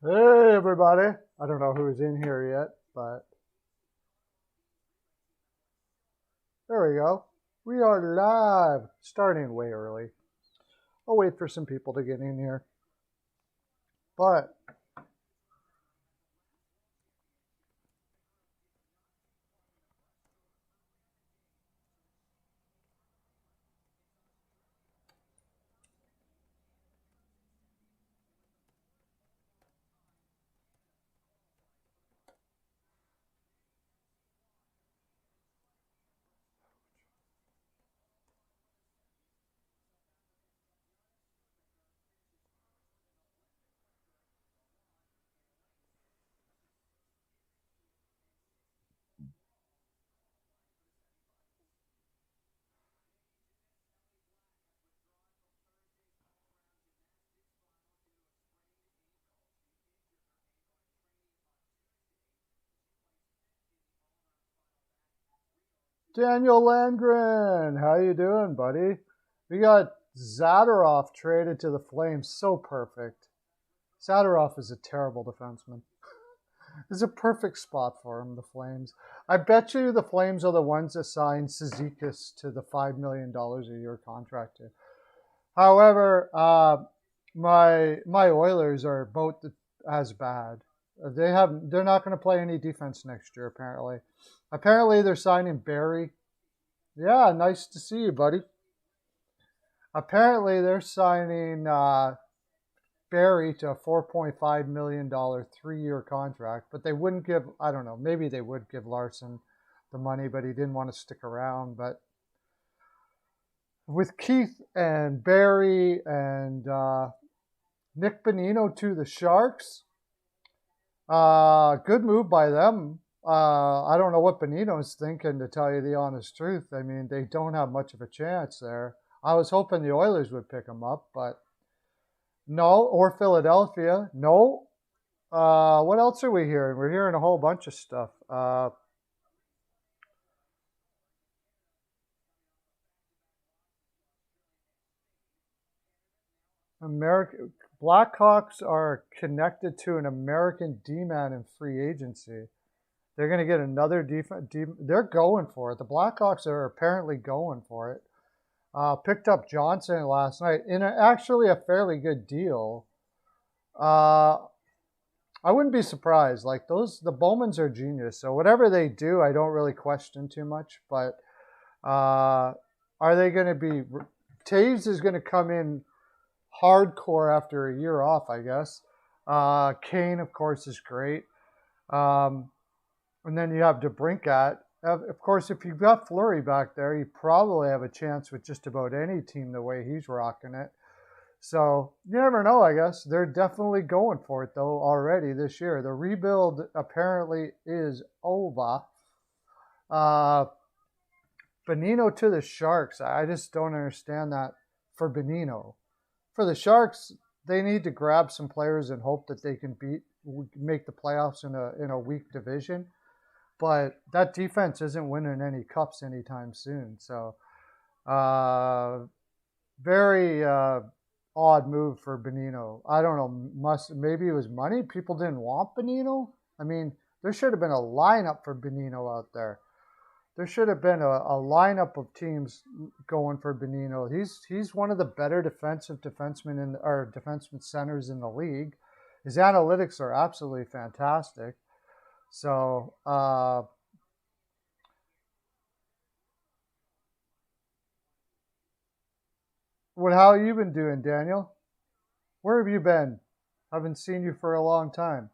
Hey, everybody. I don't know who's in here yet, but there we go. We are live, starting way early. I'll wait for some people to get in here. But Daniel Landgren, how you doing, buddy? We got Zadorov traded to the Flames. So perfect. Zadorov is a terrible defenseman. It's a perfect spot for him, the Flames. I bet you the Flames are the ones that signed Cizikas to the $5 million a year contract. However, my Oilers are both as bad. They're not going to play any defense next year. Apparently they're signing Barry. Yeah, nice to see you, buddy. Apparently they're signing Barry to a $4.5 million 3-year contract, but they wouldn't give. I don't know. Maybe they would give Larson the money, but he didn't want to stick around. But with Keith and Barry and Nick Bonino to the Sharks. Good move by them. I don't know what Bonino's thinking, to tell you the honest truth. I mean, they don't have much of a chance there. I was hoping the Oilers would pick him up, but no. Or Philadelphia. No. What else are we hearing? We're hearing a whole bunch of stuff. American Blackhawks are connected to an American D-man in free agency. They're going to get another defense. They're going for it. The Blackhawks are apparently going for it. Picked up Johnson last night in actually a fairly good deal. Uh, I wouldn't be surprised. Like the Bowmans are genius. So whatever they do, I don't really question too much. But are they going to be? Taves is going to come in hardcore after a year off, I guess. Kane, of course, is great. And then you have DeBrincat. Of course, if you've got Fleury back there, you probably have a chance with just about any team the way he's rocking it. So you never know, I guess. They're definitely going for it, though, already this year. The rebuild apparently is over. Bonino to the Sharks. I just don't understand that for Bonino. For the Sharks, they need to grab some players and hope that they can make the playoffs in a weak division. But that defense isn't winning any cups anytime soon. So, very odd move for Bonino. I don't know. Maybe it was money. People didn't want Bonino. I mean, there should have been a lineup for Bonino out there. There should have been a lineup of teams going for Bonino. He's one of the better defenseman centers in the league. His analytics are absolutely fantastic. So, how have you been doing, Daniel? Where have you been? I haven't seen you for a long time.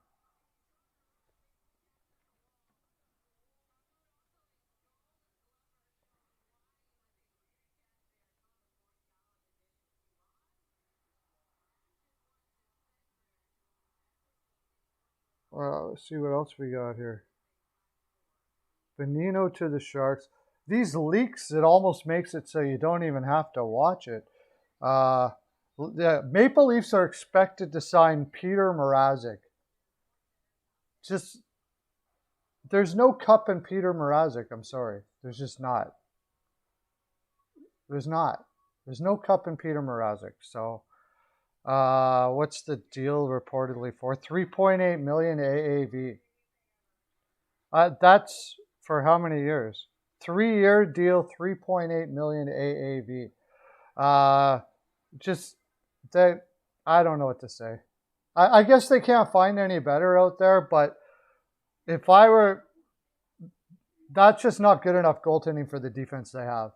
Well, let's see what else we got here. Bonino to the Sharks. These leaks, it almost makes it so you don't even have to watch it. The Maple Leafs are expected to sign Peter Mrazek. Just there's no cup in Peter Mrazek. I'm sorry, there's just not. There's not. There's no cup in Peter Mrazek. So What's the deal reportedly for? 3.8 million AAV. That's for how many years? 3-year deal, 3.8 million AAV. Uh, just they, I don't know what to say. I guess they can't find any better out there, but if I were, that's just not good enough goaltending for the defense they have.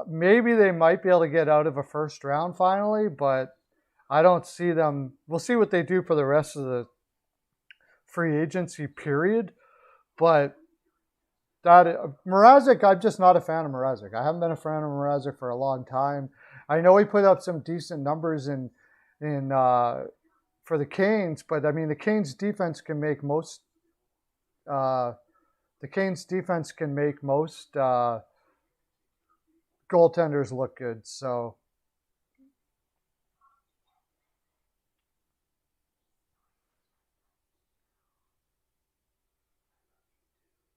Maybe they might be able to get out of a first round finally, but I don't see them. We'll see what they do for the rest of the free agency period. But that Mrazek, I'm just not a fan of Mrazek. I haven't been a fan of Mrazek for a long time. I know he put up some decent numbers in for the Canes, but I mean the Canes defense can make most. The Canes defense can make most goaltenders look good. So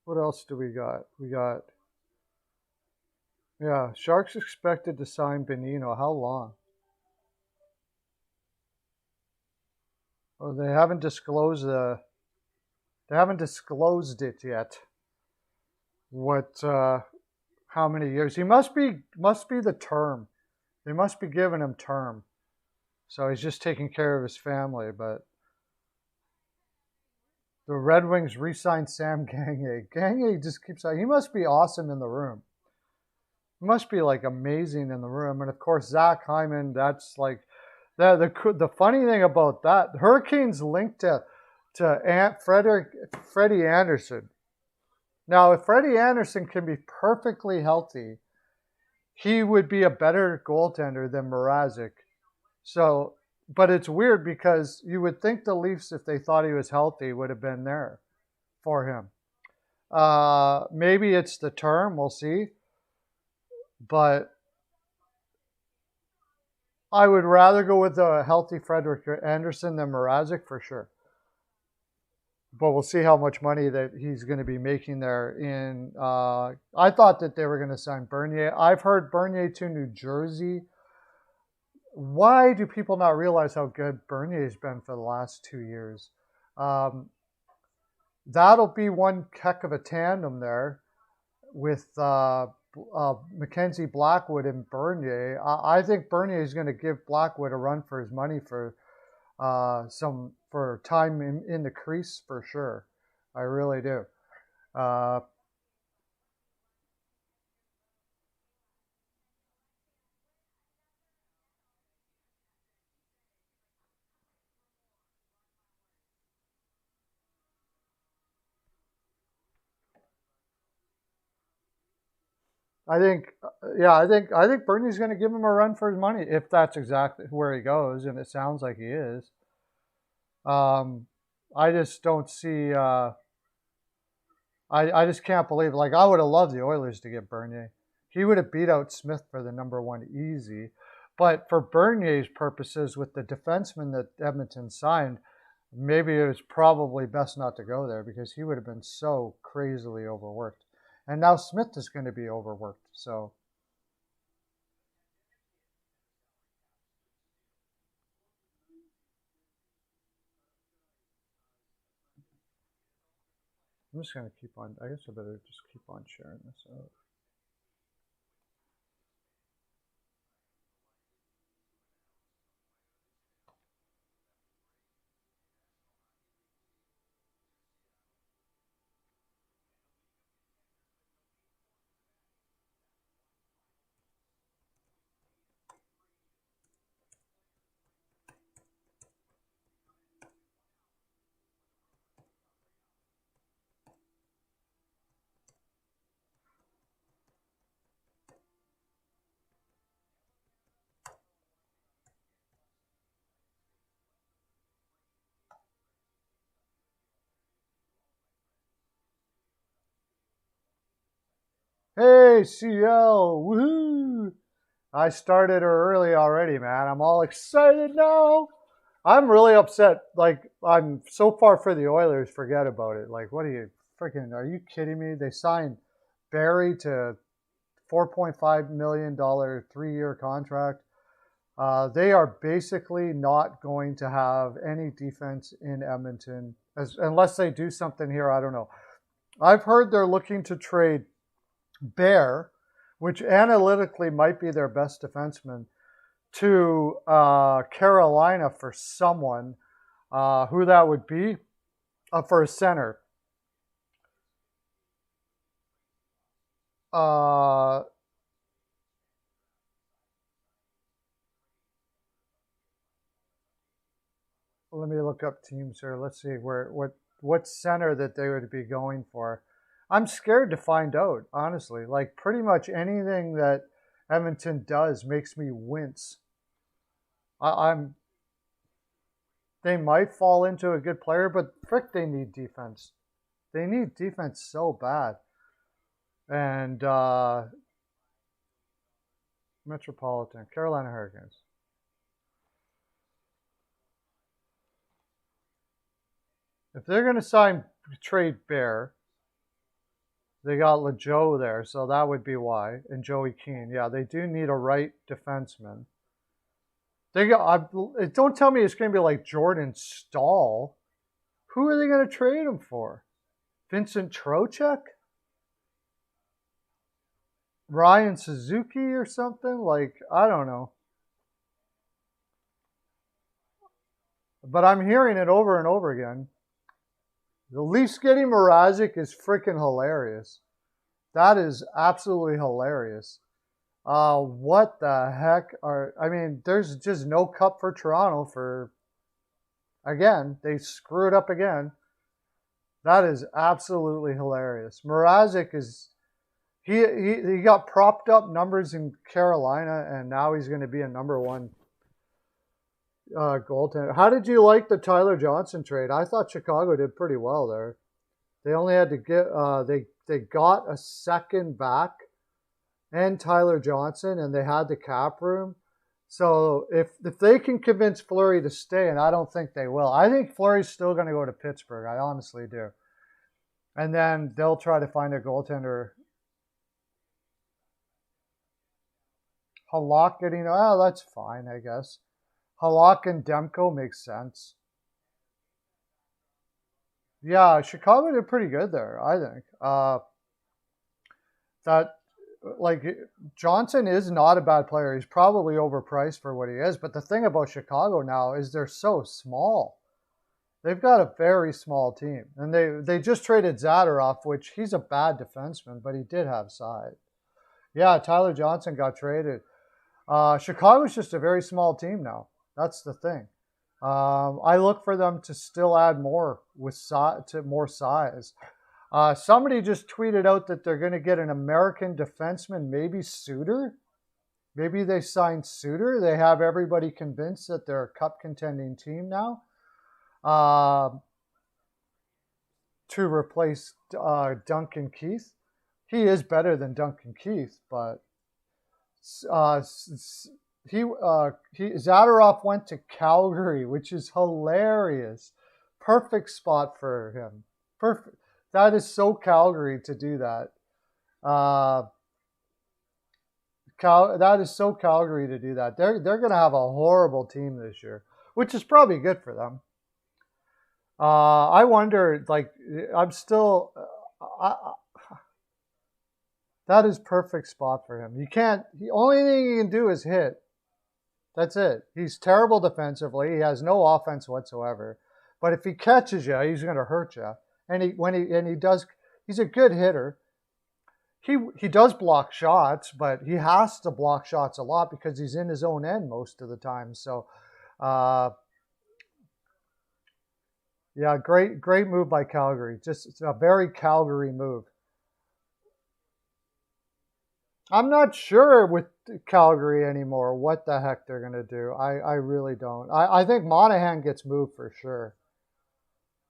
what else do we got? Yeah, Sharks expected to sign Benino. How long? Oh, they haven't disclosed it yet. What? How many years? He must be the term. They must be giving him term. So he's just taking care of his family. But the Red Wings re-signed Sam Gagner. Gagner just keeps on. He must be awesome in the room. He must be like amazing in the room. And of course, Zach Hyman. That's like the funny thing about that. Hurricanes linked to Freddie Anderson. Now, if Freddie Anderson can be perfectly healthy, he would be a better goaltender than Mrazek. So, but it's weird because you would think the Leafs, if they thought he was healthy, would have been there for him. Maybe it's the term. We'll see. But I would rather go with a healthy Frederik Andersen than Mrazek for sure. But we'll see how much money that he's going to be making there. I thought that they were going to sign Bernier. I've heard Bernier to New Jersey. Why do people not realize how good Bernier's been for the last 2 years? That'll be one heck of a tandem there with Mackenzie Blackwood and Bernier. I think Bernier is going to give Blackwood a run for his money for time in the crease for sure. I really do. I think Bernie's going to give him a run for his money if that's exactly where he goes, and it sounds like he is. I just don't see. I just can't believe. Like I would have loved the Oilers to get Bernier. He would have beat out Smith for the number one easy. But for Bernier's purposes, with the defenseman that Edmonton signed, maybe it was probably best not to go there because he would have been so crazily overworked. And now Smith is going to be overworked. So I'm just going to keep on. I guess I better just keep on sharing this out. Hey, CL, woohoo! I started her early already, man. I'm all excited now. I'm really upset. Like, I'm so far for the Oilers, forget about it. Like, what are you are you kidding me? They signed Barry to $4.5 million 3-year contract. They are basically not going to have any defense in Edmonton unless they do something here. I don't know. I've heard they're looking to trade Bear, which analytically might be their best defenseman, to Carolina for someone. Who that would be? For a center. Let me look up teams here. Let's see what center that they would be going for. I'm scared to find out, honestly. Like pretty much anything that Edmonton does makes me wince. I'm they might fall into a good player, but frick, they need defense. They need defense so bad. And Metropolitan, Carolina Hurricanes. If they're going to trade Bear, they got LeJoe there, so that would be why. And Joey Keane. Yeah, they do need a right defenseman. Don't tell me it's going to be like Jordan Staal. Who are they going to trade him for? Vincent Trocheck? Ryan Suzuki or something? Like, I don't know. But I'm hearing it over and over again. The Leafs getting Mrazek is freaking hilarious. That is absolutely hilarious. What the heck I mean, there's just no cup for Toronto for, again, they screwed up again. That is absolutely hilarious. Mrazek is, he got propped up numbers in Carolina, and now he's going to be a number one goaltender. How did you like the Tyler Johnson trade? I thought Chicago did pretty well there. They only had to get, they got a second back and Tyler Johnson, and they had the cap room. So if they can convince Fleury to stay, and I don't think they will, I think Fleury's still going to go to Pittsburgh. I honestly do. And then they'll try to find a goaltender. Halak getting, that's fine, I guess. Halak and Demko makes sense. Yeah, Chicago did pretty good there, I think. That, like, Johnson is not a bad player. He's probably overpriced for what he is. But the thing about Chicago now is they're so small. They've got a very small team. And they just traded Zadorov, which he's a bad defenseman, but he did have size. Yeah, Tyler Johnson got traded. Chicago's just a very small team now. That's the thing. I look for them to still add more more size. Somebody just tweeted out that they're going to get an American defenseman, maybe Suter. Maybe they signed Suter. They have everybody convinced that they're a cup contending team now to replace Duncan Keith. He is better than Duncan Keith, but Zadorov went to Calgary, which is hilarious. Perfect spot for him. Perfect. That is so Calgary to do that. That is so Calgary to do that. They're going to have a horrible team this year, which is probably good for them. I wonder, like, I'm still. That is perfect spot for him. You can't. The only thing he can do is hit. That's it. He's terrible defensively. He has no offense whatsoever. But if he catches you, he's going to hurt you. And he does. He's a good hitter. He does block shots, but he has to block shots a lot because he's in his own end most of the time. So, yeah, great move by Calgary. Just a very Calgary move. I'm not sure with Calgary anymore what the heck they're going to do. I really don't. I think Monahan gets moved for sure.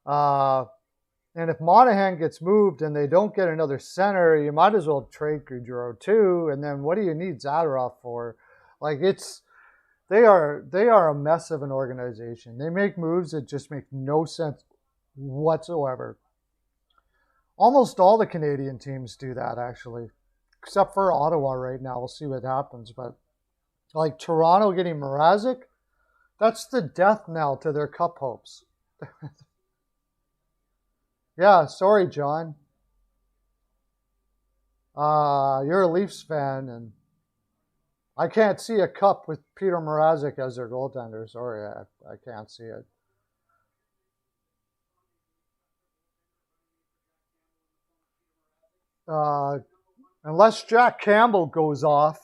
And if Monahan gets moved and they don't get another center, you might as well trade Gaudreau too. And then what do you need Zadorov for? Like they are a mess of an organization. They make moves that just make no sense whatsoever. Almost all the Canadian teams do that, actually, except for Ottawa right now. We'll see what happens, but Like Toronto getting Mrazek, that's the death knell to their cup hopes. Yeah, sorry, John. You're a Leafs fan, and I can't see a cup with Peter Mrazek as their goaltender. Sorry, I can't see it. Uh, unless Jack Campbell goes off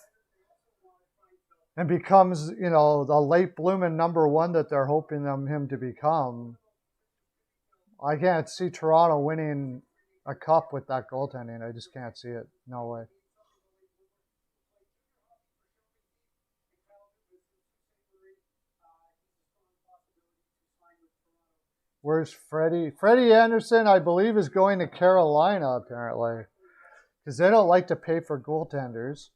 and becomes, the late blooming number one that they're hoping him to become, I can't see Toronto winning a cup with that goaltending. I just can't see it. No way. Where's Freddie? Freddie Anderson, I believe, is going to Carolina, apparently, because they don't like to pay for goaltenders.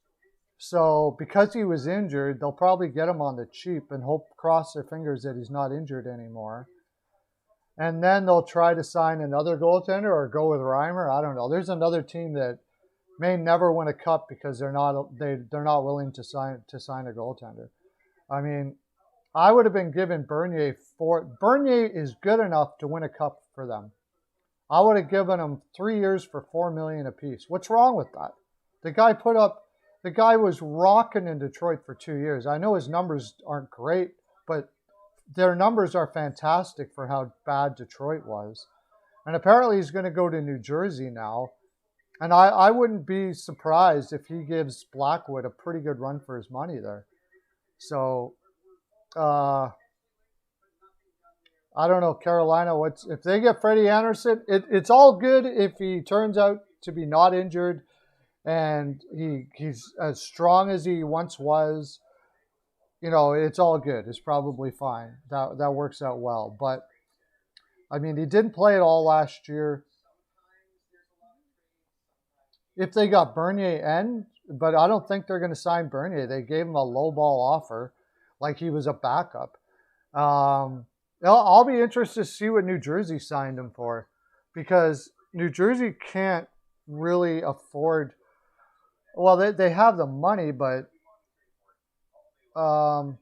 So because he was injured, they'll probably get him on the cheap and cross their fingers that he's not injured anymore. And then they'll try to sign another goaltender or go with Reimer. I don't know. There's another team that may never win a cup because they're not willing to sign a goaltender. I mean, I would have been given Bernier is good enough to win a cup for them. I would have given him 3 years for $4 million apiece. What's wrong with that? The guy was rocking in Detroit for 2 years. I know his numbers aren't great, but their numbers are fantastic for how bad Detroit was. And apparently he's going to go to New Jersey now. And I wouldn't be surprised if he gives Blackwood a pretty good run for his money there. So, I don't know, Carolina, if they get Freddie Anderson, it's all good if he turns out to be not injured and he's as strong as he once was. It's all good. It's probably fine. That works out well. But, I mean, he didn't play at all last year. If they got Bernier but I don't think they're going to sign Bernier. They gave him a low-ball offer like he was a backup. I'll be interested to see what New Jersey signed him for, because New Jersey can't really afford. Well, they have the money, but I'll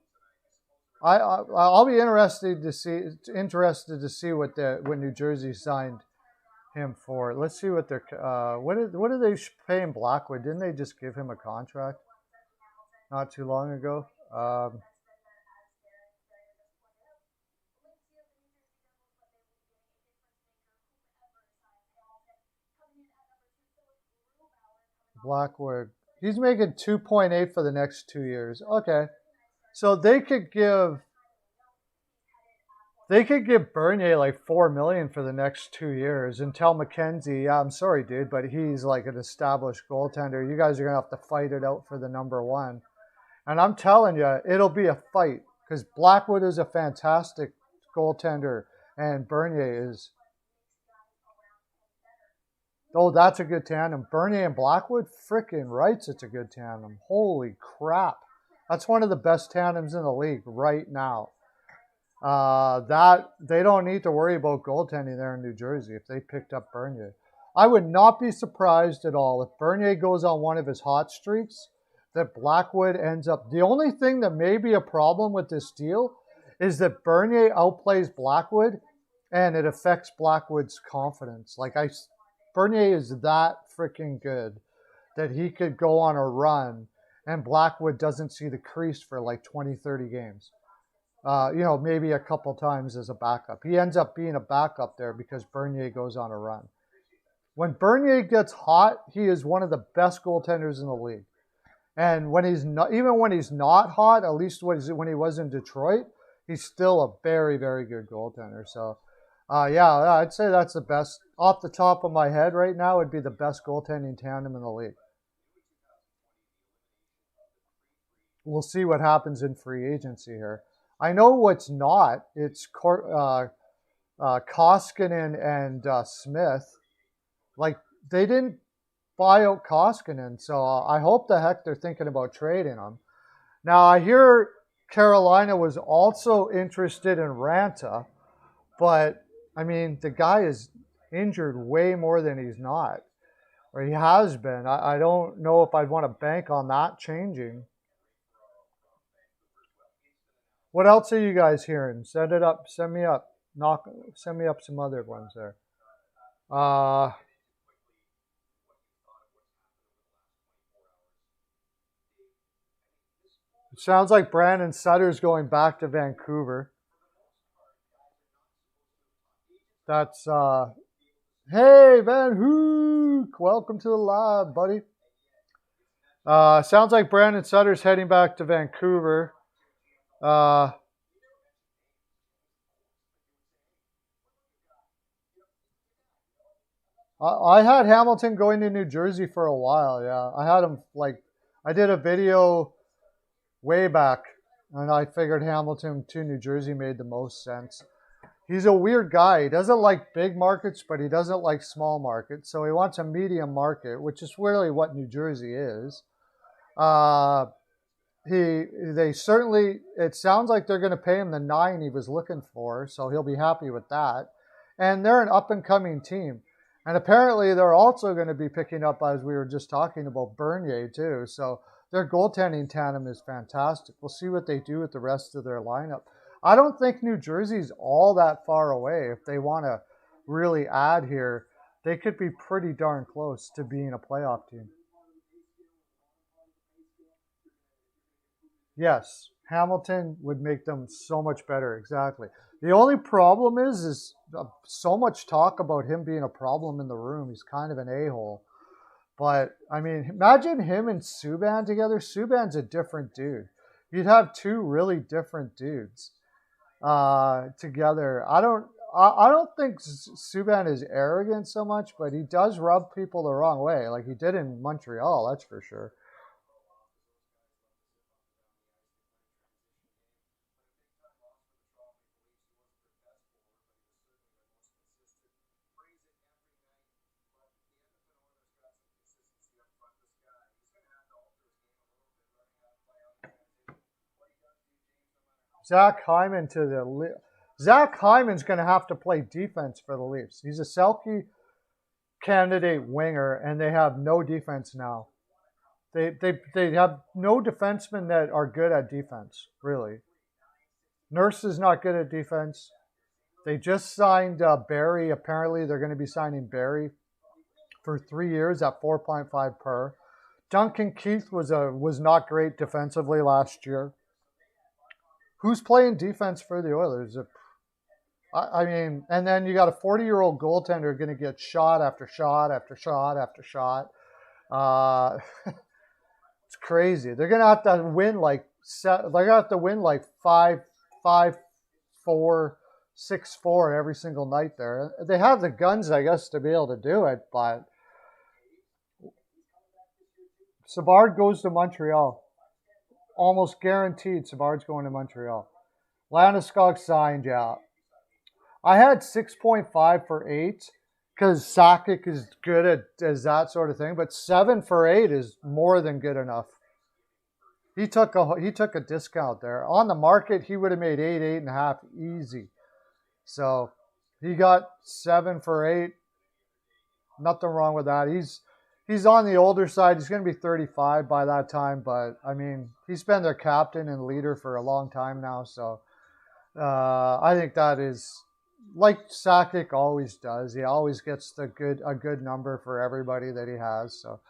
be interested to see what New Jersey signed him for. Let's see what they're what are they paying Blackwood? Didn't they just give him a contract not too long ago? Blackwood. He's making 2.8 for the next 2 years. Okay. So they could give Bernier like $4 million for the next 2 years and tell McKenzie, yeah, I'm sorry, dude, but he's like an established goaltender. You guys are gonna have to fight it out for the number one. And I'm telling you, it'll be a fight, because Blackwood is a fantastic goaltender and Bernier is. Oh, that's a good tandem. Bernier and Blackwood, frickin' rights, it's a good tandem. Holy crap. That's one of the best tandems in the league right now. That they don't need to worry about goaltending there in New Jersey if they picked up Bernier. I would not be surprised at all if Bernier goes on one of his hot streaks that Blackwood ends up. The only thing that may be a problem with this deal is that Bernier outplays Blackwood and it affects Blackwood's confidence. Bernier is that freaking good that he could go on a run and Blackwood doesn't see the crease for like 20, 30 games. Maybe a couple times as a backup. He ends up being a backup there because Bernier goes on a run. When Bernier gets hot, he is one of the best goaltenders in the league. And when he's not, even when he's not hot, at least when he was in Detroit, he's still a very, very good goaltender. So, I'd say that's the best. Off the top of my head right now, it'd be the best goaltending tandem in the league. We'll see what happens in free agency here. I know what's not. It's Koskinen and Smith. Like, they didn't buy out Koskinen, so I hope the heck they're thinking about trading him. Now, I hear Carolina was also interested in Ranta, but, I mean, the guy is injured way more than he's not, or he has been. I don't know if I'd want to bank on that changing. What else are you guys hearing? Send it up. Send me up. Send me up some other ones there. Uh, it sounds like Brandon Sutter's going back to Vancouver. That's hey Van Hook, welcome to the lab, buddy. Sounds like Brandon Sutter's heading back to Vancouver. Uh, I had Hamilton going to New Jersey for a while. Yeah, I had him like I did a video way back, and I figured Hamilton to New Jersey made the most sense. He's a weird guy. He doesn't like big markets, but he doesn't like small markets. So he wants a medium market, which is really what New Jersey is. Uh, they certainly. It sounds like they're going to pay him the 9 he was looking for, so he'll be happy with that. And they're an up and coming team. And apparently they're also going to be picking up, as we were just talking about, Bernier too. So their goaltending tandem is fantastic. We'll see what they do with the rest of their lineup. I don't think New Jersey's all that far away. If they want to really add here, they could be pretty darn close to being a playoff team. Yes, Hamilton would make them so much better. Exactly. The only problem is so much talk about him being a problem in the room. He's kind of an a-hole. But I mean, imagine him and Subban together. Subban's a different dude. You'd have two really different dudes together. I don't think Subban is arrogant so much, but he does rub people the wrong way, like he did in Montreal. That's for sure. Zach Hyman to the Zach Hyman's going to have to play defense for the Leafs. He's a Selke candidate winger, and they have no defense now. They have no defensemen that are good at defense, really. Nurse is not good at defense. They just signed Barry. Apparently, they're going to be signing Barry for 3 years at 4.5 per. Duncan Keith was not great defensively last year. Who's playing defense for the Oilers? I mean, and then you got a 40-year-old goaltender going to get shot after shot after shot after shot. It's crazy. They're gonna have to win like they're gonna have to win like 5-5, 4-6-4 every single night. There, they have the guns, I guess, to be able to do it. But Savard goes to Montreal, almost guaranteed. Savard's going to Montreal. Landeskog signed, yeah. I had 6.5 for 8 because Sakic is good at as that sort of thing, but 7 for 8 is more than good enough. He took a discount there. On the market, he would have made 8.5 easy. So he got 7 for 8. Nothing wrong with that. He's on the older side. He's going to be 35 by that time, but I mean, he's been their captain and leader for a long time now. So I think that is like Sakic always does. He always gets a good number for everybody that he has. So.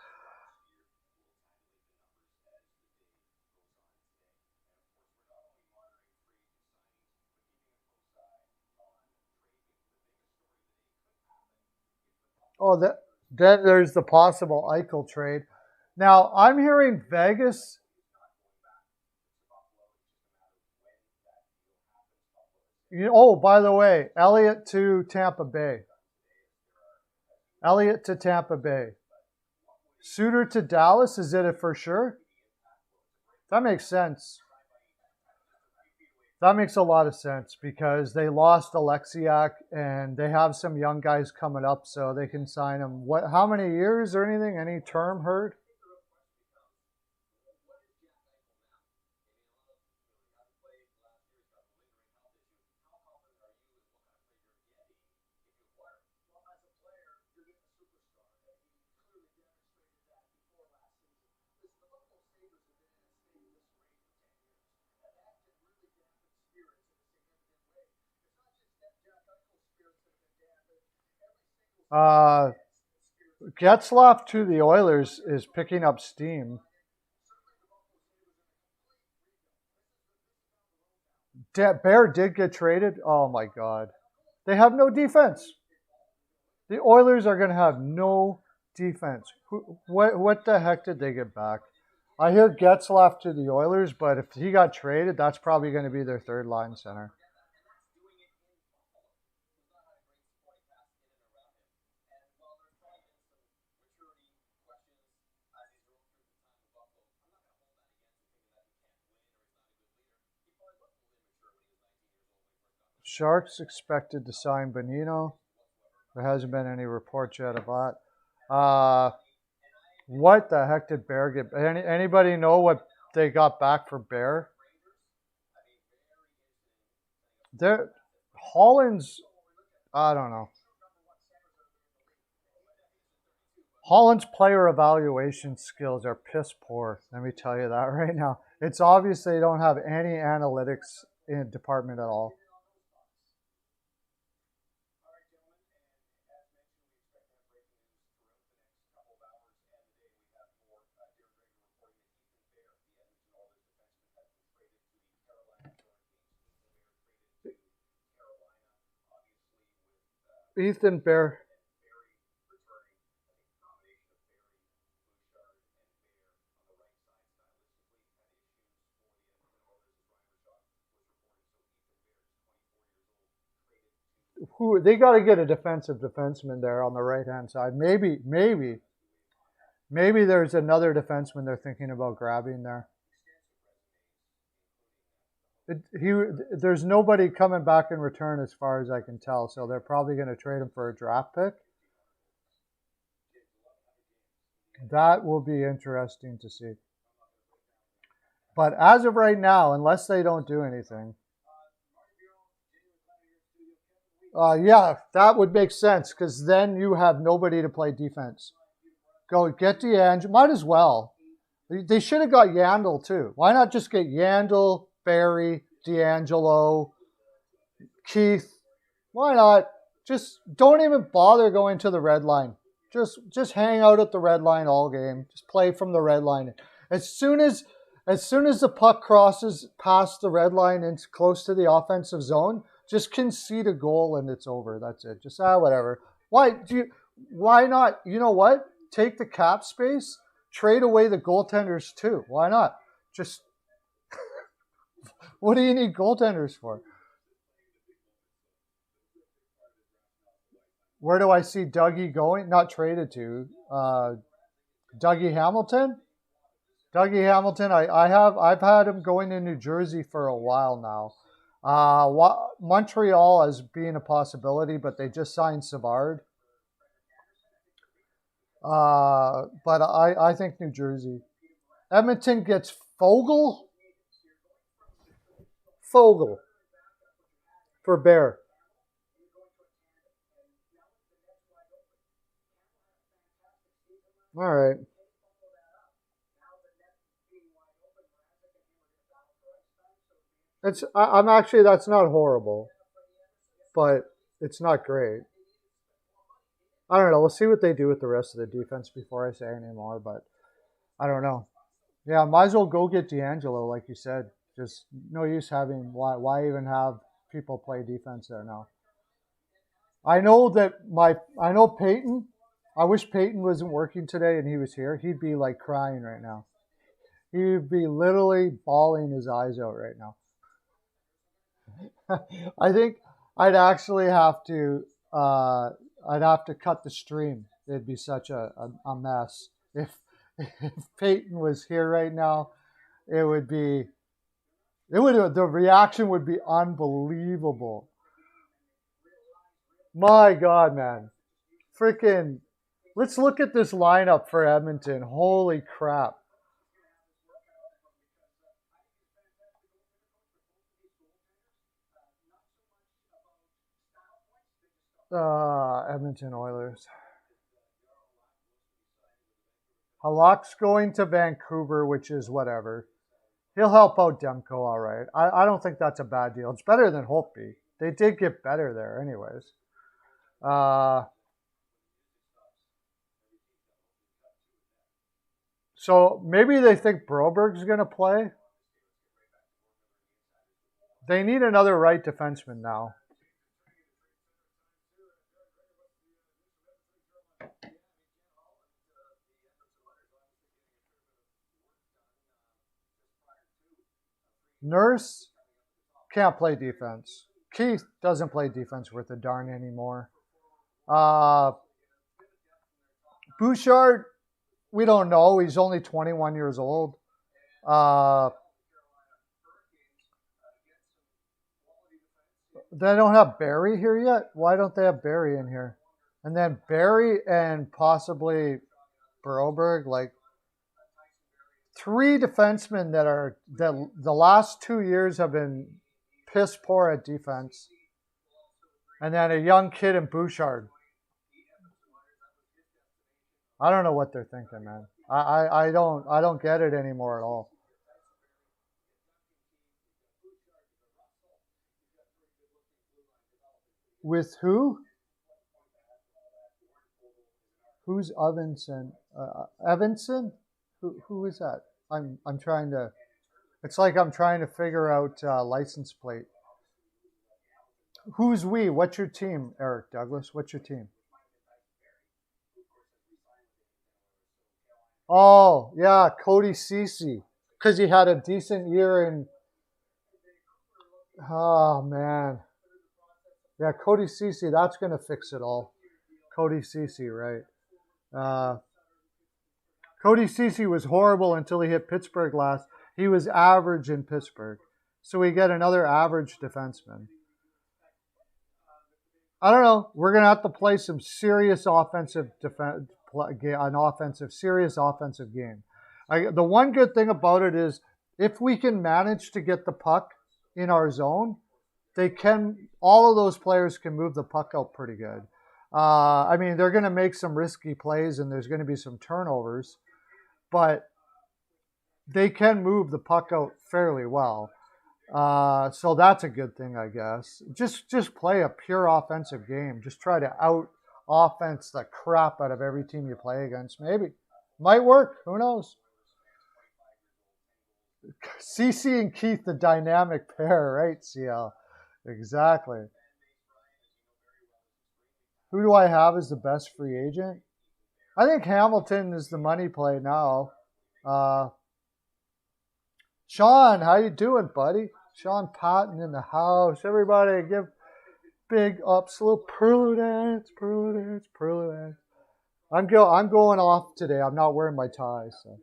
Oh, then there's the possible Eichel trade. Now I'm hearing Vegas. Oh, by the way, Elliott to Tampa Bay. Elliott to Tampa Bay. Suter to Dallas. Is it for sure? That makes sense. That makes a lot of sense because they lost Alexiak and they have some young guys coming up, so they can sign them. What? How many years or anything? Any term heard? Uh, Getzlaf to the Oilers is picking up steam. Bear did get traded. Oh my God, they have no defense. The Oilers are going to have no defense. What the heck did they get back? I hear Getzlaf to the Oilers, but if he got traded, that's probably going to be their third line center. Sharks expected to sign Bonino. There hasn't been any reports yet about. What the heck did Bear get? Anybody know what they got back for Bear? There, Holland's. I don't know. Holland's player evaluation skills are piss poor. Let me tell you that right now. It's obvious they don't have any analytics in department at all. Ethan Bear. Who they got to get a defensive defenseman there on the right hand side. Maybe there's another defenseman they're thinking about grabbing there. There's nobody coming back in return as far as I can tell, so they're probably going to trade him for a draft pick. That will be interesting to see. But as of right now, unless they don't do anything, yeah, that would make sense because then you have nobody to play defense. Go get D'Angelo. Might as well. They should have got Yandel too. Why not just get Yandel, Barry, D'Angelo, Keith? Why not? Just don't even bother going to the red line. Just hang out at the red line all game. Just play from the red line. As soon as the puck crosses past the red line and close to the offensive zone, just concede a goal and it's over. That's it. Just whatever. Why not? You know what? Take the cap space, trade away the goaltenders too. Why not? Just what do you need goaltenders for? Where do I see Dougie going? Not traded to. Dougie Hamilton? Dougie Hamilton, I've had him going to New Jersey for a while now. Montreal as being a possibility, but they just signed Savard. But I think New Jersey. Edmonton gets Fogle for Bear. All right. I'm actually that's not horrible, but it's not great. I don't know. We'll see what they do with the rest of the defense before I say any more, but I don't know. Yeah, might as well go get D'Angelo, like you said. Just no use having why even have people play defense there now. I know Peyton. I wish Peyton wasn't working today and he was here. He'd be like crying right now. He'd be literally bawling his eyes out right now. I think I'd actually have to I'd have to cut the stream. It'd be such a mess. If Peyton was here right now, it would be the reaction would be unbelievable. My God, man. Freaking let's look at this lineup for Edmonton. Holy crap. Edmonton Oilers. Halak's going to Vancouver, which is whatever. He'll help out Demko all right. I don't think that's a bad deal. It's better than Holtby. They did get better there anyways. So maybe they think Broberg's going to play. They need another right defenseman now. Nurse can't play defense. Keith doesn't play defense worth a darn anymore. Bouchard, we don't know. He's only 21 years old. They don't have Barry here yet. Why don't they have Barry in here? And then Barry and possibly Broberg, like three defensemen that the last 2 years have been piss poor at defense. And then a young kid in Bouchard. I don't know what they're thinking, man. I don't get it anymore at all. With who? Who's Evanson? Evanson? Who is that? I'm trying to. It's like I'm trying to figure out license plate. Who's we? What's your team, Eric Douglas? What's your team? Oh yeah, Cody Ceci, because he had a decent year in. Oh man, yeah, Cody Ceci. That's gonna fix it all. Cody Ceci, right? Cody Ceci was horrible until he hit Pittsburgh last. He was average in Pittsburgh. So we get another average defenseman. I don't know. We're going to have to play some serious offensive serious offensive game. The one good thing about it is if we can manage to get the puck in our zone, all of those players can move the puck out pretty good. I mean, they're going to make some risky plays and there's going to be some turnovers, but they can move the puck out fairly well. So that's a good thing, I guess. Just play a pure offensive game. Just try to out-offense the crap out of every team you play against. Maybe. Might work. Who knows? CC and Keith, the dynamic pair, right, CL? Exactly. Who do I have as the best free agent? I think Hamilton is the money play now. Sean, how you doing, buddy? Sean Patton in the house. Everybody give big ups. A little Perlo dance. I'm going off today. I'm not wearing my tie. So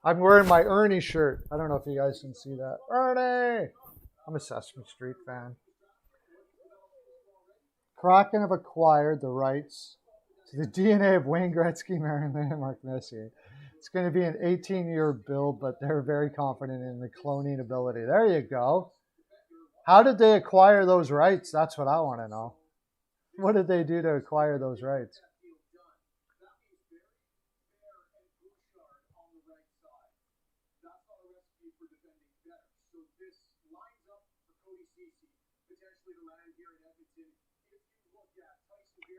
I'm wearing my Ernie shirt. I don't know if you guys can see that. Ernie! I'm a Sesame Street fan. Kraken have acquired the rights to the DNA of Wayne Gretzky, Marion Lane, and Mark Messier. It's going to be an 18-year build, but they're very confident in the cloning ability. There you go. How did they acquire those rights? That's what I want to know. What did they do to acquire those rights?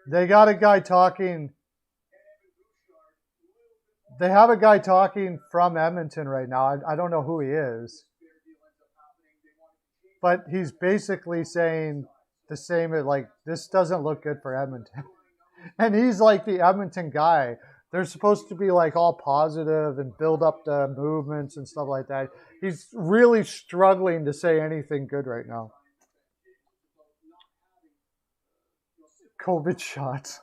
They got a guy talking. They have a guy talking from Edmonton right now. I don't know who he is. But he's basically saying the same, like, this doesn't look good for Edmonton. And he's like the Edmonton guy. They're supposed to be like all positive and build up the movements and stuff like that. He's really struggling to say anything good right now. COVID shots.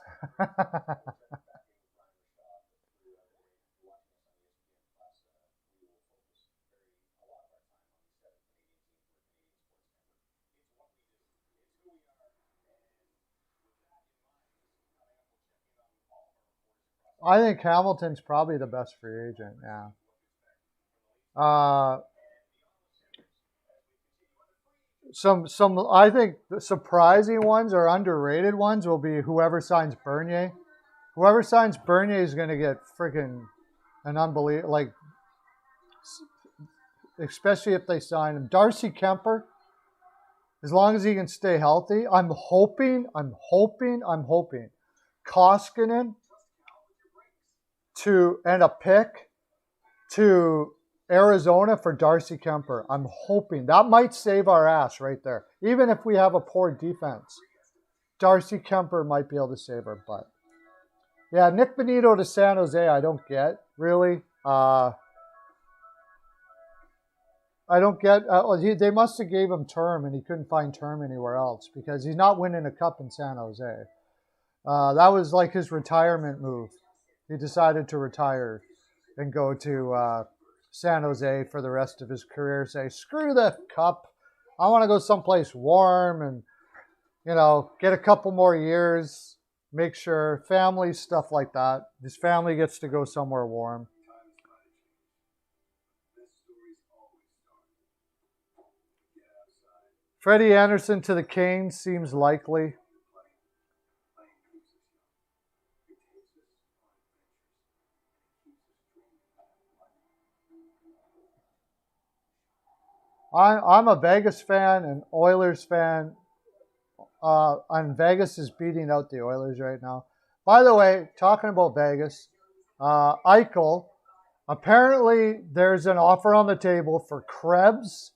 I think Hamilton's probably the best free agent, yeah. Some I think the surprising ones or underrated ones will be whoever signs Bernier. Whoever signs Bernier is going to get freaking an unbelievable, like, especially if they sign him. Darcy Kemper, as long as he can stay healthy, I'm hoping Koskinen and a pick to Arizona for Darcy Kemper. I'm hoping that might save our ass right there. Even if we have a poor defense, Darcy Kemper might be able to save our butt. Yeah, Nick Benito to San Jose, I don't get, really. I don't get. They must have gave him term, and he couldn't find term anywhere else because he's not winning a cup in San Jose. That was like his retirement move. He decided to retire and go to San Jose for the rest of his career. Say, screw the cup. I want to go someplace warm and, get a couple more years. Make sure family, stuff like that. His family gets to go somewhere warm. Freddie Anderson to the Canes seems likely. I'm a Vegas fan and Oilers fan. And Vegas is beating out the Oilers right now. By the way, talking about Vegas, Eichel, apparently there's an offer on the table for Krebs,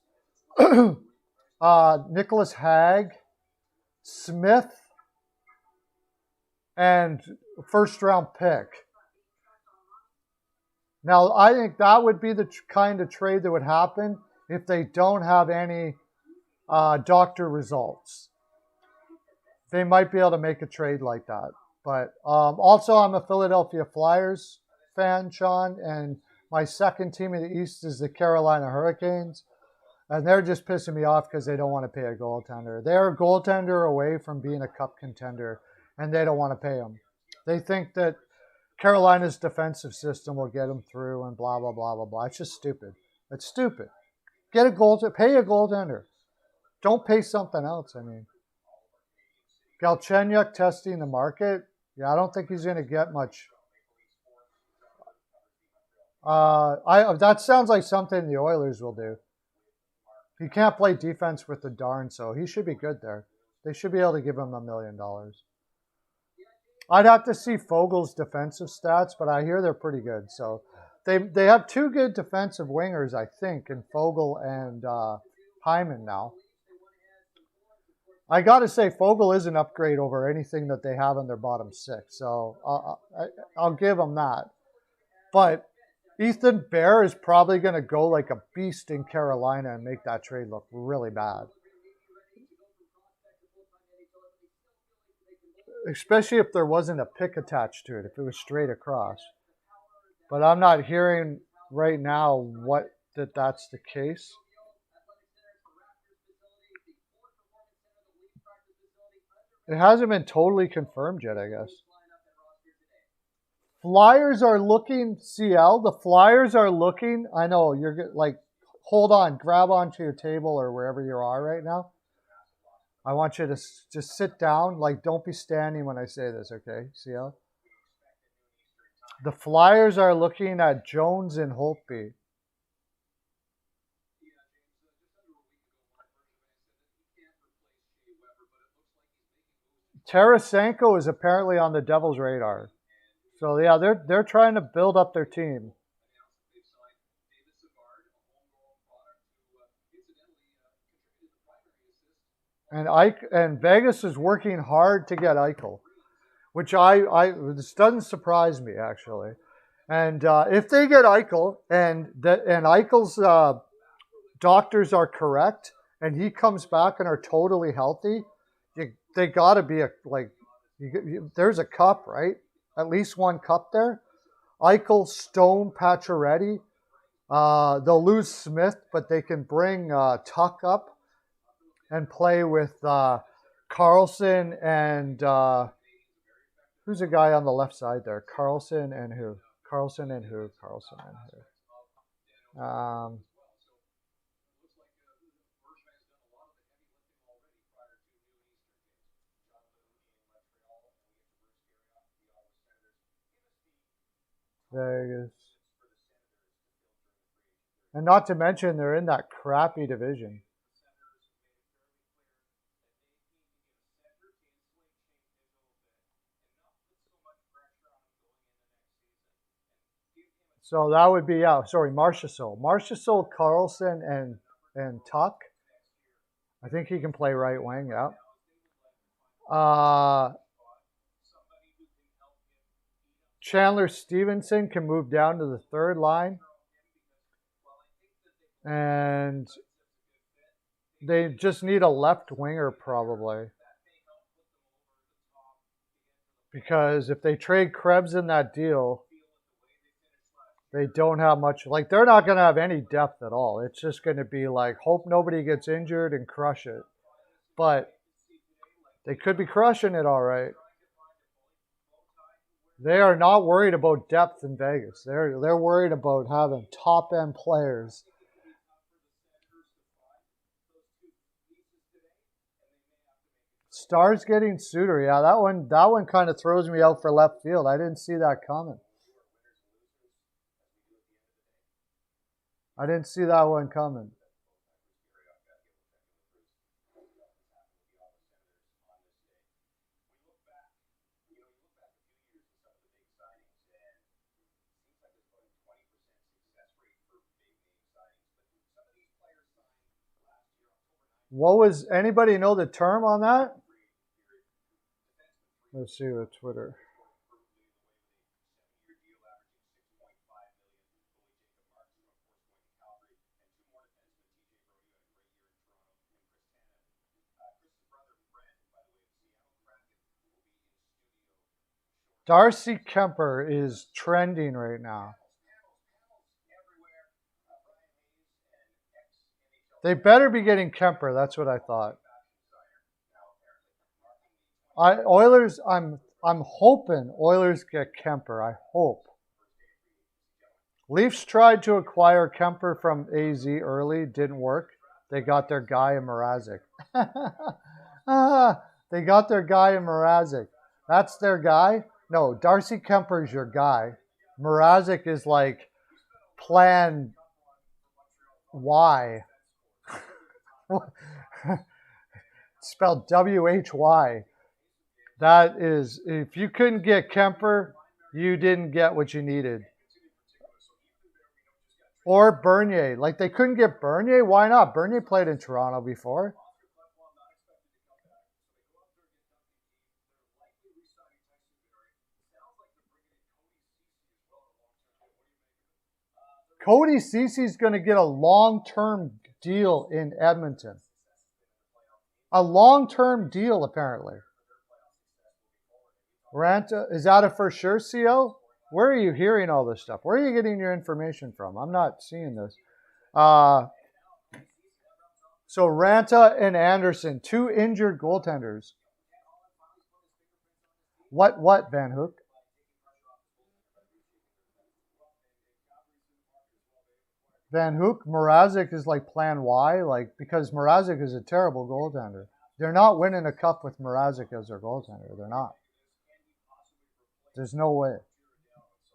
Nicholas Hagg, Smith, and first round pick. Now, I think that would be the kind of trade that would happen if they don't have any doctor results. They might be able to make a trade like that. But also, I'm a Philadelphia Flyers fan, Sean, and my second team in the East is the Carolina Hurricanes. And they're just pissing me off because they don't want to pay a goaltender. They're a goaltender away from being a cup contender, and they don't want to pay them. They think that Carolina's defensive system will get them through and blah, blah, blah, blah, blah. It's just stupid. It's stupid. Get a goaltender. Pay a goaltender. Don't pay something else, I mean. Galchenyuk testing the market. Yeah, I don't think he's going to get much. That sounds like something the Oilers will do. He can't play defense with the darn, so he should be good there. They should be able to give him $1 million. I'd have to see Fogel's defensive stats, but I hear they're pretty good. So they have two good defensive wingers, I think, in Fogel and Hyman now. I got to say, Fogel is an upgrade over anything that they have in their bottom six. So I'll give them that. But Ethan Bear is probably going to go like a beast in Carolina and make that trade look really bad. Especially if there wasn't a pick attached to it, if it was straight across. But I'm not hearing right now that's the case. It hasn't been totally confirmed yet, I guess. Flyers are looking, CL, the Flyers are looking. I know, you're like, hold on, grab onto your table or wherever you are right now. I want you to just sit down. Like, don't be standing when I say this, okay, CL? The Flyers are looking at Jones and Holtby. Tarasenko is apparently on the Devils' radar. So, yeah, they're trying to build up their team. And Vegas is working hard to get Eichel, which this doesn't surprise me, actually. And if they get Eichel and Eichel's doctors are correct and he comes back and are totally healthy, they got to be there's a cup, right? At least one cup there. Eichel, Stone, Pacioretty. They'll lose Smith, but they can bring Tuck up and play with Carlson and who's the guy on the left side there? Carlson and who? Vegas. And not to mention, they're in that crappy division. So that would be Marchessault, Carlson, and Tuck. I think he can play right wing. Yeah. Uh, Chandler Stevenson can move down to the third line, and they just need a left winger probably. Because if they trade Krebs in that deal, they don't have much. Like, they're not going to have any depth at all. It's just going to be like, hope nobody gets injured and crush it. But they could be crushing it all right. They are not worried about depth in Vegas. They're worried about having top end players. Stars getting Suter. Yeah, that one kind of throws me out for left field. I didn't see that coming. I didn't see that one coming. What was anybody know the term on that? Let's see the Twitter. Darcy Kemper is trending right now. They better be getting Kemper. That's what I thought. Oilers. I'm hoping Oilers get Kemper. I hope. Leafs tried to acquire Kemper from AZ early. Didn't work. They got their guy in Mrazek. They got their guy in Mrazek. That's their guy? No, Darcy Kemper is your guy. Mrazek is like plan Y. Spelled WHY. That is, if you couldn't get Kemper, you didn't get what you needed. Or Bernier. Like, they couldn't get Bernier? Why not? Bernier played in Toronto before. Cody Cece's going to get a long-term deal in Edmonton. A long-term deal, apparently. Ranta, is that a for sure, CO? Where are you hearing all this stuff? Where are you getting your information from? I'm not seeing this. So Ranta and Anderson, two injured goaltenders. What, Van Hook? Van Hook, Mrazek is like plan Y, like, because Mrazek is a terrible goaltender. They're not winning a cup with Mrazek as their goaltender. They're not. There's no way.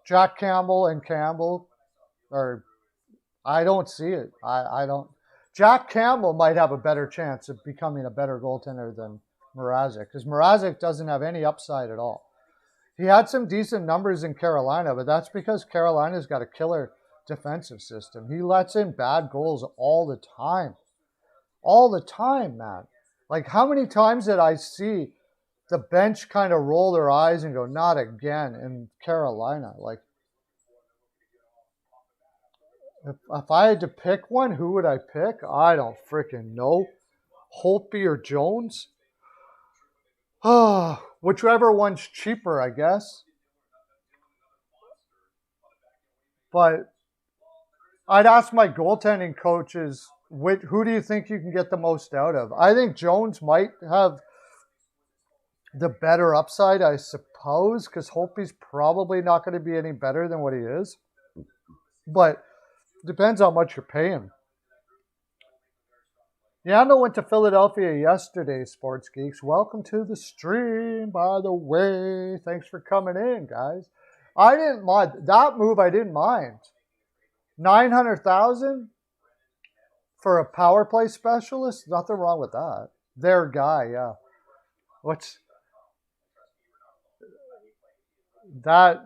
Jack Campbell and Campbell are, I don't see it. I don't. Jack Campbell might have a better chance of becoming a better goaltender than Mrazek, because Mrazek doesn't have any upside at all. He had some decent numbers in Carolina, but that's because Carolina's got a killer defensive system. He lets in bad goals all the time. All the time, man. Like, how many times did I see the bench kind of roll their eyes and go, not again, in Carolina? Like, if I had to pick one, who would I pick? I don't freaking know. Holtby or Jones? Whichever one's cheaper, I guess. But I'd ask my goaltending coaches, who do you think you can get the most out of? I think Jones might have the better upside, I suppose, because Holtby's probably not going to be any better than what he is. But it depends how much you're paying. Yandel went to Philadelphia yesterday, Sports Geeks. Welcome to the stream, by the way. Thanks for coming in, guys. I didn't mind that move. I didn't mind. $900,000 for a power play specialist. Nothing wrong with that. Their guy, yeah. What's that?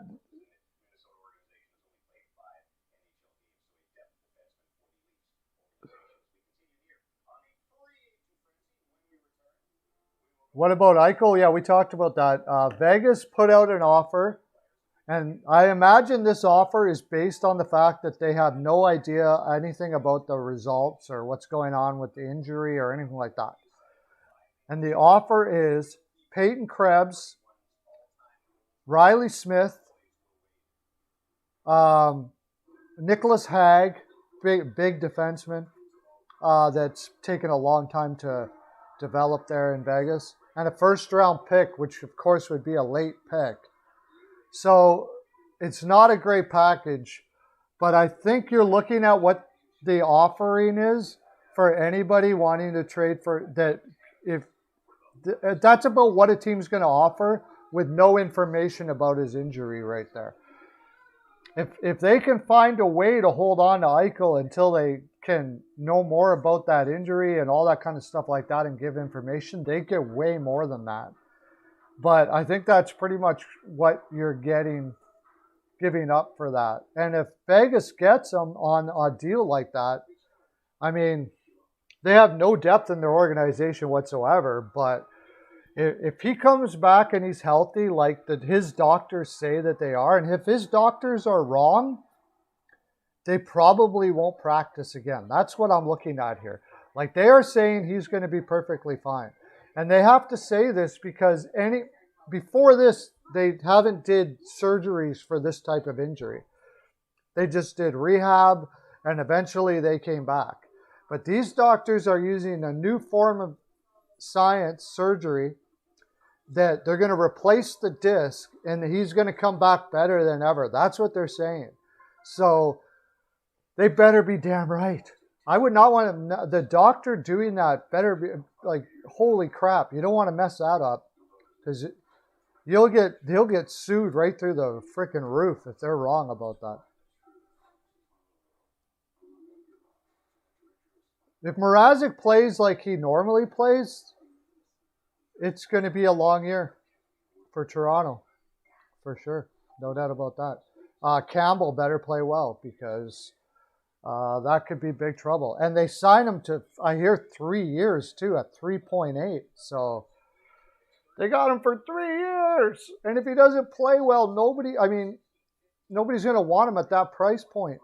What about Eichel? Yeah, we talked about that. Vegas put out an offer, and I imagine this offer is based on the fact that they have no idea anything about the results or what's going on with the injury or anything like that. And the offer is Peyton Krebs, Riley Smith, Nicholas Hagg, big defenseman that's taken a long time to develop there in Vegas, and a first-round pick, which of course would be a late pick. So it's not a great package, but I think you're looking at what the offering is for anybody wanting to trade for that. If that's about what a team's going to offer with no information about his injury right there. If they can find a way to hold on to Eichel until they can know more about that injury and all that kind of stuff like that and give information, they get way more than that. But I think that's pretty much what you're giving up for that. And if Vegas gets them on a deal like that, I mean, they have no depth in their organization whatsoever, but if he comes back and he's healthy, like his doctors say that they are, and if his doctors are wrong, they probably won't practice again. That's what I'm looking at here. Like, they are saying he's going to be perfectly fine. And they have to say this because before this, they haven't did surgeries for this type of injury. They just did rehab, and eventually they came back. But these doctors are using a new form of science surgery that they're going to replace the disc and he's going to come back better than ever. That's what they're saying. So they better be damn right. I would not want the doctor doing that better be like, holy crap, you don't want to mess that up, because he'll get sued right through the freaking roof if they're wrong about that. If Mrazek plays like he normally plays, it's going to be a long year for Toronto, for sure. No doubt about that. Campbell better play well, because that could be big trouble. And they signed him to, I hear, 3 years too, at 3.8. So they got him for 3 years. And if he doesn't play well, nobody's going to want him at that price point.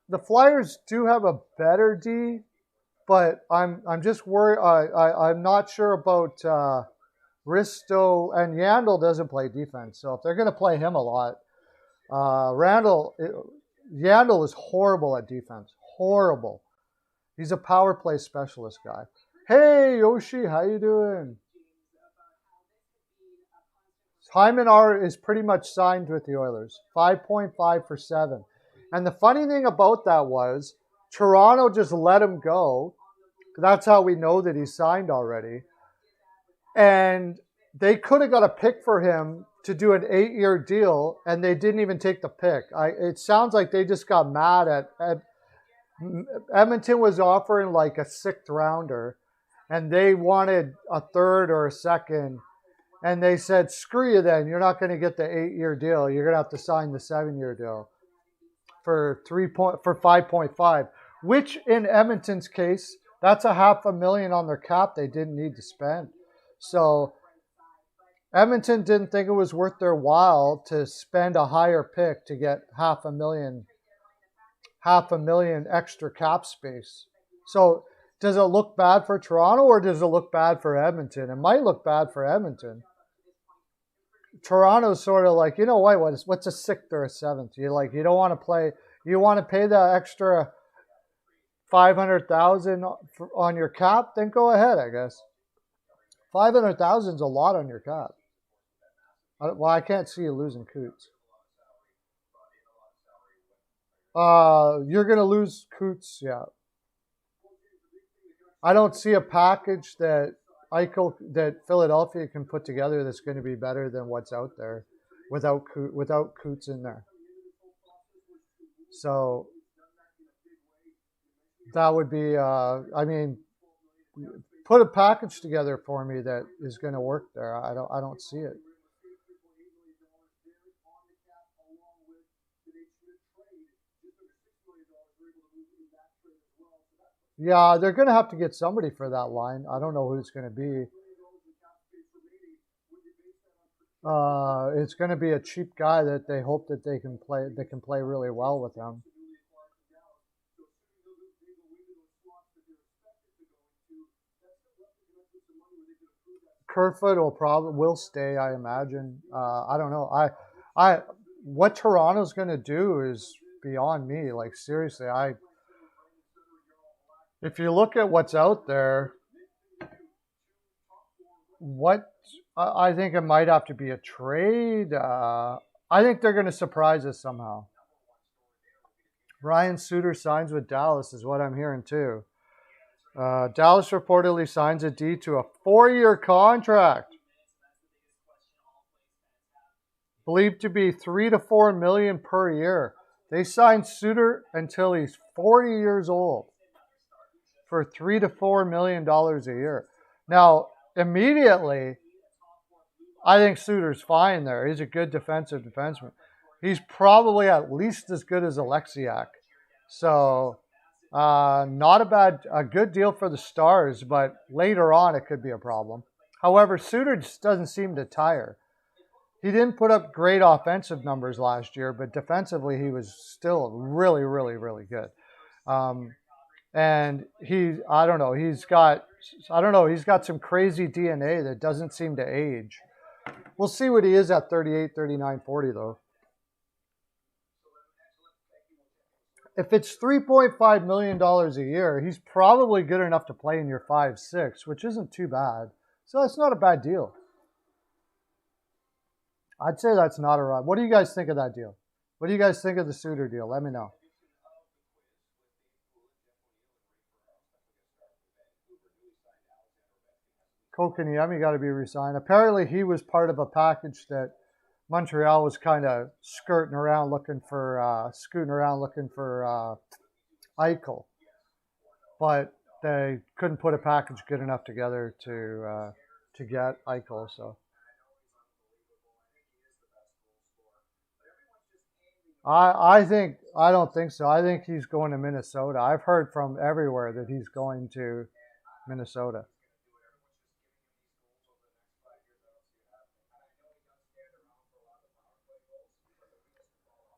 The Flyers do have a better D, but I'm just worried. I'm not sure about Risto, and Yandel doesn't play defense. So if they're going to play him a lot, Yandel is horrible at defense. Horrible. He's a power play specialist guy. Hey, Yoshi, how you doing? Hyman is pretty much signed with the Oilers. 5.5 for 7. And the funny thing about that was Toronto just let him go. That's how we know that he's signed already. And they could have got a pick for him to do an 8-year deal, and they didn't even take the pick. It sounds like they just got mad at Edmonton was offering like a 6th rounder, and they wanted a 3rd or a 2nd. And they said, screw you then. You're not going to get the 8-year deal. You're going to have to sign the 7-year deal for 5.5, which in Edmonton's case, that's $500,000 on their cap they didn't need to spend. So Edmonton didn't think it was worth their while to spend a higher pick to get $500,000 extra cap space. So does it look bad for Toronto, or does it look bad for Edmonton? It might look bad for Edmonton. Toronto's sort of like, you know what? What's a 6th or a 7th? You don't want to play. You want to pay the extra $500,000 on your cap? Then go ahead, I guess. $500,000 is a lot on your cap. Well, I can't see you losing Coots. You're gonna lose Coots, yeah. I don't see a package that Philadelphia can put together that's going to be better than what's out there without Coots in there. So that would be, put a package together for me that is going to work there. I don't see it. Yeah, they're going to have to get somebody for that line. I don't know who it's going to be. It's going to be a cheap guy that they hope that they can play. They can play really well with him. Kerfoot will stay, I imagine. I don't know. I what Toronto's going to do is beyond me. Like seriously, if you look at what's out there, what I think it might have to be a trade. I think they're going to surprise us somehow. Ryan Suter signs with Dallas, is what I'm hearing too. Dallas reportedly signs a D to a 4-year contract, believed to be $3 to $4 million per year. They signed Suter until he's 40 years old for $3 to $4 million a year. Now, immediately, I think Suter's fine there. He's a good defensive defenseman. He's probably at least as good as Alexiak. So, not a good deal for the Stars, but later on it could be a problem. However, Suter just doesn't seem to tire. He didn't put up great offensive numbers last year, but defensively he was still really, really, really good. And I don't know, he's got some crazy DNA that doesn't seem to age. We'll see what he is at 38, 39, 40 though. If it's $3.5 million a year, he's probably good enough to play in your 5-6, which isn't too bad. So that's not a bad deal. I'd say that's not a run. What do you guys think of that deal? What do you guys think of the Suter deal? Let me know. Kotkaniemi got to be re-signed. Apparently, he was part of a package that Montreal was kind of scooting around looking for Eichel, but they couldn't put a package good enough together to get Eichel. So I don't think so. I think he's going to Minnesota. I've heard from everywhere that he's going to Minnesota.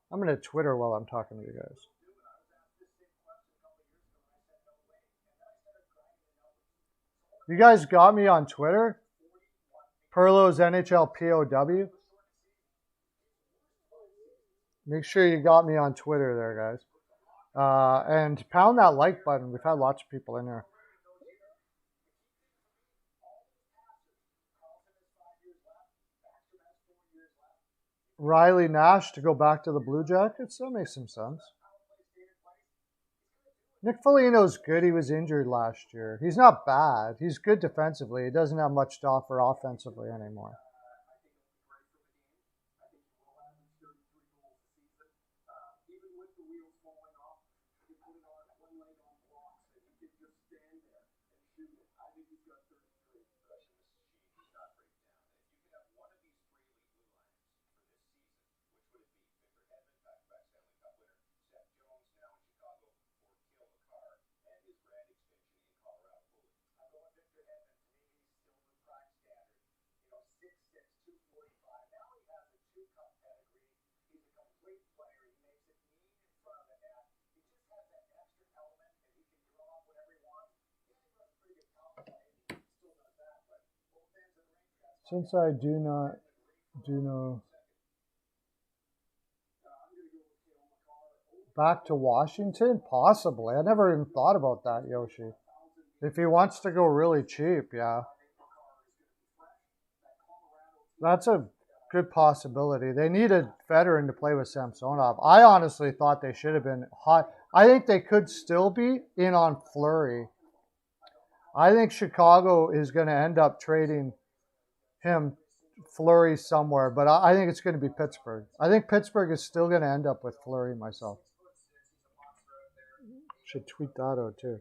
I'm going to Twitter while I'm talking to you guys. You guys got me on Twitter? Perlo's NHL POW. Make sure you got me on Twitter there, guys. And pound that like button. We've had lots of people in there. Riley Nash to go back to the Blue Jackets? That makes some sense. Nick Foligno's good. He was injured last year. He's not bad. He's good defensively. He doesn't have much to offer offensively anymore. Since I do know. Back to Washington? Possibly. I never even thought about that, Yoshi. If he wants to go really cheap, yeah. That's a good possibility. They need a veteran to play with Samsonov. I honestly thought they should have been hot. I think they could still be in on Fleury. I think Chicago is going to end up trading him, Fleury, somewhere, but I think it's going to be Pittsburgh. I think Pittsburgh is still going to end up with Fleury myself. Should tweet that out too.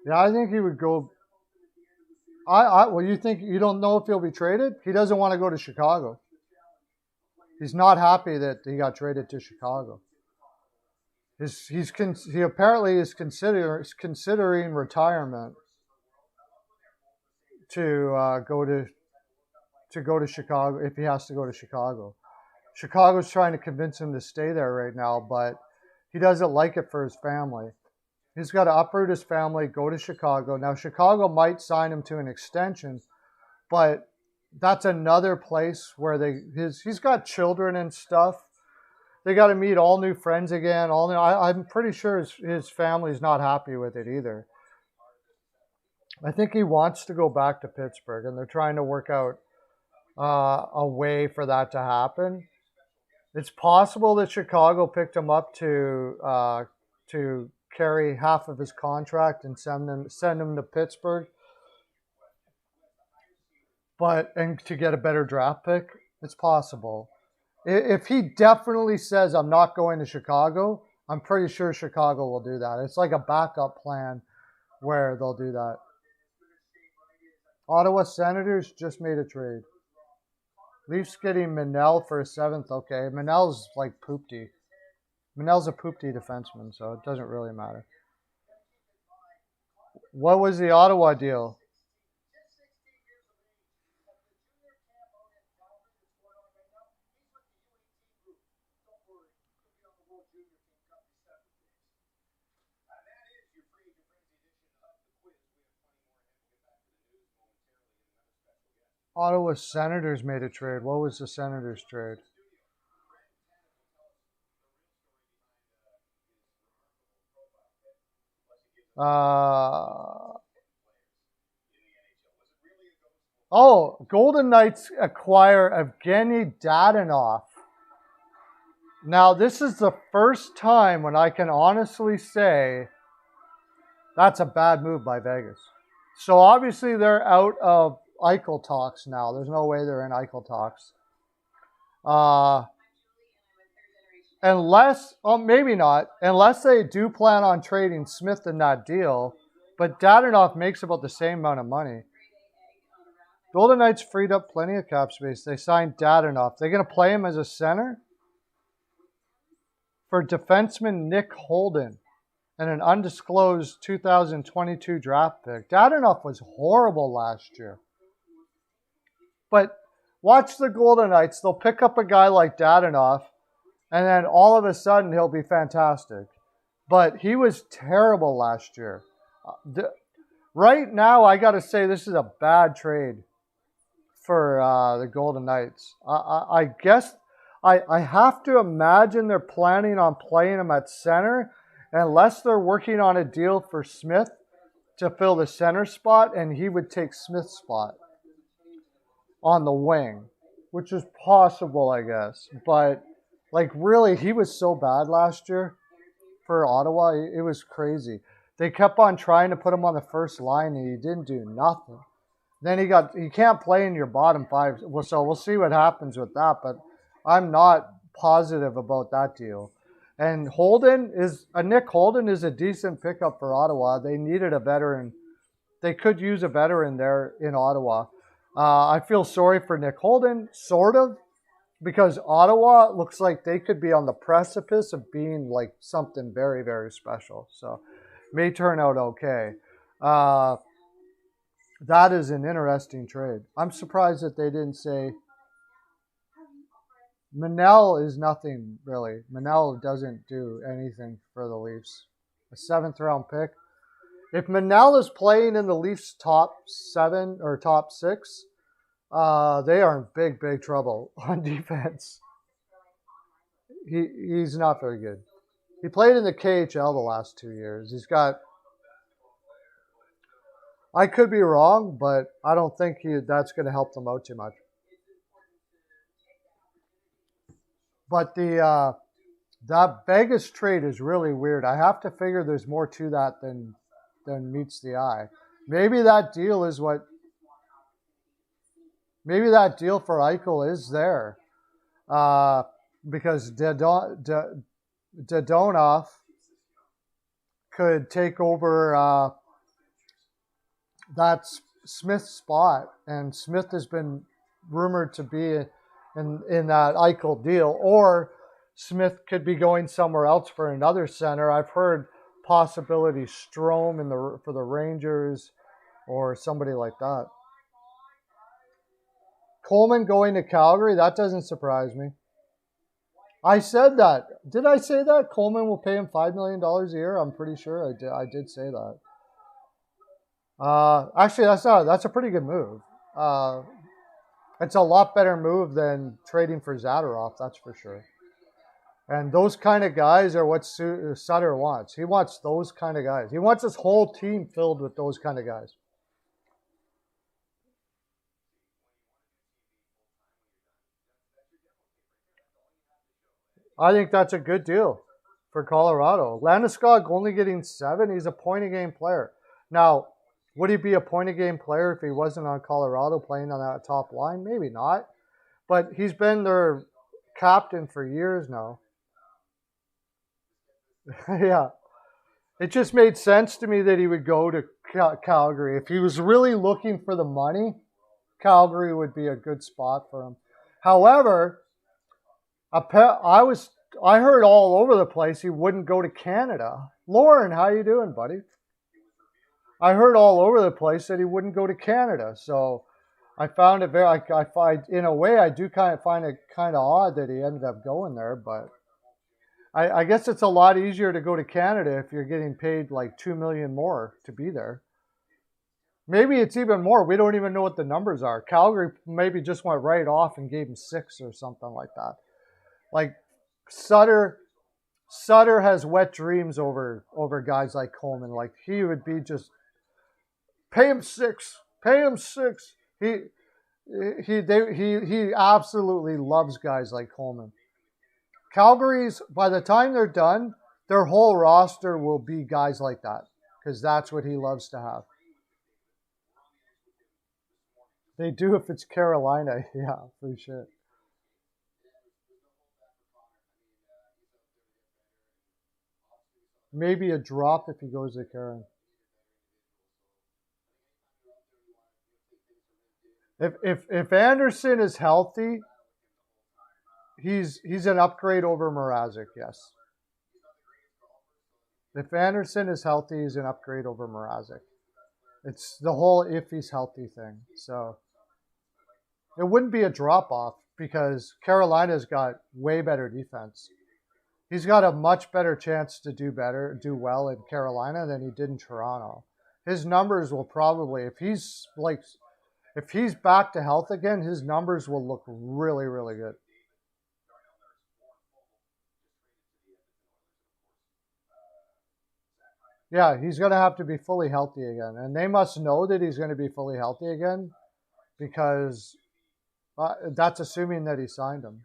Yeah, I think he would go. Well, you don't know if he'll be traded? He doesn't want to go to Chicago. He's not happy that he got traded to Chicago. He apparently is considering retirement to go to Chicago if he has to go to Chicago. Chicago's trying to convince him to stay there right now, but he doesn't like it for his family. He's got to uproot his family, go to Chicago. Now, Chicago might sign him to an extension, but that's another place where he's got children and stuff. They got to meet all new friends again. I'm pretty sure his family's not happy with it either. I think he wants to go back to Pittsburgh, and they're trying to work out a way for that to happen. It's possible that Chicago picked him up to carry half of his contract and send him to Pittsburgh, and to get a better draft pick. It's possible. If he definitely says I'm not going to Chicago, I'm pretty sure Chicago will do that. It's like a backup plan where they'll do that. Ottawa Senators just made a trade. Leafs getting Manel for a 7th. Okay, Manel's like poopty. Manel's a poopty defenseman, so it doesn't really matter. What was the Ottawa deal? Ottawa Senators made a trade. What was the Senators trade? Golden Knights acquire Evgeny Dadonov. Now, this is the first time when I can honestly say that's a bad move by Vegas. So obviously they're out of Eichel talks now. There's no way they're in Eichel talks. Maybe not, unless they do plan on trading Smith in that deal. But Dadonov makes about the same amount of money. Golden Knights freed up plenty of cap space. They signed Dadonov. They're going to play him as a center for defenseman Nick Holden and an undisclosed 2022 draft pick. Dadonov was horrible last year. But watch the Golden Knights. They'll pick up a guy like Dadonov, and then all of a sudden he'll be fantastic. But he was terrible last year. Right now, I got to say this is a bad trade for the Golden Knights. I guess I have to imagine they're planning on playing him at center unless they're working on a deal for Smith to fill the center spot, and he would take Smith's spot on the wing, which is possible, I guess. But, really, he was so bad last year for Ottawa. It was crazy. They kept on trying to put him on the first line, and he didn't do nothing. Then he can't play in your bottom 5. So we'll see what happens with that, but I'm not positive about that deal. And Nick Holden is a decent pickup for Ottawa. They needed a veteran. They could use a veteran there in Ottawa. I feel sorry for Nick Holden, sort of, because Ottawa looks like they could be on the precipice of being like something very, very special. So may turn out okay. That is an interesting trade. I'm surprised that they didn't say Manel is nothing, really. Manel doesn't do anything for the Leafs. A 7th round pick. If Manel is playing in the Leafs' top 7 or top 6, they are in big, big trouble on defense. He's not very good. He played in the KHL the last 2 years. I could be wrong, but I don't think that's going to help them out too much. But that Vegas trade is really weird. I have to figure there's more to that than meets the eye. Maybe that deal for Eichel is there. Because Dadonov could take over that's Smith's spot, and Smith has been rumored to be in that Eichel deal, or Smith could be going somewhere else for another center. I've heard possibility Strome for the Rangers or somebody like that. Coleman going to Calgary, that doesn't surprise me. I said that. Did I say that? Coleman will pay him $5 million a year? I'm pretty sure I did say that. Actually, that's a pretty good move. It's a lot better move than trading for Zadorov, that's for sure. And those kind of guys are what Sutter wants. He wants those kind of guys. He wants his whole team filled with those kind of guys. I think that's a good deal for Colorado. Landeskog only getting 7. He's a point-a-game player. Now, would he be a point-a-game player if he wasn't on Colorado playing on that top line? Maybe not. But he's been their captain for years now. Yeah. It just made sense to me that he would go to Calgary. If he was really looking for the money, Calgary would be a good spot for him. However, I heard all over the place he wouldn't go to Canada. Lauren, how you doing, buddy? I heard all over the place that he wouldn't go to Canada. So I found it I find, in a way, I do kind of find it kind of odd that he ended up going there. But I guess it's a lot easier to go to Canada if you're getting paid like $2 million more to be there. Maybe it's even more. We don't even know what the numbers are. Calgary maybe just went right off and gave him 6 or something like that. Like Sutter has wet dreams over guys like Coleman. Like he would be just pay him 6. He absolutely loves guys like Coleman. Calgary's, by the time they're done, their whole roster will be guys like that because that's what he loves to have. They do if it's Carolina, yeah, for sure. Maybe a drop if he goes to Carolina. If Anderson is healthy, he's an upgrade over Mrazek, yes. If Anderson is healthy, he's an upgrade over Mrazek. It's the whole if he's healthy thing. So it wouldn't be a drop off because Carolina's got way better defense. He's got a much better chance to do well in Carolina than he did in Toronto. His numbers will probably, if he's back to health again, his numbers will look really, really good. Yeah, he's going to have to be fully healthy again. And they must know that he's going to be fully healthy again because that's assuming that he signed him.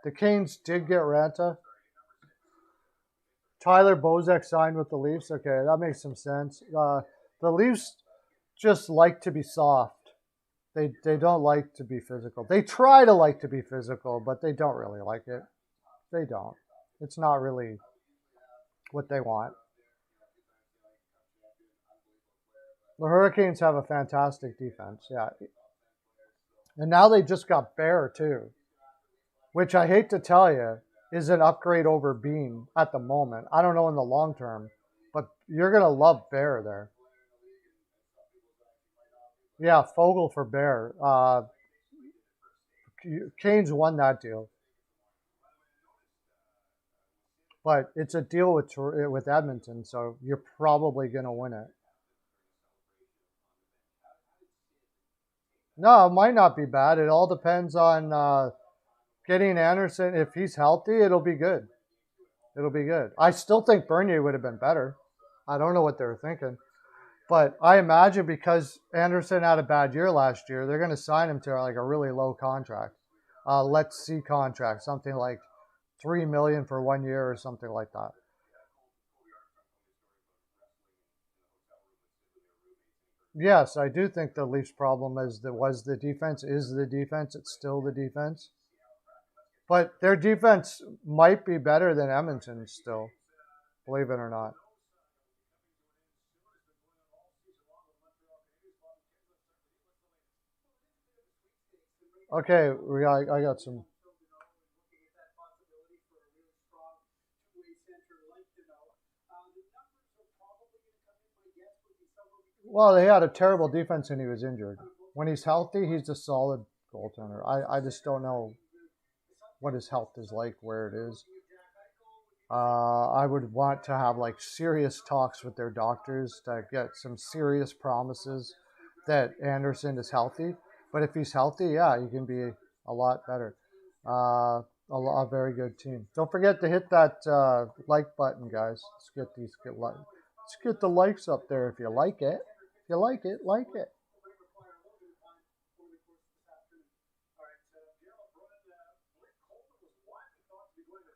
The Canes did get Ranta. Tyler Bozak signed with the Leafs. Okay, that makes some sense. The Leafs just like to be soft. They don't like to be physical. They try to like to be physical, but they don't really like it. They don't. It's not really what they want. The Hurricanes have a fantastic defense, yeah. And now they just got Bear, too, which I hate to tell you is an upgrade over Bean at the moment. I don't know in the long term, but you're going to love Bear there. Yeah, Fogle for Bear. Canes won that deal. But it's a deal with Edmonton, so you're probably going to win it. No, it might not be bad. It all depends on getting Anderson. If he's healthy, it'll be good. It'll be good. I still think Bernier would have been better. I don't know what they were thinking. But I imagine because Anderson had a bad year last year, they're going to sign him to like a really low contract. Let's see contract, something like $3 million for 1 year or something like that. Yes, I do think the Leafs' problem was the defense, is the defense. It's still the defense. But their defense might be better than Edmonton's still, believe it or not. Okay, I got some. Well, they had a terrible defense and he was injured. When he's healthy, he's a solid goaltender. I just don't know what his health is like, where it is. I would want to have like serious talks with their doctors to get some serious promises that Anderson is healthy. But if he's healthy, yeah, he can be a lot better. A very good team. Don't forget to hit that like button, guys. Let's get the likes up there if you like it. If you like it, like it.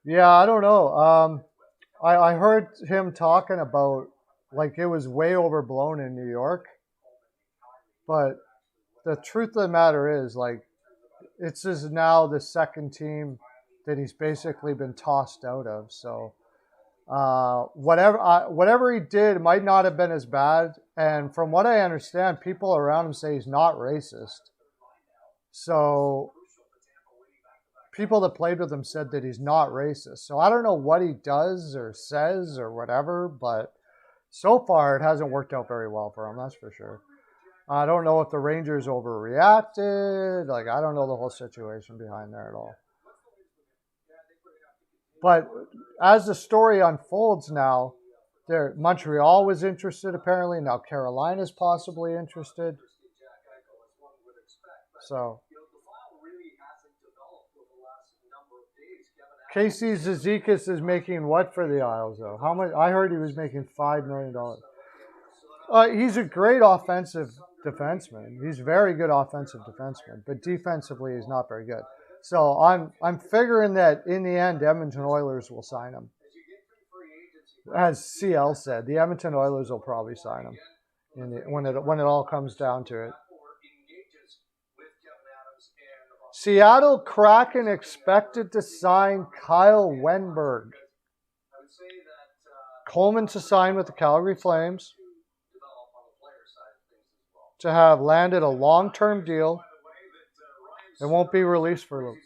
Yeah, I don't know. I heard him talking about like it was way overblown in New York, but the truth of the matter is like it's just now the second team that he's basically been tossed out of. So whatever he did might not have been as bad. And from what I understand, people around him say he's not racist. So people that played with him said that he's not racist. So I don't know what he does or says or whatever, but so far it hasn't worked out very well for him, that's for sure. I don't know if the Rangers overreacted. Like, I don't know the whole situation behind there at all. But as the story unfolds now, Montreal was interested apparently. Now Carolina's possibly interested. So Casey Zizekas is making what for the Isles though? How much? I heard he was making $5 million. He's a great offensive defenseman. He's a very good offensive defenseman, but defensively he's not very good. So I'm figuring that in the end, Edmonton Oilers will sign him. As CL said, the Edmonton Oilers will probably sign him when it all comes down to it. Seattle Kraken expected to sign Kyle Wenberg. Coleman to sign with the Calgary Flames. To have landed a long-term deal. It won't be released for a little.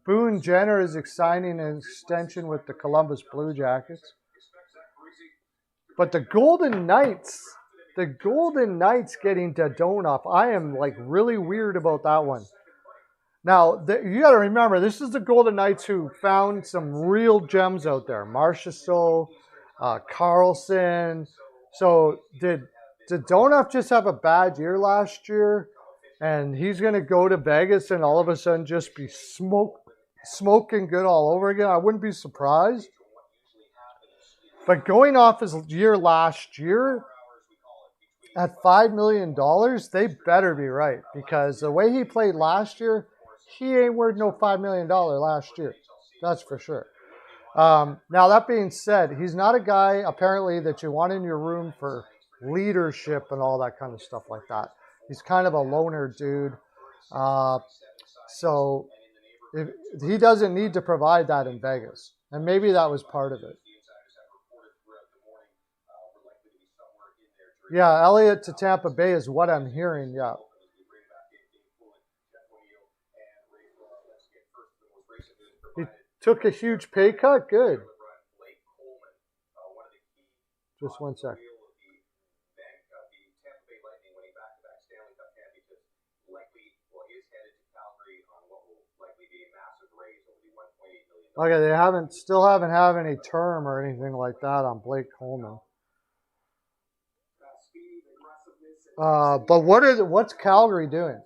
Boone Jenner is signing an extension with the Columbus Blue Jackets. But the Golden Knights getting Dadonov, I am like really weird about that one. Now, you got to remember, this is the Golden Knights who found some real gems out there. Marchessault, Carlson. So did Dadonov just have a bad year last year? And he's going to go to Vegas and all of a sudden just be smoking good all over again? I wouldn't be surprised. But going off his year last year at $5 million, they better be right. Because the way he played last year, he ain't worth no $5 million last year. That's for sure. Now, that being said, he's not a guy, apparently, that you want in your room for leadership and all that kind of stuff like that. He's kind of a loner dude. So he doesn't need to provide that in Vegas. And maybe that was part of it. Yeah, Elliott to Tampa Bay is what I'm hearing, yeah. He took a huge pay cut? Good. Just one sec. Okay, they still haven't had any term or anything like that on Blake Coleman. But what's Calgary doing?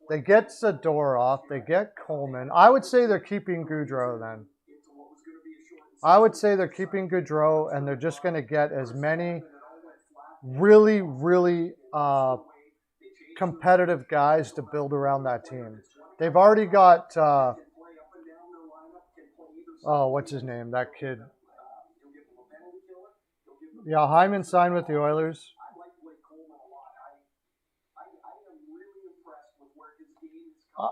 They get Zadorov, they get Coleman. I would say they're keeping Gaudreau then. I would say they're keeping Gaudreau, and they're just going to get as many really, really competitive guys to build around that team. They've already got, what's his name? That kid. Yeah, Hyman signed with the Oilers.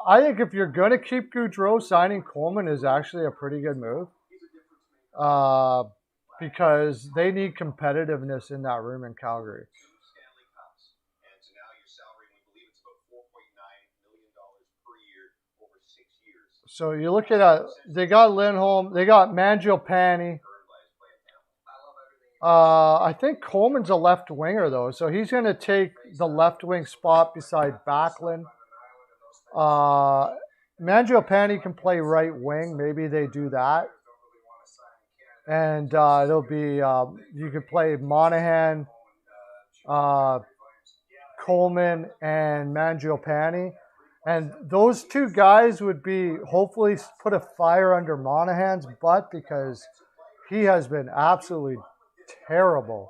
I think if you're going to keep Gaudreau, signing Coleman is actually a pretty good move. because they need competitiveness in that room in Calgary. So you look at they got Lindholm, they got Mangiapane. I think Coleman's a left winger though, so he's going to take the left wing spot beside Backlund. Mangiapane can play right wing. Maybe they do that, and it'll be you could play Monahan, Coleman, and Mangiapane. And those two guys would be hopefully put a fire under Monahan's butt because he has been absolutely terrible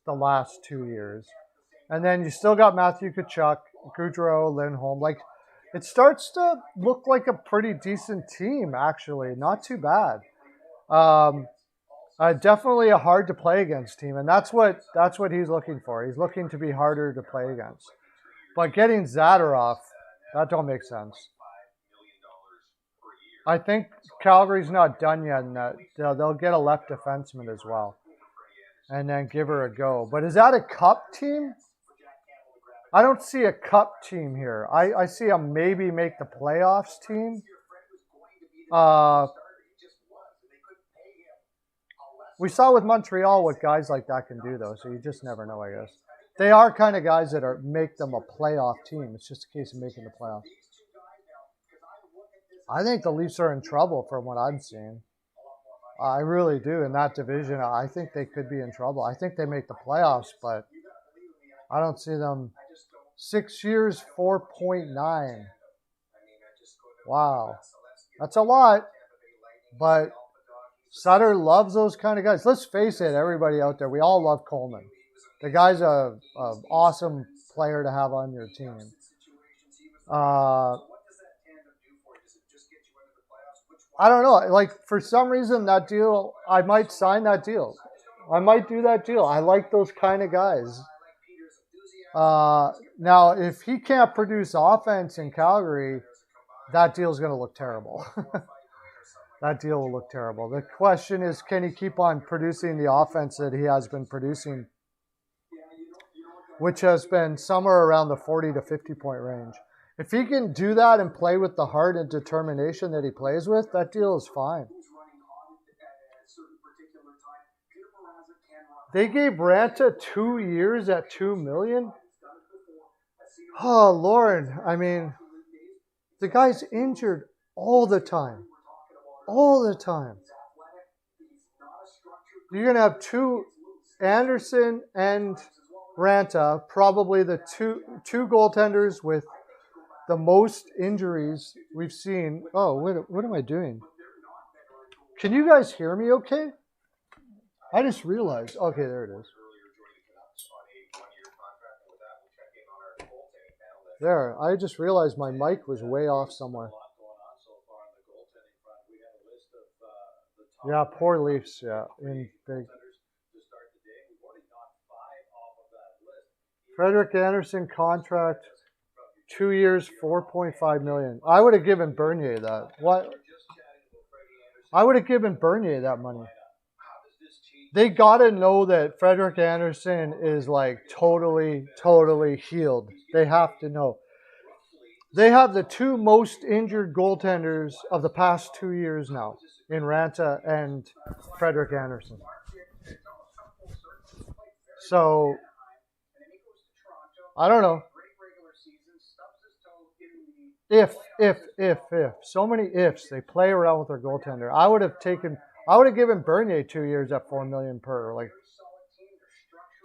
the last 2 years. And then you still got Matthew Tkachuk, Gaudreau, Lindholm. Like, it starts to look like a pretty decent team, actually. Not too bad. Definitely a hard to play against team, and that's what he's looking for. He's looking to be harder to play against. But getting Zadorov, that don't make sense. I think Calgary's not done yet, and that they'll get a left defenseman as well, and then give her a go. But is that a cup team? I don't see a cup team here. I see a maybe make the playoffs team. We saw with Montreal what guys like that can do, though, so you just never know, I guess. They are kind of guys that make them a playoff team. It's just a case of making the playoffs. I think the Leafs are in trouble from what I'm seeing. I really do. In that division, I think they could be in trouble. I think they make the playoffs, but I don't see them. 6 years, 4.9. Wow. That's a lot, but Sutter loves those kind of guys. Let's face it, everybody out there, we all love Coleman. The guy's an awesome player to have on your team. I don't know. Like, for some reason, that deal, I might sign that deal. I might do that deal. I like those kind of guys. Now, if he can't produce offense in Calgary, that deal's going to look terrible. That deal will look terrible. The question is, can he keep on producing the offense that he has been producing, which has been somewhere around the 40 to 50 point range. If he can do that and play with the heart and determination that he plays with, that deal is fine. They gave Ranta 2 years at $2 million. Oh, Lord. I mean, the guy's injured all the time. All the time. You're going to have Anderson and Ranta, probably the two goaltenders with the most injuries we've seen. Oh, what am I doing? Can you guys hear me okay? I just realized. Okay, there it is. There, I just realized my mic was way off somewhere. Yeah, poor Leafs, yeah. In big. Frederik Andersen contract, 2 years, $4.5 million. I would have given Bernier that. What? I would have given Bernier that money. They got to know that Frederik Andersen is like totally healed. They have to know. They have the two most injured goaltenders of the past 2 years now in Ranta and Frederik Andersen. So, I don't know. If. So many ifs. They play around with their goaltender. I would have given Bernier 2 years at $4 million per.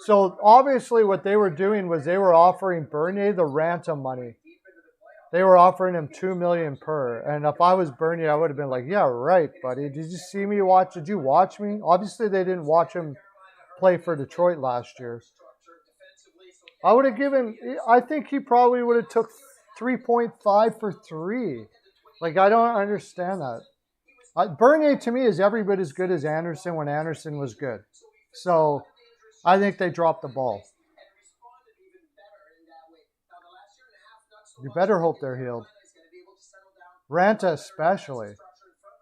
So obviously what they were doing was they were offering Bernier the Ranta money. They were offering him $2 million per. And if I was Bernier, I would have been like, yeah, right, buddy. Did you see me watch? Did you watch me? Obviously they didn't watch him play for Detroit last year. I would have given, I think he probably would have took 3.5 for 3. Like, I don't understand that. Bernier, to me, is every bit as good as Anderson when Anderson was good. So, I think they dropped the ball. You better hope they're healed. Ranta especially.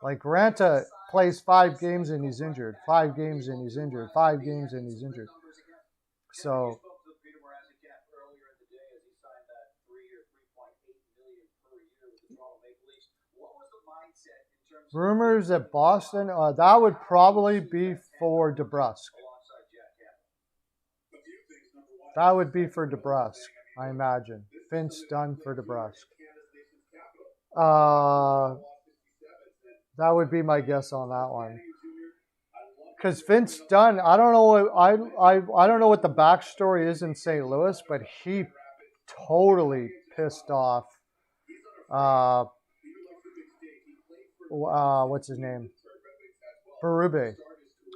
Like, Ranta, plays 5 games and he's injured. 5 games and he's injured. 5 games and he's injured. So rumors that Boston, that would probably be for DeBrusque. That would be for DeBrusque, I imagine. Vince Dunn for DeBrusque. That would be my guess on that one. Because Vince Dunn, I don't know I don't know what the backstory is in St. Louis, but he totally pissed off. What's his name? Berube.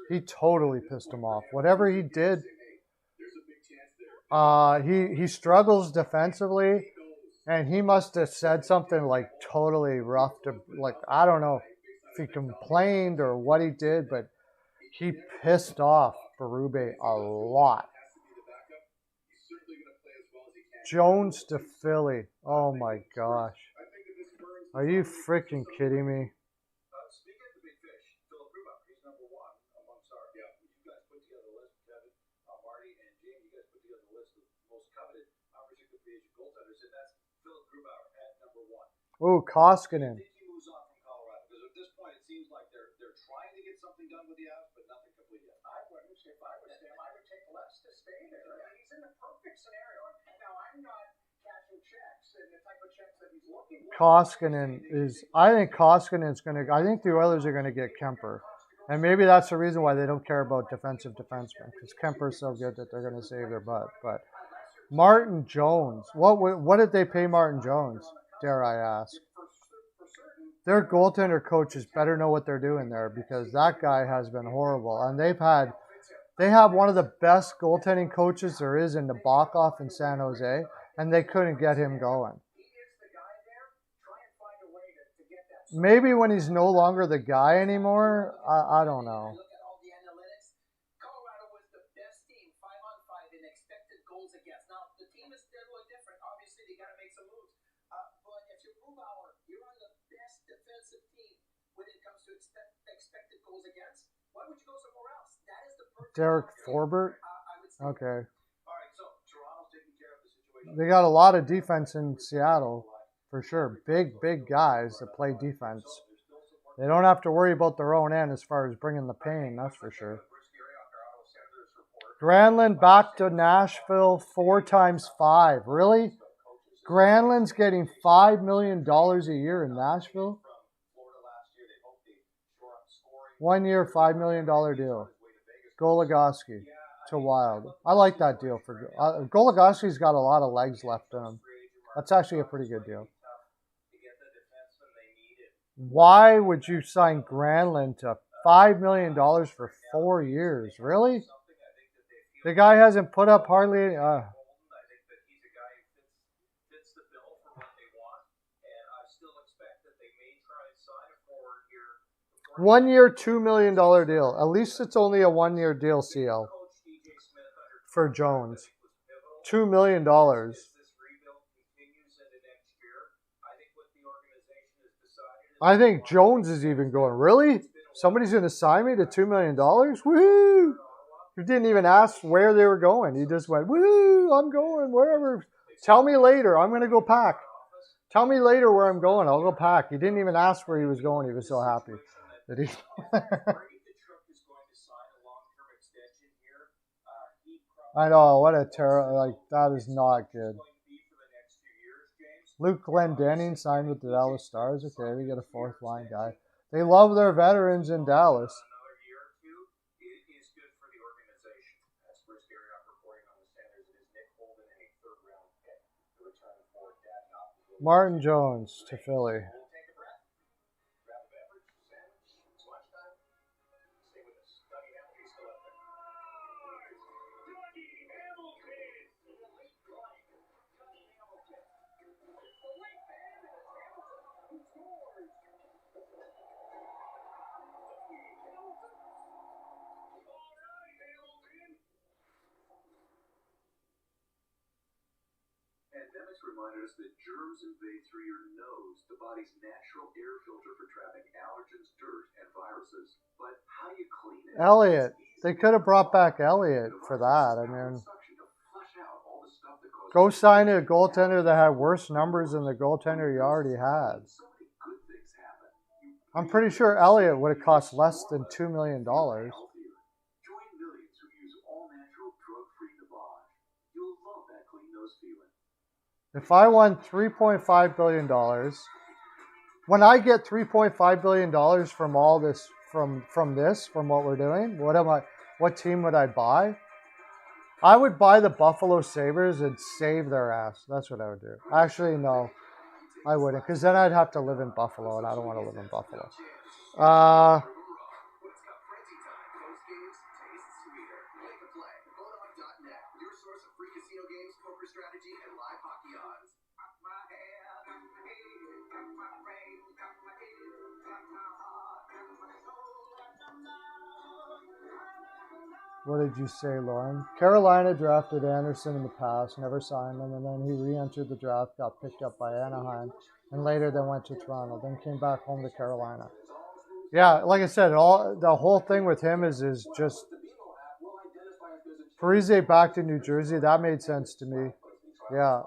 He totally pissed him off. Whatever he did, he struggles defensively, and he must have said something like totally rough to, like, I don't know if he complained or what he did, but he pissed off Berube a lot. Jones to Philly. Oh my gosh. Are you freaking kidding me? Oh, Koskinen. Koskinen is, I think Koskinen's going to, I think the Oilers are going to get Kemper. And maybe that's the reason why they don't care about defensive defensemen, because Kemper's so good that they're going to save their butt. But Martin Jones, what did they pay Martin Jones, dare I ask? Their goaltender coaches better know what they're doing there, because that guy has been horrible. And they have one of the best goaltending coaches there is in Nabokov in San Jose, and they couldn't get him going. Maybe when he's no longer the guy anymore, I don't know. Derek Forbert? Okay. They got a lot of defense in Seattle, for sure. Big guys that play defense. They don't have to worry about their own end as far as bringing the pain, that's for sure. Granlund back to Nashville 4 times 5. Really? Granlund's getting $5 million a year in Nashville? 1 year, $5 million deal. Goligoski to Wild. I like that deal for Goligoski's got a lot of legs left in him. That's actually a pretty good deal. Why would you sign Granlund to $5 million for 4 years? Really? The guy hasn't put up hardly. 1 year, $2 million deal. At least it's only a 1 year deal, CL, for Jones. $2 million. I think Jones is even going, really? Somebody's going to sign me to $2 million? Woo! You didn't even ask where they were going. You just went, woo, I'm going wherever. Tell me later. I'm going to go pack. Tell me later where I'm going. I'll go pack. He didn't even ask where he was going. He was so happy that he. I know. What a terror. Like, that is not good. Luke Glendening signed with the Dallas Stars. Okay, we get a 4th line guy. They love their veterans in Dallas. Martin Jones to Philly. pandemics reminded us that germs invade through your nose, the body's natural air filter for trapping allergens, dirt, and viruses. But how do you clean it? Elliott. They could have brought back Elliott for that. I mean, go sign a goaltender that had worse numbers than the goaltender you already had. I'm pretty sure Elliott would have cost less than $2 million. If I won $3.5 billion, when I get $3.5 billion from all this, from what we're doing, what team would I buy? I would buy the Buffalo Sabres and save their ass. That's what I would do. Actually, no, I wouldn't, because then I'd have to live in Buffalo, and I don't want to live in Buffalo. What did you say, Lauren? Carolina drafted Anderson in the past, never signed him, and then he re-entered the draft, got picked up by Anaheim, and later then went to Toronto, then came back home to Carolina. Yeah, like I said, the whole thing with him is just Parise back to New Jersey. That made sense to me. Yeah,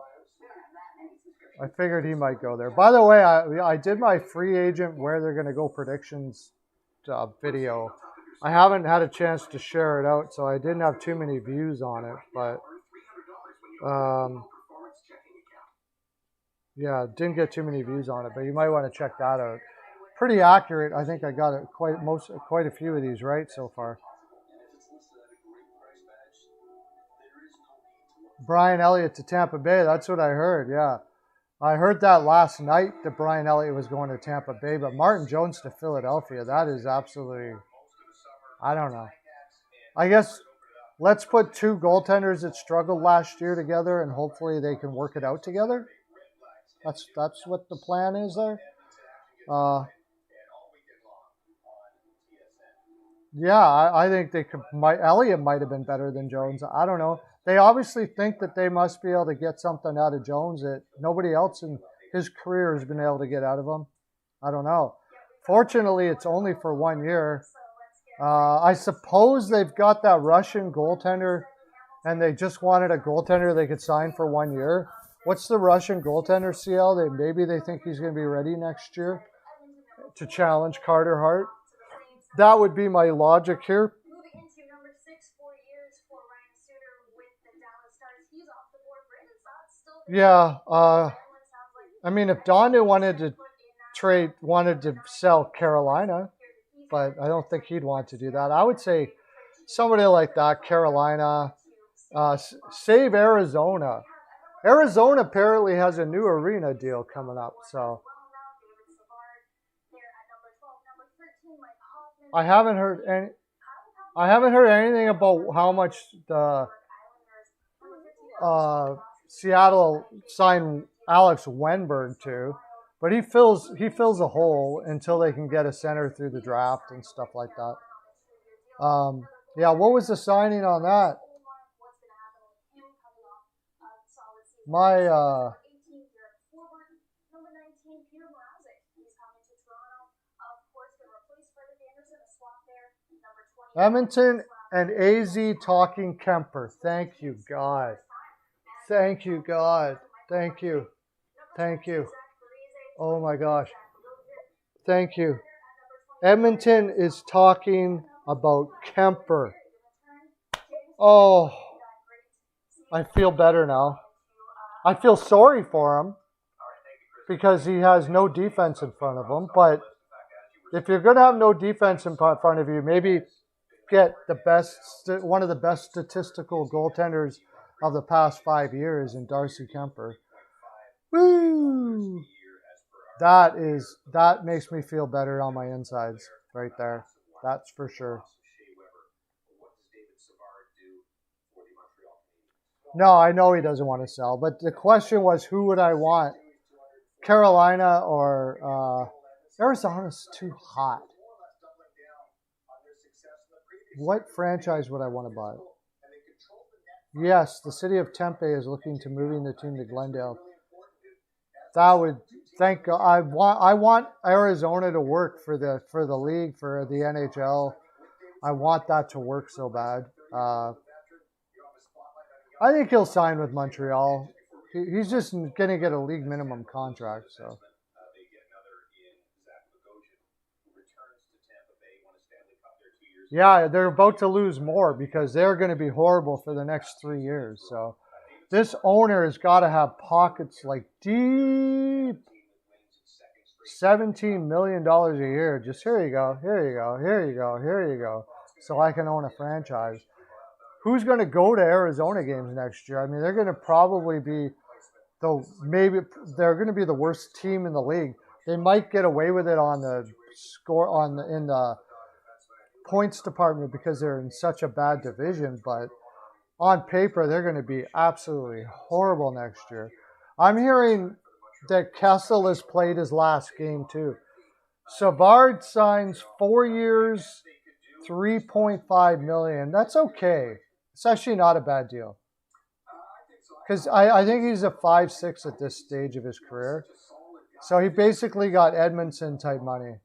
I figured he might go there. By the way, I did my free agent where they're going to go predictions video. I haven't had a chance to share it out, so I didn't have too many views on it. But yeah, didn't get too many views on it. But you might want to check that out. Pretty accurate. I think I got it quite a few of these right so far. Brian Elliott to Tampa Bay. That's what I heard. Yeah. I heard that last night that Brian Elliott was going to Tampa Bay, but Martin Jones to Philadelphia, that is absolutely, I don't know. I guess let's put two goaltenders that struggled last year together and hopefully they can work it out together. That's what the plan is there. Yeah, I think Elliott might have been better than Jones. I don't know. They obviously think that they must be able to get something out of Jones that nobody else in his career has been able to get out of him. I don't know. Fortunately, it's only for 1 year. I suppose they've got that Russian goaltender, and they just wanted a goaltender they could sign for 1 year. What's the Russian goaltender, CL? Maybe they think he's going to be ready next year to challenge Carter Hart. That would be my logic here. Yeah, I mean, if Donda wanted to sell Carolina, but I don't think he'd want to do that. I would say somebody like that, Carolina, save Arizona. Arizona apparently has a new arena deal coming up, so I haven't heard anything about how much the Seattle signed Alex Wenberg to, but he fills a hole until they can get a center through the draft and stuff like that. Yeah, what was the signing on that? Edmonton and AZ talking Kemper. Thank you, God. Thank you, God. Thank you. Thank you. Oh, my gosh. Thank you. Edmonton is talking about Kemper. Oh, I feel better now. I feel sorry for him because he has no defense in front of him. But if you're going to have no defense in front of you, maybe get one of the best statistical goaltenders of the past 5 years in Darcy Kemper. Woo! That makes me feel better on my insides right there. That's for sure. No, I know he doesn't want to sell, but the question was, who would I want? Carolina or Arizona's too hot. What franchise would I want to buy? Yes, the city of Tempe is looking to moving the team to Glendale. That would thank God. I want Arizona to work for the league, for the NHL. I want that to work so bad. I think he'll sign with Montreal. He's just going to get a league minimum contract. So yeah, they're about to lose more because they're going to be horrible for the next 3 years. So this owner has got to have pockets like deep. $17 million a year. Just here you go, here you go, here you go, here you go. So I can own a franchise. Who's going to go to Arizona games next year? I mean, they're going to probably be they're going to be the worst team in the league. They might get away with it on the score in the points department because they're in such a bad division, but on paper they're going to be absolutely horrible next year. I'm hearing that Kessel has played his last game too. Savard signs 4 years, $3.5 million. That's okay. It's actually not a bad deal. Because I think he's a 5'6" at this stage of his career. So he basically got Edmondson type money.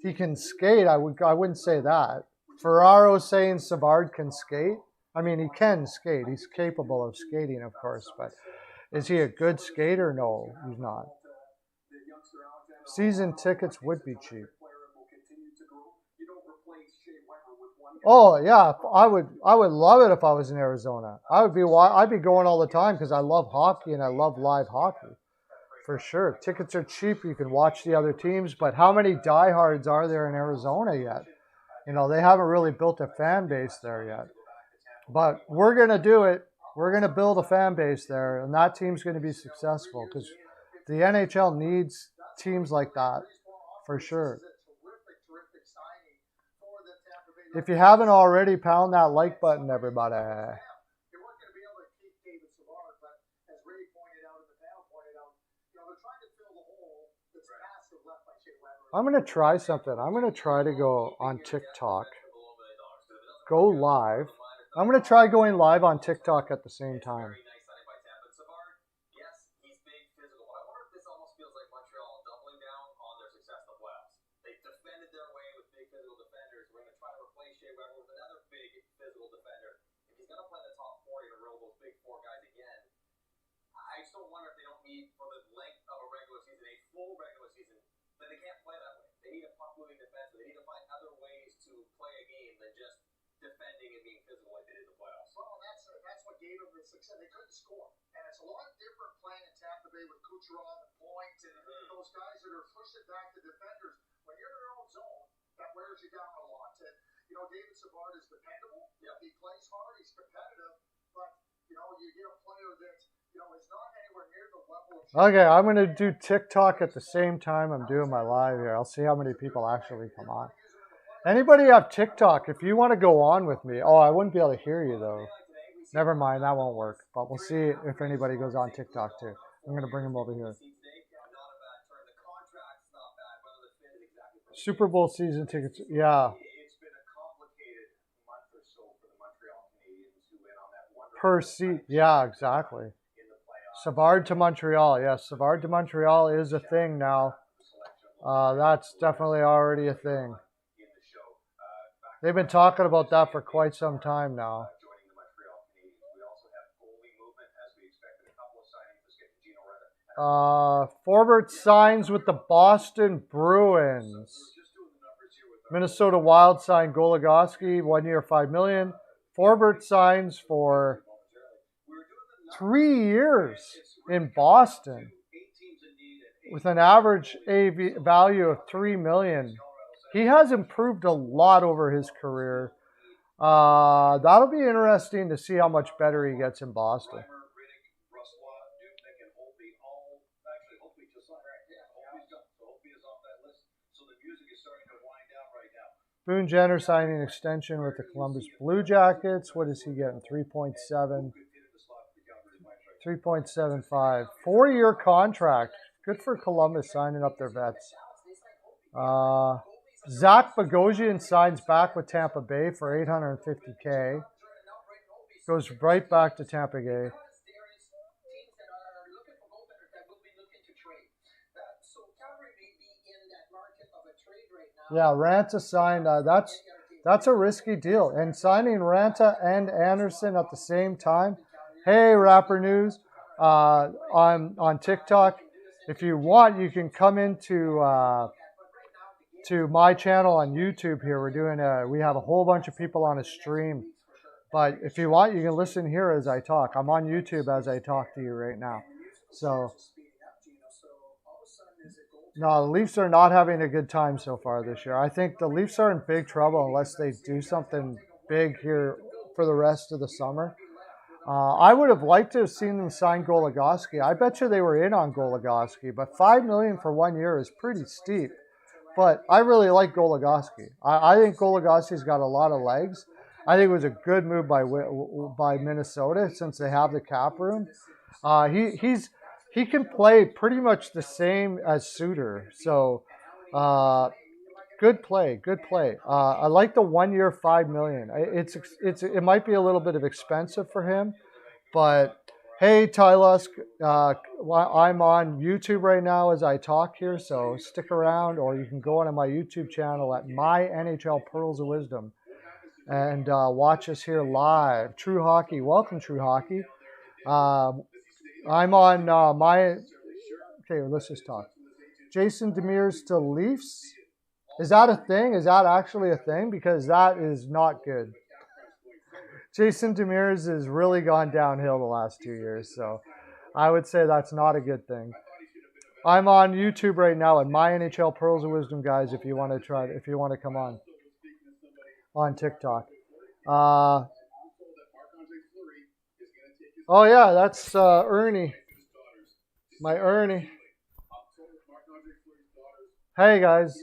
He can skate. I wouldn't say that. Ferraro saying Savard can skate. I mean, he can skate. He's capable of skating, of course, but is he a good skater? No, he's not. Season tickets would be cheap. Oh yeah, I would love it if I was in Arizona. I'd be going all the time because I love hockey and I love live hockey. For sure. Tickets are cheap. You can watch the other teams, but how many diehards are there in Arizona yet? You know, they haven't really built a fan base there yet. But we're going to do it. We're going to build a fan base there, and that team's going to be successful because the NHL needs teams like that, for sure. If you haven't already, pound that like button, everybody. I'm going to try something. I'm going to try to go on TikTok, go live. I'm going to try going live on TikTok at the same time. I still wonder if they don't need, for the length of a regular season, a full regular season, then they can't play that way. They need a puck-moving defense. They need to find other ways to play a game than just defending and being physical like they did in the playoffs. Well, that's what gave them the success. They couldn't score. And it's a lot different playing in Tampa Bay with Kucherov and Point and those guys that are pushing back the defenders. When you're in your own zone, that wears you down a lot. And, you know, David Savard is dependable. Yep. He plays hard. He's competitive. But, you know, you get a player that, you know, it's not anywhere near the level of... Okay, I'm going to do TikTok at the same time I'm doing my live here. I'll see how many people actually come on. Anybody have TikTok? If you want to go on with me. Oh, I wouldn't be able to hear you, though. Never mind, that won't work. But we'll see if anybody goes on TikTok, too. I'm going to bring them over here. Super Bowl season tickets. Yeah. Per seat. Yeah, exactly. Savard to Montreal. Yes, Savard to Montreal is a thing now. That's definitely already a thing. They've been talking about that for quite some time now. Forbort signs with the Boston Bruins. Minnesota Wild signed Goligoski, 1 year, $5 million. Forbort signs for 3 years in Boston with an average AV value of $3 million. He has improved a lot over his career. That'll be interesting to see how much better he gets in Boston. Boone Jenner signing an extension with the Columbus Blue Jackets. What is he getting? 3.7. 3.75. 4-year contract. Good for Columbus signing up their vets. Zach Bogosian signs back with Tampa Bay for $850K. Goes right back to Tampa Bay. Yeah, Ranta signed. That's a risky deal. And signing Ranta and Anderson at the same time. Hey, Rapper News, on TikTok. If you want, you can come into to my channel on YouTube here. We have a whole bunch of people on a stream. But if you want, you can listen here as I talk. I'm on YouTube as I talk to you right now. So, no, the Leafs are not having a good time so far this year. I think the Leafs are in big trouble unless they do something big here for the rest of the summer. I would have liked to have seen them sign Goligoski. I bet you they were in on Goligoski, but $5 million for 1 year is pretty steep. But I really like Goligoski. I think Goligoski's got a lot of legs. I think it was a good move by Minnesota since they have the cap room. He can play pretty much the same as Suter. So good play. I like the 1 year $5 million. It might be a little bit of expensive for him, but hey, Tylusk, I'm on YouTube right now as I talk here, so stick around, or you can go onto my YouTube channel at My NHL Pearls of Wisdom and watch us here live. True Hockey, welcome, True Hockey. I'm on okay, let's just talk. Jason Demers to Leafs. Is that a thing? Is that actually a thing? Because that is not good. Jason Demers has really gone downhill the last 2 years, so I would say that's not a good thing. I'm on YouTube right now at My NHL Pearls of Wisdom, guys. If you want to come on TikTok. Oh yeah, that's Ernie, my Ernie. Hey guys.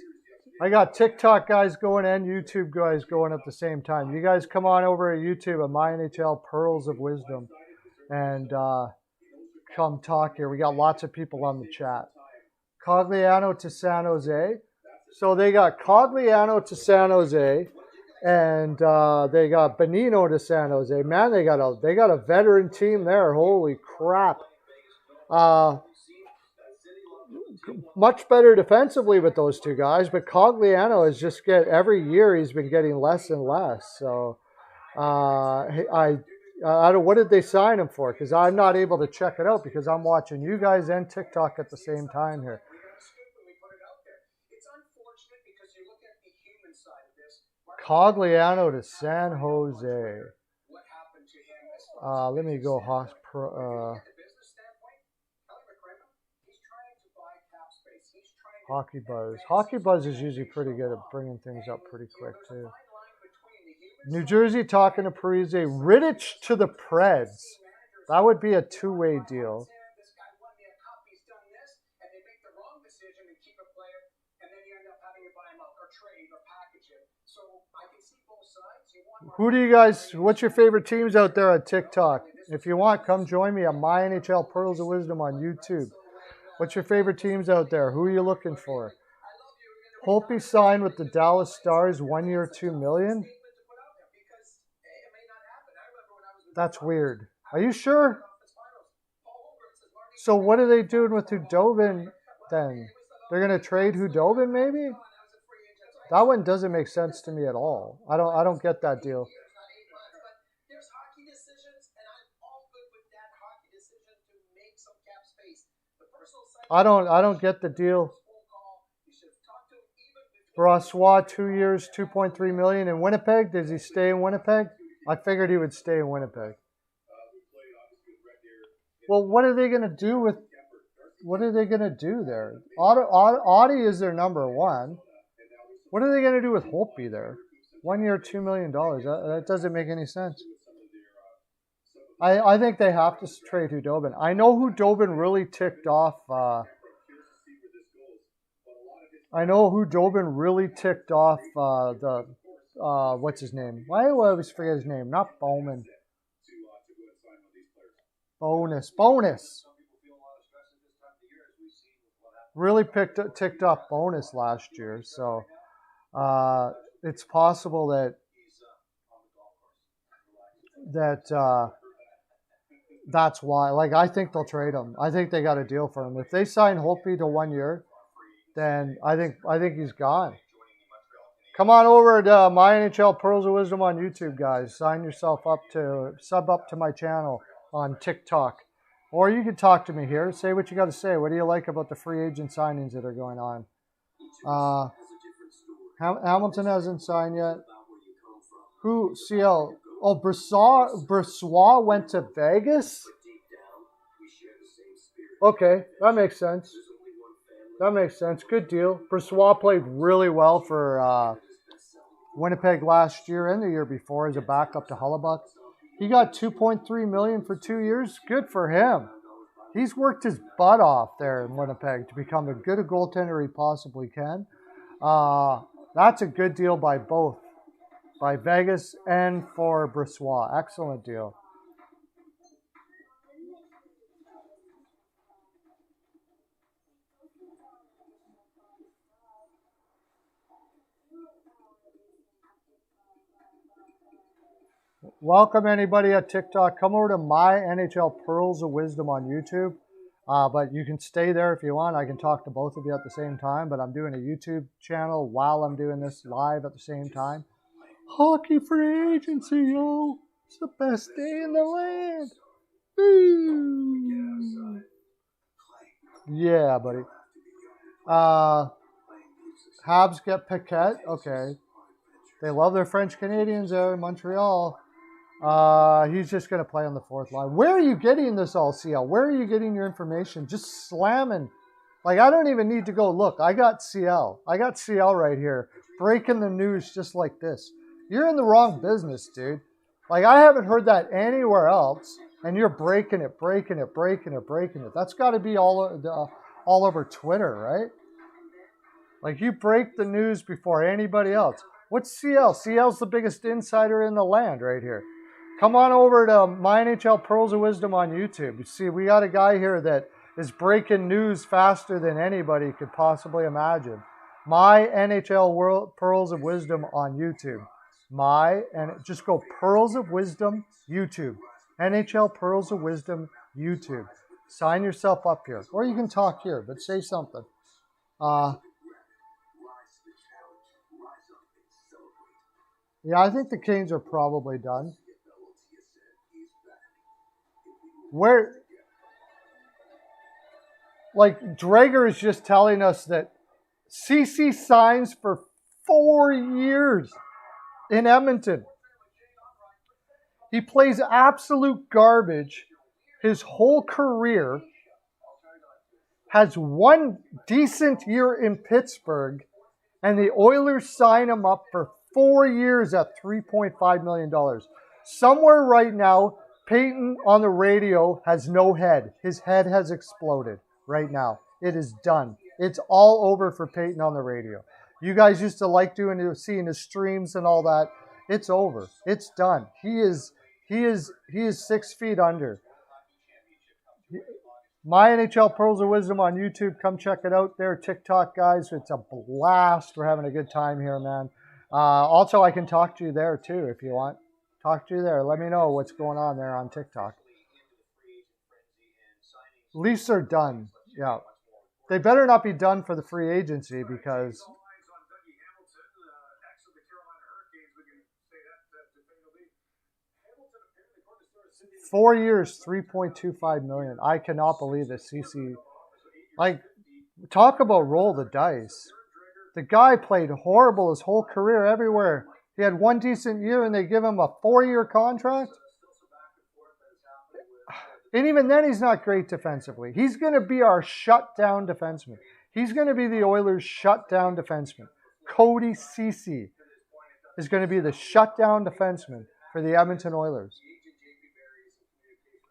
I got TikTok guys going and YouTube guys going at the same time. You guys come on over to YouTube at My NHL Pearls of Wisdom and come talk here. We got lots of people on the chat. Cogliano to San Jose. So they got Cogliano to San Jose, and they got Bonino to San Jose. Man, they got a veteran team there. Holy crap! Much better defensively with those two guys, but Cogliano is just every year he's been getting less and less. So I don't. What did they sign him for? Because I'm not able to check it out because I'm watching you guys and TikTok at the same time here. Cogliano to San Jose. Let me go Hockey Buzz. Hockey Buzz is usually pretty good at bringing things up pretty quick, too. New Jersey talking to Parise. Rittich to the Preds. That would be a two-way deal. Who do you guys, what's your favorite teams out there on TikTok? If you want, come join me on My NHL Pearls of Wisdom on YouTube. What's your favorite teams out there? Who are you looking for? Holtby signed with the Dallas Stars, 1 year, $2 million. That's weird. Are you sure? So what are they doing with Hudobin then? They're going to trade Hudobin maybe? That one doesn't make sense to me at all. I don't get that deal. I don't get the deal. Brossois, 2 years, $2.3 million in Winnipeg. Does he stay in Winnipeg? I figured he would stay in Winnipeg. Well, what are they going to do with? What are they going to do there? Audie is their number one. What are they going to do with Holtby there? 1 year, $2 million. That doesn't make any sense. I think they have to trade Hudobin. I know Hudobin really ticked off. What's his name? Why do I always forget his name? Not Bowman. Bonus. Really ticked off Bonus last year. So It's possible that that's why. Like, I think they'll trade him. I think they got a deal for him. If they sign Holtby to 1 year, then I think he's gone. Come on over to My NHL Pearls of Wisdom on YouTube, guys. Sign yourself up to sub up to my channel on TikTok, or you can talk to me here. Say what you got to say. What do you like about the free agent signings that are going on? Hamilton hasn't signed yet. Who? CL? Oh, Brossoit went to Vegas? Okay, that makes sense. That makes sense. Good deal. Brossoit played really well for Winnipeg last year and the year before as a backup to Hellebuyck. He got $2.3 million for 2 years. Good for him. He's worked his butt off there in Winnipeg to become as good a goaltender he possibly can. That's a good deal by both. By Vegas and for Brossoit. Excellent deal. Welcome anybody at TikTok. Come over to My NHL Pearls of Wisdom on YouTube. But you can stay there if you want. I can talk to both of you at the same time. But I'm doing a YouTube channel while I'm doing this live at the same time. Hockey free agency, yo. It's the best day in the land. Woo. Yeah, buddy. Habs get Paquette. Okay. They love their French Canadians there in Montreal. He's just going to play on the fourth line. Where are you getting this all, CL? Where are you getting your information? Just slamming. Like, I don't even need to go look. I got CL. I got CL right here. Breaking the news just like this. You're in the wrong business, dude. Like, I haven't heard that anywhere else, and you're breaking it. That's got to be all over Twitter, right? Like, you break the news before anybody else. What's CL? CL's the biggest insider in the land right here. Come on over to My NHL Pearls of Wisdom on YouTube. You see, we got a guy here that is breaking news faster than anybody could possibly imagine. My NHL Pearls of Wisdom on YouTube. Just go Pearls of Wisdom YouTube. NHL Pearls of Wisdom YouTube. Sign yourself up here. Or you can talk here, but say something. Yeah, I think the Canes are probably done. Drager is just telling us that CC signs for 4 years in Edmonton. He plays absolute garbage his whole career, has one decent year in Pittsburgh, and the Oilers sign him up for 4 years at $3.5 million. Somewhere right now, Peyton on the radio has no head. His head has exploded right now. It is done. It's all over for Peyton on the radio. You guys used to like seeing his streams and all that. It's over. It's done. He is 6 feet under. My NHL Pearls of Wisdom on YouTube. Come check it out there. TikTok, guys. It's a blast. We're having a good time here, man. Also, I can talk to you there, too, if you want. Talk to you there. Let me know what's going on there on TikTok. Leafs are done. Yeah. They better not be done for the free agency because... 4 years, $3.25 million. I cannot believe that CC... Like, talk about roll the dice. The guy played horrible his whole career everywhere. He had one decent year and they give him a 4-year contract. And even then, he's not great defensively. He's going to be our shutdown defenseman. He's going to be the Oilers' shutdown defenseman. Cody Ceci is going to be the shutdown defenseman for the Edmonton Oilers.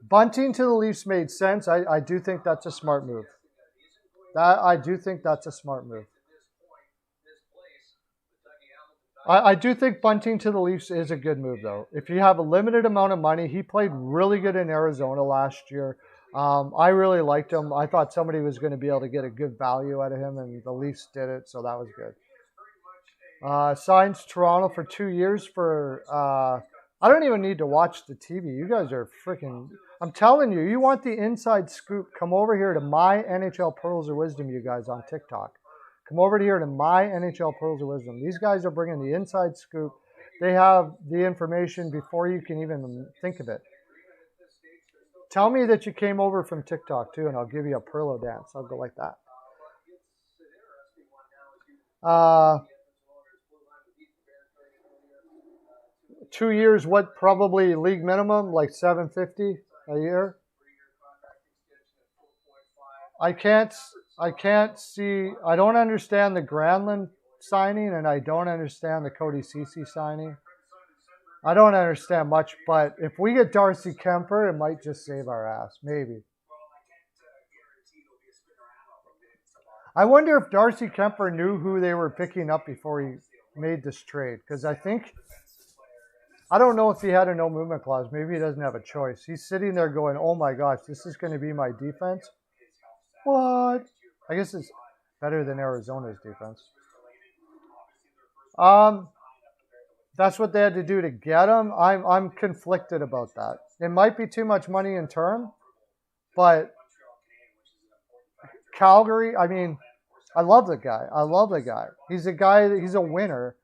Bunting to the Leafs made sense. I do think that's a smart move. I do think that's a smart move. I do think bunting to the Leafs is a good move, though. If you have a limited amount of money, he played really good in Arizona last year. I really liked him. I thought somebody was going to be able to get a good value out of him, and the Leafs did it, so that was good. Signs Toronto for 2 years for. I don't even need to watch the TV. You guys are freaking. I'm telling you, you want the inside scoop? Come over here to my NHL Pearls of Wisdom, you guys on TikTok. Come over here to my NHL Pearls of Wisdom. These guys are bringing the inside scoop. They have the information before you can even think of it. Tell me that you came over from TikTok too, and I'll give you a Perlo dance. I'll go like that. 2 years, what, probably league minimum, like $750 a year. I can't see. I don't understand the Granlund signing, and I don't understand the Cody Ceci signing. I don't understand much, but if we get Darcy Kemper, it might just save our ass, maybe. I wonder if Darcy Kemper knew who they were picking up before he made this trade, because I don't know if he had a no movement clause. Maybe he doesn't have a choice. He's sitting there going, oh my gosh, this is going to be my defense. What? I guess it's better than Arizona's defense. That's what they had to do to get him. I'm conflicted about that. It might be too much money in term, but Calgary, I mean, I love the guy. He's a winner.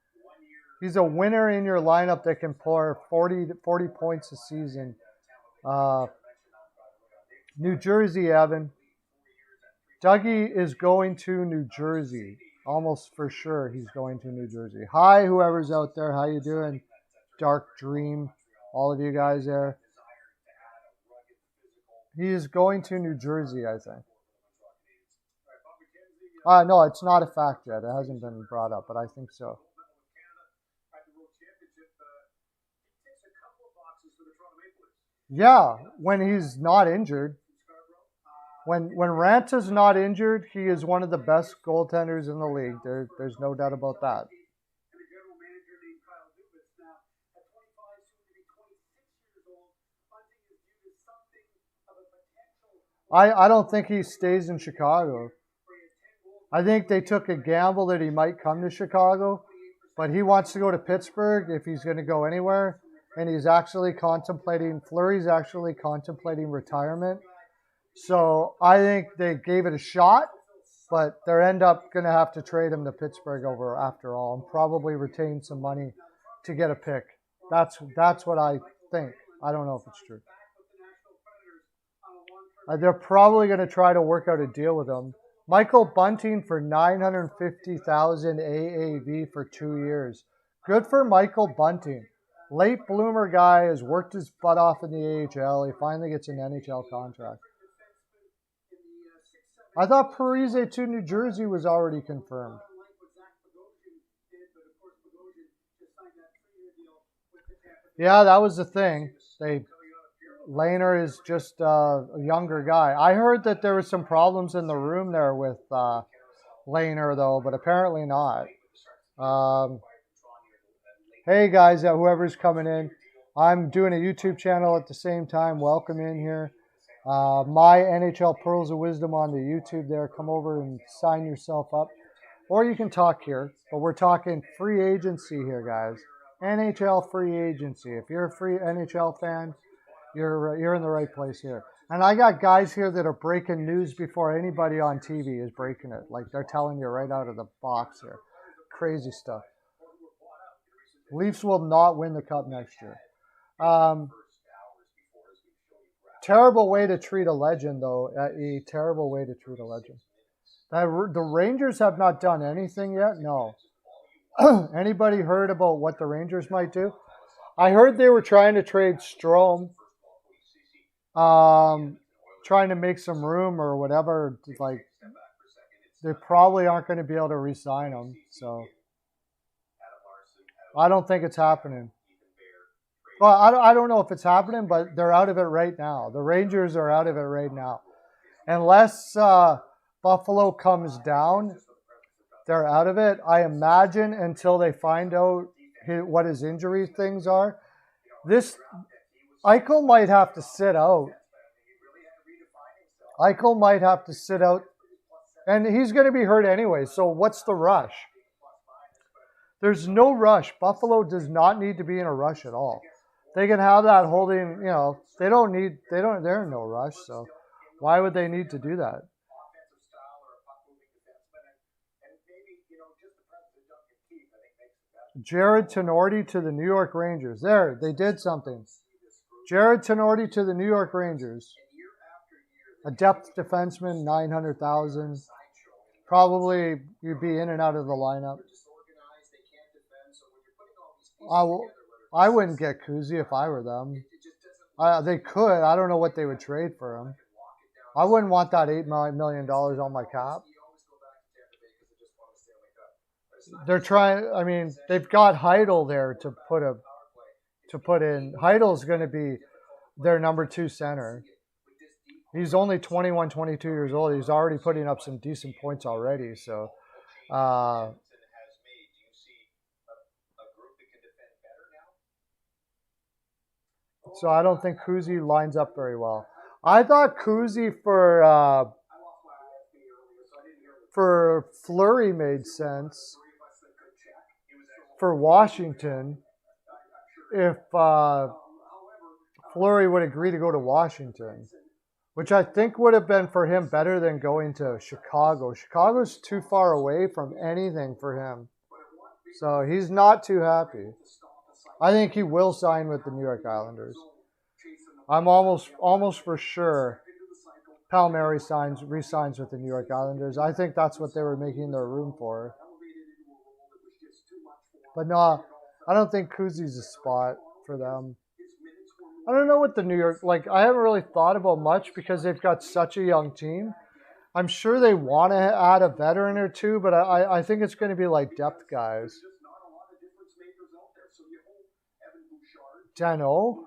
He's a winner in your lineup that can pour 40 points a season. New Jersey, Evan. Dougie is going to New Jersey. Almost for sure he's going to New Jersey. Hi, whoever's out there. How you doing? Dark Dream. All of you guys there. He is going to New Jersey, I think. No, it's not a fact yet. It hasn't been brought up, but I think so. Yeah, when he's not injured. When Ranta's not injured, he is one of the best goaltenders in the league. There's no doubt about that. I don't think he stays in Chicago. I think they took a gamble that he might come to Chicago, but he wants to go to Pittsburgh if he's going to go anywhere. And Fleury's actually contemplating retirement. So I think they gave it a shot, but they end up going to have to trade him to Pittsburgh over after all and probably retain some money to get a pick. That's what I think. I don't know if it's true. They're probably going to try to work out a deal with him. Michael Bunting for $950,000 AAV for 2 years. Good for Michael Bunting. Late bloomer guy has worked his butt off in the AHL. He finally gets an NHL contract. I thought Parise to New Jersey was already confirmed. Yeah, that was the thing. Lehner is just a younger guy. I heard that there was some problems in the room there with Lehner, though, but apparently not. Hey, guys, whoever's coming in. I'm doing a YouTube channel at the same time. Welcome in here. My NHL Pearls of Wisdom on the YouTube there. Come over and sign yourself up. Or you can talk here. But we're talking free agency here, guys. NHL free agency. If you're a free NHL fan, you're in the right place here. And I got guys here that are breaking news before anybody on TV is breaking it. Like they're telling you right out of the box here. Crazy stuff. Leafs will not win the cup next year. Terrible way to treat a legend, though. A terrible way to treat a legend. The Rangers have not done anything yet? No. Anybody heard about what the Rangers might do? I heard they were trying to trade Strome. Trying to make some room or whatever. Like, they probably aren't going to be able to re-sign him. So, I don't think it's happening. Well, I don't know if it's happening, but they're out of it right now. The Rangers are out of it right now. Unless Buffalo comes down, they're out of it. I imagine until they find out what his injury things are. Eichel might have to sit out. And he's going to be hurt anyway, so what's the rush? There's no rush. Buffalo does not need to be in a rush at all. They can have that holding, you know, they're in no rush, so why would they need to do that? Offensive style or a puck moving defenseman, and maybe just the presence of Duncan Keith, I think makes it better. Jared Tenorti to the New York Rangers. There, they did something. Jared Tenorti to the New York Rangers. A depth defenseman, 900,000. Probably you'd be in and out of the lineup. I wouldn't get Kuzi if I were them. They could. I don't know what they would trade for him. I wouldn't want that $8 million on my cap. They're trying. I mean, they've got Heidel there to put in. Heidel's going to be their number 2 center. He's only 21, 22 years old. He's already putting up some decent points already. So, so I don't think Kuzi lines up very well. I thought Kuzi for Fleury made sense. For Washington, if Fleury would agree to go to Washington, which I think would have been for him better than going to Chicago. Chicago's too far away from anything for him. So he's not too happy. I think he will sign with the New York Islanders. I'm almost for sure Palmieri re-signs with the New York Islanders. I think that's what they were making their room for. But no, I don't think Kuzi's a spot for them. I don't know what the New York, I haven't really thought about much because they've got such a young team. I'm sure they want to add a veteran or two, but I think it's going to be like depth guys. Dano.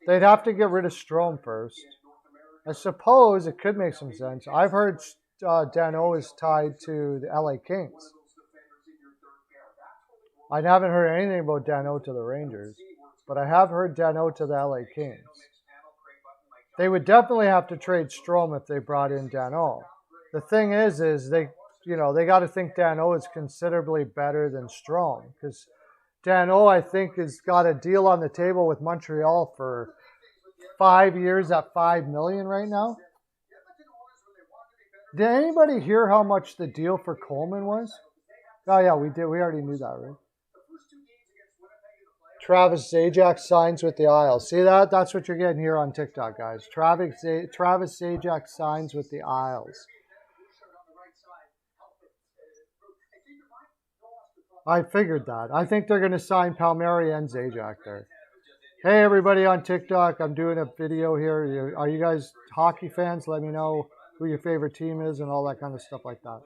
They'd have to get rid of Strome first. I suppose it could make some sense. I've heard Dano is tied to the LA Kings. I haven't heard anything about Dano to the Rangers, but I have heard Dano to the LA Kings. They would definitely have to trade Strome if they brought in Dano. The thing is they got to think Dano is considerably better than Strome because Dano, I think, has got a deal on the table with Montreal for 5 years at $5 million right now. Did anybody hear how much the deal for Coleman was? Oh yeah, we did. We already knew that, right? Travis Zajac signs with the Isles. See that? That's what you're getting here on TikTok, guys. Travis Zajac signs with the Isles. I figured that. I think they're going to sign Palmieri and Zajac there. Hey, everybody on TikTok. I'm doing a video here. Are you guys hockey fans? Let me know who your favorite team is and all that kind of stuff like that.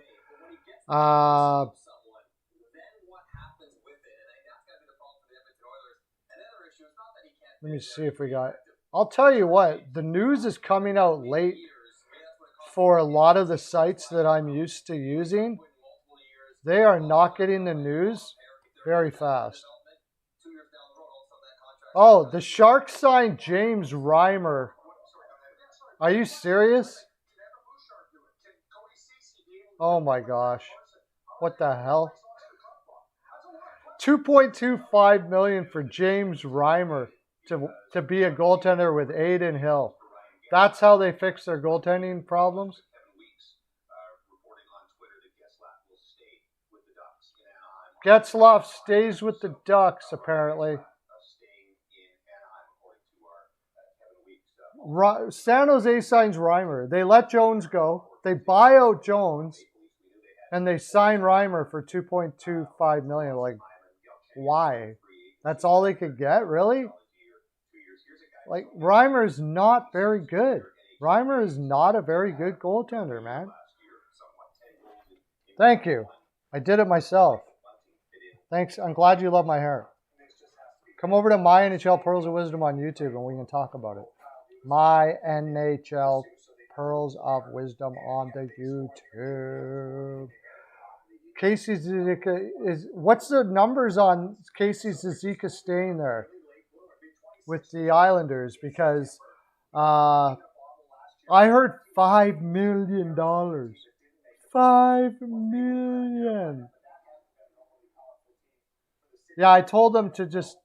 Let me see if we got... I'll tell you what. The news is coming out late for a lot of the sites that I'm used to using. They are not getting the news very fast. Oh, the Sharks signed James Reimer. Are you serious? Oh my gosh. What the hell? $2.25 million for James Reimer to be a goaltender with Adin Hill. That's how they fix their goaltending problems? Getzlaf stays with the Ducks, apparently. San Jose signs Reimer. They let Jones go. They buy out Jones, and they sign Reimer for $2.25 million. Like, why? That's all they could get? Really? Like, Reimer's not very good. Reimer is not a very good goaltender, man. Thank you. I did it myself. Thanks. I'm glad you love my hair. Come over to My NHL Pearls of Wisdom on YouTube and we can talk about it. My NHL Pearls of Wisdom on the YouTube. Casey Zizika is... What's the numbers on Casey Zizika staying there with the Islanders? Because I heard $5 million. $5 million. Yeah, I told them to just.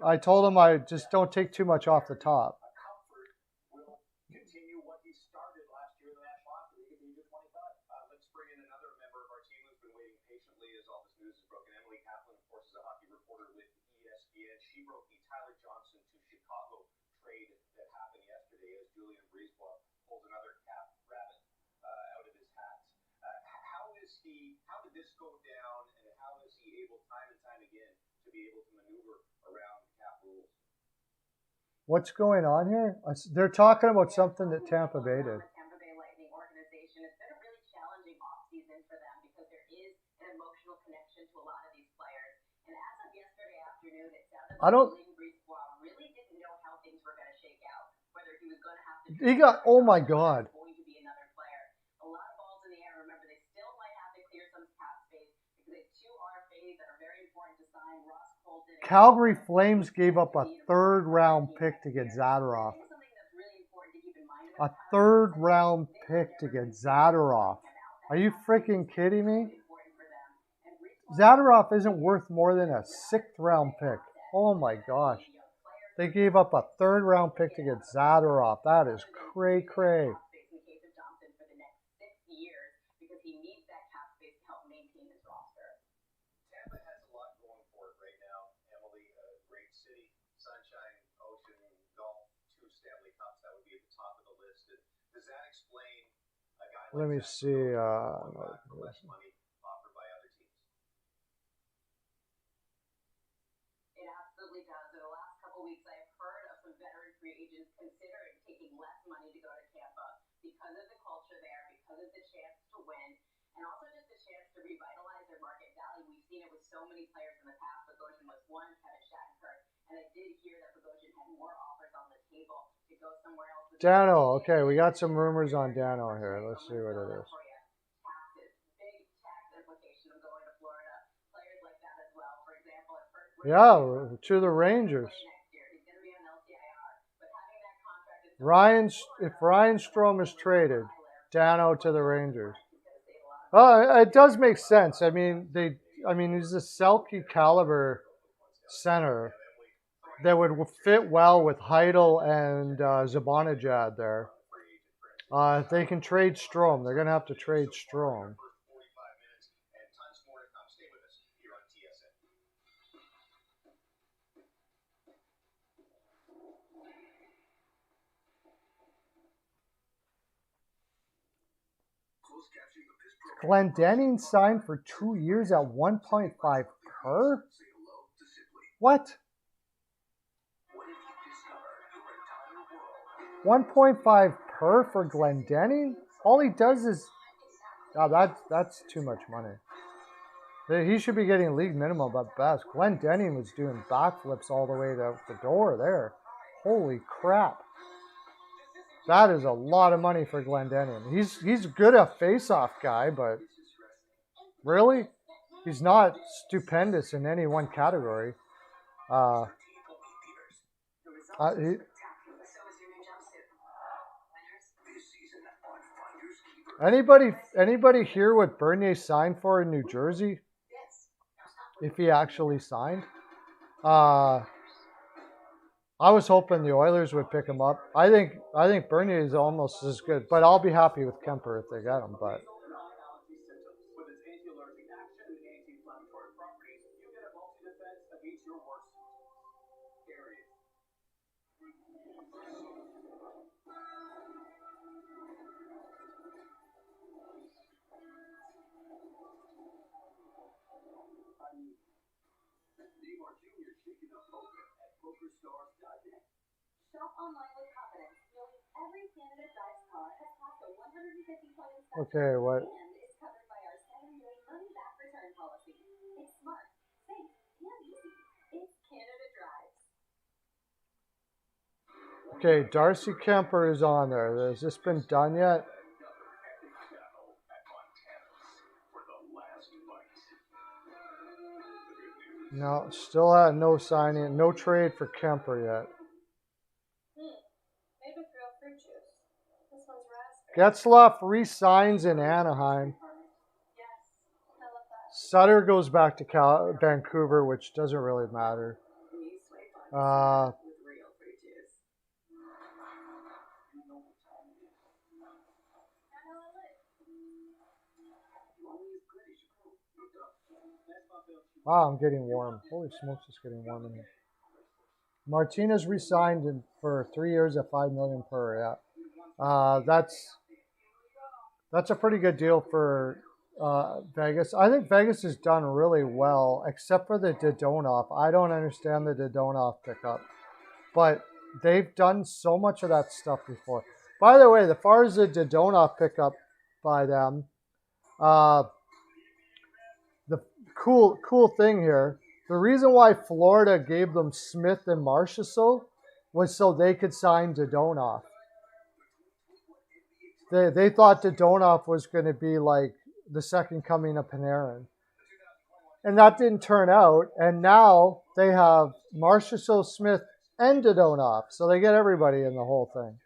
I told him I just don't take too much off the top. Continue what he started last year in the National Hockey League at the age of 25. Let's bring in another member of our team who's been waiting patiently as all this news is broken. Emily Kaplan, of course, is a hockey reporter with ESPN. She broke the Tyler Johnson to Chicago trade that happened yesterday as Julian Brisebois pulls another cap rabbit out of his hat. How did this go down, and how is he able, time and time again, to be able to maneuver around cap rules? What's going on here? They're talking about something that Tampa Bay did. Tampa Bay Lightning organization. It's been a really challenging offseason for them because there is an emotional connection to a lot of these players. And as of yesterday afternoon, it sounded like Julian Brisebois really didn't know how things were going to shake out. Whether he was going to have to. He got. Oh my God. Going to be another player. A lot of balls in the air. Remember, they still might have to clear some cap space because they have two RFAs that are very important to sign. Ross Colton. Calgary Flames gave up a third-round pick to get Zadorov. A third-round pick to get Zadorov. Are you freaking kidding me? Zadorov isn't worth more than a sixth-round pick. Oh my gosh. They gave up a third-round pick to get Zadorov. That is cray-cray. Does that explain a guy Let me see. less money offered by other teams? It absolutely does. In the last couple of weeks, I've heard of some veteran free agents considering taking less money to go to Tampa because of the culture there, because of the chance to win, and also just a chance to revitalize their market value. We've seen it with so many players in the past. Bogosian was one, Kevin Shattenkirk, and I did hear that Bogosian had more offers on the table to go somewhere else. Dano, okay, we got some rumors on Dano here. Let's see what it is. Big tax implication of going to Florida. Players like that as well. For example, at first, yeah, to the Rangers. If Ryan Strome is traded, Dano to the Rangers. It does make sense. I mean, he's a Selke caliber center that would fit well with Heidel and Zibanejad there. If they can trade Strome, they're going to have to trade Strome. Glendening signed for 2 years at 1.5 per? What? 1.5 per for Glendening? All he does is... Oh, that's too much money. He should be getting league minimum at best. Glendening was doing backflips all the way to the door there. Holy crap. That is a lot of money for Glendening. He's good at face-off guy, but really? He's not stupendous in any one category. Anybody hear what Bernier signed for in New Jersey? If he actually signed? I was hoping the Oilers would pick him up. I think Bernier is almost as good, but I'll be happy with Kemper if they get him. But Shop online with confidence, knowing every Canada Drives car has passed a 150-point inspection okay, what? and is covered by our 7-day money-back return policy. It's smart, safe, and easy. It's Canada Drives. Okay, Darcy Kemper is on there. Has this been done yet? No, still had no signing, no trade for Kemper yet. Maybe throw fruit juice. This one's raspberry. Getzlaf re-signs in Anaheim. Sutter goes back to Vancouver, which doesn't really matter. Wow, I'm getting warm. Holy smokes, it's getting warm in here. Martinez re-signed for 3 years at $5 million per. Yeah, that's a pretty good deal for Vegas. I think Vegas has done really well, except for the Dodonov. I don't understand the Dodonov pickup, but they've done so much of that stuff before. By the way, as far as the Dodonov pickup by them, the cool thing here, the reason why Florida gave them Smith and Marchessault was so they could sign Dodonov. They thought Dodonov was going to be like the second coming of Panarin. And that didn't turn out. And now they have Marchessault, Smith, and Dodonov. So they get everybody in the whole thing.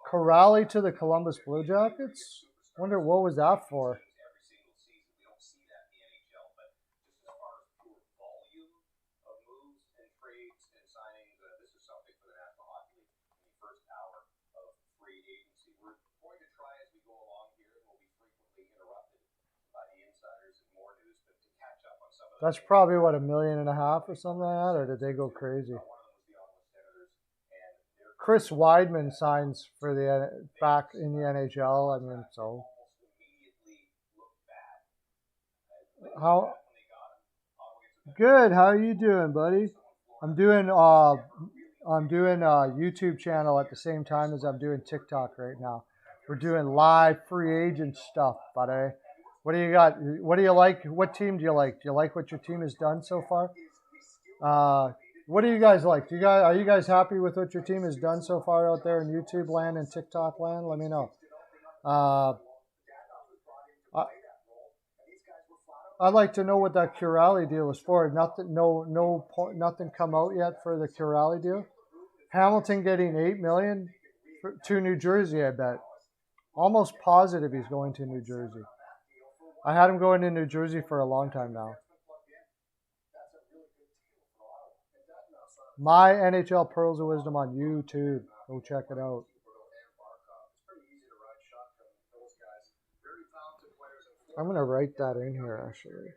Corrali to the Columbus Blue Jackets? Wonder what was that for? That's probably what, $1.5 million or something like that, or did they go crazy? Chris Weidman signs for the back in the NHL. I mean, so how good? How are you doing, buddy? I'm doing a YouTube channel at the same time as I'm doing TikTok right now. We're doing live free agent stuff, buddy. What do you got? What do you like? What team do you like? Do you like what your team has done so far? What do you guys like? Are you guys happy with what your team has done so far out there in YouTube land and TikTok land? Let me know. I'd like to know what that Corrali deal is for. Nothing come out yet for the Corrali deal. Hamilton getting $8 million to New Jersey. I bet. Almost positive he's going to New Jersey. I had him going to New Jersey for a long time now. My NHL Pearls of Wisdom on YouTube. Go check it out. I'm going to write that in here, actually.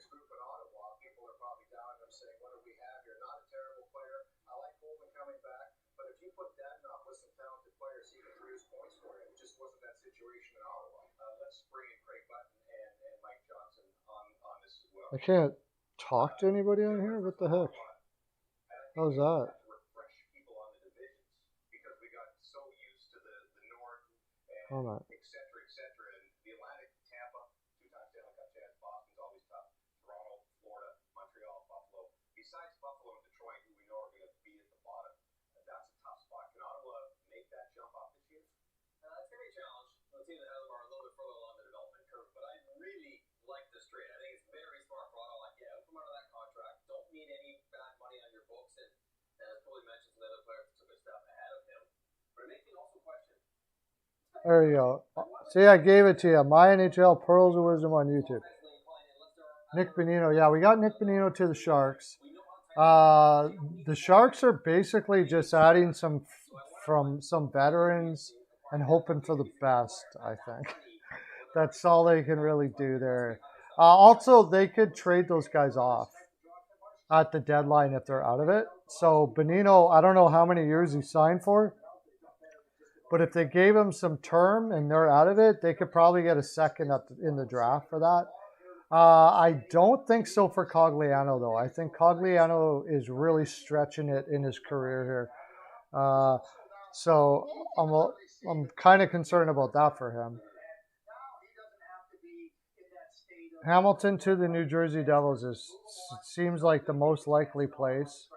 I can't talk to anybody on here? What the heck? How's that? Hold on. Besides Buffalo and Detroit, who we know are going to be at the bottom, that's a tough spot. Can Ottawa make that jump up this year? It's going to be a challenge. The team that are a little bit further along the development curve, but I really like this trade. I think it's very smart for Ottawa. Get out from under that contract. Don't need any bad money on your books, and as Billy mentioned, some other players took a step ahead of him. But it makes me also question. There you go. See, I gave it to you. My NHL Pearls of Wisdom on YouTube. Nick Bonino. Yeah, we got Nick Bonino to the Sharks. The Sharks are basically just adding some veterans and hoping for the best, I think. That's all they can really do there. Also, they could trade those guys off at the deadline if they're out of it. So Bonino, I don't know how many years he signed for, but if they gave him some term and they're out of it, they could probably get a second in the draft for that. I don't think so for Cogliano, though. I think Cogliano is really stretching it in his career here. So I'm kind of concerned about that for him. Hamilton to the New Jersey Devils seems like the most likely place.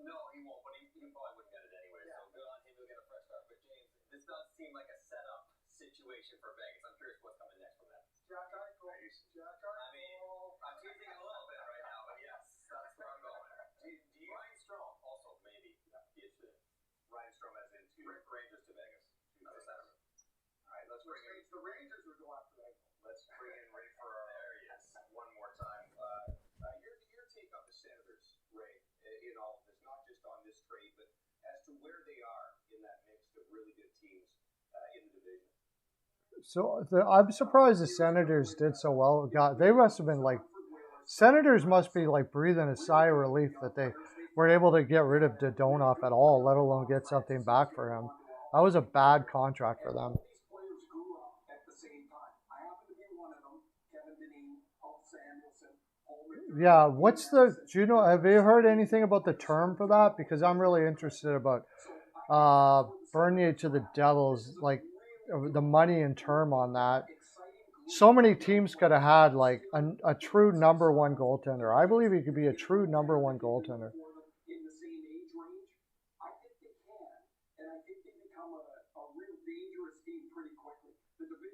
No, he won't, but he probably wouldn't get it anyway. So good on him. He'll get a fresh start. But James, this does seem like a setup situation for Vegas. I'm curious what's coming next from that. I mean, I'm teasing a little bit right now, but yes. the Rangers would go after that. Let's bring in Ray for one more time. Your take on the Senators, Ray, in all of this, not just on this trade, but as to where they are in that mix of really good teams in the division. So I'm surprised the Senators did so well. God, they must have been like, Senators must be like breathing a sigh of relief that they were able to get rid of Dodonov at all, let alone get something back for him. That was a bad contract for them. Yeah, do you know, have you heard anything about the term for that? Because I'm really interested about Bernier to the Devils, like the money and term on that. So many teams could have had like a true number one goaltender. I believe he could be a true number one goaltender.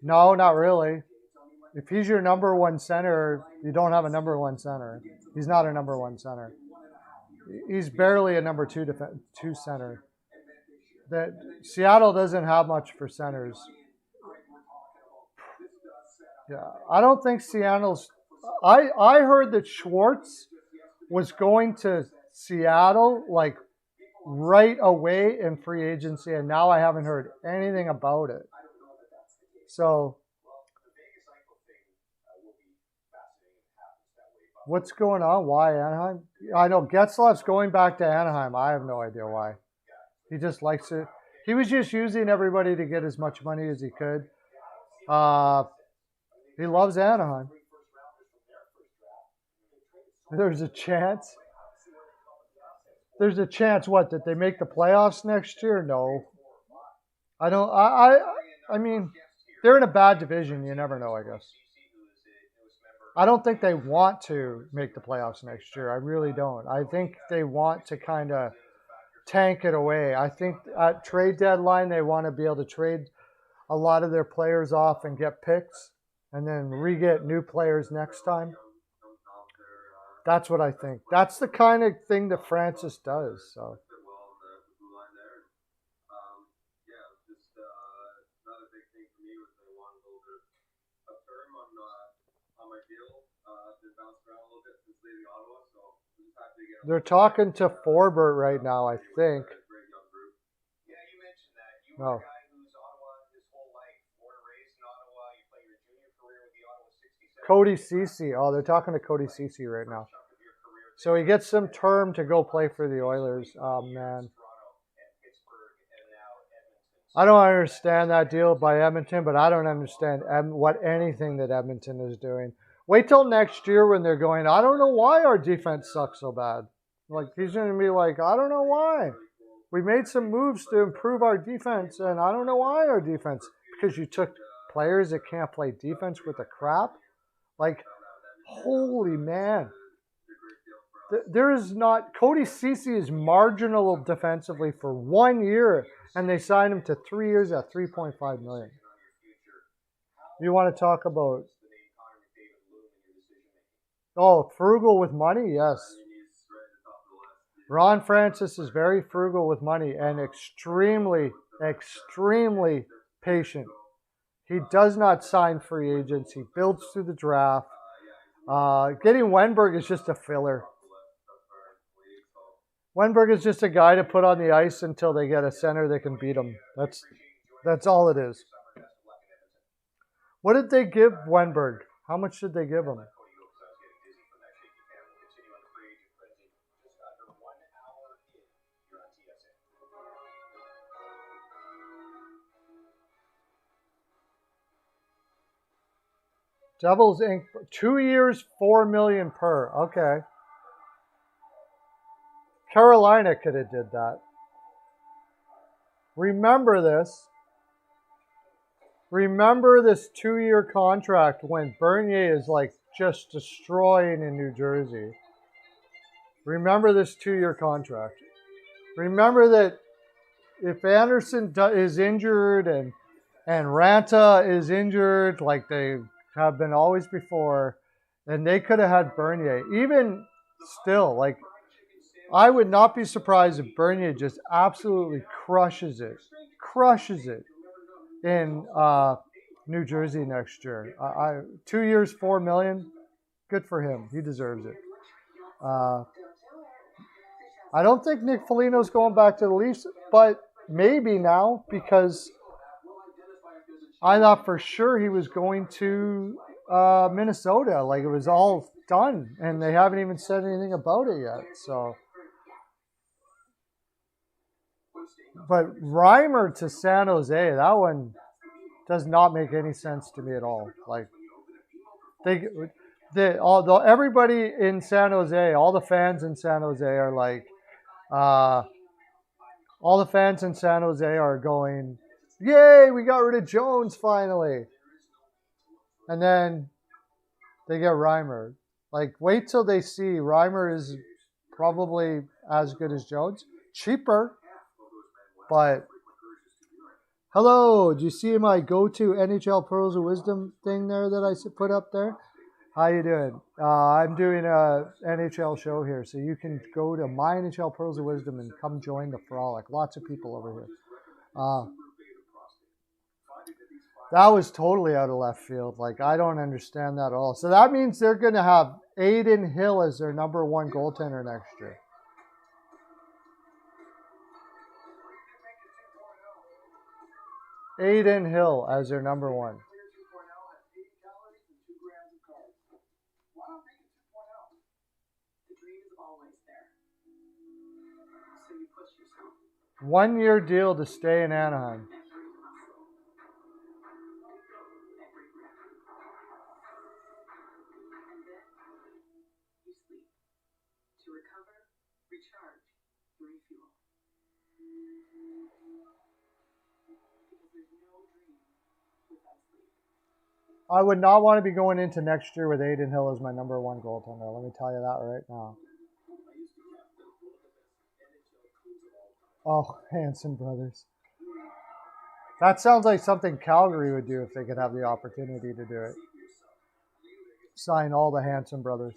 No, not really. If he's your number one center, you don't have a number one center. He's not a number one center. He's barely a number two center. That Seattle doesn't have much for centers. Yeah, I don't think Seattle's. I heard that Schwartz was going to Seattle like right away in free agency, and now I haven't heard anything about it. So, what's going on? Why Anaheim? I know Getzlaf's going back to Anaheim. I have no idea why. He just likes it. He was just using everybody to get as much money as he could. He loves Anaheim. There's a chance. There's a chance what, that they make the playoffs next year? No. I don't. I mean, they're in a bad division. You never know, I guess. I don't think they want to make the playoffs next year. I really don't. I think they want to kind of tank it away. I think at trade deadline, they want to be able to trade a lot of their players off and get picks and then re-get new players next time. That's what I think. That's the kind of thing that Francis does. So. They're talking to Forbert right now, I think. Yeah, you mentioned that. You were a guy who's Ottawa his whole life, born and raised in Ottawa. You played your junior career with the Ottawa 67. Cody Ceci. Oh, they're talking to Cody Ceci right now. So he gets some term to go play for the Oilers. Oh, man. I don't understand that deal by Edmonton, but I don't understand what anything that Edmonton is doing. Wait till next year when they're going, I don't know why our defense sucks so bad. Like, he's going to be like, I don't know why. We made some moves to improve our defense, and I don't know why our defense. Because you took players that can't play defense with the crap? Like, holy man. There is not... Cody Ceci is marginal defensively for 1 year, and they signed him to 3 years at $3.5 million. You want to talk about... Oh, frugal with money? Yes. Ron Francis is very frugal with money and extremely, extremely patient. He does not sign free agents. He builds through the draft. Getting Wenberg is just a filler. Wenberg is just a guy to put on the ice until they get a center that can beat him. That's all it is. What did they give Wenberg? How much did they give him? Devils Inc. 2 years, $4 million per. Okay. Carolina could have did that. Remember this. Remember this 2-year contract when Bernier is like just destroying in New Jersey. Remember this 2-year contract. Remember that if Anderson is injured and Ranta is injured, like they have been always before, and they could have had Bernier. Even still, like, I would not be surprised if Bernier just absolutely crushes it in New Jersey next year. 2 years, $4 million. Good for him. He deserves it. I don't think Nick Foligno's going back to the Leafs, but maybe now, because I thought for sure he was going to Minnesota. Like, it was all done, and they haven't even said anything about it yet. So, but Reimer to San Jose, that one does not make any sense to me at all. Like, everybody in San Jose, all the fans in San Jose are like, all the fans in San Jose are going, yay, we got rid of Jones finally. And then they get Reimer. Like, wait till they see Reimer is probably as good as Jones. Cheaper. But, hello, do you see my go-to NHL Pearls of Wisdom thing there that I put up there? How you doing? I'm doing a NHL show here, so you can go to my NHL Pearls of Wisdom and come join the frolic. Lots of people over here. That was totally out of left field. Like, I don't understand that at all. So that means they're going to have Adin Hill as their number one goaltender next year. Adin Hill as their number one. One-year deal to stay in Anaheim. I would not want to be going into next year with Adin Hill as my number one goaltender. Let me tell you that right now. Oh, Hanson brothers. That sounds like something Calgary would do if they could have the opportunity to do it. Sign all the Hanson brothers.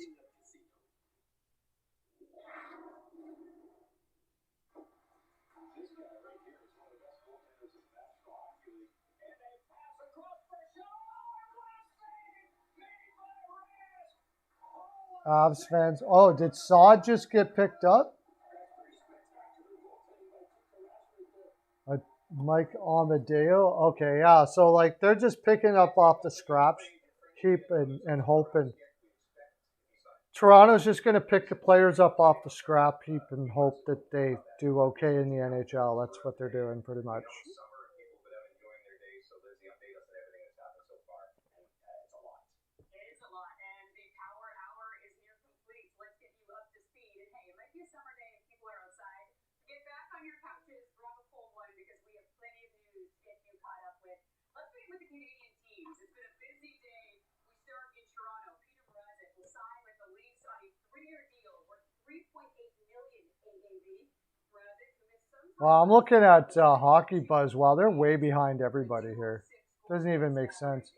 Avs fans. Oh, did Saad just get picked up? Mike Amadeo. Okay, yeah. So, like, they're just picking up off the scrap heap and hoping. Toronto's just going to pick the players up off the scrap heap and hope that they do okay in the NHL. That's what they're doing pretty much. Well, I'm looking at Hockey Buzz. Wow, they're way behind everybody here. Doesn't even make sense.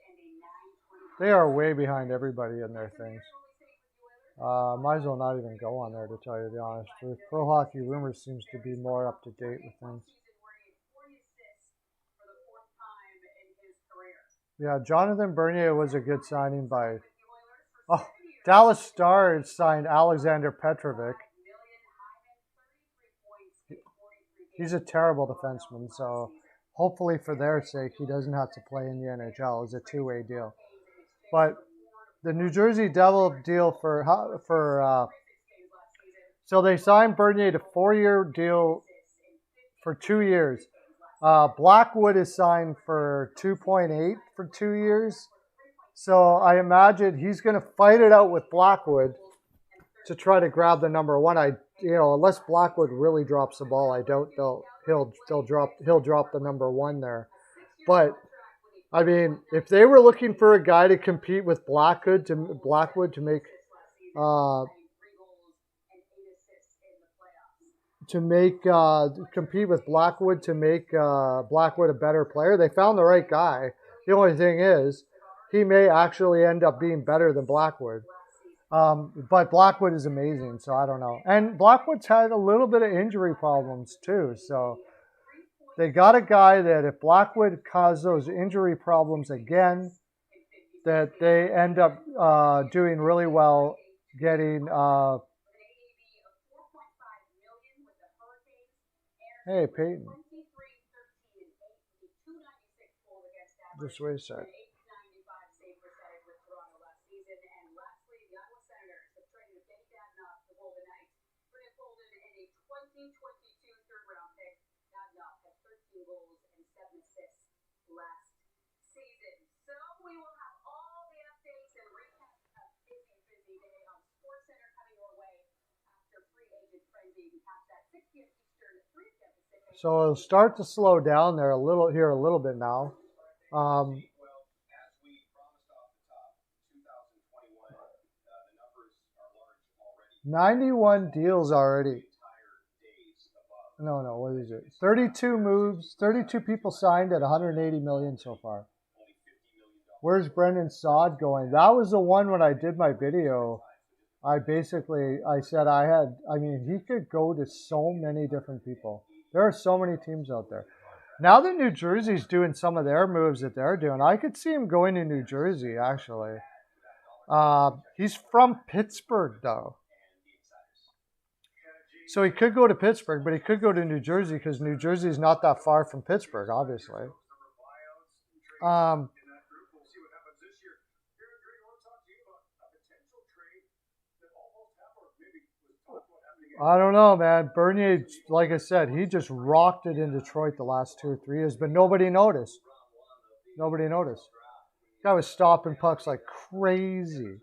They are way behind everybody in their things. Might as well not even go on there, to tell you the honest truth. Pro Hockey Rumors seems to be more up to date with things. Yeah, Jonathan Bernier was a good signing by... Oh, Dallas Stars signed Alexander Petrovic. He's a terrible defenseman, so hopefully for their sake he doesn't have to play in the NHL. It's a two-way deal. But the New Jersey Devil deal so they signed Bernier to 4-year deal for 2 years. Blackwood is signed for 2.8 for 2 years. So I imagine he's going to fight it out with Blackwood to try to grab the number one. Unless Blackwood really drops the ball, I doubt he'll drop the number one there. But I mean, if they were looking for a guy to compete with Blackwood to make compete with Blackwood to make Blackwood a better player, they found the right guy. The only thing is, he may actually end up being better than Blackwood. But Blackwood is amazing, so I don't know. And Blackwood's had a little bit of injury problems too, so They got a guy that if Blackwood caused those injury problems again, that they end up doing really well getting. Hey, Peyton. Just wait a sec. Goals and 7 assists last season. So we will have all the updates and recaps of busy day on SportsCenter coming your way after free agent frenzy. We catch that 6 p.m. Eastern, 3 p.m. Pacific. So it'll start to slow down there a little bit now. Well, as we promised off the top, 2021, the numbers are large already. 91 deals already. No, what is it? 32 moves, 32 people signed at 180 million so far. Where's Brendan Saad going? That was the one when I did my video. I said he could go to so many different people. There are so many teams out there. Now that New Jersey's doing some of their moves that they're doing, I could see him going to New Jersey, actually. He's from Pittsburgh, though. So he could go to Pittsburgh, but he could go to New Jersey because New Jersey is not that far from Pittsburgh, obviously. I don't know, man. Bernier, like I said, he just rocked it in Detroit the last 2 or 3 years, but nobody noticed. Nobody noticed. Guy was stopping pucks like crazy.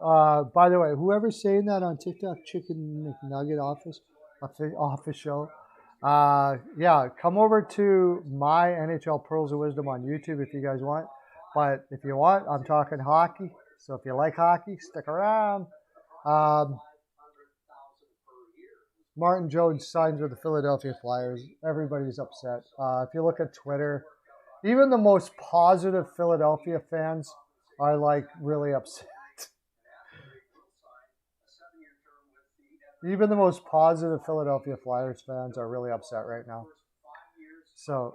By the way, whoever's saying that on TikTok, Chicken McNugget official, yeah, come over to my NHL Pearls of Wisdom on YouTube if you guys want. But if you want, I'm talking hockey. So if you like hockey, stick around. Martin Jones signs with the Philadelphia Flyers. Everybody's upset. If you look at Twitter, even the most positive Philadelphia fans are like really upset. Even the most positive Philadelphia Flyers fans are really upset right now. So,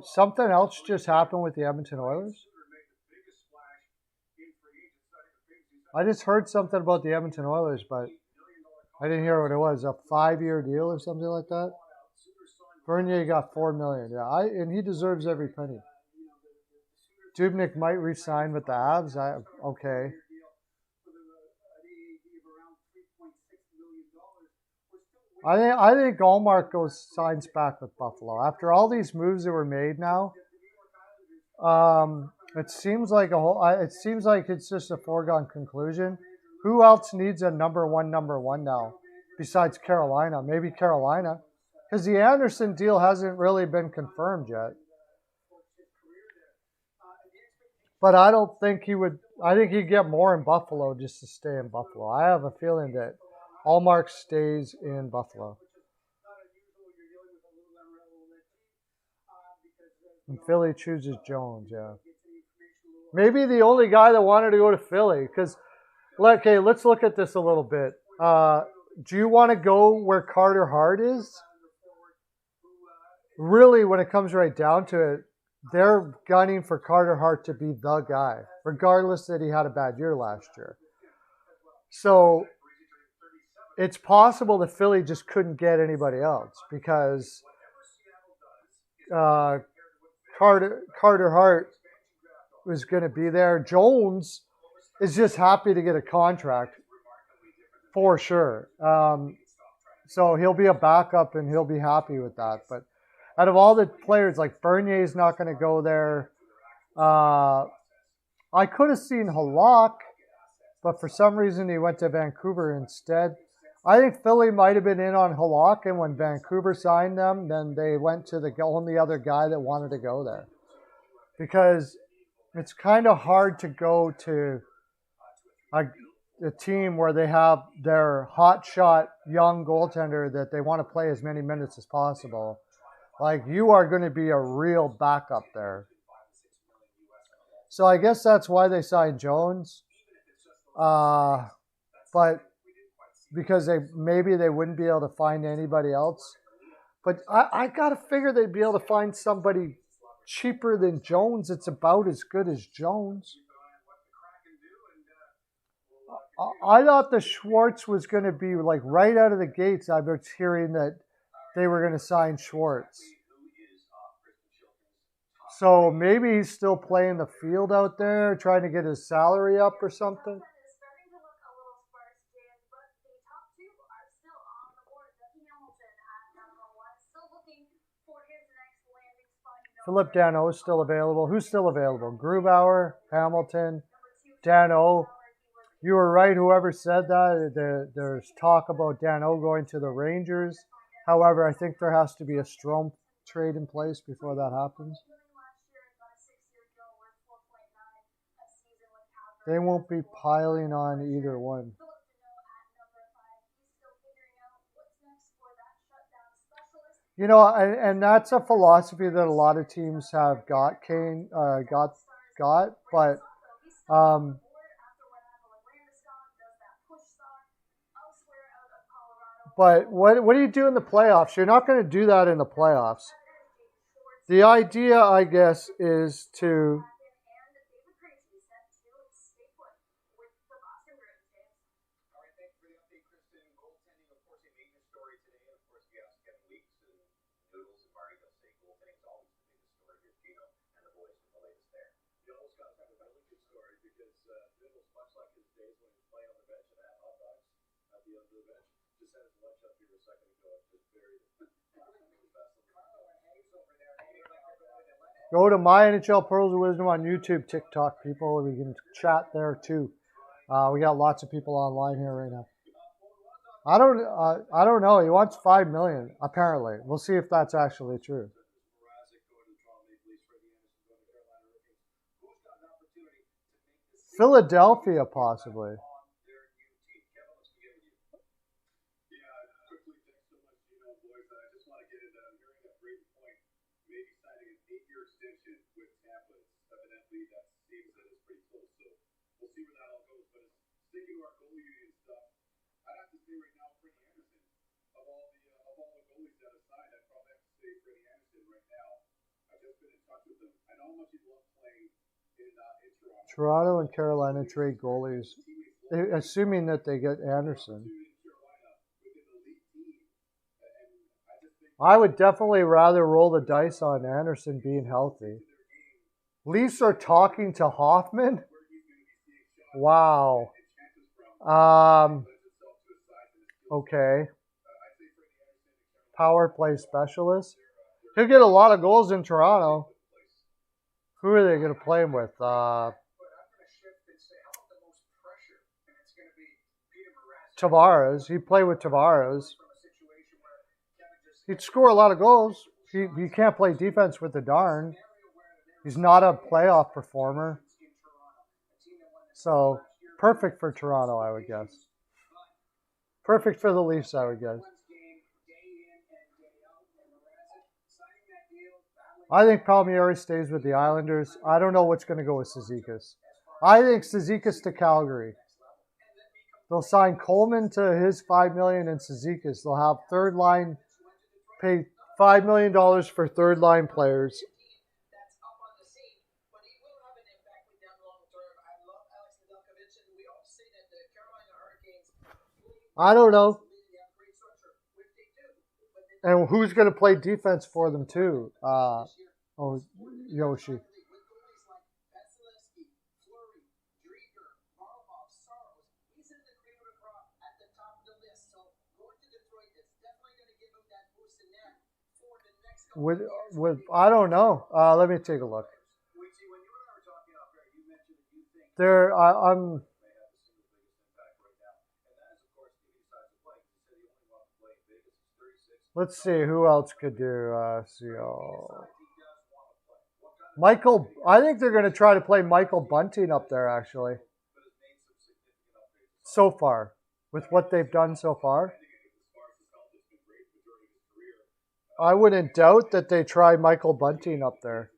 something else just happened with the Edmonton Oilers. I just heard something about the Edmonton Oilers, but I didn't hear what it was. A 5-year deal or something like that. Bernier got $4 million. Yeah, and he deserves every penny. Dubnyk might re-sign with the Avs. Okay. I think Allmark signs back with Buffalo after all these moves that were made. Now, it seems like it's just a foregone conclusion. Who else needs a number one now besides Carolina? Maybe Carolina. Because the Anderson deal hasn't really been confirmed yet. But I don't think he would. I think he'd get more in Buffalo just to stay in Buffalo. I have a feeling that Allmark stays in Buffalo. And Philly chooses Jones, yeah. Maybe the only guy that wanted to go to Philly. Because, okay, let's look at this a little bit. Do you want to go where Carter Hart is? Really, when it comes right down to it, they're gunning for Carter Hart to be the guy, regardless that he had a bad year last year. So it's possible that Philly just couldn't get anybody else because Carter Hart was going to be there. Jones is just happy to get a contract for sure. So he'll be a backup and he'll be happy with that. But out of all the players, like Bernier's not going to go there. I could have seen Halak, but for some reason he went to Vancouver instead. I think Philly might have been in on Halak, and when Vancouver signed them, then they went to the only other guy that wanted to go there. Because it's kind of hard to go to a team where they have their hot shot young goaltender that they want to play as many minutes as possible, like you are going to be a real backup there. So I guess that's why they signed Jones. But because maybe they wouldn't be able to find anybody else. But I got to figure they'd be able to find somebody cheaper than Jones. It's about as good as Jones. I thought the Schwartz was going to be like right out of the gates. I was hearing that they were going to sign Schwartz. So maybe he's still playing the field out there, trying to get his salary up or something. Philip Danault is still available. Who's still available? Grubauer, Hamilton, Danault. You were right, whoever said that. There's talk about Danault going to the Rangers. However, I think there has to be a Strome trade in place before that happens. They won't be piling on either one. You know, and that's a philosophy that a lot of teams have got, but what do you do in the playoffs? You're not going to do that in the playoffs. The idea, I guess, is to go to My NHL Pearls of Wisdom on YouTube, TikTok, people. We can chat there too. We got lots of people online here right now. I don't know. He wants $5 million, apparently. We'll see if that's actually true. Philadelphia, possibly. Toronto and Carolina trade goalies, assuming that they get Anderson. I would definitely rather roll the dice on Anderson being healthy. Leafs are talking to Hoffman? Wow. Okay. Power play specialist. He'll get a lot of goals in Toronto. Who are they going to play him with? Tavares. He'd play with Tavares. He'd score a lot of goals. He can't play defense with the darn. He's not a playoff performer. So, perfect for Toronto, I would guess. Perfect for the Leafs, I would guess. I think Palmieri stays with the Islanders. I don't know what's going to go with Cizikas. I think Cizikas to Calgary. They'll sign Coleman to his $5 million and Cizikas. They'll have third line, pay $5 million for third line players. I don't know. And who's going to play defense for them too? Yoshi. With I don't know. Let me take a look. I'm. Let's see who else could do. Michael. I think they're going to try to play Michael Bunting up there. Actually, so far with what they've done so far. I wouldn't doubt that they try Michael Bunting up there.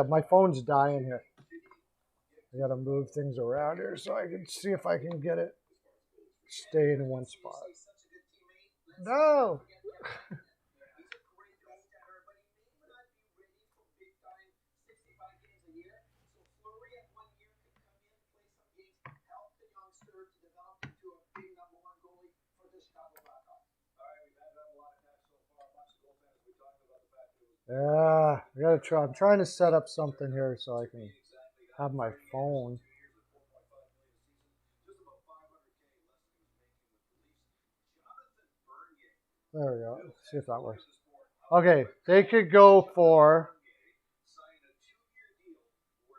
My phone's dying here. I gotta move things around here so I can see if I can get it stay in one spot. No. Yeah, I gotta try. I'm trying to set up something here so I can have my phone. There we go. Let's see if that works. Okay, they could go for.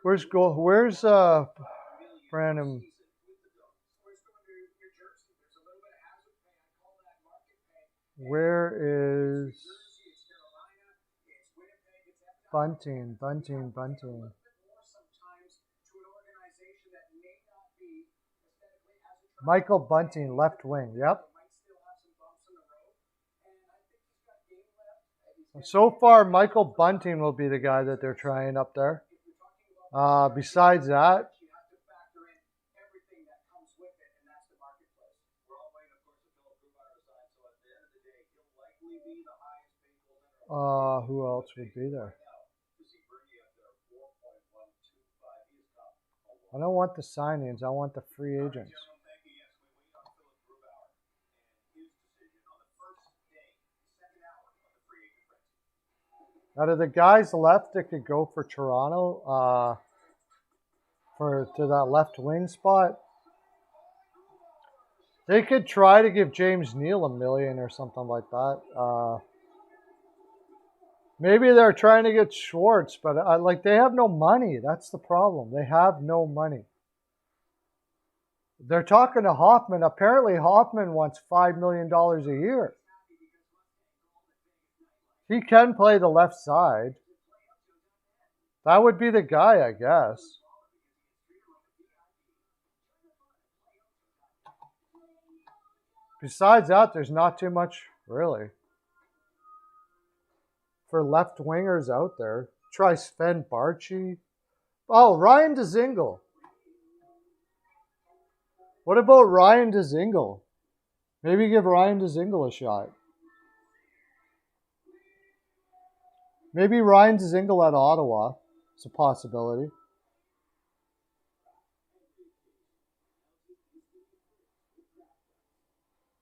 Where's Brandon? Where is Bunting? Michael Bunting, left wing. Yep. So far, Michael Bunting will be the guy that they're trying up there. Besides that, who else would be there? I don't want the signings. I want the free agents. Out of the guys left that could go for Toronto, to that left wing spot, they could try to give James Neal $1 million or something like that. Maybe they're trying to get Schwartz, but they have no money. That's the problem. They have no money. They're talking to Hoffman. Apparently, Hoffman wants $5 million a year. He can play the left side. That would be the guy, I guess. Besides that, there's not too much, really, for left wingers out there. Try Sven Barchi. Oh, Ryan Dzingel. What about Ryan Dzingel? Maybe give Ryan Dzingel a shot. Maybe Ryan Dzingel at Ottawa. It's a possibility.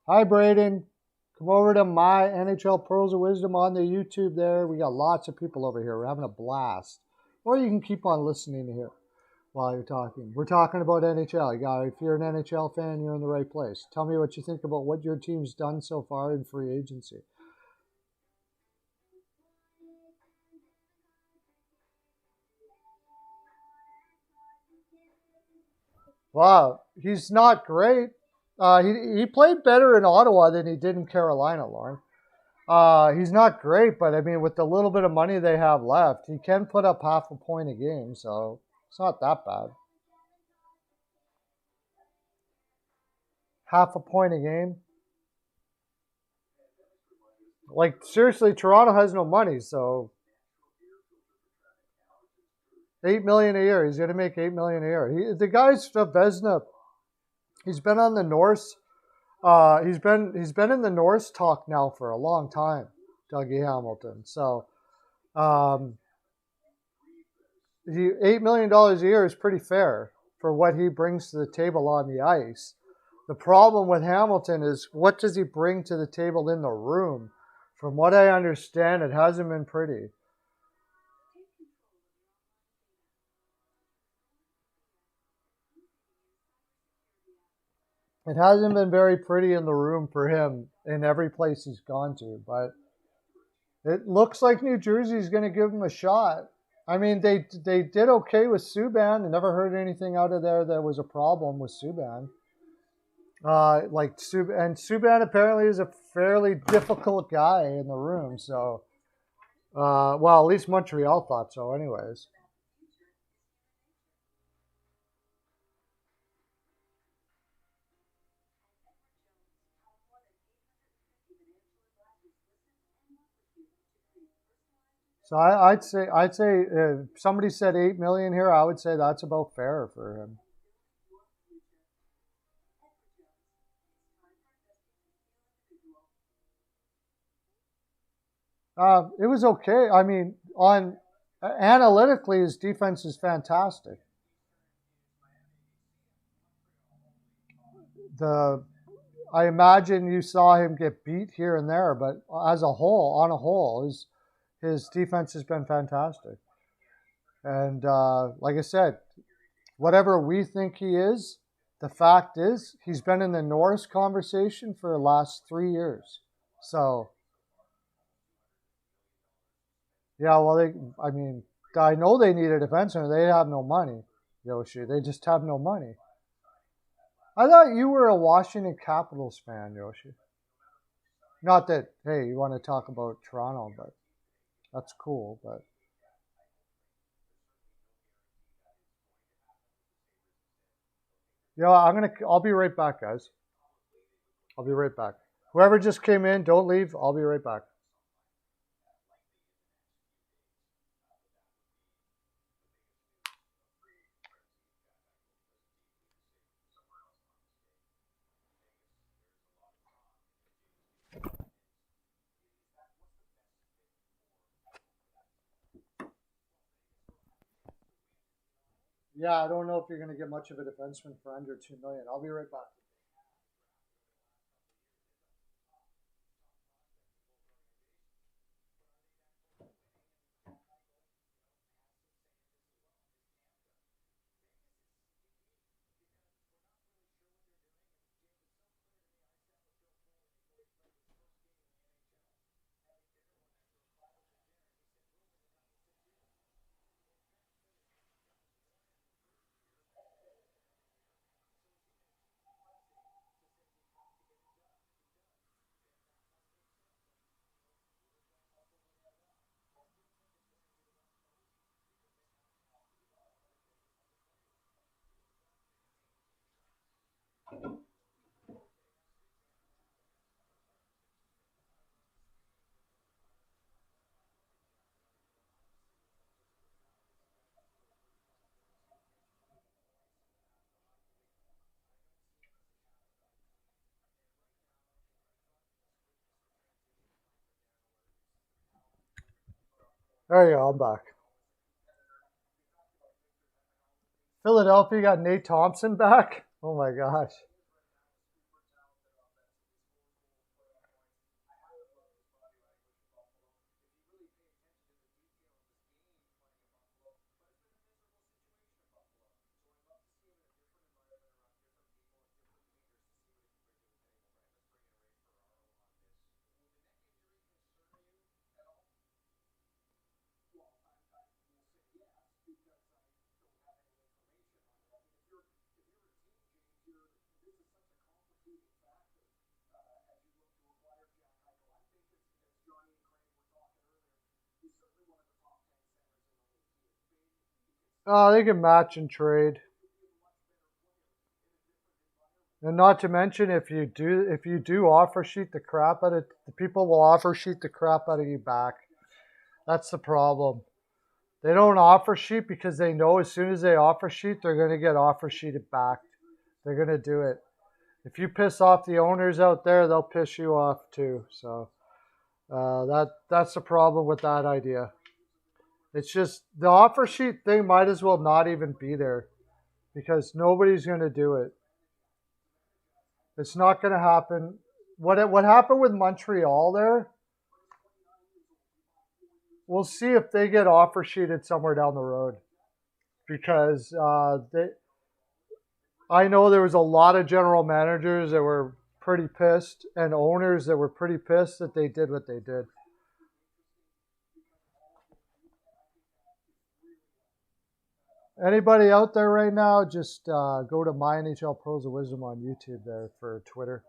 Hi, Braden. Come over to my NHL Pearls of Wisdom on the YouTube there. We got lots of people over here. We're having a blast. Or you can keep on listening here while you're talking. We're talking about NHL. If you're an NHL fan, you're in the right place. Tell me what you think about what your team's done so far in free agency. Wow, he's not great. He played better in Ottawa than he did in Carolina, Lauren. He's not great, but I mean, with the little bit of money they have left, he can put up half a point a game, so it's not that bad. Half a point a game. Like, seriously, Toronto has no money, so $8 million a year. He's going to make $8 million a year. The guy's a Vezina. He's been on the Norse. He's been in the Norse talk now for a long time, Dougie Hamilton. So, $8 million a year is pretty fair for what he brings to the table on the ice. The problem with Hamilton is, what does he bring to the table in the room? From what I understand, it hasn't been pretty. It hasn't been very pretty in the room for him in every place he's gone to, but it looks like New Jersey's going to give him a shot. I mean, they did okay with Subban. I never heard anything out of there that was a problem with Subban. And Subban apparently is a fairly difficult guy in the room. So, well, at least Montreal thought so, anyways. So I'd say if somebody said 8 million here, I would say that's about fair for him. It was okay. I mean, on analytically, his defense is fantastic. I imagine you saw him get beat here and there, but as a whole, on a whole, his defense has been fantastic. And like I said, whatever we think he is, the fact is he's been in the Norris conversation for the last 3 years. So, yeah, well, I know they need a defenseman. They have no money, Yoshi. They just have no money. I thought you were a Washington Capitals fan, Yoshi. Not that, hey, you want to talk about Toronto, but that's cool. But I'll be right back, guys. I'll be right back. Whoever just came in, don't leave. I'll be right back. Yeah, I don't know if you're going to get much of a defenseman for under 2 million. I'll be right back. There you go. I'm back. Philadelphia got Nate Thompson back. Oh my gosh. Oh, they can match and trade. And not to mention, if you do offer sheet the crap out of the people will offer sheet the crap out of you back. That's the problem. They don't offer sheet because they know as soon as they offer sheet, they're going to get offer sheeted back. They're going to do it. If you piss off the owners out there, they'll piss you off too. So that's the problem with that idea. It's just the offer sheet thing might as well not even be there because nobody's going to do it. It's not going to happen. What happened with Montreal there? We'll see if they get offer sheeted somewhere down the road because I know there was a lot of general managers that were pretty pissed and owners that were pretty pissed that they did what they did. Anybody out there right now, just go to My NHL Pros of Wisdom on YouTube there for Twitter.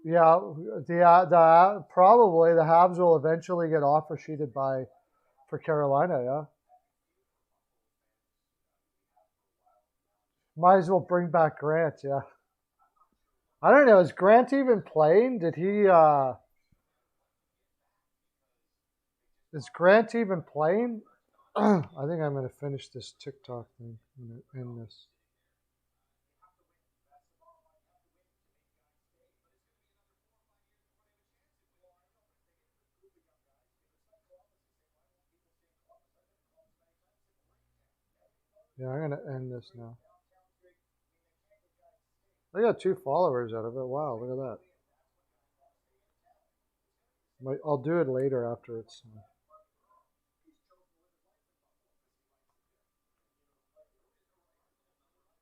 Yeah, the probably the Habs will eventually get offer sheeted for Carolina. Yeah, might as well bring back Grant. Yeah, I don't know. Is Grant even playing? Did he? Is Grant even playing? I think I'm going to finish this TikTok thing. I'm going to end this. Yeah, I'm going to end this now. I got 2 followers out of it. Wow, look at that. I'll do it later after it's.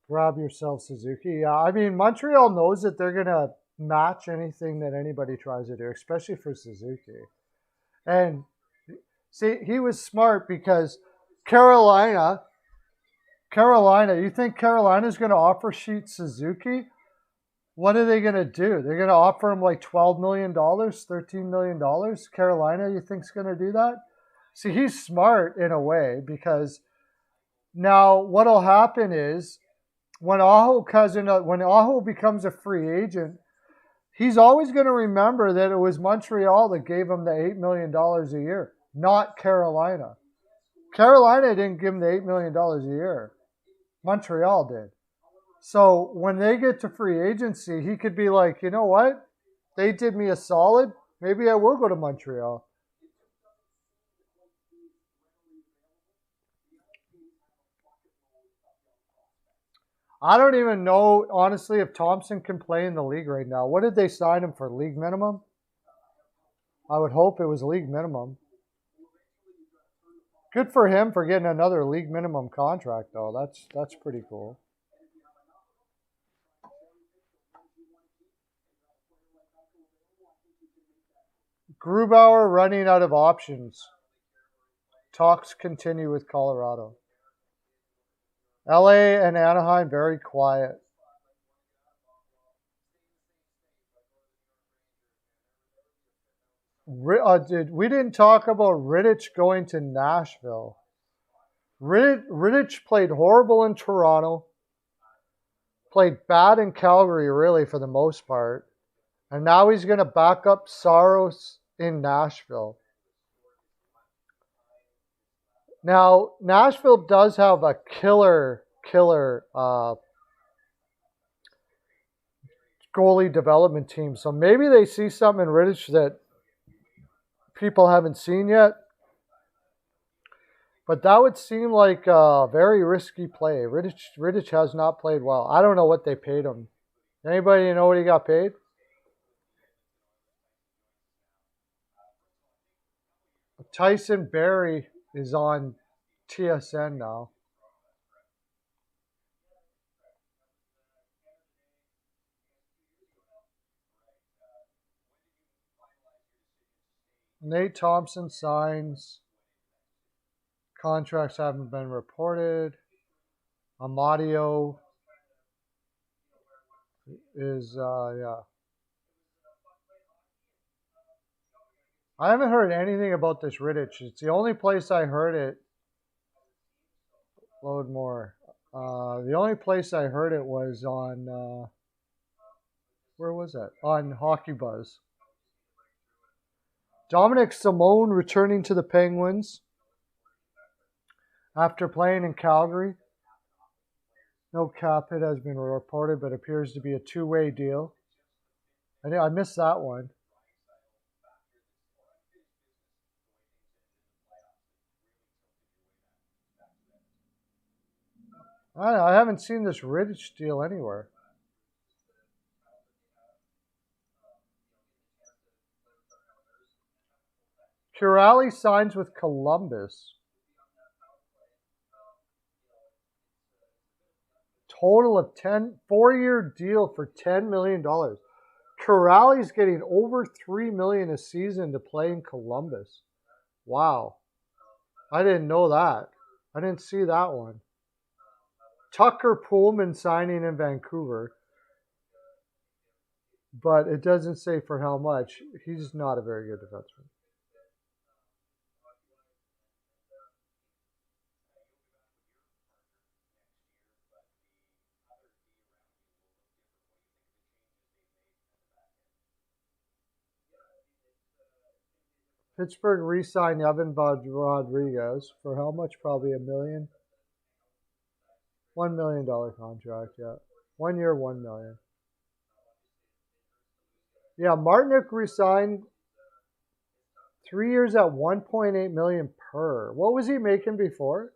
Grab yourself Suzuki. Yeah, I mean, Montreal knows that they're going to match anything that anybody tries to do, especially for Suzuki. And see, he was smart because Carolina, you think Carolina's going to offer sheet Suzuki? What are they going to do? They're going to offer him like $12 million, $13 million. Carolina, you think's going to do that? See, he's smart in a way because now what'll happen is when Aho becomes a free agent, he's always going to remember that it was Montreal that gave him the $8 million a year, not Carolina. Carolina didn't give him the $8 million a year. Montreal did. So when they get to free agency, he could be like, you know what? They did me a solid. Maybe I will go to Montreal. I don't even know, honestly, if Thompson can play in the league right now. What did they sign him for? League minimum? I would hope it was league minimum. Good for him for getting another league minimum contract, though. That's pretty cool. Grubauer running out of options. Talks continue with Colorado. LA and Anaheim very quiet. We didn't talk about Rittich going to Nashville. Rittich played horrible in Toronto, played bad in Calgary, really, for the most part. And now he's going to back up Saros in Nashville. Now, Nashville does have a killer goalie development team. So maybe they see something in Rittich that people haven't seen yet. But that would seem like a very risky play. Rittich has not played well. I don't know what they paid him. Anybody know what he got paid? Tyson Barrie is on TSN now. Nate Thompson signs. Contracts haven't been reported. Amadio is, yeah. I haven't heard anything about this Rittich. It's the only place I heard it. Load more. The only place I heard it was on, where was that? On Hockey Buzz. Dominic Simone returning to the Penguins after playing in Calgary. No cap hit has been reported, but appears to be a two-way deal. I missed that one. I haven't seen this Rittich deal anywhere. Kiraly signs with Columbus. Total of 4-year deal for $10 million. Corrali's getting over $3 million a season to play in Columbus. Wow. I didn't know that. I didn't see that one. Tucker Pullman signing in Vancouver. But it doesn't say for how much. He's not a very good defenseman. Pittsburgh re-signed Evan Rodriguez for how much? Probably $1 million. $1 million contract, yeah. 1 year, $1 million. Yeah, Martinick re-signed 3 years at $1.8 million per. What was he making before?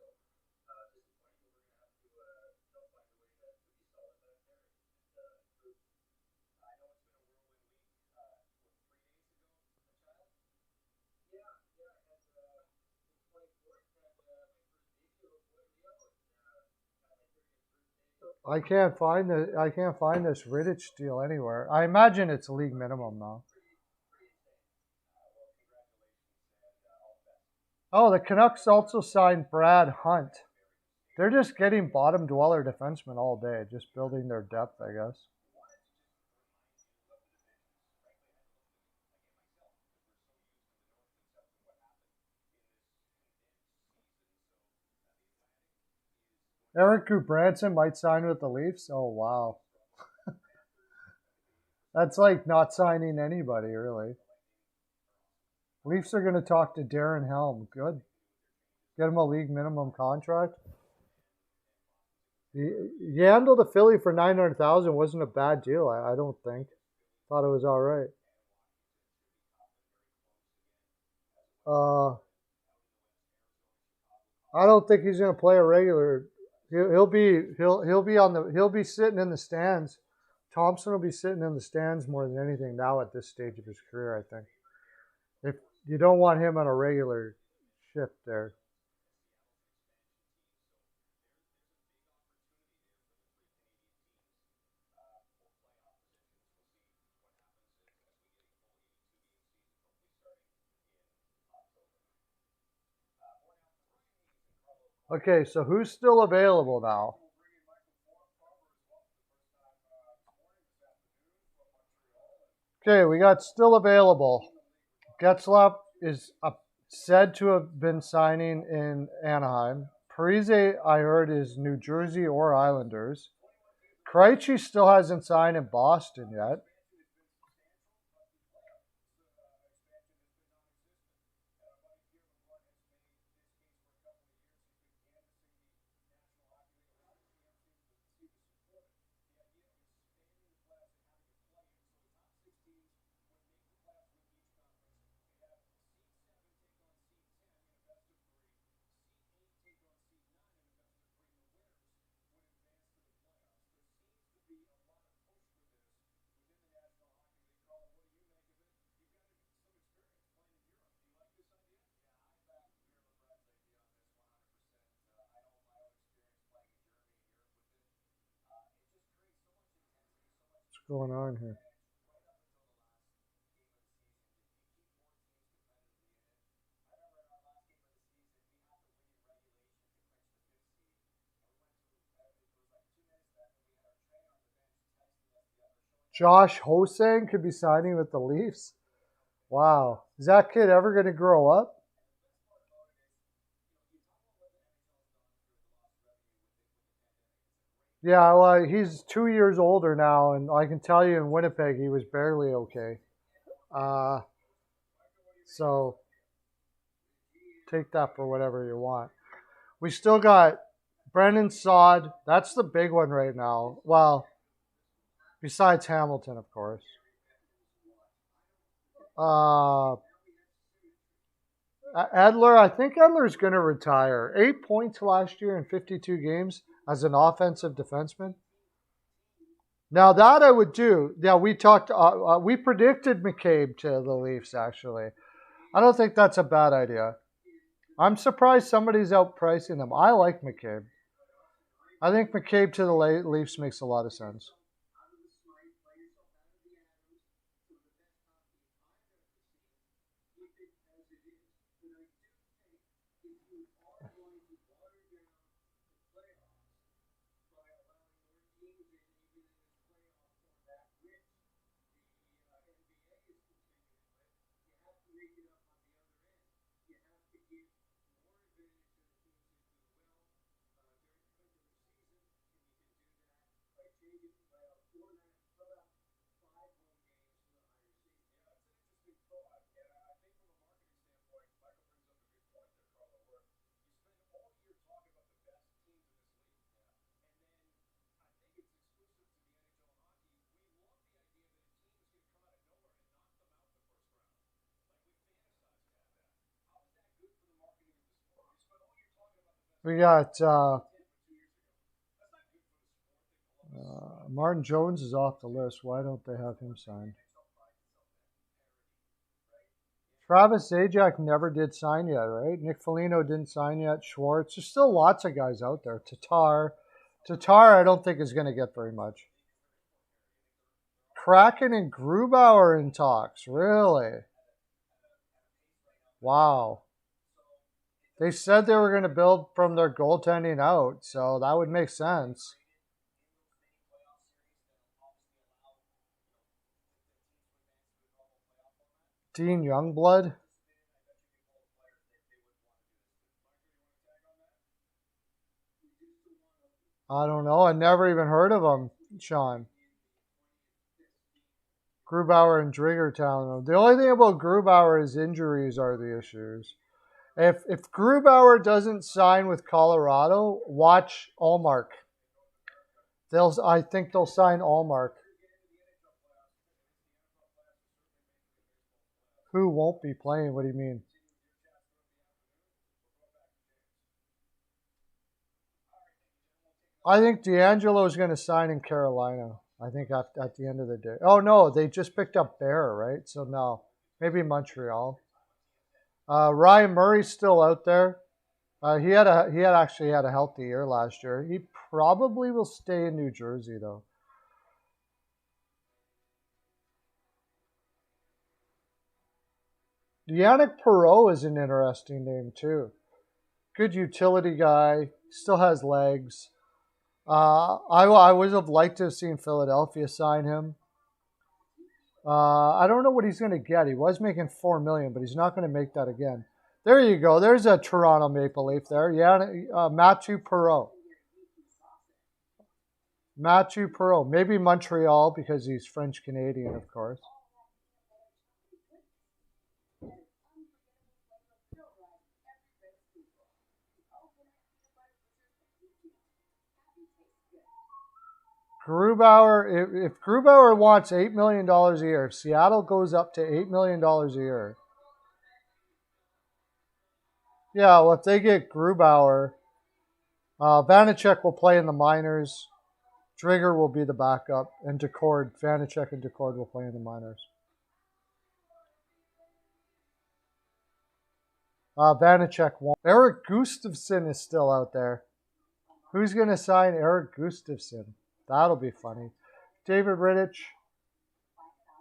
I can't find this Rittich deal anywhere. I imagine it's league minimum though. Oh, the Canucks also signed Brad Hunt. They're just getting bottom dweller defensemen all day, just building their depth, I guess. Eric Gudbranson might sign with the Leafs. Oh, wow. That's like not signing anybody, really. Leafs are going to talk to Darren Helm. Good. Get him a league minimum contract. Yandel to Philly for $900,000 wasn't a bad deal, I don't think. Thought it was all right. I don't think he's going to play a regular. He'll be sitting in the stands. Thompson will be sitting in the stands more than anything now at this stage of his career, I think. If you don't want him on a regular shift there. Okay, so who's still available now? Okay, we got still available. Getzlaf is said to have been signing in Anaheim. Parise, I heard, is New Jersey or Islanders. Krejci still hasn't signed in Boston yet. What's going on here? Josh Hosang could be signing with the Leafs. Wow. Is that kid ever going to grow up? Yeah, well, he's 2 years older now, and I can tell you in Winnipeg he was barely okay. So take that for whatever you want. We still got Brendan Saad. That's the big one right now. Well, besides Hamilton, of course. Edler, I think Edler's going to retire. 8 points last year in 52 games as an offensive defenseman. Now that I would do. Yeah, we predicted McCabe to the Leafs, actually. I don't think that's a bad idea. I'm surprised somebody's outpricing them. I like McCabe. I think McCabe to the Leafs makes a lot of sense. We got Martin Jones is off the list. Why don't they have him signed? Travis Zajac never did sign yet, right? Nick Foligno didn't sign yet. Schwartz. There's still lots of guys out there. Tatar, I don't think is going to get very much. Kraken and Grubauer in talks. Really? Wow. They said they were going to build from their goaltending out, so that would make sense. Dean Youngblood. I don't know. I never even heard of him, Sean. Grubauer and Driggertown. The only thing about Grubauer is injuries are the issues. If Grubauer doesn't sign with Colorado, watch Allmark. I think they'll sign Allmark. Who won't be playing? What do you mean? I think D'Angelo is going to sign in Carolina. I think at the end of the day. Oh no, they just picked up Bear, right? So no, maybe Montreal. Ryan Murray's still out there. He actually had a healthy year last year. He probably will stay in New Jersey though. Yannick Perreault is an interesting name too. Good utility guy. Still has legs. I would have liked to have seen Philadelphia sign him. I don't know what he's going to get. He was making $4 million, but he's not going to make that again. There you go. There's a Toronto Maple Leaf there. Yeah, Mathieu Perreault. Mathieu Perreault. Maybe Montreal because he's French Canadian, of course. Grubauer, if Grubauer wants $8 million a year, if Seattle goes up to $8 million a year, yeah, well, if they get Grubauer, Vanacek will play in the minors, Drigger will be the backup, and Vanacek and Decord will play in the minors. Vanacek won't. Eric Gustafsson is still out there. Who's going to sign Eric Gustafsson? That'll be funny. David Rittich.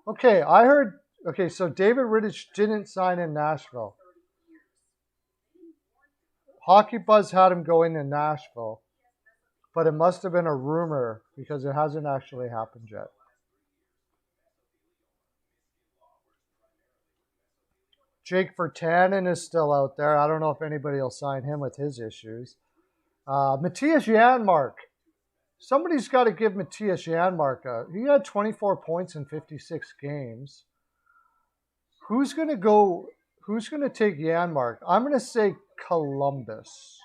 Okay, I heard. Okay, so David Rittich didn't sign in Nashville. Hockey Buzz had him going in Nashville, but it must have been a rumor because it hasn't actually happened yet. Jake Virtanen is still out there. I don't know if anybody will sign him with his issues. Matthias Janmark. Somebody's got to give Matthias Janmark he had 24 points in 56 games. Who's going to take Janmark? I'm going to say Columbus.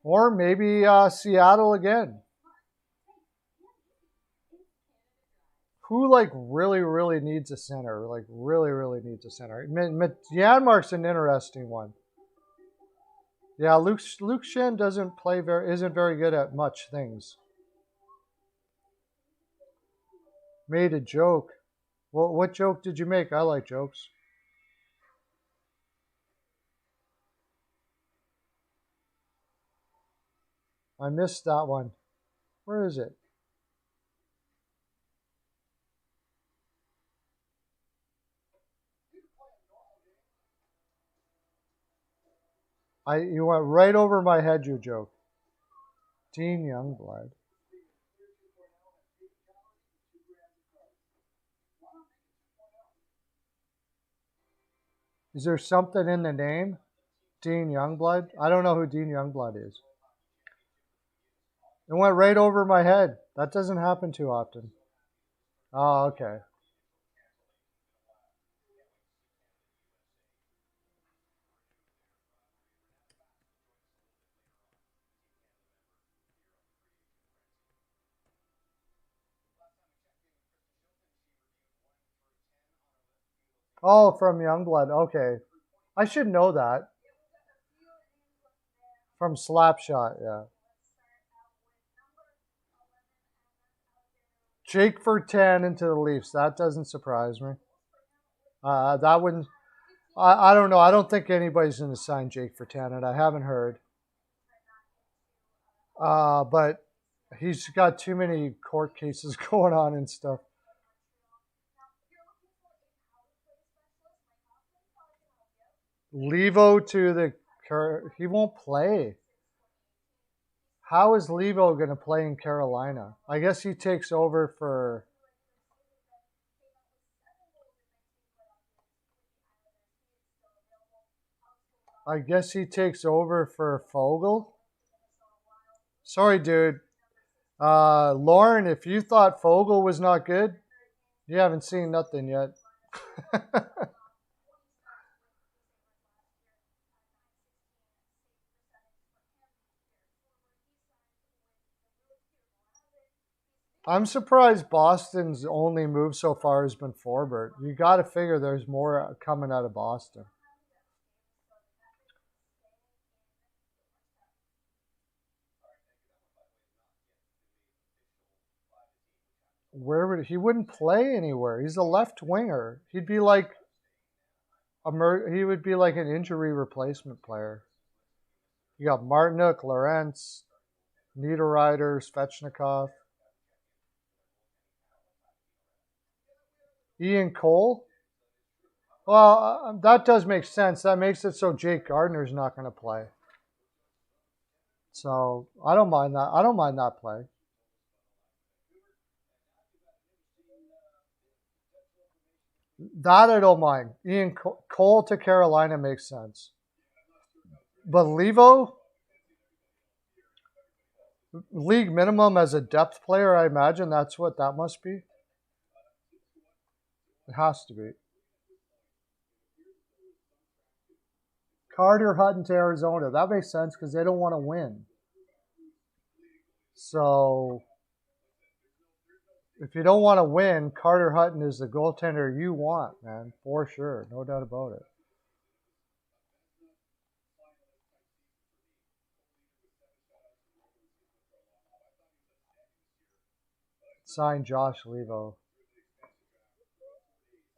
Or maybe Seattle again. Who really needs a center? Really needs a center. Janmark's an interesting one. Yeah, Luke Schenn isn't very good at much things. Made a joke. Well, what joke did you make? I like jokes. I missed that one. Where is it? You went right over my head, you joke. Dean Youngblood. Is there something in the name? Dean Youngblood? I don't know who Dean Youngblood is. It went right over my head. That doesn't happen too often. Oh, okay. Oh, from Youngblood. Okay. I should know that. From Slapshot, yeah. Jake for 10 into the Leafs. That doesn't surprise me. That wouldn't. I don't know. I don't think anybody's going to sign Jake for 10, and I haven't heard. But he's got too many court cases going on and stuff. Levo to the. He won't play. How is Levo going to play in Carolina? I guess he takes over for. I guess he takes over for Fogle. Sorry, dude. Lauren, if you thought Fogle was not good, you haven't seen nothing yet. I'm surprised Boston's only move so far has been Forbert. You got to figure there's more coming out of Boston. Where would he wouldn't play anywhere? He's a left winger. He'd be like he would be like an injury replacement player. You got Martinook, Lorentz, Niederreiter, Svechnikov, Ian Cole. Well, that does make sense. That makes it so Jake Gardner's not going to play. So I don't mind that. I don't mind that play. That I don't mind. Ian Cole to Carolina makes sense. But Levo, league minimum as a depth player, I imagine that's what that must be. It has to be. Carter Hutton to Arizona. That makes sense because they don't want to win. So if you don't want to win, Carter Hutton is the goaltender you want, man, for sure. No doubt about it. Sign Josh Levo.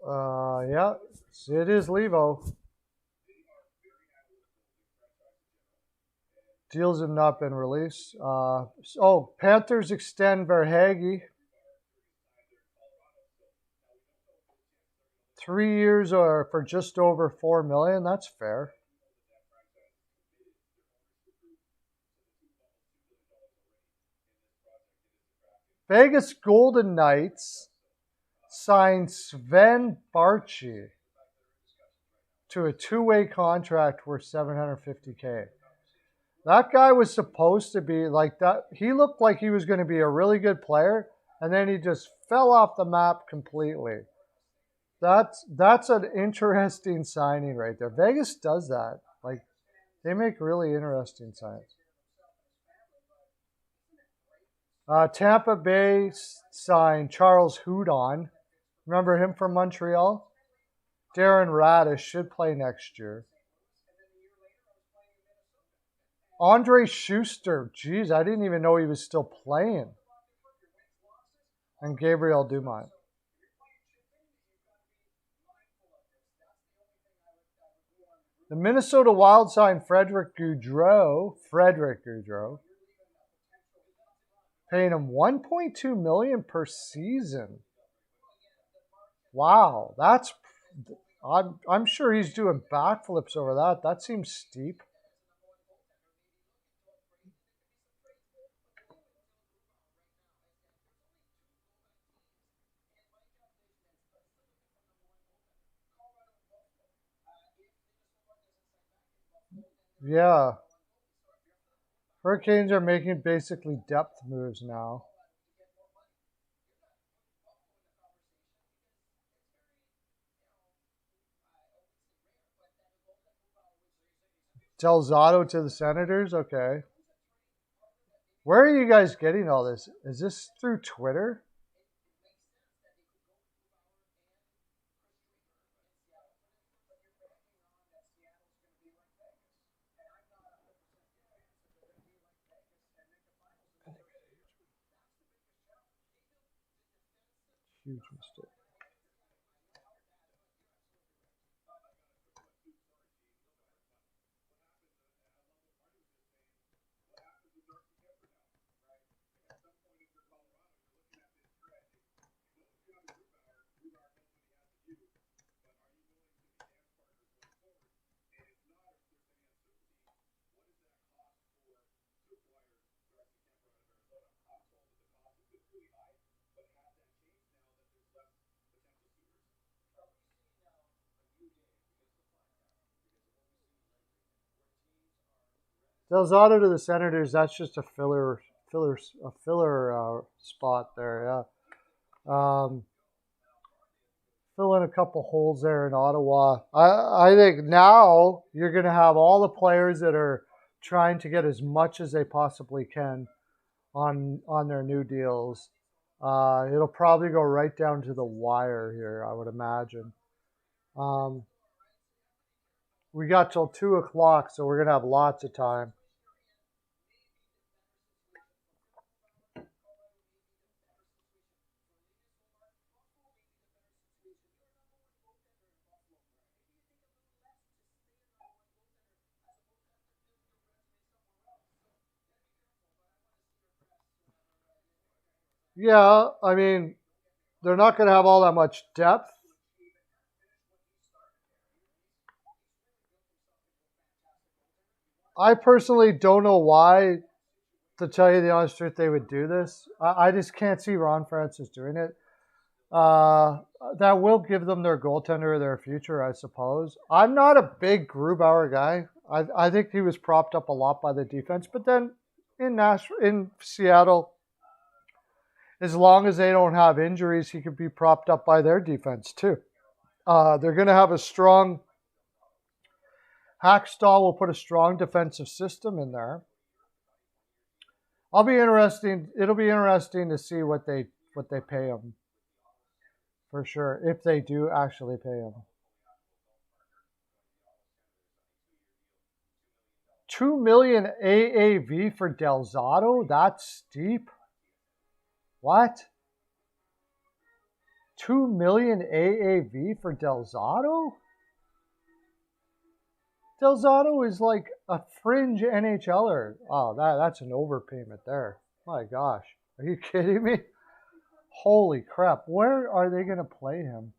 Yeah, it is Levo. Deals have not been released. Panthers extend Verhaeghe. 3 years or for just over $4 million. That's fair. Vegas Golden Knights signed Sven Barchi to a 2-way contract worth $750K. That guy was supposed to be like that. He looked like he was going to be a really good player, and then he just fell off the map completely. That's an interesting signing right there. Vegas does that. Like, they make really interesting signings. Tampa Bay signed Charles Hudon. Remember him from Montreal? Darren Radish should play next year. Andre Schuster. Geez, I didn't even know he was still playing. And Gabriel Dumont. The Minnesota Wild signed Frederick Gaudreau. Paying him $1.2 million per season. Wow, that's I'm sure he's doing backflips over that. That seems steep. Yeah. Hurricanes are making basically depth moves now. Del Zotto to the Senators? Okay. Where are you guys getting all this? Is this through Twitter? Huge mistake. Del Zotto to the Senators. That's just a filler spot there. Yeah. Fill in a couple holes there in Ottawa. I think now you're going to have all the players that are trying to get as much as they possibly can on their new deals. It'll probably go right down to the wire here, I would imagine. We got till 2 o'clock, so we're going to have lots of time. Yeah, I mean, they're not going to have all that much depth. I personally don't know why, to tell you the honest truth, they would do this. I just can't see Ron Francis doing it. That will give them their goaltender of their future, I suppose. I'm not a big Grubauer guy. I think he was propped up a lot by the defense, but then in Seattle, as long as they don't have injuries, he could be propped up by their defense too. They're going to have a strong. Hackstall will put a strong defensive system in there. It'll be interesting to see what they pay him. For sure, if they do actually pay him. $2 million AAV for Del Zotto? That's steep. What? $2 million AAV for Del Zotto? Del Zotto is like a fringe NHLer. Oh, that's an overpayment there. My gosh. Are you kidding me? Holy crap. Where are they going to play him?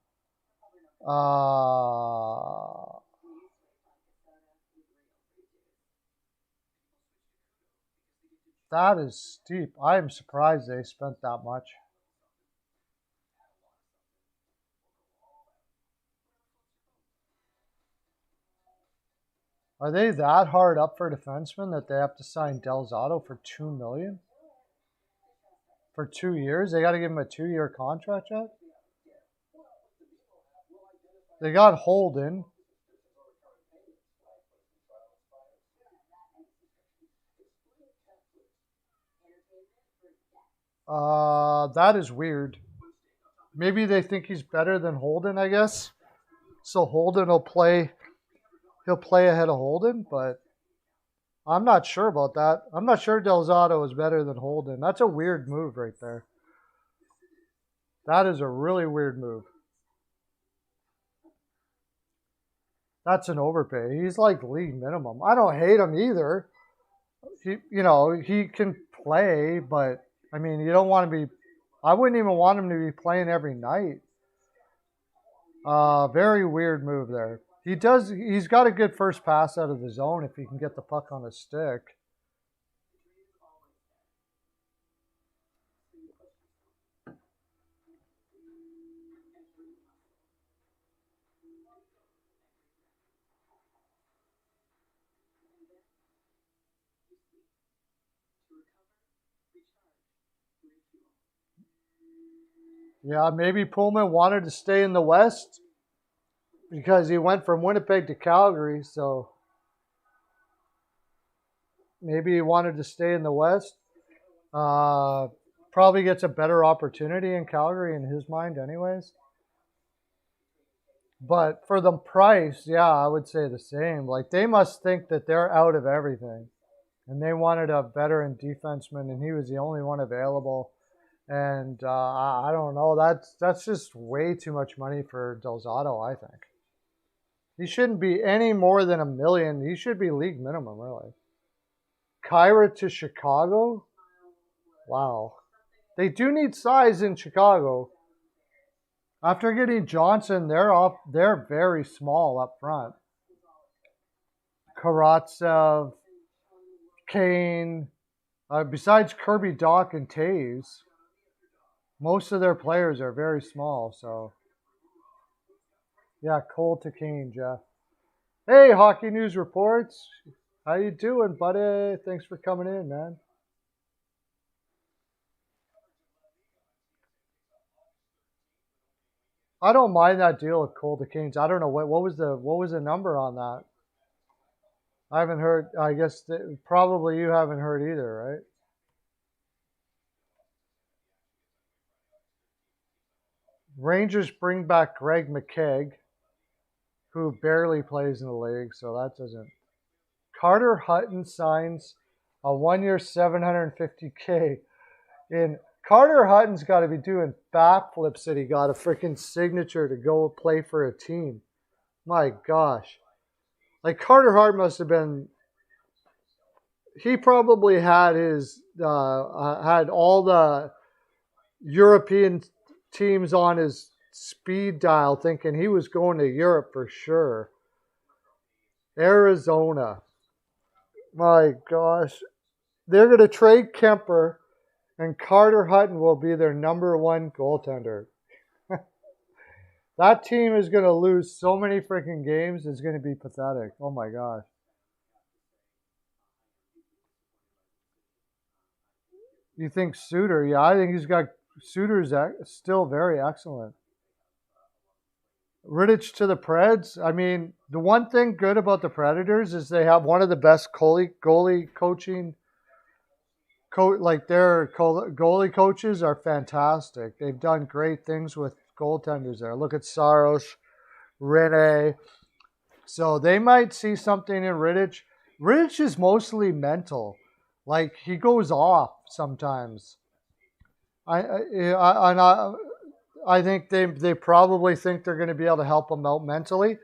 That is steep. I am surprised they spent that much. Are they that hard up for defensemen that they have to sign Del Zotto for $2 million? For 2 years? They got to give him a 2-year contract yet? They got Holden. That is weird. Maybe they think he's better than Holden, I guess. So Holden will play. He'll play ahead of Holden, but I'm not sure about that. I'm not sure Del Zotto is better than Holden. That's a weird move right there. That is a really weird move. That's an overpay. He's like league minimum. I don't hate him either. He can play, but I mean, you don't want to be. I wouldn't even want him to be playing every night. Very weird move there. He does. He's got a good first pass out of the zone if he can get the puck on a stick. Yeah, maybe Pullman wanted to stay in the West because he went from Winnipeg to Calgary, so maybe he wanted to stay in the West. Probably gets a better opportunity in Calgary in his mind, anyways. But for the price, yeah, I would say the same. Like they must think that they're out of everything, and they wanted a veteran defenseman, and he was the only one available. And I don't know. That's just way too much money for Delzato, I think. He shouldn't be any more than $1 million. He should be league minimum, really. Kyra to Chicago? Wow. They do need size in Chicago. After getting Johnson, they're very small up front. Karatsev, Kane, besides Kirby Doc and Taves, most of their players are very small, so yeah, Cole to Kane, Jeff. Hey, Hockey News Reports. How you doing, buddy? Thanks for coming in, man. I don't mind that deal with Cole to Kane. I don't know what was the number on that. I haven't heard. I guess probably you haven't heard either, right? Rangers bring back Greg McKegg, who barely plays in the league, so that doesn't. Carter Hutton signs a 1-year $750K. And Carter Hutton's got to be doing backflips that he got a freaking signature to go play for a team. My gosh. Like Carter Hart must have been. He probably had had all the European teams on his speed dial, thinking he was going to Europe for sure. Arizona. My gosh. They're going to trade Kemper, and Carter Hutton will be their number one goaltender. That team is going to lose so many freaking games. It's going to be pathetic. Oh my gosh. You think Suter? Yeah, I think Suter's still very excellent. Rittich to the Preds. I mean, the one thing good about the Predators is they have one of the best goalie coaching. Like their goalie coaches are fantastic. They've done great things with goaltenders there. Look at Saros, Rene. So they might see something in Rittich. Rittich is mostly mental. Like he goes off sometimes. I think they probably think they're going to be able to help him out mentally.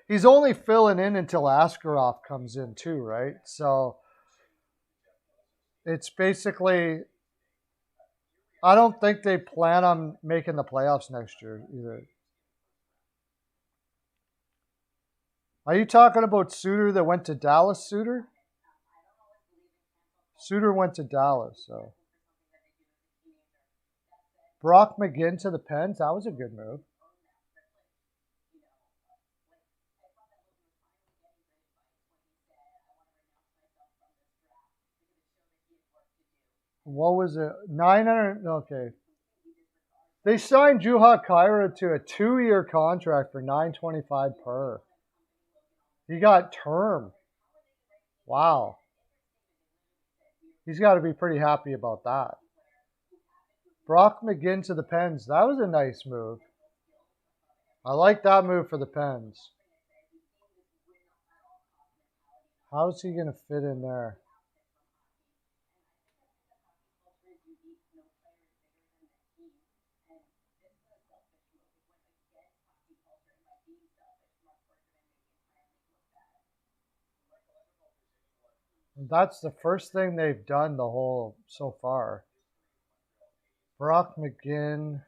He's only filling in until Askarov comes in too, right? So it's basically. I don't think they plan on making the playoffs next year either. Are you talking about Suter that went to Dallas? Suter went to Dallas, so. Brock McGinn to the Pens. That was a good move. What was it? 900. Okay. They signed Juha Kyra to a 2-year contract for $925 per. He got term. Wow. He's got to be pretty happy about that. Brock McGinn to the Pens. That was a nice move. I like that move for the Pens. How's he going to fit in there? That's the first thing they've done the whole so far. Brock McGinn.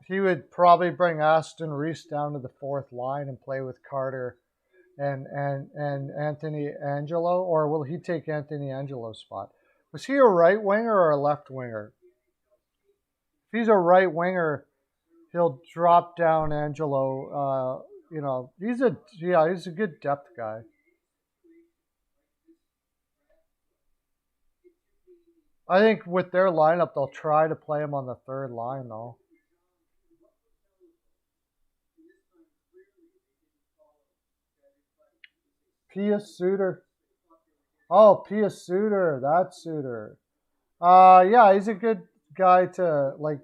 He would probably bring Aston Reese down to the fourth line and play with Carter and Anthony Angelo, or will he take Anthony Angelo's spot? Was he a right winger or a left winger? If he's a right winger, he'll drop down Angelo. He's a good depth guy. I think with their lineup, they'll try to play him on the third line though. Pia Suter. Oh, Pia Suter. That's Suter. Yeah, he's a good guy to like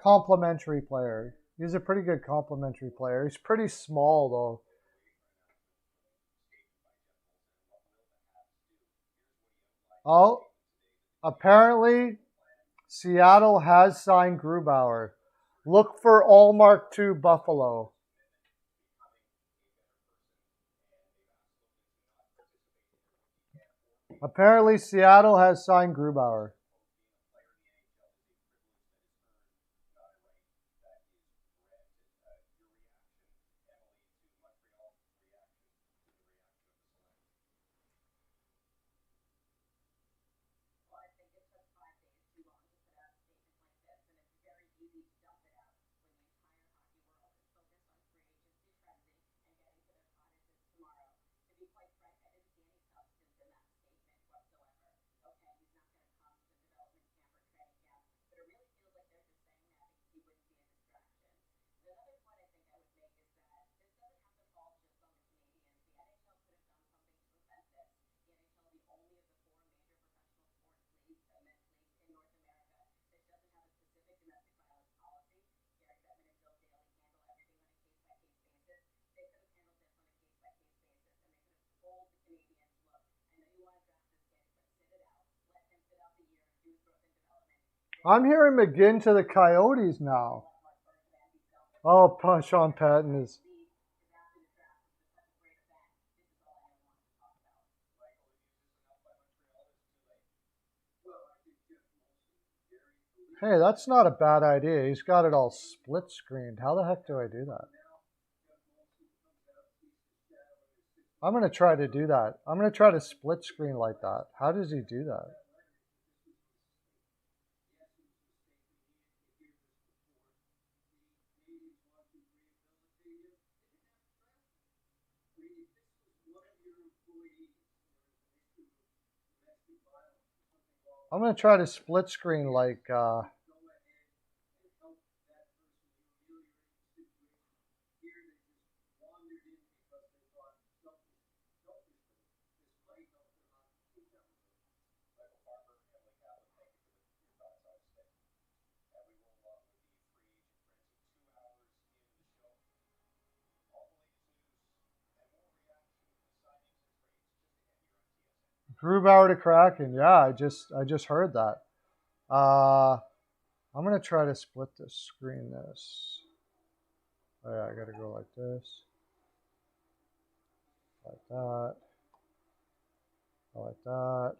complimentary player. He's a pretty good complimentary player. He's pretty small though. Oh, apparently Seattle has signed Grubauer. Look for Allmark 2 Buffalo. Apparently Seattle has signed Grubauer. I'm hearing McGinn to the Coyotes now. Oh, Sean Patton is. Hey, that's not a bad idea. He's got it all split screened. How the heck do I do that? I'm going to try to do that. I'm going to try to split screen like that. How does he do that? I'm going to try to split screen like Grubauer to Kraken. Yeah, I just heard that. I'm gonna try to split the screen this. Oh yeah, I gotta go like this, like that, like that.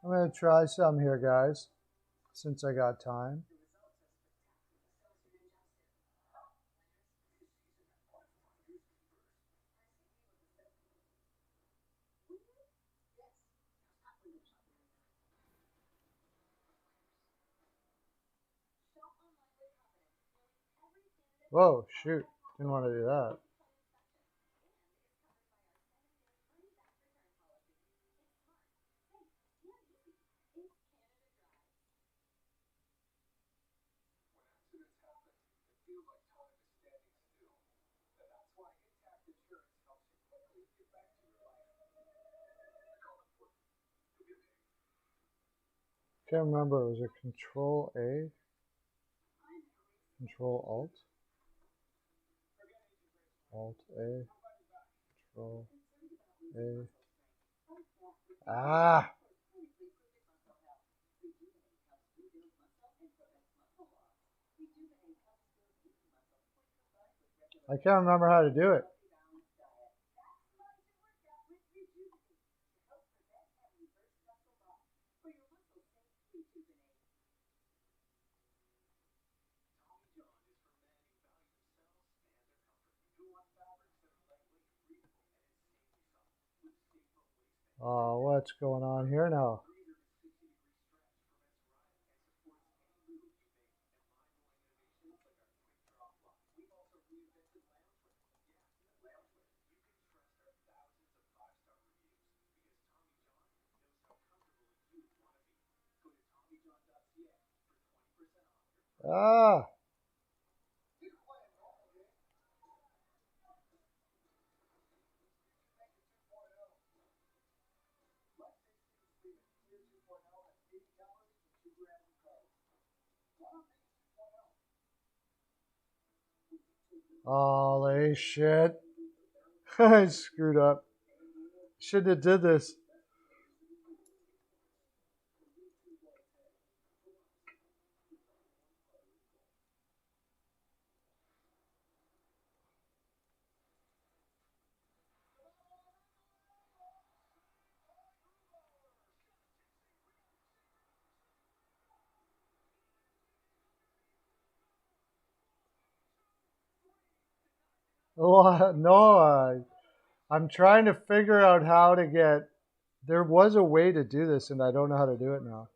I'm gonna try some here, guys, since I got time. Whoa, shoot. Didn't want to do that. Can't remember. Was it Control A? Control Alt? Alt A. Control A. Ah! I can't remember how to do it. Oh, what's going on here now? Ah! Holy shit. I screwed up. Shouldn't have did this. No, I'm trying to figure out how to get. There was a way to do this, and I don't know how to do it now.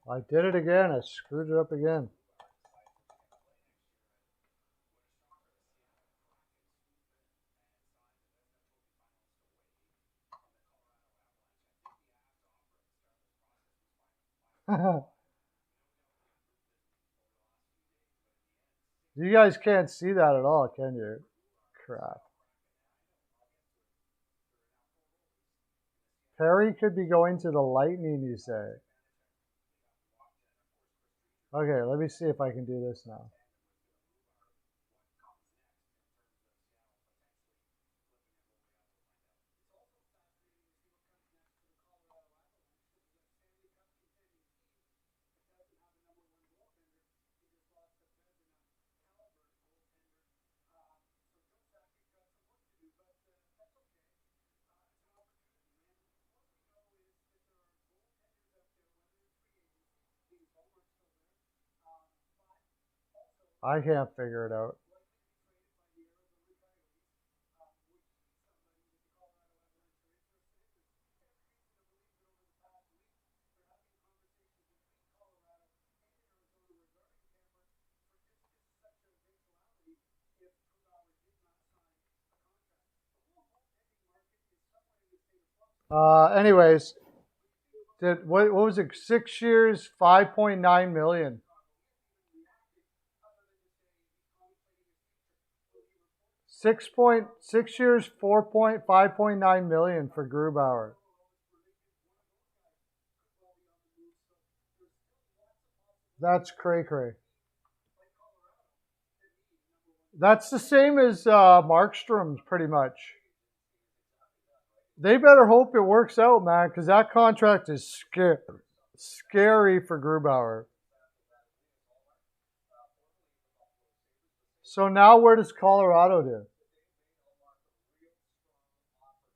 I did it again. I screwed it up again. You guys can't see that at all, can you? Crap. Perry could be going to the Lightning, you say? Okay, let me see if I can do this now. I can't figure it out. Anyways, what was it? 6 years, 5.9 million. 6 years, 5.9 million for Grubauer. That's cray cray. That's the same as Markstrom's pretty much. They better hope it works out, man, because that contract is scary for Grubauer. So now where does Colorado do?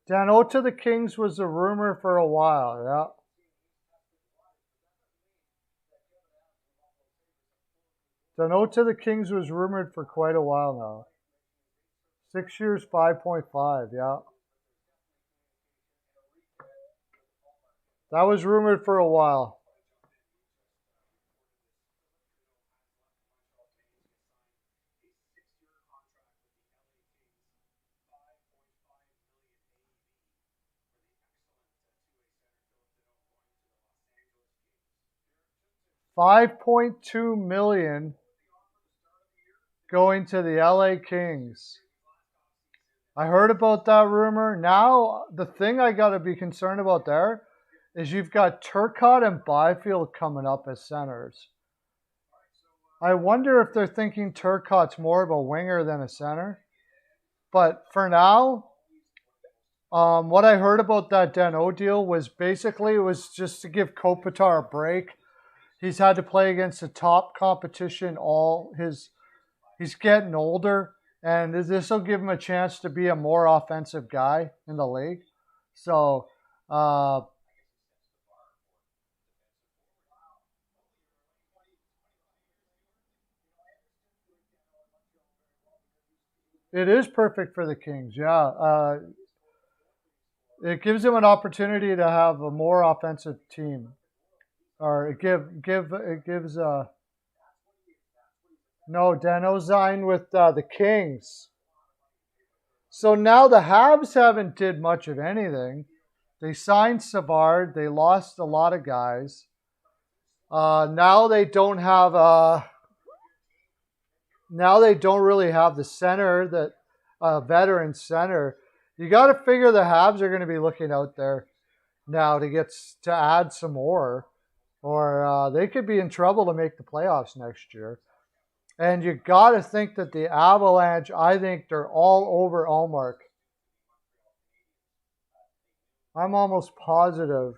Dano to the Kings was a rumor for a while, yeah. Dano to the Kings was rumored for quite a while now. 6 years, 5.5, yeah. That was rumored for a while. $5.2 million going to the LA Kings. I heard about that rumor. Now, the thing I got to be concerned about there is you've got Turcotte and Byfield coming up as centers. I wonder if they're thinking Turcotte's more of a winger than a center. But for now, what I heard about that Danault deal was basically it was just to give Kopitar a break. He's had to play against the top competition he's getting older, and this will give him a chance to be a more offensive guy in the league. So it is perfect for the Kings. Yeah, it gives him an opportunity to have a more offensive team, or it gives. No, Danault signed with the Kings. So now the Habs haven't did much of anything. They signed Savard. They lost a lot of guys. Now they don't have now they don't really have the center that veteran center. You got to figure the Habs are going to be looking out there now to add some more, or they could be in trouble to make the playoffs next year. And you got to think that the Avalanche, I think they're all over Ullmark. I'm almost positive.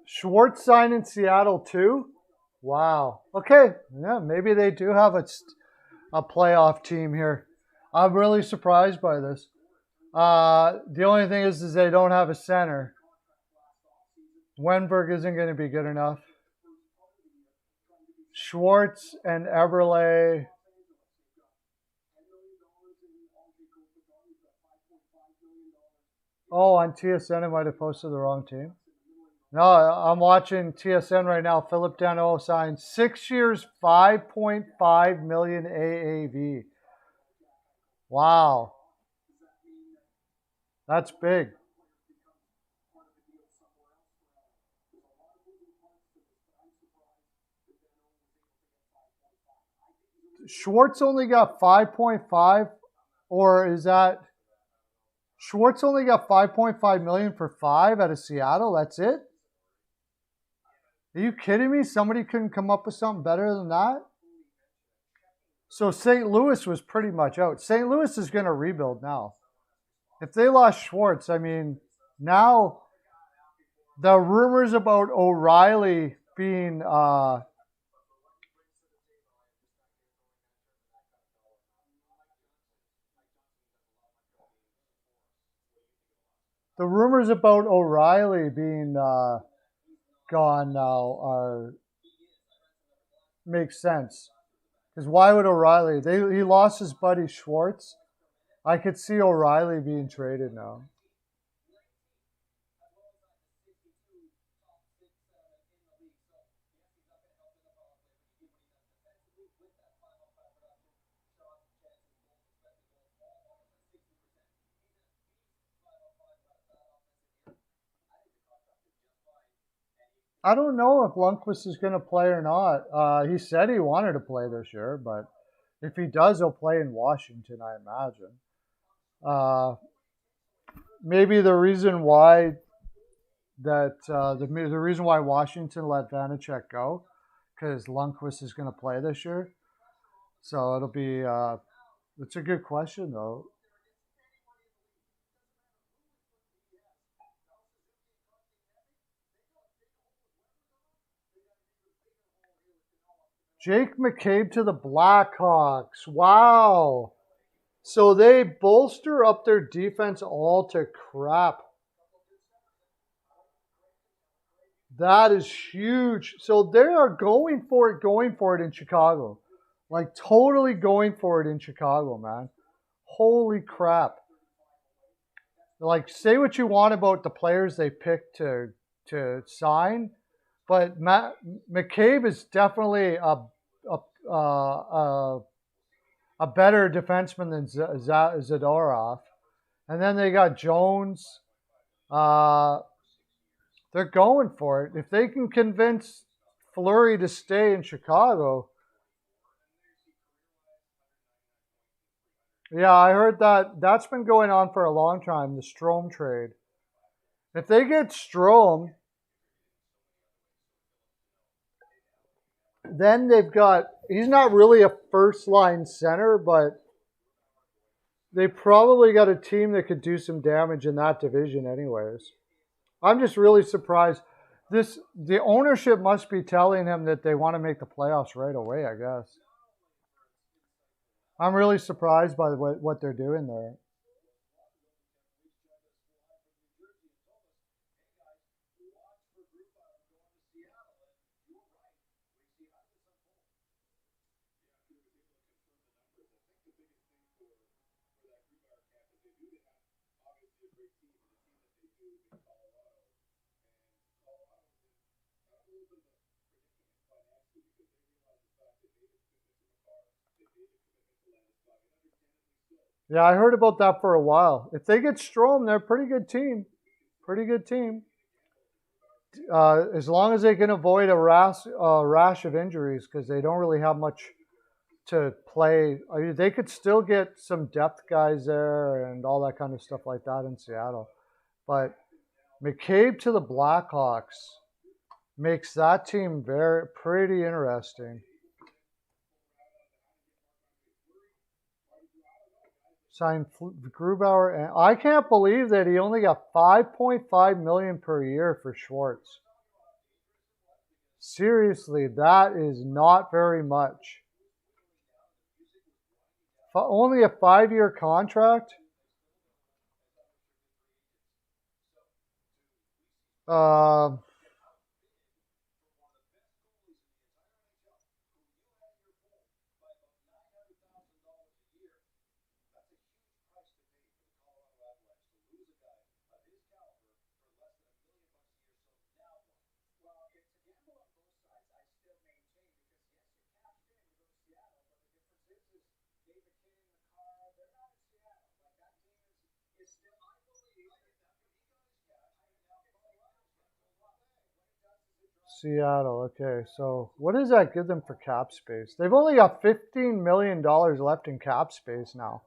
Schwartz signed in Seattle too? Wow. Okay. Yeah, maybe they do have a playoff team here. I'm really surprised by this. The only thing is they don't have a center. Wenberg isn't going to be good enough. Schwartz and Eberle. Oh, on TSN, I might have posted the wrong team. No, I'm watching TSN right now. Philip Danault signed 6 years, $5.5 million AAV. Wow. That's big. Schwartz only got 5.5, or is that Schwartz only got 5.5 million for 5 out of Seattle? That's it? Are you kidding me? Somebody couldn't come up with something better than that? So St. Louis was pretty much out. St. Louis is going to rebuild now. If they lost Schwartz, I mean, now the rumors about O'Reilly being the rumors about O'Reilly being gone now make sense. Because why would O'Reilly? He lost his buddy Schwartz. I could see O'Reilly being traded now. I don't know if Lundqvist is going to play or not. He said he wanted to play this year, but if he does, he'll play in Washington, I imagine. Maybe the reason why the reason why Washington let Vanacek go, because Lundqvist is going to play this year. So it'll be it's a good question though. Jake McCabe to the Blackhawks. Wow. So they bolster up their defense all to crap. That is huge. So they are going for it in Chicago. Like totally going for it in Chicago, man. Holy crap. Like say what you want about the players they picked to sign, but McCabe is definitely a better defenseman than Zadorov. And then they got Jones. They're going for it. If they can convince Fleury to stay in Chicago. Yeah, I heard that. That's been going on for a long time, the Strome trade. If they get Strome, then they've got, he's not really a first line center, but they probably got a team that could do some damage in that division anyways. I'm just really surprised. The ownership must be telling him that they want to make the playoffs right away, I guess. I'm really surprised by what they're doing there. Yeah, I heard about that for a while. If they get Strome, they're a pretty good team. Pretty good team. As long as they can avoid a rash of injuries, because they don't really have much to play. I mean, they could still get some depth guys there and all that kind of stuff like that in Seattle. But McCabe to the Blackhawks makes that team pretty interesting. Signed Grubauer, and I can't believe that he only got $5.5 million per year for Schwartz. Seriously, that is not very much. Only a 5-year contract. Seattle. Okay, so what does that give them for cap space? They've only got $15 million left in cap space now.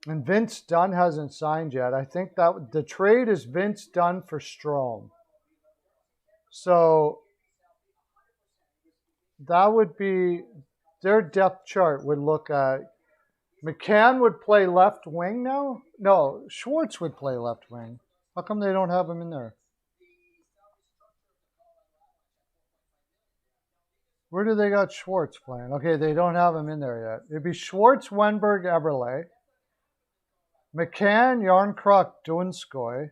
And Vince Dunn hasn't signed yet. I think that the trade is Vince Dunn for Strome. So that would be their depth chart would look at McCann would play left wing now? No, Schwartz would play left wing. How come they don't have him in there? Where do they got Schwartz playing? Okay, they don't have him in there yet. It'd be Schwartz, Wenberg, Eberle, McCann, Yarncroc, Dunskoy.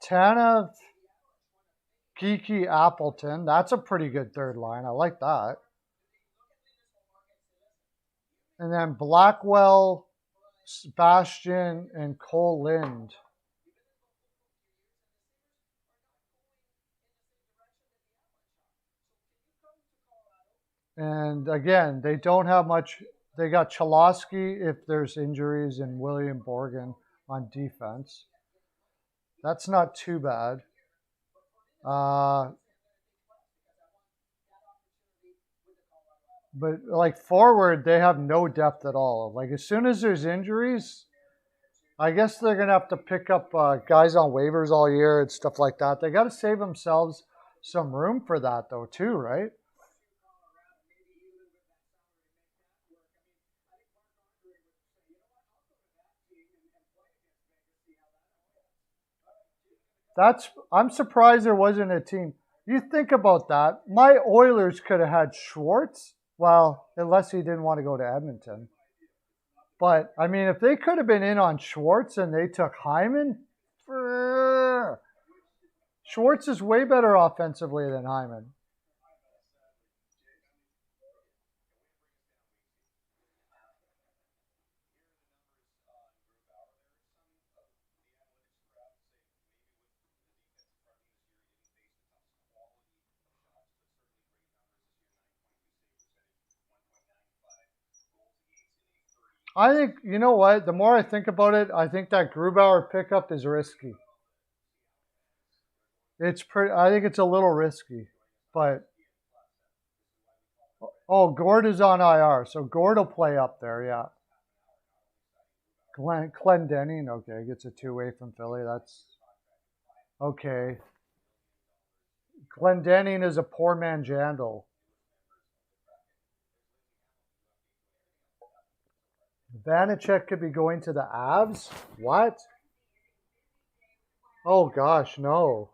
Tanev, Geeky, Appleton. That's a pretty good third line. I like that. And then Blackwell, Sebastian, and Cole Lind. And again, they don't have much. They got Cholosky if there's injuries and William Borgen on defense. That's not too bad. But like forward, they have no depth at all. Like as soon as there's injuries, I guess they're gonna have to pick up guys on waivers all year and stuff like that. They got to save themselves some room for that though, too, right? I'm surprised there wasn't a team. You think about that. My Oilers could have had Schwartz. Well, unless he didn't want to go to Edmonton. But I mean, if they could have been in on Schwartz and they took Hyman, Schwartz is way better offensively than Hyman. I think, you know what? The more I think about it, I think that Grubauer pickup is risky. It's pretty. I think it's a little risky, but Gord is on IR, so Gord will play up there. Yeah, Clendening, okay, gets a two-way from Philly. That's okay. Clendening is a poor man Jandal. Vanacek could be going to the Avs. What? Oh gosh, no.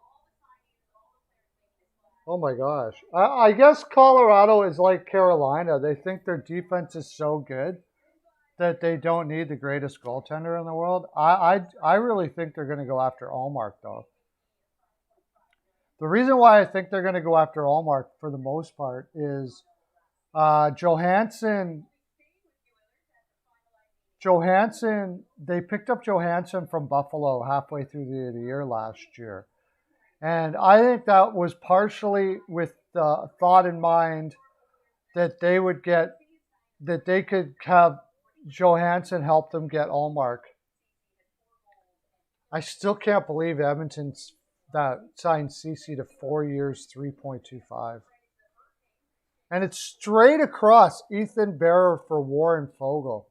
Oh my gosh. I guess Colorado is like Carolina. They think their defense is so good that they don't need the greatest goaltender in the world. I really think they're going to go after Allmark though. The reason why I think they're going to go after Allmark for the most part is Johansson. They picked up Johansson from Buffalo halfway through the year last year. And I think that was partially with the thought in mind that they could have Johansson help them get Allmark. I still can't believe Edmonton's that signed CC to 4 years, 3.25. And it's straight across Ethan Bearer for Warren Fogle.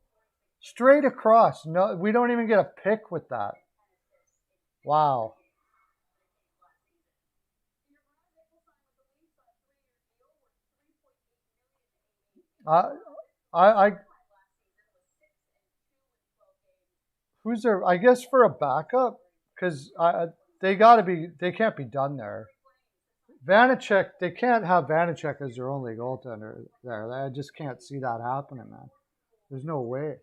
Straight across. No, we don't even get a pick with that. Wow. I who's there? I guess for a backup, because they can't be done there. Vanacek, they can't have Vanacek as their only goaltender there. I just can't see that happening, man. There's no way.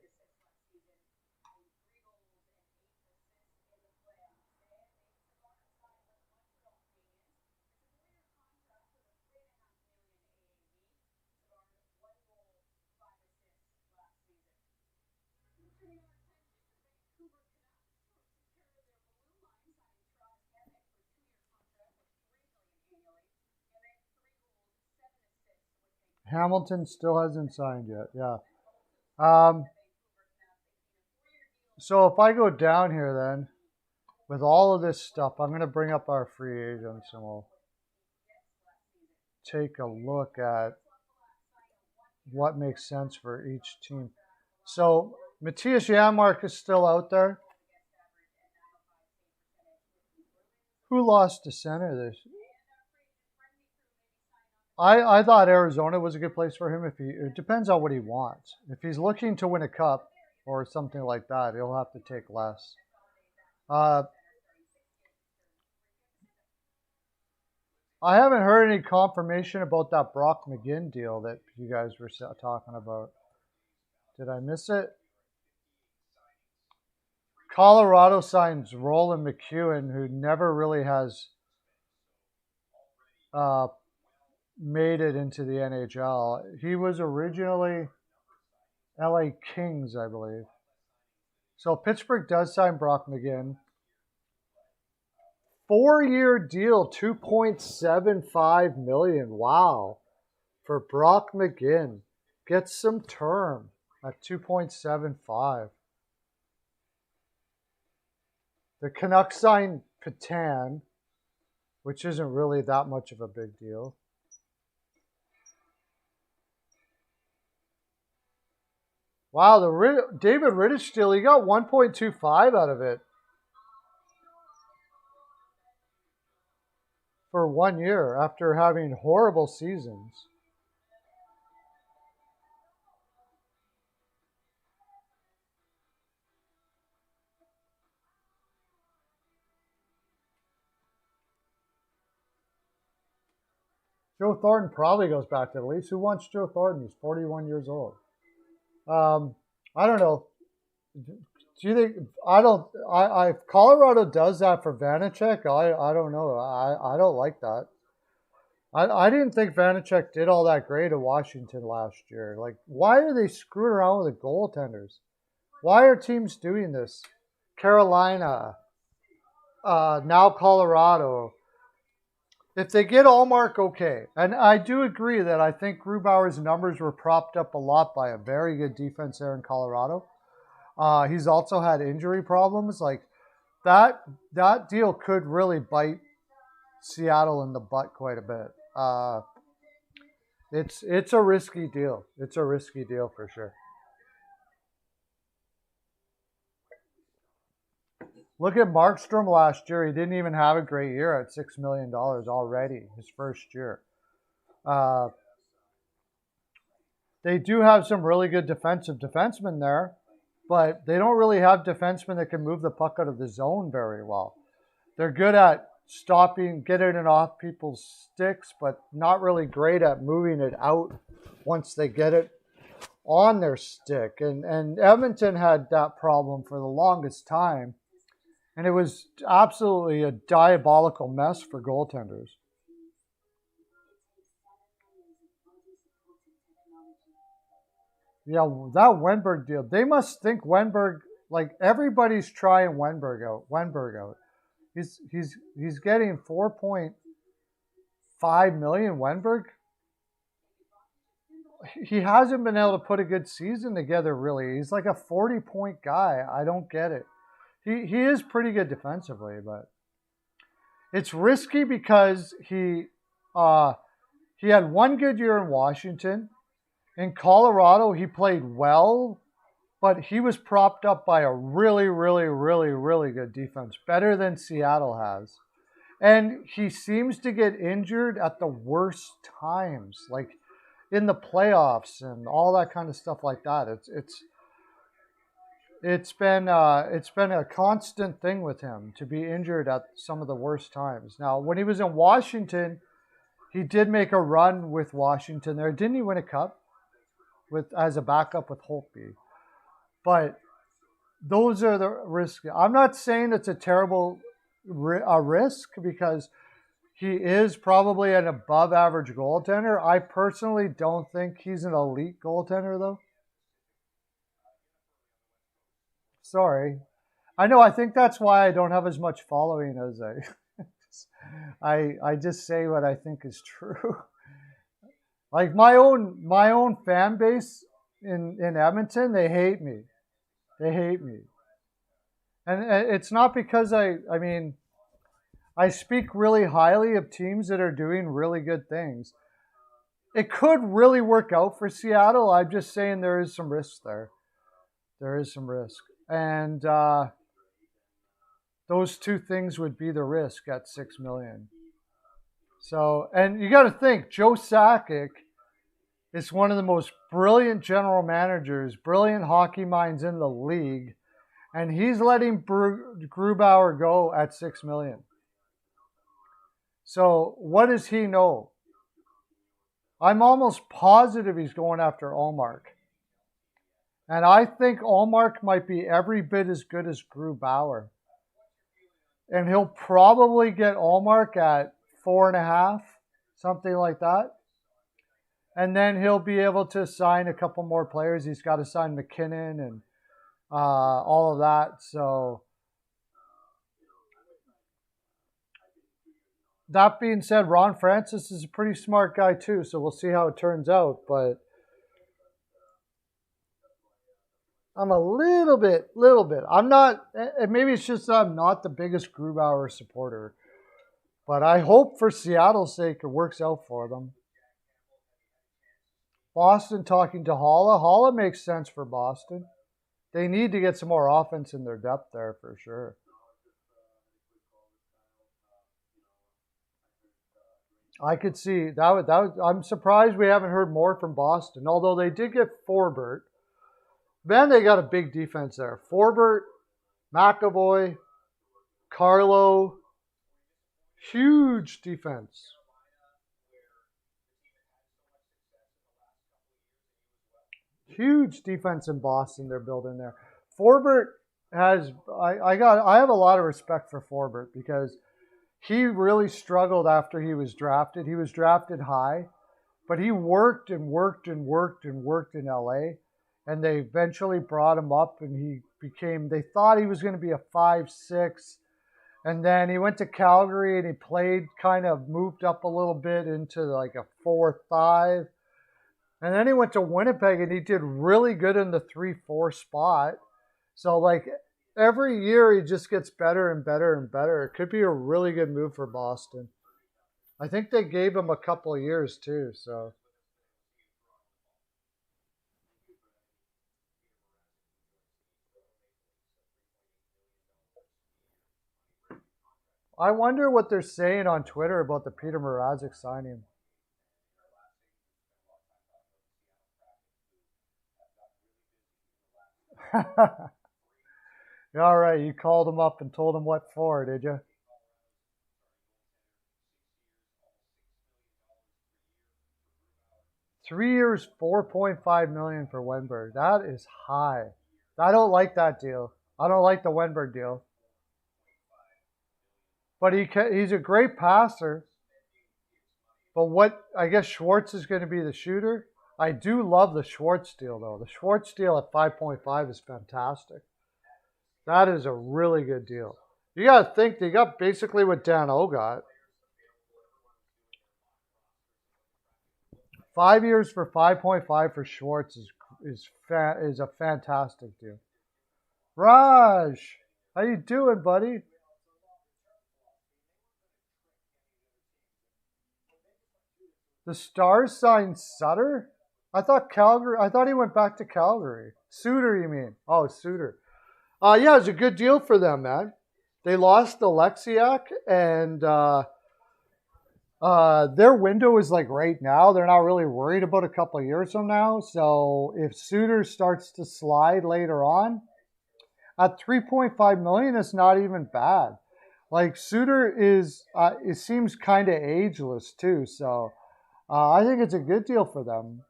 Hamilton still hasn't signed yet. Yeah. Um, so if I go down here then, with all of this stuff, I'm going to bring up our free agents and we'll take a look at what makes sense for each team. So Matthias Janmark is still out there. Who lost to center this? I thought Arizona was a good place for him. It depends on what he wants. If he's looking to win a cup or something like that, he'll have to take less. I haven't heard any confirmation about that Brock McGinn deal that you guys were talking about. Did I miss it? Colorado signs Roland McEwen, who never really has made it into the NHL. He was originally LA Kings, I believe. So Pittsburgh does sign Brock McGinn. 4-year deal, $2.75 million. Wow. For Brock McGinn. Gets some term at 2.75. The Canucks signed Patan, which isn't really that much of a big deal. Wow, the David Rittich deal, he got 1.25 out of it for 1 year after having horrible seasons. Joe Thornton probably goes back to the Leafs. Who wants Joe Thornton? He's 41 years old. I don't know. Do you think I don't? I Colorado does that for Vanacek. I don't know. I don't like that. I didn't think Vanacek did all that great at Washington last year. Like, why are they screwing around with the goaltenders? Why are teams doing this? Carolina, now Colorado. If they get Allmark, okay. And I do agree that I think Grubauer's numbers were propped up a lot by a very good defense there in Colorado. He's also had injury problems. Like that deal could really bite Seattle in the butt quite a bit. It's a risky deal. It's a risky deal for sure. Look at Markstrom last year. He didn't even have a great year at $6 million already, his first year. They do have some really good defensive defensemen there, but they don't really have defensemen that can move the puck out of the zone very well. They're good at stopping, getting it off people's sticks, but not really great at moving it out once they get it on their stick. And Edmonton had that problem for the longest time. And it was absolutely a diabolical mess for goaltenders. Yeah, that Wenberg deal. They must think Wenberg, like everybody's trying Wenberg out. He's getting $4.5 million. Wenberg. He hasn't been able to put a good season together, really. He's like a 40-point guy. I don't get it. He is pretty good defensively, but it's risky because he had one good year in Washington. In Colorado, he played well, but he was propped up by a really, really, really, really good defense, better than Seattle has. And he seems to get injured at the worst times, like in the playoffs and all that kind of stuff like that. It's been a constant thing with him to be injured at some of the worst times. Now, when he was in Washington, he did make a run with Washington there. Didn't he win a cup as a backup with Holtby? But those are the risks. I'm not saying it's a terrible risk because he is probably an above average goaltender. I personally don't think he's an elite goaltender, though. Sorry. I know, I think that's why I don't have as much following as I just say what I think is true. Like my own fan base in Edmonton, they hate me. They hate me. And it's not because I speak really highly of teams that are doing really good things. It could really work out for Seattle. I'm just saying there is some risk there. There is some risk. And those two things would be the risk at $6 million. So, and you got to think, Joe Sakic is one of the most brilliant general managers, brilliant hockey minds in the league, and he's letting Grubauer go at $6 million. So, what does he know? I'm almost positive he's going after Allmark. And I think Allmark might be every bit as good as Grubauer. And he'll probably get Allmark at 4.5, something like that. And then he'll be able to sign a couple more players. He's got to sign McKinnon and all of that. So that being said, Ron Francis is a pretty smart guy too. So we'll see how it turns out. But I'm a little bit. I'm not, maybe it's just that I'm not the biggest Grubauer supporter. But I hope for Seattle's sake it works out for them. Boston talking to Holla. Holla makes sense for Boston. They need to get some more offense in their depth there for sure. I could see that. I'm surprised we haven't heard more from Boston, although they did get Forbert. Then they got a big defense there. Forbert, McAvoy, Carlo. Huge defense. Huge defense in Boston they're building there. Forbert has I have a lot of respect for Forbert because he really struggled after he was drafted. He was drafted high, but he worked and worked and worked and worked in LA, and they eventually brought him up, and they thought he was going to be a 5'6", and then he went to Calgary and he played, kind of moved up a little bit into like a 4'5", and then he went to Winnipeg and he did really good in the 3-4 spot. So like every year he just gets better and better and better. It could be a really good move for Boston. I think they gave him a couple of years too, so. I wonder what they're saying on Twitter about the Peter Mrazek signing. All right, you called him up and told him what for, did you? 3 years, $4.5 million for Wenberg. That is high. I don't like that deal. I don't like the Wenberg deal. But he's a great passer. But what I guess Schwartz is going to be the shooter. I do love the Schwartz deal though. The Schwartz deal at 5.5 is fantastic. That is a really good deal. You got to think they got basically what Dan O got. 5 years for 5.5 for Schwartz is a fantastic deal. Raj, how you doing, buddy? The Stars signed Sutter? I thought he went back to Calgary. Suter, you mean? Oh, Suter. Yeah, it was a good deal for them, man. They lost Alexiak, and their window is like right now. They're not really worried about a couple of years from now. So if Suter starts to slide later on, at 3.5 million, it's not even bad. Like Suter it seems kind of ageless too. So I think it's a good deal for them.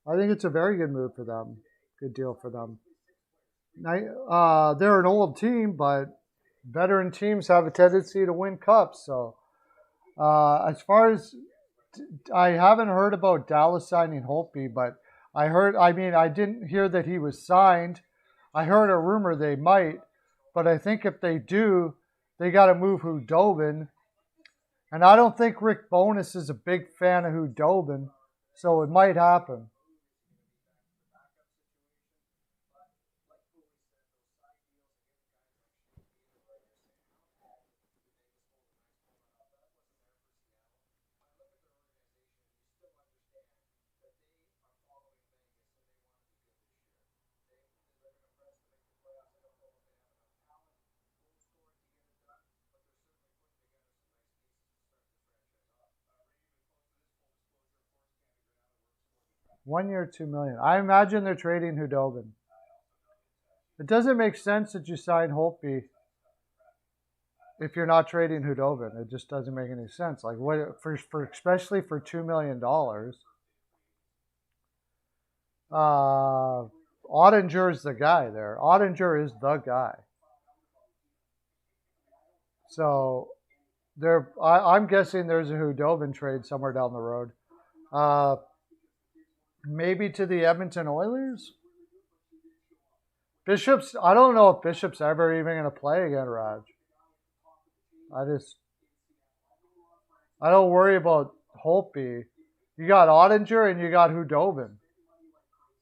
I think it's a very good move for them. Good deal for them. They're an old team, but veteran teams have a tendency to win cups. So as far as I haven't heard about Dallas signing Holtby, but I didn't hear that he was signed. I heard a rumor they might, but I think if they do, they got to move Hudobin. And I don't think Rick Bowness is a big fan of Hudobin, so it might happen. One year, $2 million. I imagine they're trading Hudobin. It doesn't make sense that you sign Holtby if you're not trading Hudobin. It just doesn't make any sense. Like what for especially for $2 million. Ottinger is the guy there. Ottinger is the guy. So I'm guessing there's a Hudobin trade somewhere down the road. Maybe to the Edmonton Oilers? Bishop's, I don't know if Bishop's ever even going to play again, Raj. I don't worry about Holtby. You got Ottinger and you got Hudobin.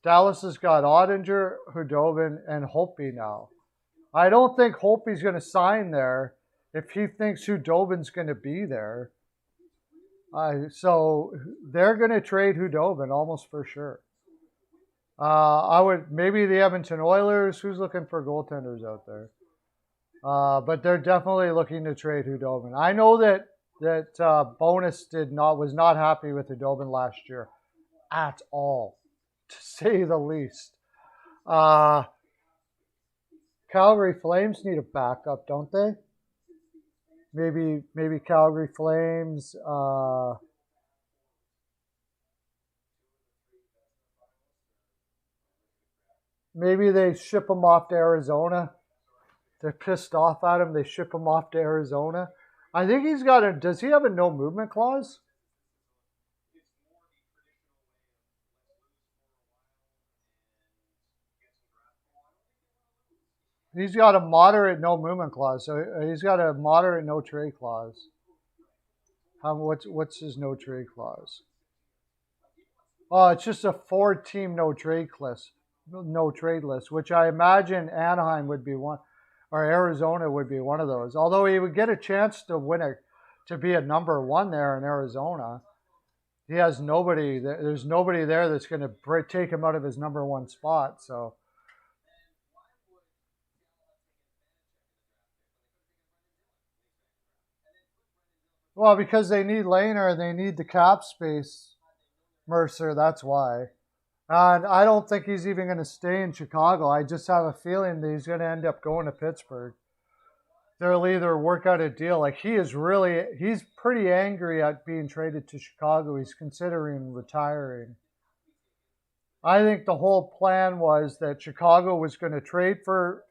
Dallas has got Ottinger, Hudobin, and Holtby now. I don't think Holtby's going to sign there if he thinks Hudobin's going to be there. So they're going to trade Hudobin almost for sure. Maybe the Edmonton Oilers. Who's looking for goaltenders out there? But they're definitely looking to trade Hudobin. I know that Bonus was not happy with Hudobin last year at all, to say the least. Calgary Flames need a backup, don't they? Maybe Calgary Flames. Maybe they ship him off to Arizona. They're pissed off at him. They ship him off to Arizona. I think he's got a. Does he have a no movement clause? He's got a moderate no movement clause. So he's got a moderate no trade clause. What's his no trade clause? Oh, it's just a 4-team no trade list, which I imagine Anaheim would be one, or Arizona would be one of those. Although he would get a chance to to be a number one there in Arizona. He has nobody. There's nobody there that's going to take him out of his number one spot. So. Well, because they need Lehner, they need the cap space, Mercer. That's why. And I don't think he's even going to stay in Chicago. I just have a feeling that he's going to end up going to Pittsburgh. They'll either work out a deal. Like he's pretty angry at being traded to Chicago. He's considering retiring. I think the whole plan was that Chicago was going to trade for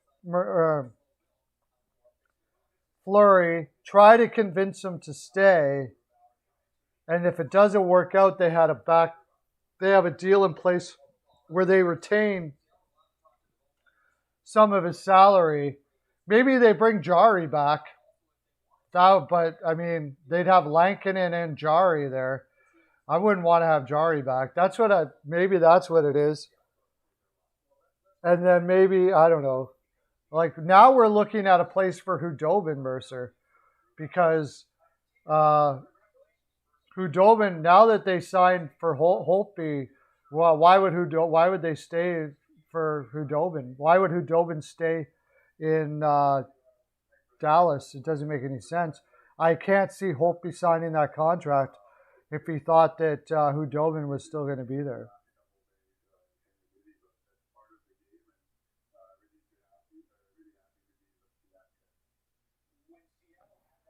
Fleury, try to convince him to stay, and if it doesn't work out, they have a deal in place where they retain some of his salary. Maybe they bring Jari back, but I mean they'd have Lankinen and Jari there. I wouldn't want to have Jari back. Maybe that's what it is. And then maybe I don't know. Like now we're looking at a place for Hudobin, Mercer, because Hudobin, now that they signed for Holtby, well, why would they stay for Hudobin? Why would Hudobin stay in Dallas? It doesn't make any sense. I can't see Holtby signing that contract if he thought that Hudobin was still going to be there.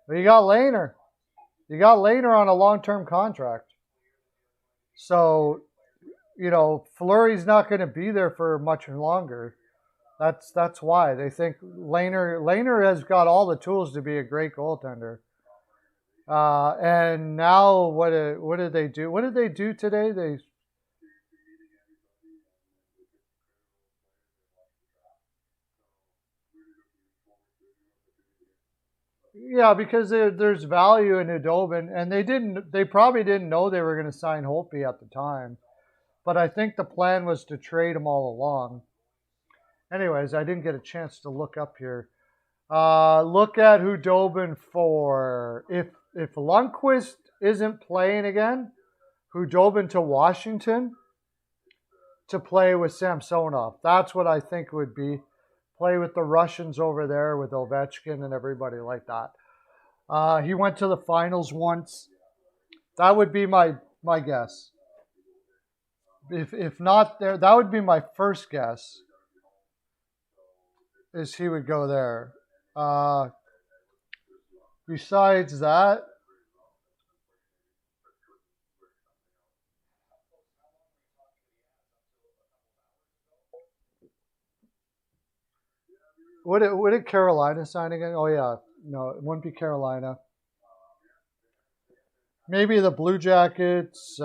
But you got Lehner. You got Lehner on a long-term contract. So, Fleury's not going to be there for much longer. That's why they think Lehner has got all the tools to be a great goaltender. And now what did they do? What did they do today? Yeah, because there's value in Hudobin, and they probably didn't know they were going to sign Holtby at the time, but I think the plan was to trade him all along. Anyways, I didn't get a chance to look up here. Look at Hudobin for if Lundqvist isn't playing again, Hudobin to Washington to play with Samsonov. That's what I think would be. Play with the Russians over there with Ovechkin and everybody like that. He went to the finals once. That would be my guess. If not there, that would be my first guess. Is he would go there. Besides that, would it Carolina sign again? Oh yeah, no, it wouldn't be Carolina. Maybe the Blue Jackets.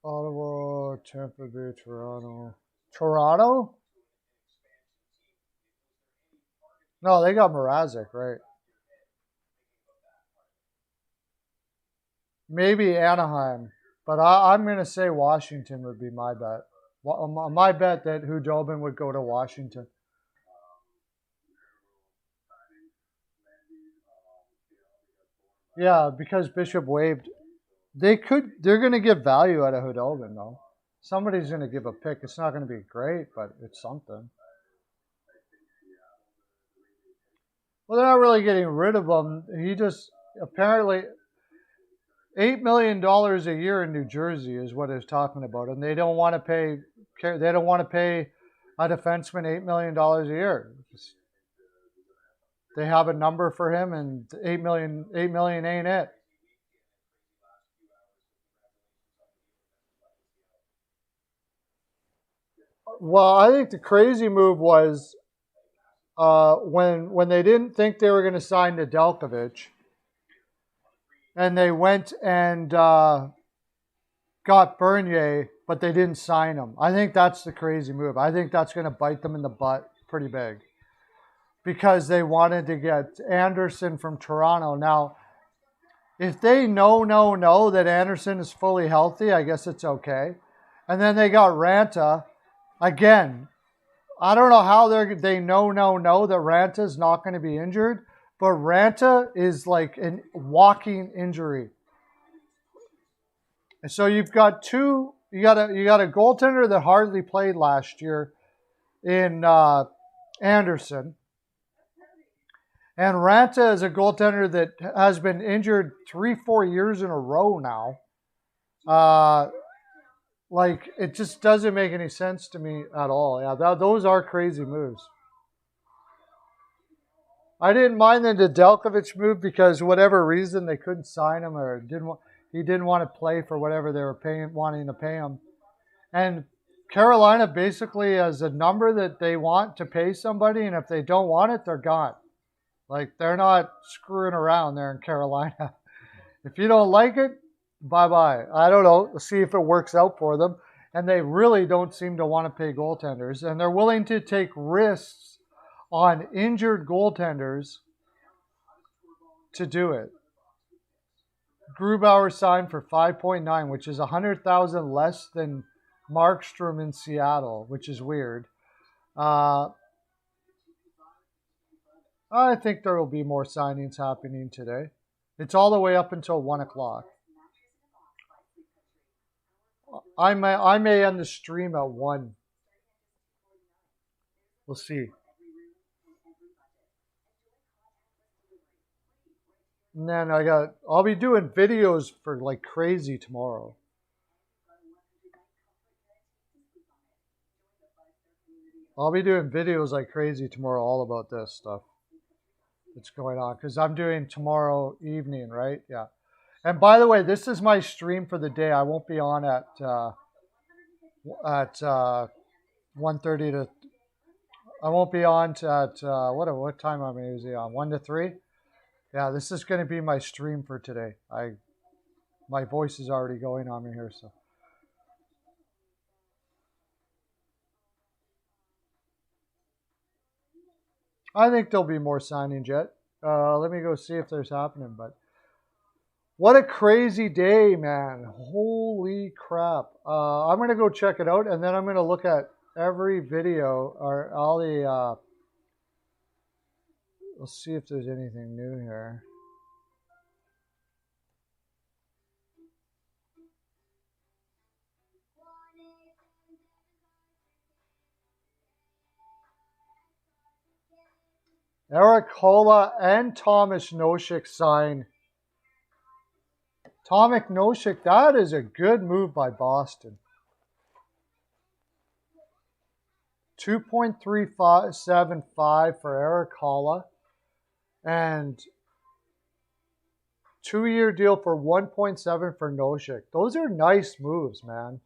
Ottawa, Tampa Bay, Toronto. Toronto? No, they got Mrazek, right? Maybe Anaheim, but I'm going to say Washington would be my bet. My bet that Hudobin would go to Washington. Yeah, because Bishop waived. They're going to give value out of Hudobin, though. Somebody's going to give a pick. It's not going to be great, but it's something. Well, they're not really getting rid of him. He just apparently $8 million a year in New Jersey is what he's talking about, and they don't want to pay. They don't want to pay a defenseman $8 million a year. they have a number for him, and 8 million ain't it. Well, I think the crazy move was when they didn't think they were going to sign Nedeljkovic, and they went and got Bernier, but they didn't sign him. I think that's the crazy move. I think that's going to bite them in the butt pretty big because they wanted to get Anderson from Toronto. Now, if they know that Anderson is fully healthy, I guess it's okay. And then they got Ranta. Again, I don't know how they know that Ranta is not going to be injured, but Ranta is like a walking injury. And so you've got you got a goaltender that hardly played last year in Anderson. And Ranta is a goaltender that has been injured 3-4 years in a row now. Like, it just doesn't make any sense to me at all. Yeah, those are crazy moves. I didn't mind the Nedeljkovic move because whatever reason they couldn't sign him or he didn't want to play for whatever they were wanting to pay him. And Carolina basically has a number that they want to pay somebody, and if they don't want it, they're gone. Like, they're not screwing around there in Carolina. If you don't like it, bye-bye. I don't know. We'll see if it works out for them. And they really don't seem to want to pay goaltenders. And they're willing to take risks on injured goaltenders to do it. Grubauer signed for $5.9, which is $100,000 less than Markstrom in Seattle, which is weird. I think there will be more signings happening today. It's all the way up until 1 o'clock. I may end the stream at 1. We'll see. And then I'll be doing videos for like crazy tomorrow. I'll be doing videos like crazy tomorrow all about this stuff that's going on because I'm doing tomorrow evening, right? Yeah. And by the way, this is my stream for the day. I won't be on at 1:30 to. I won't be on at what time am I usually on? 1 to 3. Yeah, this is going to be my stream for today. My voice is already going on me here, so. I think there'll be more signings yet. Let me go see if there's happening. But what a crazy day, man. Holy crap. I'm going to go check it out, and then I'm going to look at every video or all the... let's see if there's anything new here. Eric Holla and Thomas Nosek sign. Tomek Nosek, that is a good move by Boston. 2.375 for Eric Holla. And 2-year deal for 1.7 for Nosek. Those are nice moves, man.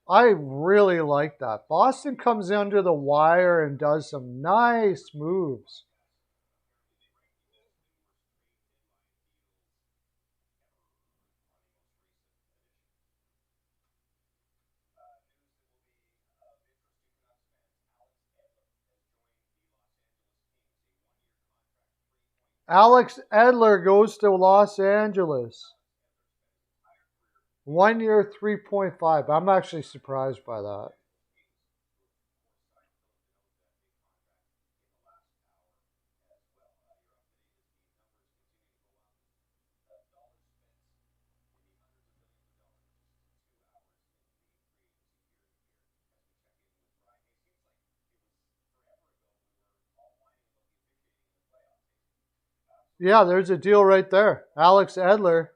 I really like that. Boston comes under the wire and does some nice moves. Alex Edler goes to Los Angeles. 1 year, 3.5. I'm actually surprised by that. Yeah, there's a deal right there. Alex Edler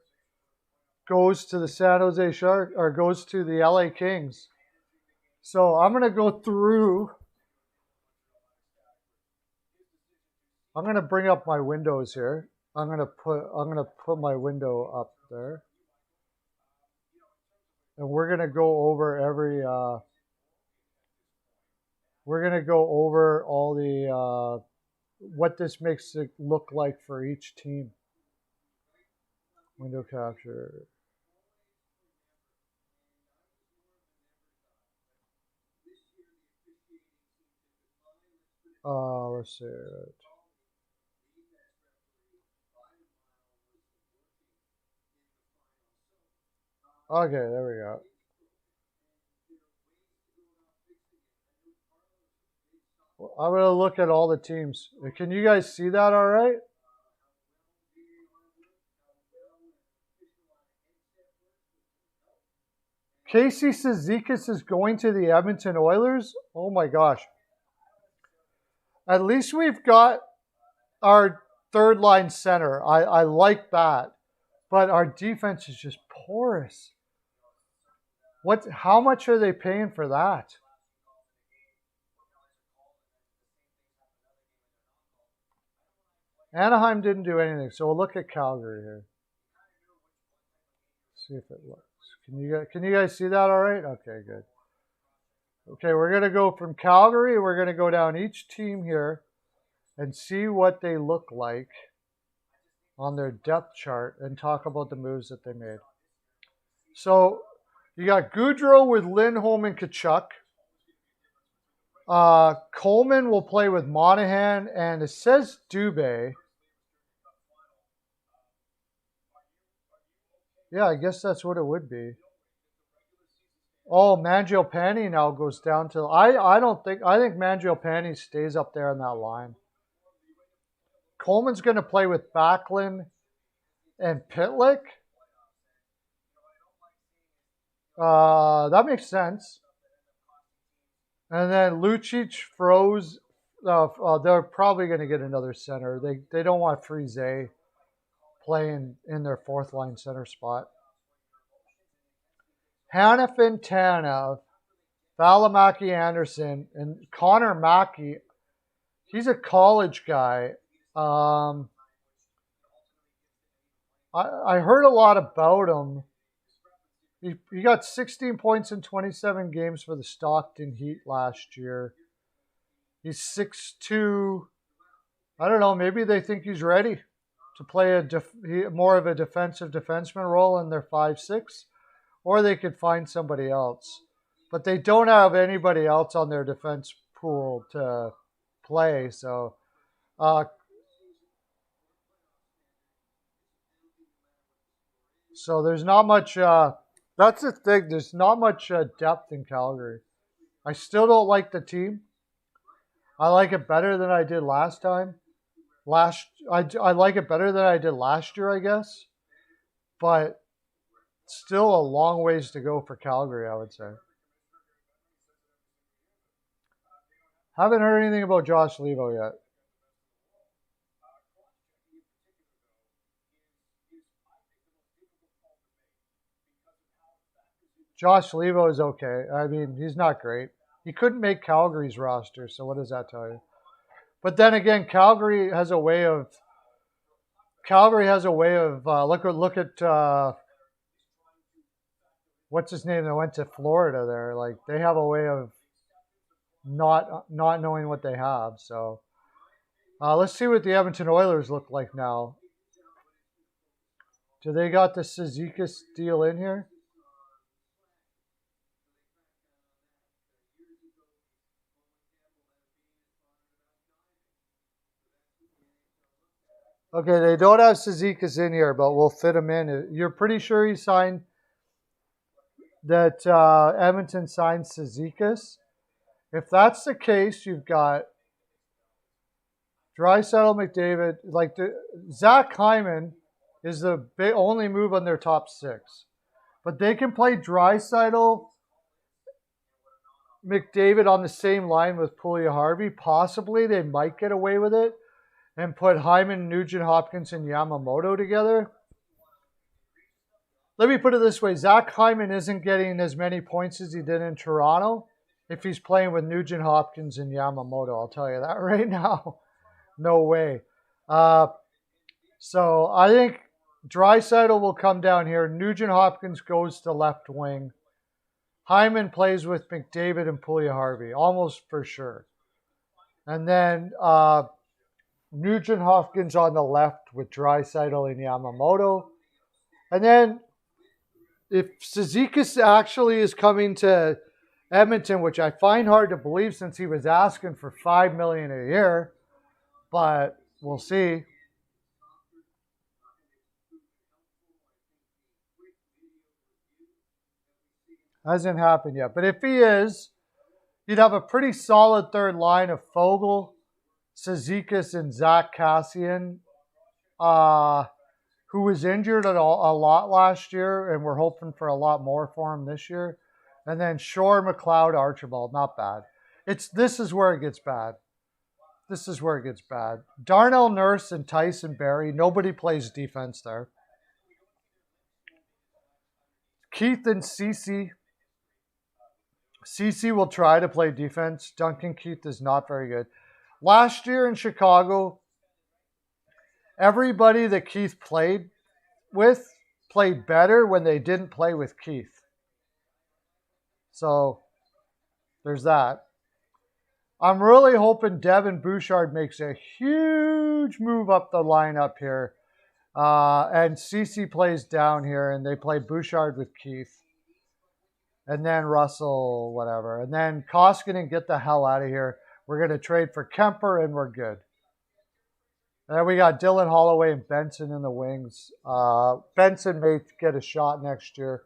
goes to the San Jose Sharks, or goes to the LA Kings. So I'm going to go through I'm gonna bring up my windows here. I'm gonna put my window up there, and we're gonna go over every. We're gonna go over all the what this makes it look like for each team. Window capture. Let's see. Okay, there we go. I'm going to look at all the teams. Can you guys see that all right? Casey Cizikas is going to the Edmonton Oilers? Oh my gosh. At least we've got our third line center. I like that. But our defense is just porous. How much are they paying for that? Anaheim didn't do anything, so we'll look at Calgary here. See if it looks. Can you guys see that all right? Okay, good. Okay, we're going to go from Calgary. We're going to go down each team here and see what they look like on their depth chart and talk about the moves that they made. So you got Goudreau with Lindholm and Tkachuk. Coleman will play with Monahan, and it says Dubé. Yeah, I guess that's what it would be. Oh, Mangiapane now goes down to... I think Mangiapane stays up there on that line. Coleman's going to play with Backlund and Pitlick. That makes sense. And then Lucic froze. They're probably going to get another center. They don't want Friese playing in their fourth line center spot. Hanifin, Tanev, Valimaki, Anderson, and Connor Mackey. He's a college guy. I heard a lot about him. He got 16 points in 27 games for the Stockton Heat last year. He's 6'2". I don't know. Maybe they think he's ready to play more of a defensive defenseman role in their 5-6, or they could find somebody else. But they don't have anybody else on their defense pool to play. So, there's not much. That's the thing. There's not much depth in Calgary. I still don't like the team. I like it better than I did last time. I like it better than I did last year, I guess. But still a long ways to go for Calgary, I would say. Haven't heard anything about Josh Levo yet. Josh Levo is okay. I mean, he's not great. He couldn't make Calgary's roster, so what does that tell you? But then again, Calgary has a way of look at what's his name that went to Florida there. Like, they have a way of not knowing what they have. So let's see what the Edmonton Oilers look like now. Do they got the Cizikas deal in here? Okay, they don't have Cizikas in here, but we'll fit him in. You're pretty sure he signed that Edmonton signed Cizikas? If that's the case, you've got Draisaitl, McDavid. Like Zach Hyman is the only move on their top 6. But they can play Draisaitl, McDavid on the same line with Puljujärvi. Possibly they might get away with it and put Hyman, Nugent Hopkins, and Yamamoto together. Let me put it this way. Zach Hyman isn't getting as many points as he did in Toronto if he's playing with Nugent Hopkins and Yamamoto. I'll tell you that right now. No way. So I think Draisaitl will come down here. Nugent Hopkins goes to left wing. Hyman plays with McDavid and Puljujärvi, almost for sure. And then Nugent Hopkins on the left with Draisaitl and Yamamoto. And then if Cizikas actually is coming to Edmonton, which I find hard to believe since he was asking for $5 million a year, but we'll see. Hasn't happened yet. But if he is, you'd have a pretty solid third line of Foegele, Cizikas, and Zach Kassian, who was injured a lot last year, and we're hoping for a lot more for him this year. And then Shore, McLeod, Archibald. Not bad. This is where it gets bad. This is where it gets bad. Darnell Nurse and Tyson Barrie. Nobody plays defense there. Keith and Ceci. Ceci will try to play defense. Duncan Keith is not very good. Last year in Chicago, everybody that Keith played with played better when they didn't play with Keith. So there's that. I'm really hoping Devin Bouchard makes a huge move up the lineup here. And Ceci plays down here, and they play Bouchard with Keith. And then Russell, whatever. And then Koskinen, get the hell out of here. We're going to trade for Kemper, and we're good. And then we got Dylan Holloway and Benson in the wings. Benson may get a shot next year.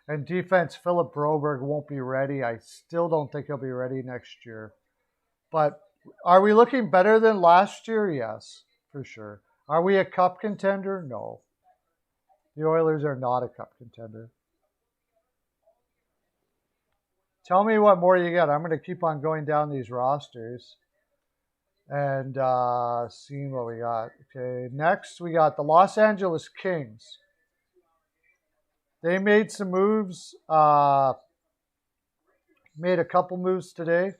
And defense, Philip Broberg won't be ready. I still don't think he'll be ready next year. But are we looking better than last year? Yes, for sure. Are we a cup contender? No. The Oilers are not a cup contender. Tell me what more you got. I'm going to keep on going down these rosters and seeing what we got. Okay, next we got the Los Angeles Kings. They made some moves. Made a couple moves today.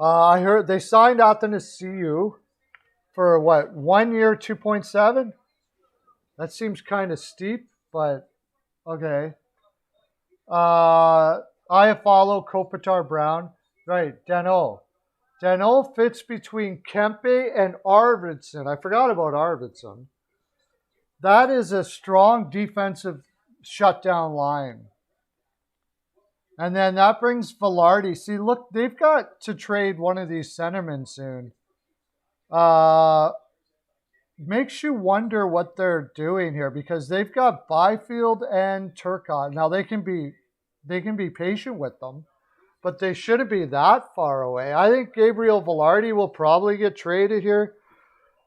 I heard they signed Athanas CU for what, 1 year, 2.7? That seems kind of steep, but okay. Iafallo, Kopitar, Brown. Right, Danault. Danault fits between Kempe and Arvidsson. I forgot about Arvidsson. That is a strong defensive shutdown line. And then that brings Velarde. See, look, they've got to trade one of these centermen soon. Makes you wonder what they're doing here because they've got Byfield and Turcotte. Now they can be patient with them, but they shouldn't be that far away. I think Gabriel Velarde will probably get traded here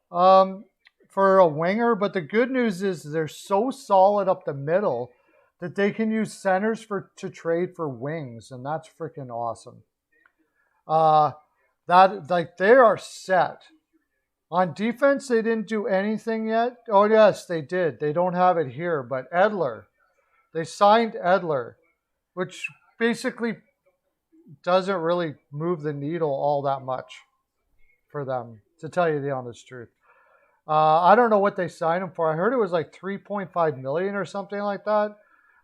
for a winger, but the good news is they're so solid up the middle that they can use centers to trade for wings, and that's freaking awesome. They are set. On defense, they didn't do anything yet. Oh, yes, they did. They don't have it here, but Edler. They signed Edler, which basically doesn't really move the needle all that much for them, to tell you the honest truth. I don't know what they signed him for. I heard it was like $3.5 million or something like that.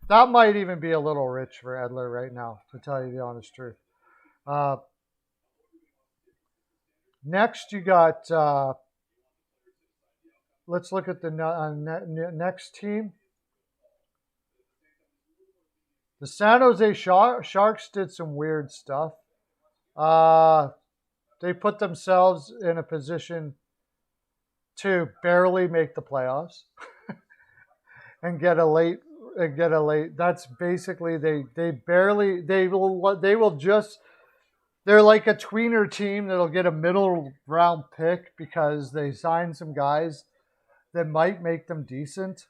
That might even be a little rich for Edler right now, to tell you the honest truth. Next, you got, let's look at the next team. The San Jose Sharks did some weird stuff. They put themselves in a position to barely make the playoffs and get a late. That's basically they will just. They're like a tweener team that'll get a middle round pick because they signed some guys that might make them decent.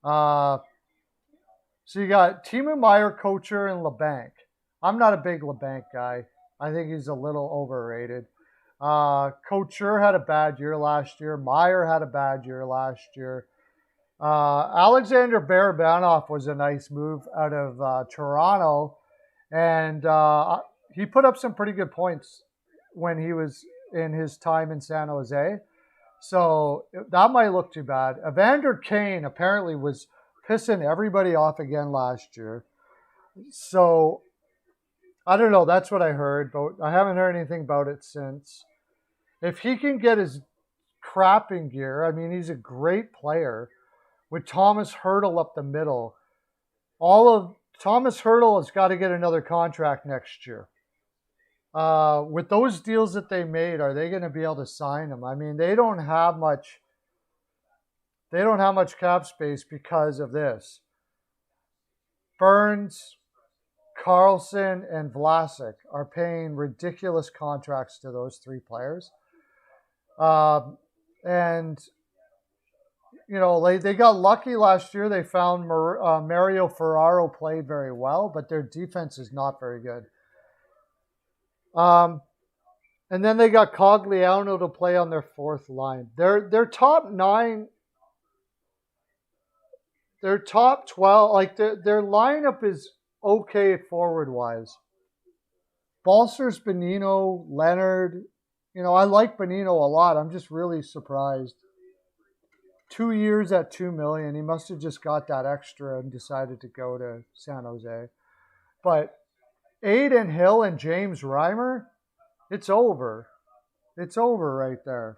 So you got Timo Meier, Couture, and LeBanc. I'm not a big LeBanc guy. I think he's a little overrated. Couture had a bad year last year. Meier had a bad year last year. Alexander Barabanov was a nice move out of Toronto, and he put up some pretty good points when he was in his time in San Jose. So that might look too bad. Evander Kane apparently was pissing everybody off again last year. So I don't know. That's what I heard, but I haven't heard anything about it since. If he can get his crap in gear, I mean, he's a great player with Thomas Hertl up the middle. All of Thomas Hertl has got to get another contract next year. With those deals that they made, are they going to be able to sign him? I mean, they don't have much. They don't have much cap space because of this. Burns, Carlson, and Vlasic are paying ridiculous contracts to those three players. And, you know, they got lucky last year. They found Mario Ferraro played very well, but their defense is not very good. And then they got Cogliano to play on their fourth line. Their top 9, their top 12, like their lineup is okay forward-wise. Balcers, Bonino, Leonard. You know, I like Bonino a lot. I'm just really surprised. 2 years at $2 million. He must have just got that extra and decided to go to San Jose. But Aiden Hill and James Reimer, it's over. It's over right there.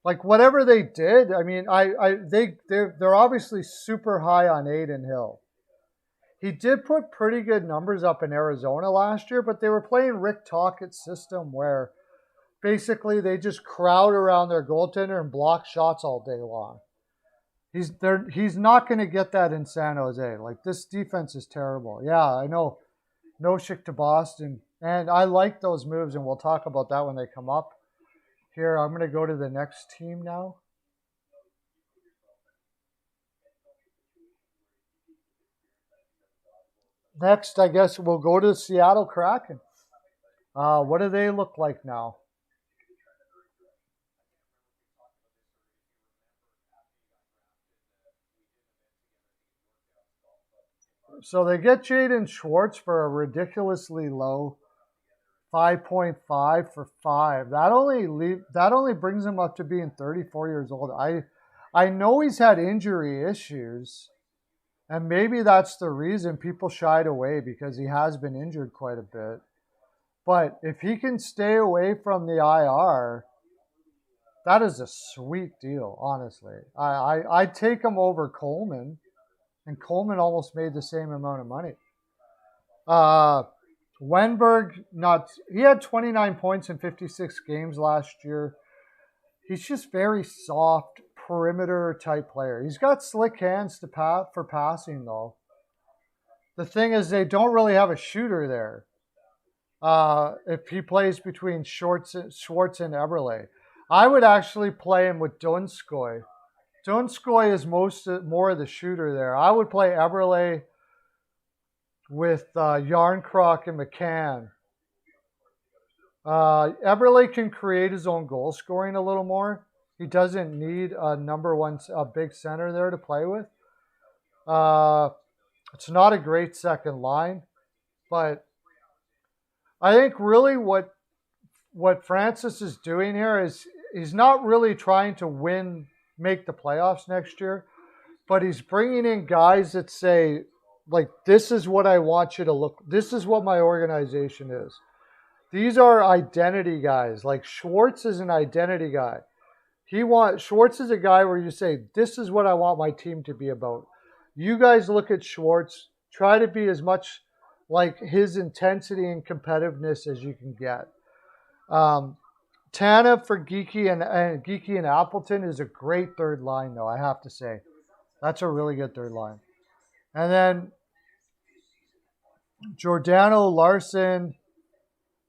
Like whatever they did, I mean, they're obviously super high on Aiden Hill. He did put pretty good numbers up in Arizona last year, but they were playing Rick Tockett's system where basically they just crowd around their goaltender and block shots all day long. He's not going to get that in San Jose. Like, this defense is terrible. Yeah, I know. Noshik to Boston. And I like those moves, and we'll talk about that when they come up. Here, I'm going to go to the next team now. Next, I guess we'll go to the Seattle Kraken. What do they look like now? So they get Jaden Schwartz for a ridiculously low 5.5 for 5. That only brings him up to being 34 years old. I know he's had injury issues, and maybe that's the reason people shied away, because he has been injured quite a bit. But if he can stay away from the IR, that is a sweet deal, honestly. I'd take him over Coleman. And Coleman almost made the same amount of money. Wenberg, he had 29 points in 56 games last year. He's just very soft, perimeter type player. He's got slick hands for passing, though. The thing is, they don't really have a shooter there. If he plays between Schwartz and Eberle, I would actually play him with Donskoy. Donskoy is more of the shooter there. I would play Eberle with Yarncroc and McCann. Eberle can create his own goal scoring a little more. He doesn't need a big center there to play with. It's not a great second line, but I think really what Francis is doing here is he's not really trying to make the playoffs next year, but he's bringing in guys that say, like, this is what I want you to look. This is what my organization is. These are identity guys. Like, Schwartz is an identity guy. Schwartz is a guy where you say, this is what I want my team to be about. You guys look at Schwartz, try to be as much like his intensity and competitiveness as you can get. Tanev for Geeky and Appleton is a great third line, though, I have to say. That's a really good third line. And then Giordano, Larson,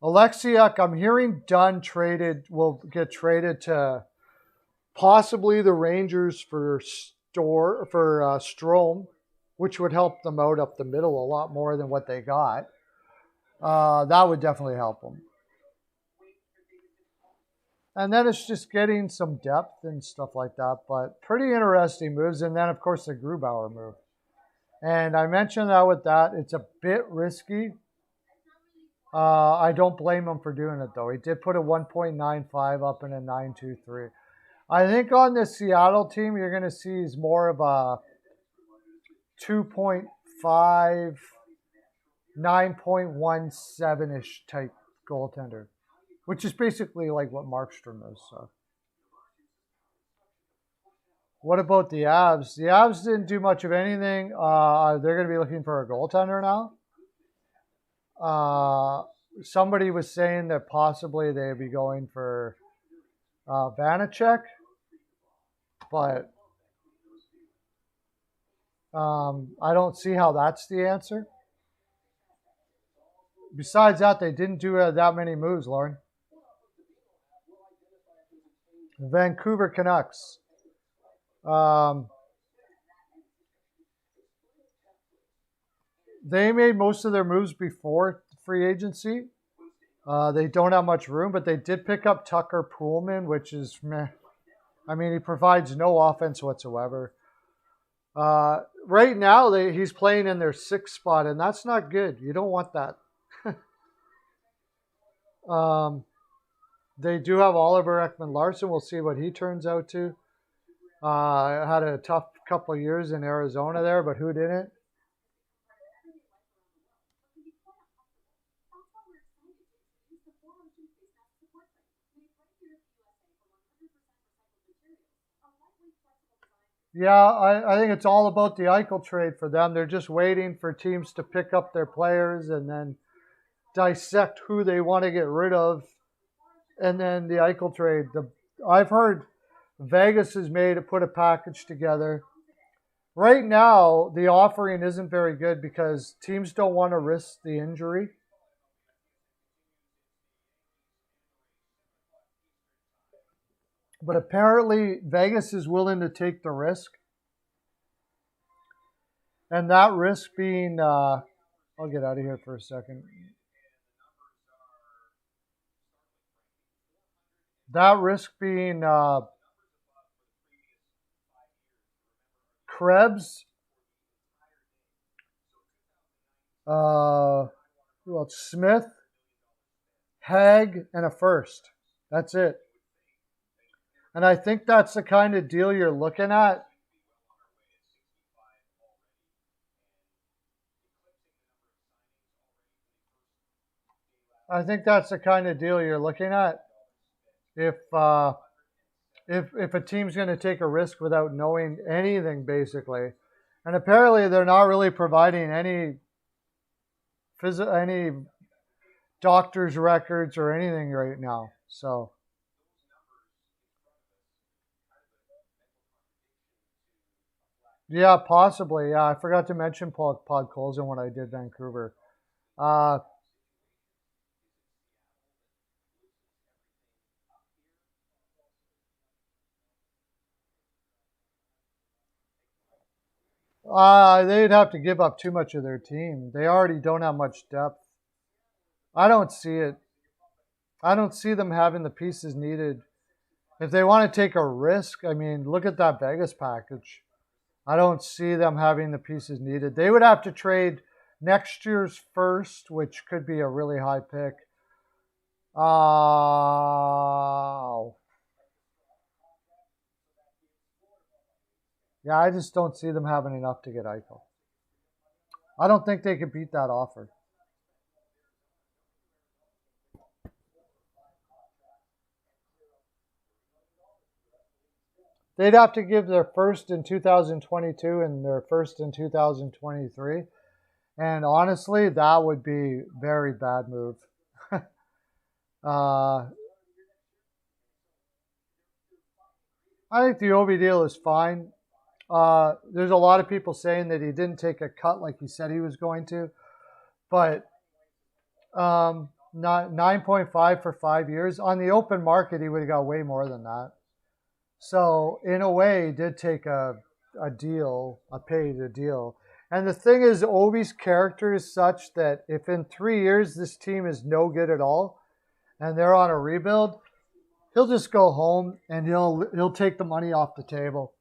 Alexiak, I'm hearing Dunn will get traded to possibly the Rangers for Strome, which would help them out up the middle a lot more than what they got. That would definitely help them. And then it's just getting some depth and stuff like that, but pretty interesting moves. And then, of course, the Grubauer move. And I mentioned that with that, it's a bit risky. I don't blame him for doing it, though. He did put a 1.95 up in a 9.23. I think on the Seattle team, you're going to see is more of a 2.5, 9.17-ish type goaltender, which is basically like what Markstrom is. So. What about the Avs? The Avs didn't do much of anything. They're going to be looking for a goaltender now. Somebody was saying that possibly they'd be going for Vanacek, but I don't see how that's the answer. Besides that, they didn't do that many moves, Lauren. Vancouver Canucks. They made most of their moves before free agency. They don't have much room, but they did pick up Tucker Poolman, which is meh. I mean, he provides no offense whatsoever. Right now, he's playing in their 6th spot, and that's not good. You don't want that. They do have Oliver Ekman-Larsson. We'll see what he turns out to. Had a tough couple of years in Arizona there, but who didn't? Yeah, I think it's all about the Eichel trade for them. They're just waiting for teams to pick up their players and then dissect who they want to get rid of. And then the Eichel trade. I've heard Vegas has put a package together. Right now, the offering isn't very good because teams don't want to risk the injury. But apparently, Vegas is willing to take the risk. And that risk being, I'll get out of here for a second. That risk being Krebs, who else? Smith, Hag, and a first. That's it. And I think that's the kind of deal you're looking at. I think that's the kind of deal you're looking at. If a team's going to take a risk without knowing anything, basically, and apparently they're not really providing any doctor's records or anything right now. So. Yeah, possibly. Yeah, I forgot to mention Podkolzin when I did Vancouver. They'd have to give up too much of their team. They already don't have much depth. I don't see it. I don't see them having the pieces needed. If they want to take a risk, I mean, look at that Vegas package. I don't see them having the pieces needed. They would have to trade next year's first, which could be a really high pick. Yeah, I just don't see them having enough to get Eichel. I don't think they could beat that offer. They'd have to give their first in 2022 and their first in 2023. And honestly, that would be a very bad move. I think the Ovi deal is fine. There's a lot of people saying that he didn't take a cut like he said he was going to. But 9.5 for 5 years. On the open market, he would have got way more than that. So, in a way, he did take a deal, a paid deal. And the thing is, Ovi's character is such that if in 3 years this team is no good at all and they're on a rebuild, he'll just go home and he'll take the money off the table.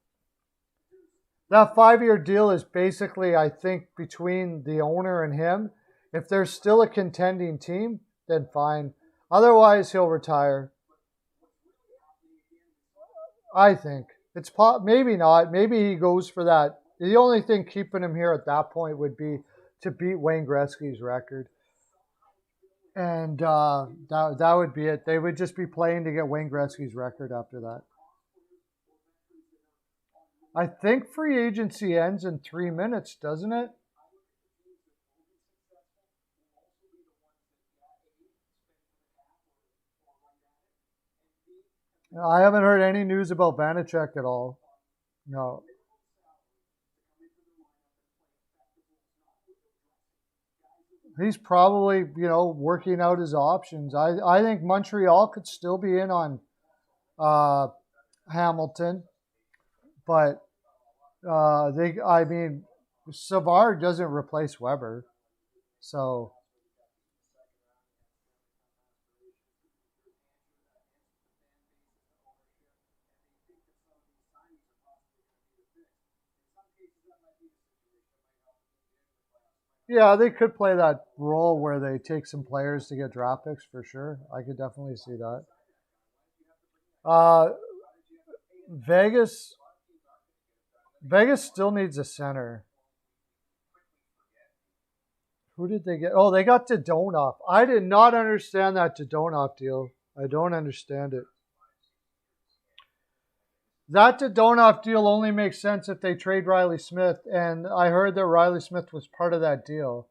That 5-year deal is basically, I think, between the owner and him. If they're still a contending team, then fine. Otherwise, he'll retire. I think it's maybe not. Maybe he goes for that. The only thing keeping him here at that point would be to beat Wayne Gretzky's record, and that would be it. They would just be playing to get Wayne Gretzky's record after that. I think free agency ends in 3 minutes, doesn't it? I haven't heard any news about Vanacek at all. No. He's probably, working out his options. I think Montreal could still be in on Hamilton, but Savard doesn't replace Weber, so. Yeah, they could play that role where they take some players to get draft picks for sure. I could definitely see that. Vegas still needs a center. Who did they get? Oh, they got Dodonov. I did not understand that Dodonov deal. I don't understand it. That Dodonov deal only makes sense if they trade Riley Smith, and I heard that Riley Smith was part of that deal.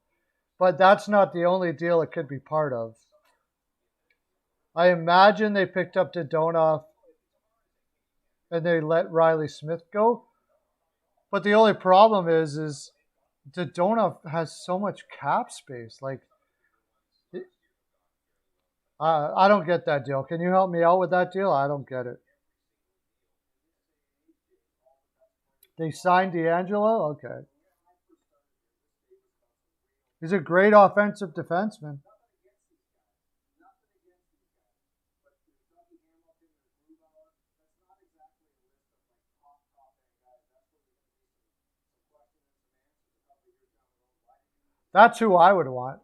But that's not the only deal it could be part of. I imagine they picked up Dodonov and they let Riley Smith go. But the only problem is Dodonov has so much cap space. I don't get that deal. Can you help me out with that deal? I don't get it. They signed D'Angelo? Okay. He's a great offensive defenseman. That's who I would want.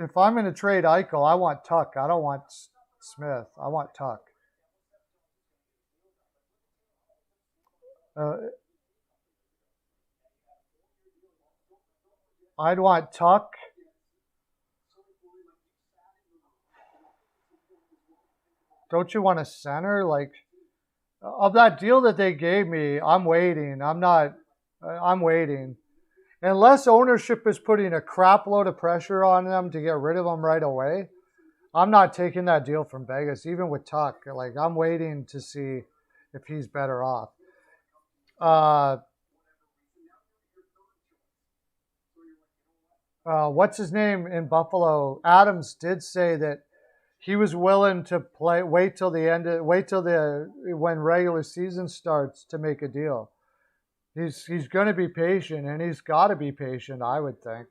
If I'm going to trade Eichel, I want Tuck. I don't want Smith. I want Tuck. I'd want Tuck. Don't you want a center? Of that deal that they gave me, I'm waiting. I'm waiting. Unless ownership is putting a crap load of pressure on them to get rid of them right away, I'm not taking that deal from Vegas, even with Tuck. I'm waiting to see if he's better off. What's his name in Buffalo? Adams did say that he was willing to wait till when regular season starts to make a deal. He's going to be patient, and he's got to be patient, I would think.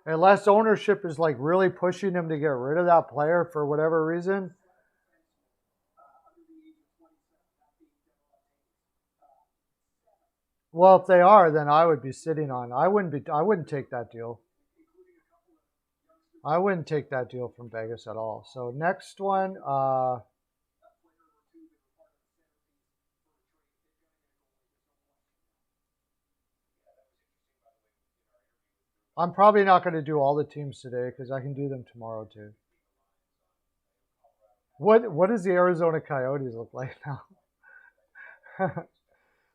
Unless ownership is really pushing him to get rid of that player for whatever reason. Well, if they are, then I would be sitting on. I wouldn't take that deal. I wouldn't take that deal from Vegas at all. So next one, I'm probably not going to do all the teams today because I can do them tomorrow too. What does the Arizona Coyotes look like now?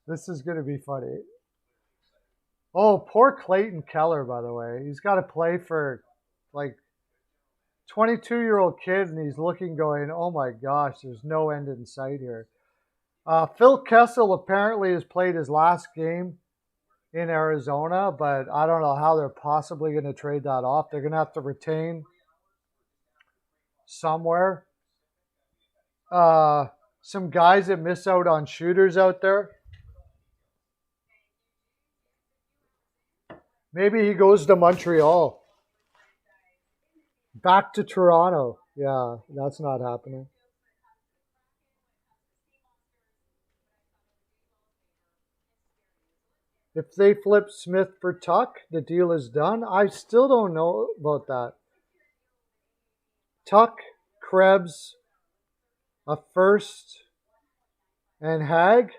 This is going to be funny. Oh, poor Clayton Keller, by the way. He's got to play for 22-year-old kid, and he's going, oh my gosh, there's no end in sight here. Phil Kessel apparently has played his last game in Arizona, but I don't know how they're possibly going to trade that off. They're going to have to retain somewhere. Some guys that miss out on shooters out there. Maybe he goes to Montreal. Back to Toronto. Yeah, that's not happening. If they flip Smith for Tuck, the deal is done. I still don't know about that. Tuck, Krebs, a first, and Hag.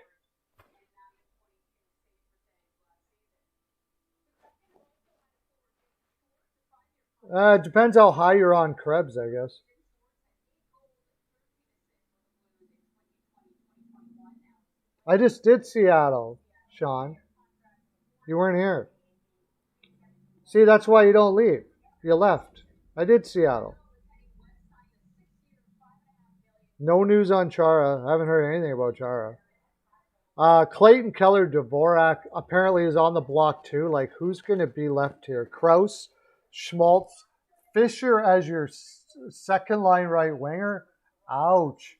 It depends how high you're on Krebs, I guess. I just did Seattle, Sean. You weren't here. See, that's why you don't leave. You left. I did Seattle. No news on Chara. I haven't heard anything about Chara. Clayton Keller Dvorak apparently is on the block too. Like, who's going to be left here? Kraus, Schmaltz, Fisher as your second line right winger. Ouch.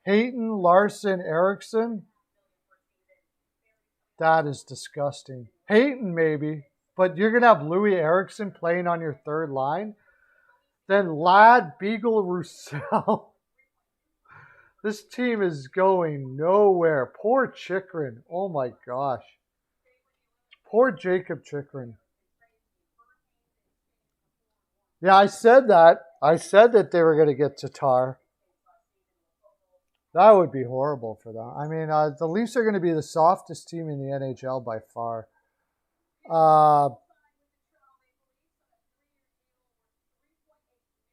Hayton, Larson, Erickson. That is disgusting. Hayton, maybe, but you're going to have Louis Erickson playing on your third line. Then Ladd, Beagle, Roussel. This team is going nowhere. Poor Chychrun. Oh my gosh. Poor Jacob Chychrun. Yeah, I said that. I said that they were going to get Tatar. That would be horrible for them. I mean, the Leafs are going to be the softest team in the NHL by far.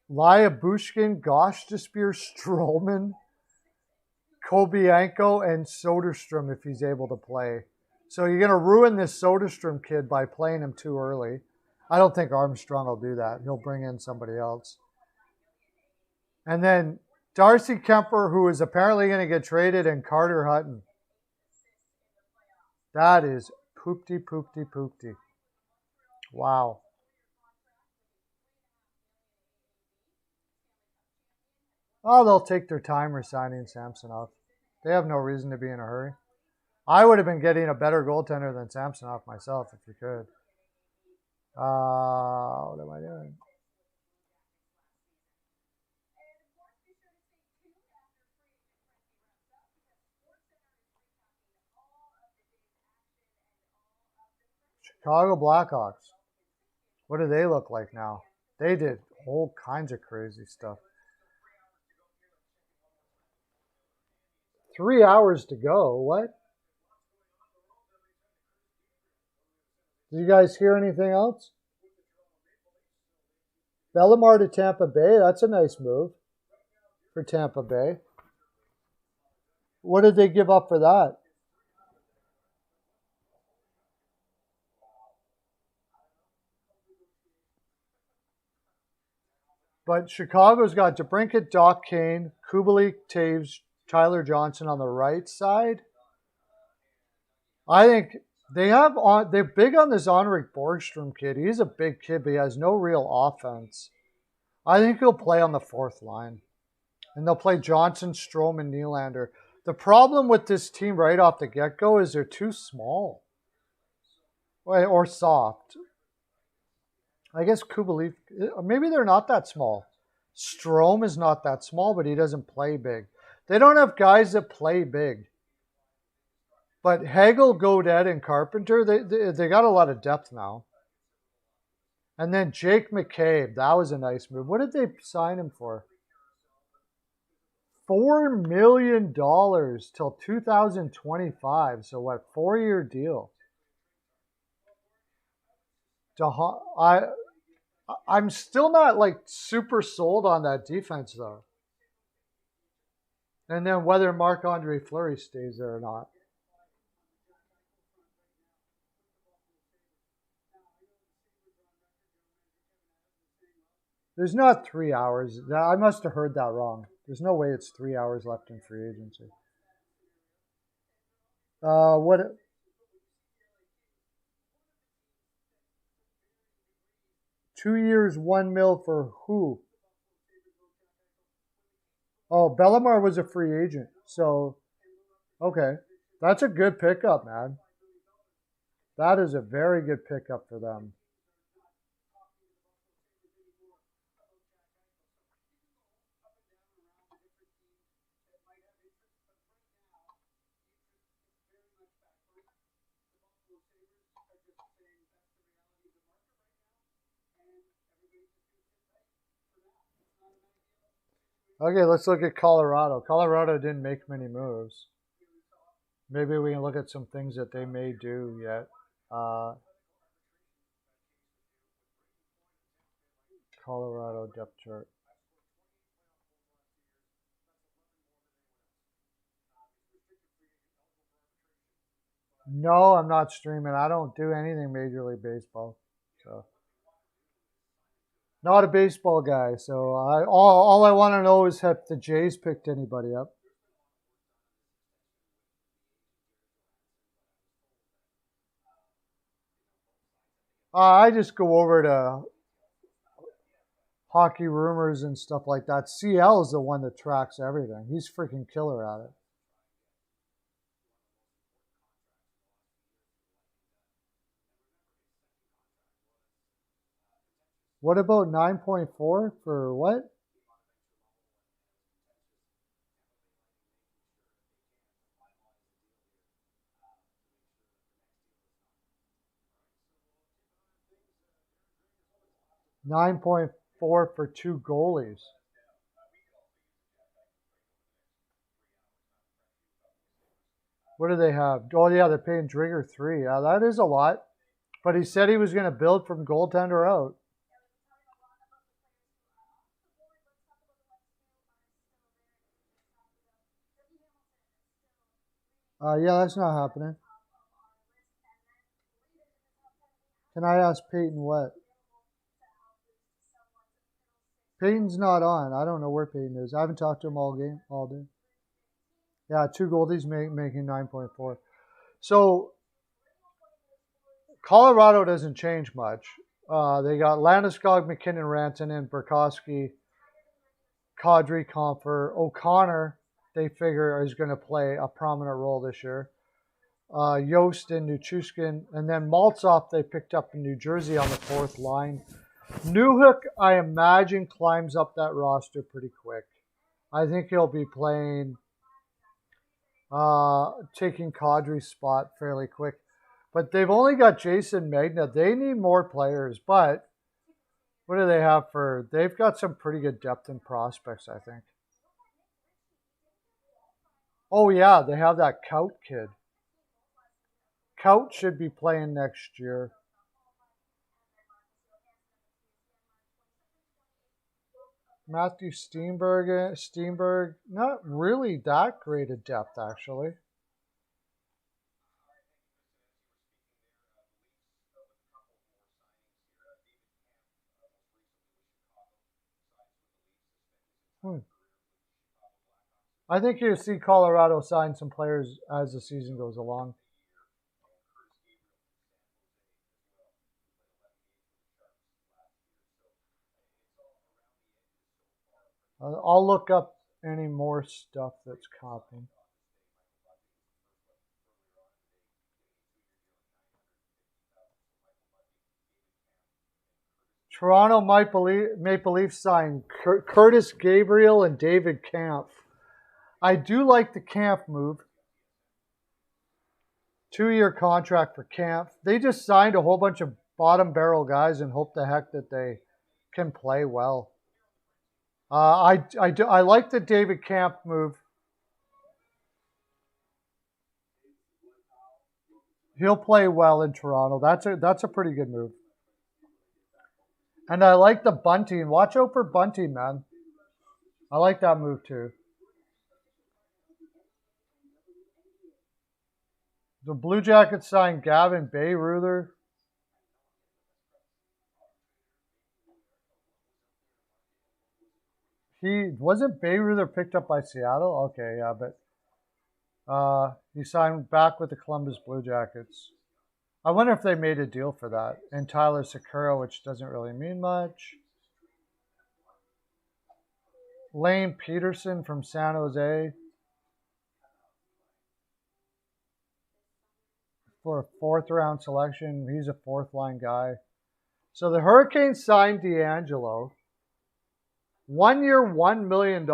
Bushkin, Gosh Despear, Stroman, Kobianko, and Soderstrom if he's able to play. So you're going to ruin this Soderstrom kid by playing him too early. I don't think Armstrong will do that. He'll bring in somebody else. And then Darcy Kemper, who is apparently going to get traded, and Carter Hutton. That is poopty. Wow. Oh, they'll take their time resigning Samsonov. They have no reason to be in a hurry. I would have been getting a better goaltender than Samsonov myself if you could. What am I doing? Chicago Blackhawks. What do they look like now? They did all kinds of crazy stuff. 3 hours to go. What? Did you guys hear anything else? Bellemare to Tampa Bay. That's a nice move for Tampa Bay. What did they give up for that? But Chicago's got DeBrincat, Doc Kane, Kubalik, Taves, Tyler Johnson on the right side. I think they're big on this Henrik Borgstrom kid. He's a big kid, but he has no real offense. I think he'll play on the fourth line. And they'll play Johnson, Strome, and Nylander. The problem with this team right off the get-go is they're too small. Or soft. I guess Kubalik, maybe they're not that small. Strome is not that small, but he doesn't play big. They don't have guys that play big. But Hagel, Godet, and Carpenter, they got a lot of depth now. And then Jake McCabe, that was a nice move. What did they sign him for? $4 million till 2025. So what, 4-year deal? I'm still not like super sold on that defense though. And then whether Marc-Andre Fleury stays there or not. There's not 3 hours. I must have heard that wrong. There's no way it's 3 hours left in free agency. What? 2 years, $1 million for who? Oh, Bellemare was a free agent. So, okay. That's a good pickup, man. That is a very good pickup for them. Okay, let's look at Colorado. Colorado didn't make many moves. Maybe we can look at some things that they may do yet. Colorado depth chart. No, I'm not streaming. I don't do anything Major League Baseball. So not a baseball guy. So all I want to know is if the Jays picked anybody up. I just go over to hockey rumors and stuff like that. CL is the one that tracks everything. He's freaking killer at it. What about 9.4 for what? $9.4 for two goalies. What do they have? Oh yeah, they're paying Drigger 3. Yeah, that is a lot. But he said he was going to build from goaltender out. Yeah, that's not happening. Can I ask Peyton what? Peyton's not on. I don't know where Peyton is. I haven't talked to him all day. Yeah, two goalies making 9.4. So Colorado doesn't change much. They got Landeskog, McKinnon, Rantanen, Burkowski, Kadri, Comfer, O'Connor. They figure is going to play a prominent role this year. Yost and Nichushkin, and then Maltzoff they picked up in New Jersey on the fourth line. Newhook, I imagine, climbs up that roster pretty quick. I think he'll be playing, taking Kadri's spot fairly quick. But they've only got Jason Magna. They need more players, but what do they have for? They've got some pretty good depth in prospects, I think. Oh yeah, they have that Kaut kid. Kaut should be playing next year. Matthew Steenberg, not really that great a depth actually. I think you'll see Colorado sign some players as the season goes along. I'll look up any more stuff that's copying. Toronto Maple Leafs signed Curtis Gabriel and David Kampf. I do like the Kampf move. 2-year contract for Kampf. They just signed a whole bunch of bottom barrel guys and hope the heck that they can play well. I like the David Kampf move. He'll play well in Toronto. That's a pretty good move. And I like the Bunting. Watch out for Bunting, man. I like that move too. The Blue Jackets signed Gavin Bayreuther. He wasn't Bayreuther picked up by Seattle? Okay, yeah, but he signed back with the Columbus Blue Jackets. I wonder if they made a deal for that. And Tyler Sakura, which doesn't really mean much. Lane Peterson from San Jose for a 4th-round selection. He's a 4th-line guy. So the Hurricanes signed D'Angelo. 1 year, $1 million.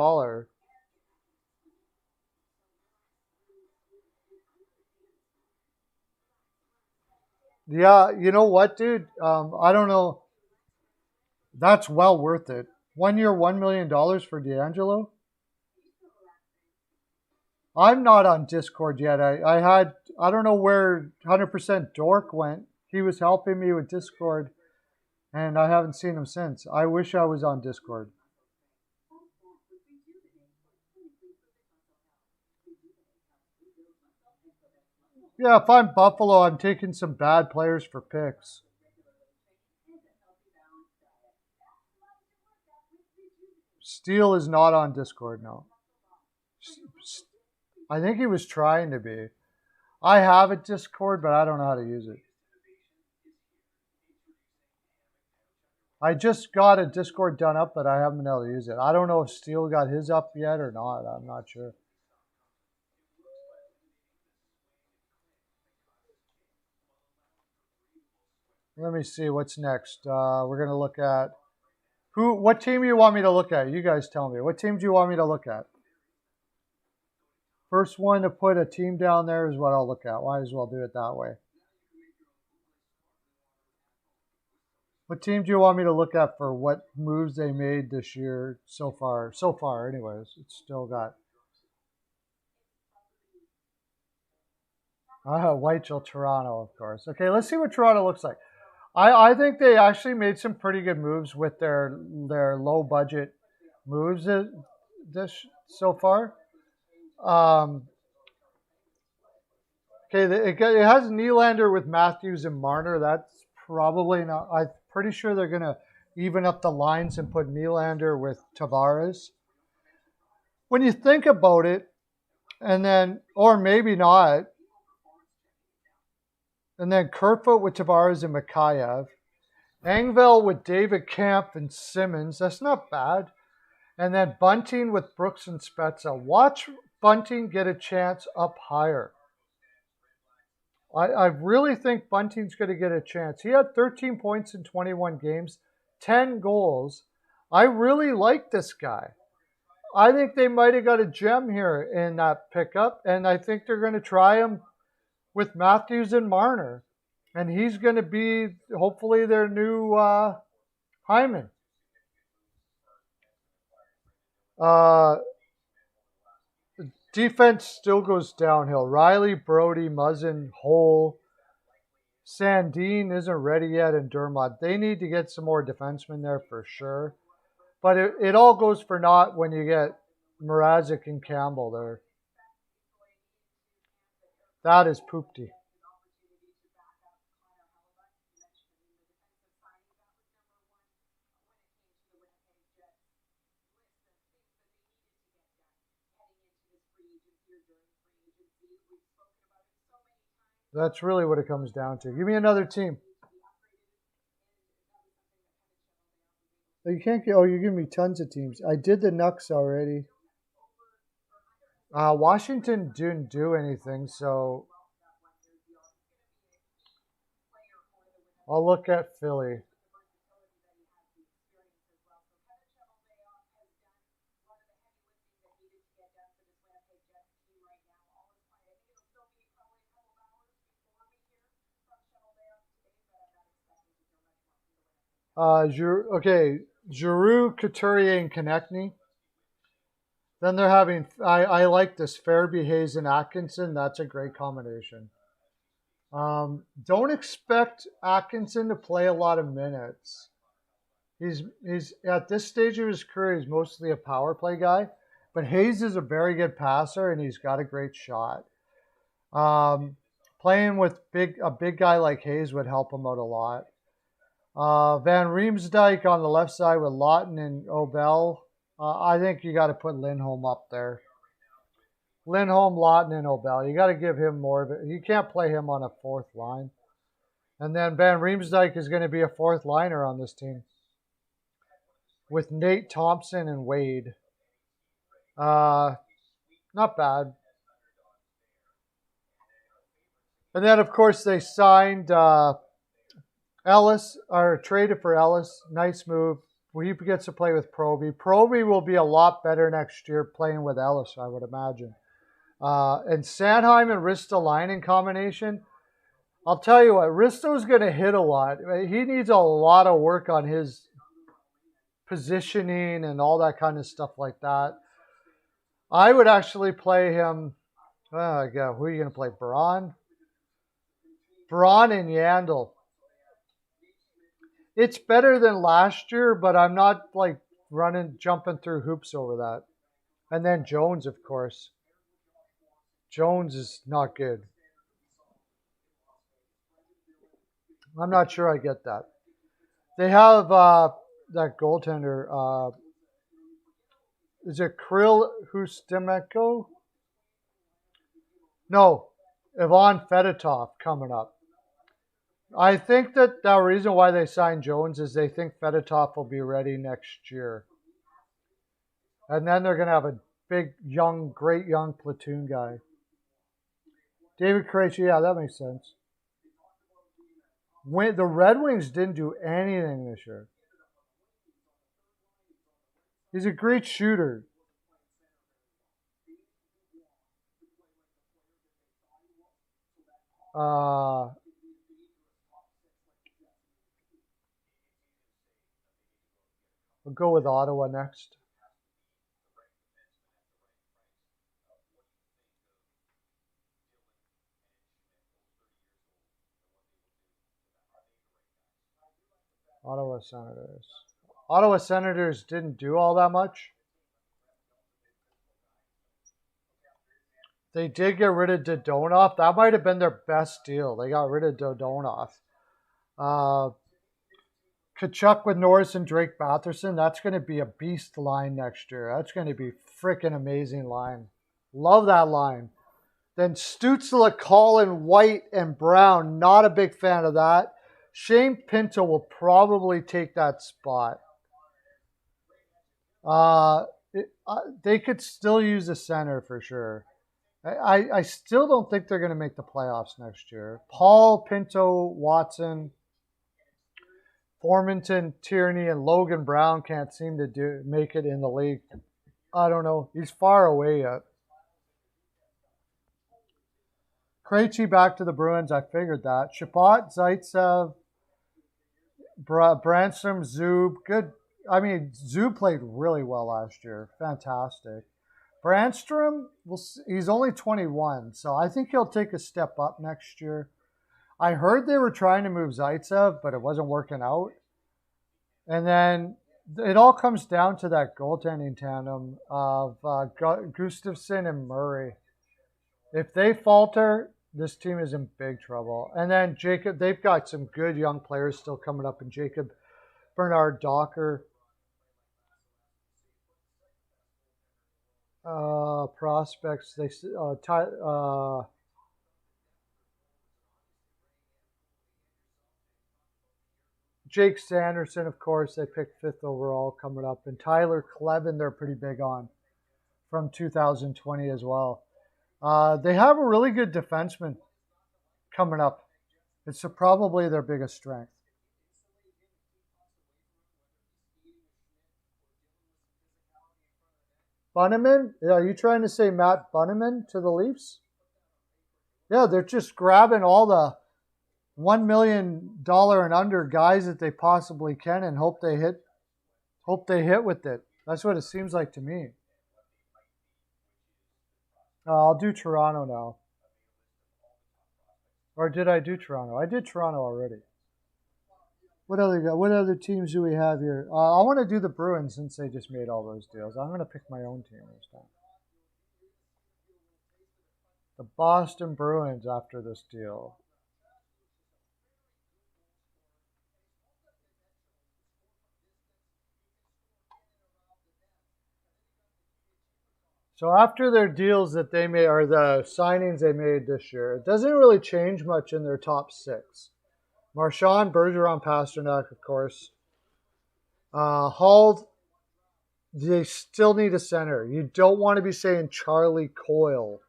Yeah, you know what, dude? I don't know. That's well worth it. 1 year, $1 million for D'Angelo. I'm not on Discord yet. I don't know where 100% Dork went. He was helping me with Discord, and I haven't seen him since. I wish I was on Discord. Yeah, if I'm Buffalo, I'm taking some bad players for picks. Steele is not on Discord now. I think he was trying to be. I have a Discord, but I don't know how to use it. I just got a Discord done up, but I haven't been able to use it. I don't know if Steele got his up yet or not. I'm not sure. Let me see what's next. We're going to look at what team you want me to look at. You guys tell me. What team do you want me to look at? First one to put a team down there is what I'll look at. Might as well do it that way. What team do you want me to look at for what moves they made this year so far? So far, anyways. It's still got Whitechapel, Toronto, of course. Okay, let's see what Toronto looks like. I think they actually made some pretty good moves with their low budget moves this so far. Okay, it has Nylander with Matthews and Marner. That's probably not. I'm pretty sure they're going to even up the lines and put Nylander with Tavares. When you think about it, and then, or maybe not, and then Kerfoot with Tavares and Mikheyev. Engvall with David Kampf and Simmons. That's not bad. And then Bunting with Brooks and Spezza. Watch Bunting get a chance up higher. I really think Bunting's going to get a chance. He had 13 points in 21 games, 10 goals. I really like this guy. I think they might have got a gem here in that pickup, and I think they're going to try him with Matthews and Marner. And he's going to be, hopefully, their new Hyman. Defense still goes downhill. Riley, Brody, Muzzin, Hole. Sandin isn't ready yet, and Dermott. They need to get some more defensemen there for sure. But it all goes for naught when you get Mrazek and Campbell there. That is poopty. That's really what it comes down to. Give me another team. You can't get. Oh, you're giving me tons of teams. I did the Nucks already. Washington didn't do anything, so I'll look at Philly. Okay, Giroux, Couturier, and Konechny. Then they're having, I like this, Fairby, Hayes, and Atkinson. That's a great combination. Don't expect Atkinson to play a lot of minutes. He's at this stage of his career, he's mostly a power play guy. But Hayes is a very good passer, and he's got a great shot. Playing with a big guy like Hayes would help him out a lot. Van Riemsdyk on the left side with Lawton and Obel. I think you got to put Lindholm up there. Lindholm, Lawton, and Obel. You got to give him more of it. You can't play him on a fourth line. And then Van Riemsdyk is going to be a fourth liner on this team with Nate Thompson and Wade. Not bad. And then, of course, they signed Ellis, or traded for Ellis. Nice move. He gets to play with Proby. Proby will be a lot better next year playing with Ellis, I would imagine. And Sanheim and Ristolainen combination. I'll tell you what, Risto's going to hit a lot. He needs a lot of work on his positioning and all that kind of stuff like that. I would actually play him. Oh, God, who are you going to play? Braun and Yandel. It's better than last year, but I'm not like jumping through hoops over that. And then Jones, of course. Jones is not good. I'm not sure I get that. They have that goaltender. Is it Kirill Hustimenko? No, Ivan Fedotov coming up. I think that the reason why they signed Jones is they think Fedotov will be ready next year. And then they're going to have a big, great young platoon guy. David Krejci, yeah, that makes sense. The Red Wings didn't do anything this year. He's a great shooter. We'll go with Ottawa next. Ottawa Senators. Ottawa Senators didn't do all that much. They did get rid of Dodonov. That might have been their best deal. They got rid of Dodonov. Kachuk with Norris and Drake Batherson. That's going to be a beast line next year. That's going to be freaking amazing line. Love that line. Then Stützle, Colin, White, and Brown. Not a big fan of that. Shane Pinto will probably take that spot. They could still use a center for sure. I still don't think they're going to make the playoffs next year. Paul, Pinto, Watson, Formanton, Tierney, and Logan Brown can't seem to make it in the league. I don't know. He's far away yet. Krejci back to the Bruins. I figured that. Chabot, Zaitsev, Brannstrom, Zub. Good. I mean, Zub played really well last year. Fantastic. Brannstrom, he's only 21, so I think he'll take a step up next year. I heard they were trying to move Zaitsev, but it wasn't working out. And then it all comes down to that goaltending tandem of Gustafsson and Murray. If they falter, this team is in big trouble. And then Jacob, they've got some good young players still coming up in Jacob Bernard Docker. Prospects, Jake Sanderson, of course, they picked 5th overall coming up. And Tyler Clevin, they're pretty big on from 2020 as well. They have a really good defenseman coming up. It's probably their biggest strength. Bunneman? Are you trying to say Matt Bunneman to the Leafs? Yeah, they're just grabbing all the $1 million and under guys that they possibly can and hope they hit with it. That's what it seems like to me. I'll do Toronto now. Or did I do Toronto? I did Toronto already. What other teams do we have here? I want to do the Bruins since they just made all those deals. I'm going to pick my own team this time. The Boston Bruins after this deal. So after their deals that they made, or the signings they made this year, it doesn't really change much in their top 6. Marchand, Bergeron, Pasternak, of course. Hull, they still need a center. You don't want to be saying Charlie Coyle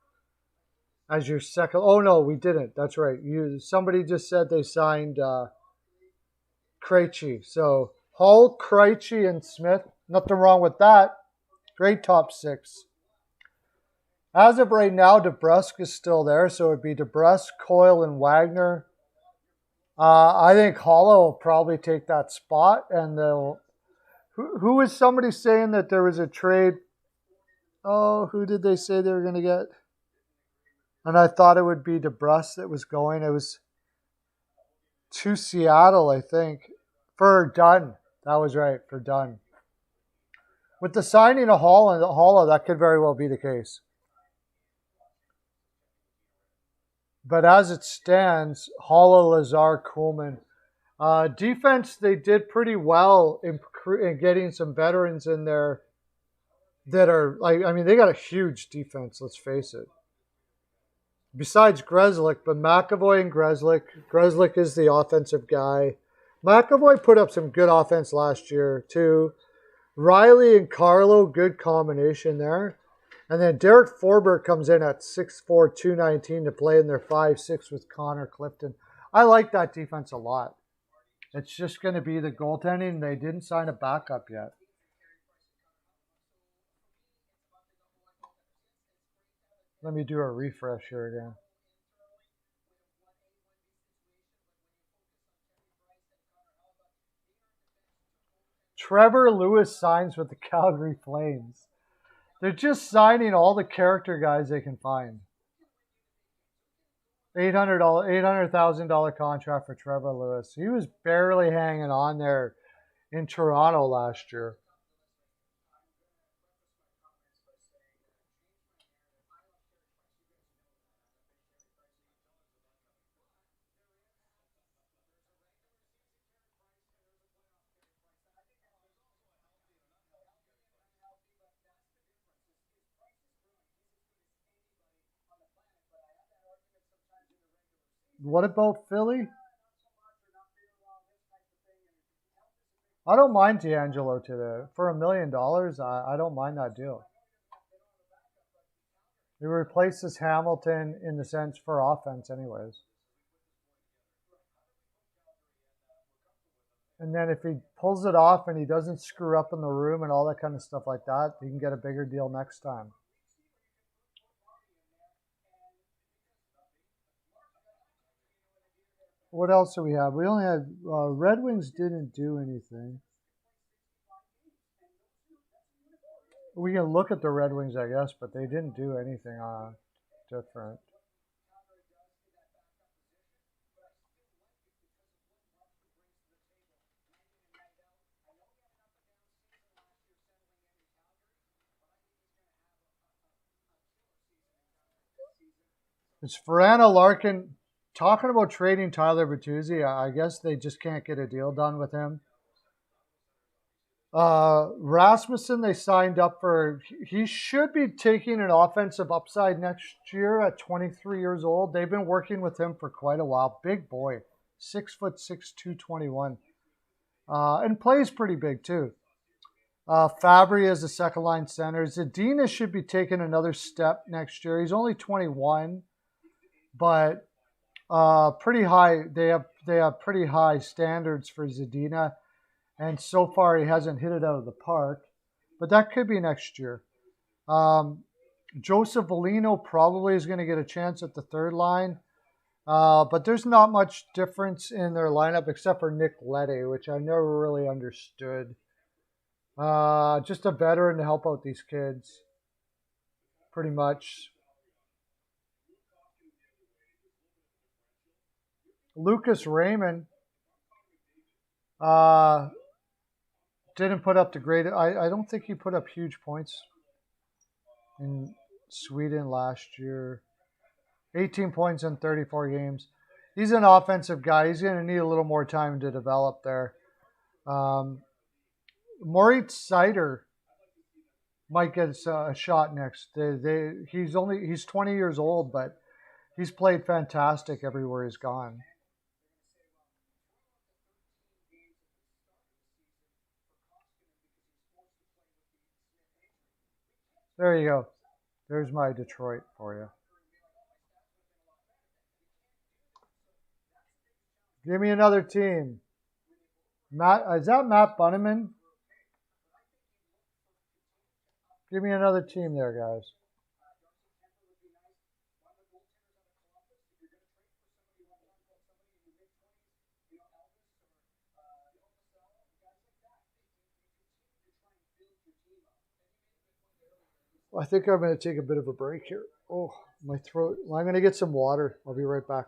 as your second. Oh, no, we didn't. That's right. Somebody just said they signed Krejci. So Hull, Krejci, and Smith. Nothing wrong with that. Great top 6. As of right now, DeBrusk is still there. So it would be DeBrusk, Coyle, and Wagner. I think Hollow will probably take that spot, and Who was somebody saying that there was a trade? Oh, who did they say they were going to get? And I thought it would be DeBrus that was going. It was to Seattle, I think, for Dunn. That was right, for Dunn. With the signing of Holla, that could very well be the case. But as it stands, Holla, Lazar, Kuhlman. Defense, they did pretty well in getting some veterans in there that are, like, I mean, they got a huge defense, let's face it. Besides Grzelcyk, but McAvoy and Grzelcyk. Grzelcyk is the offensive guy. McAvoy put up some good offense last year, too. Riley and Carlo, good combination there. And then Derek Forbert comes in at 6'4", 219 to play in their 5-6 with Connor Clifton. I like that defense a lot. It's just going to be the goaltending. They didn't sign a backup yet. Let me do a refresh here again. Trevor Lewis signs with the Calgary Flames. They're just signing all the character guys they can find. $800,000 contract for Trevor Lewis. He was barely hanging on there in Toronto last year. What about Philly? I don't mind D'Angelo today. For $1 million, I don't mind that deal. He replaces Hamilton in the sense for offense anyways. And then if he pulls it off and he doesn't screw up in the room and all that kind of stuff like that, he can get a bigger deal next time. What else do we have? We only had Red Wings didn't do anything. We can look at the Red Wings, I guess, but they didn't do anything different. It's Verana Larkin talking about trading Tyler Bertuzzi. I guess they just can't get a deal done with him. Rasmussen, they signed up for. He should be taking an offensive upside next year at 23 years old. They've been working with him for quite a while. Big boy, 6'6", 221, and plays pretty big too. Fabry is the second line center. Zadina should be taking another step next year. He's only 21, but pretty high. They have pretty high standards for Zadina. And so far, he hasn't hit it out of the park. But that could be next year. Joseph Valino probably is going to get a chance at the third line. But there's not much difference in their lineup except for Nick Leddy, which I never really understood. Just a veteran to help out these kids. Pretty much. Lucas Raymond. Didn't put up the great. I don't think he put up huge points in Sweden last year. 18 points in 34 games. He's an offensive guy. He's going to need a little more time to develop there. Moritz Seider might get a shot next. He's 20 years old, but he's played fantastic everywhere he's gone. There you go. There's my Detroit for you. Give me another team. Matt, is that Matt Bunneman? Give me another team there, guys. I think I'm going to take a bit of a break here. Oh, my throat. I'm going to get some water. I'll be right back.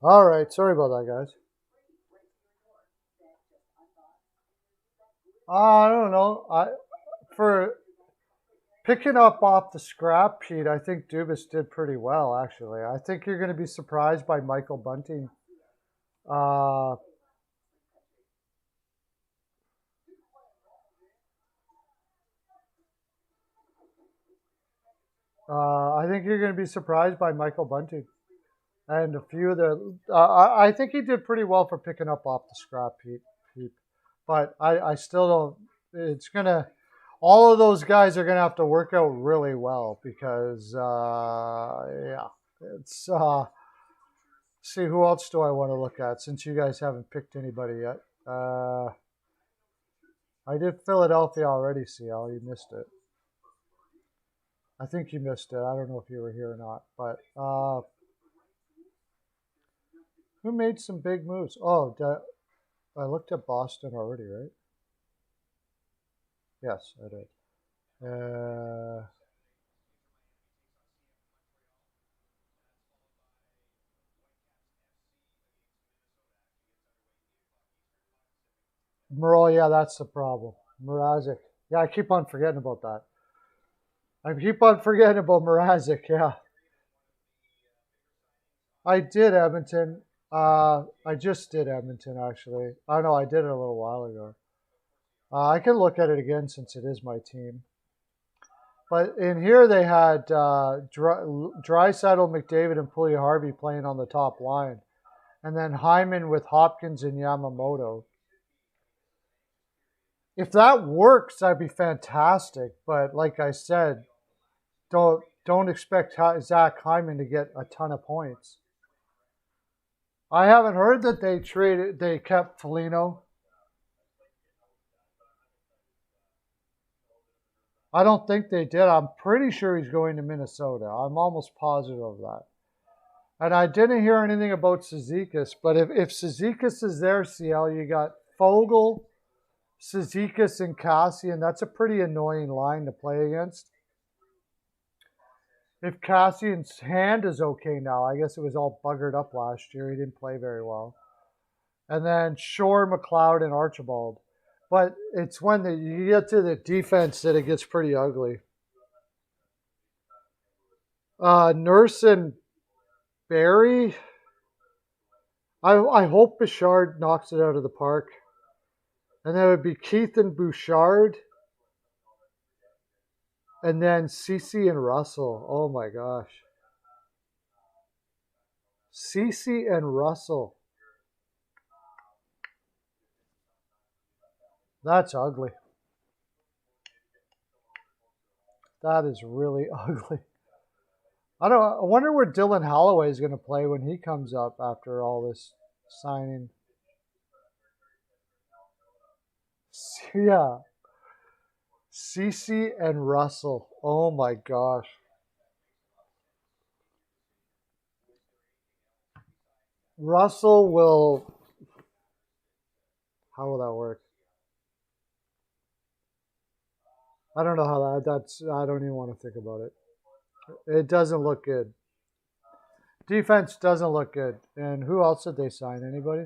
All right. Sorry about that, guys. I don't know. For picking up off the scrap sheet, I think Dubas did pretty well, actually. I think you're going to be surprised by Michael Bunting. Uh, I think you're going to be surprised by Michael Bunting. And a few of the, I think he did pretty well for picking up off the scrap heap. But I still don't, it's going to, all of those guys are going to have to work out really well because, yeah, it's, see, who else do I want to look at since you guys haven't picked anybody yet? I did Philadelphia already, CL. You missed it. I think you missed it. I don't know if you were here or not. But who made some big moves? Oh, I looked at Boston already, right? Yes, I did. Morol, yeah, that's the problem. Mrazek. Yeah, I keep on forgetting about that. I keep on forgetting about Mrazek, yeah. I did Edmonton. I just did Edmonton, actually. Oh, no, I did it a little while ago. I can look at it again since it is my team. But in here they had Draisaitl, McDavid, and Puljujärvi playing on the top line. And then Hyman with Hopkins and Yamamoto. If that works, that'd be fantastic. But like I said, don't expect Zach Hyman to get a ton of points. I haven't heard that they kept Foligno. I don't think they did. I'm pretty sure he's going to Minnesota. I'm almost positive of that. And I didn't hear anything about Cizikas, but if Cizikas is there, CL, you got Fogle, Cizikas, and Cassian. That's a pretty annoying line to play against. If Cassian's hand is okay now, I guess it was all buggered up last year. He didn't play very well. And then Shore, McLeod, and Archibald. But it's when you get to the defense that it gets pretty ugly. Nurse and Barry. I hope Bouchard knocks it out of the park. And then it would be Keith and Bouchard. And then Cece and Russell. Oh my gosh. Cece and Russell. That's ugly. That is really ugly. I wonder where Dylan Holloway is going to play when he comes up after all this signing. Yeah. Cece and Russell. Oh my gosh. Russell will. How will that work? I don't know how that's. I don't even want to think about it. It doesn't look good. Defense doesn't look good. And who else did they sign? Anybody?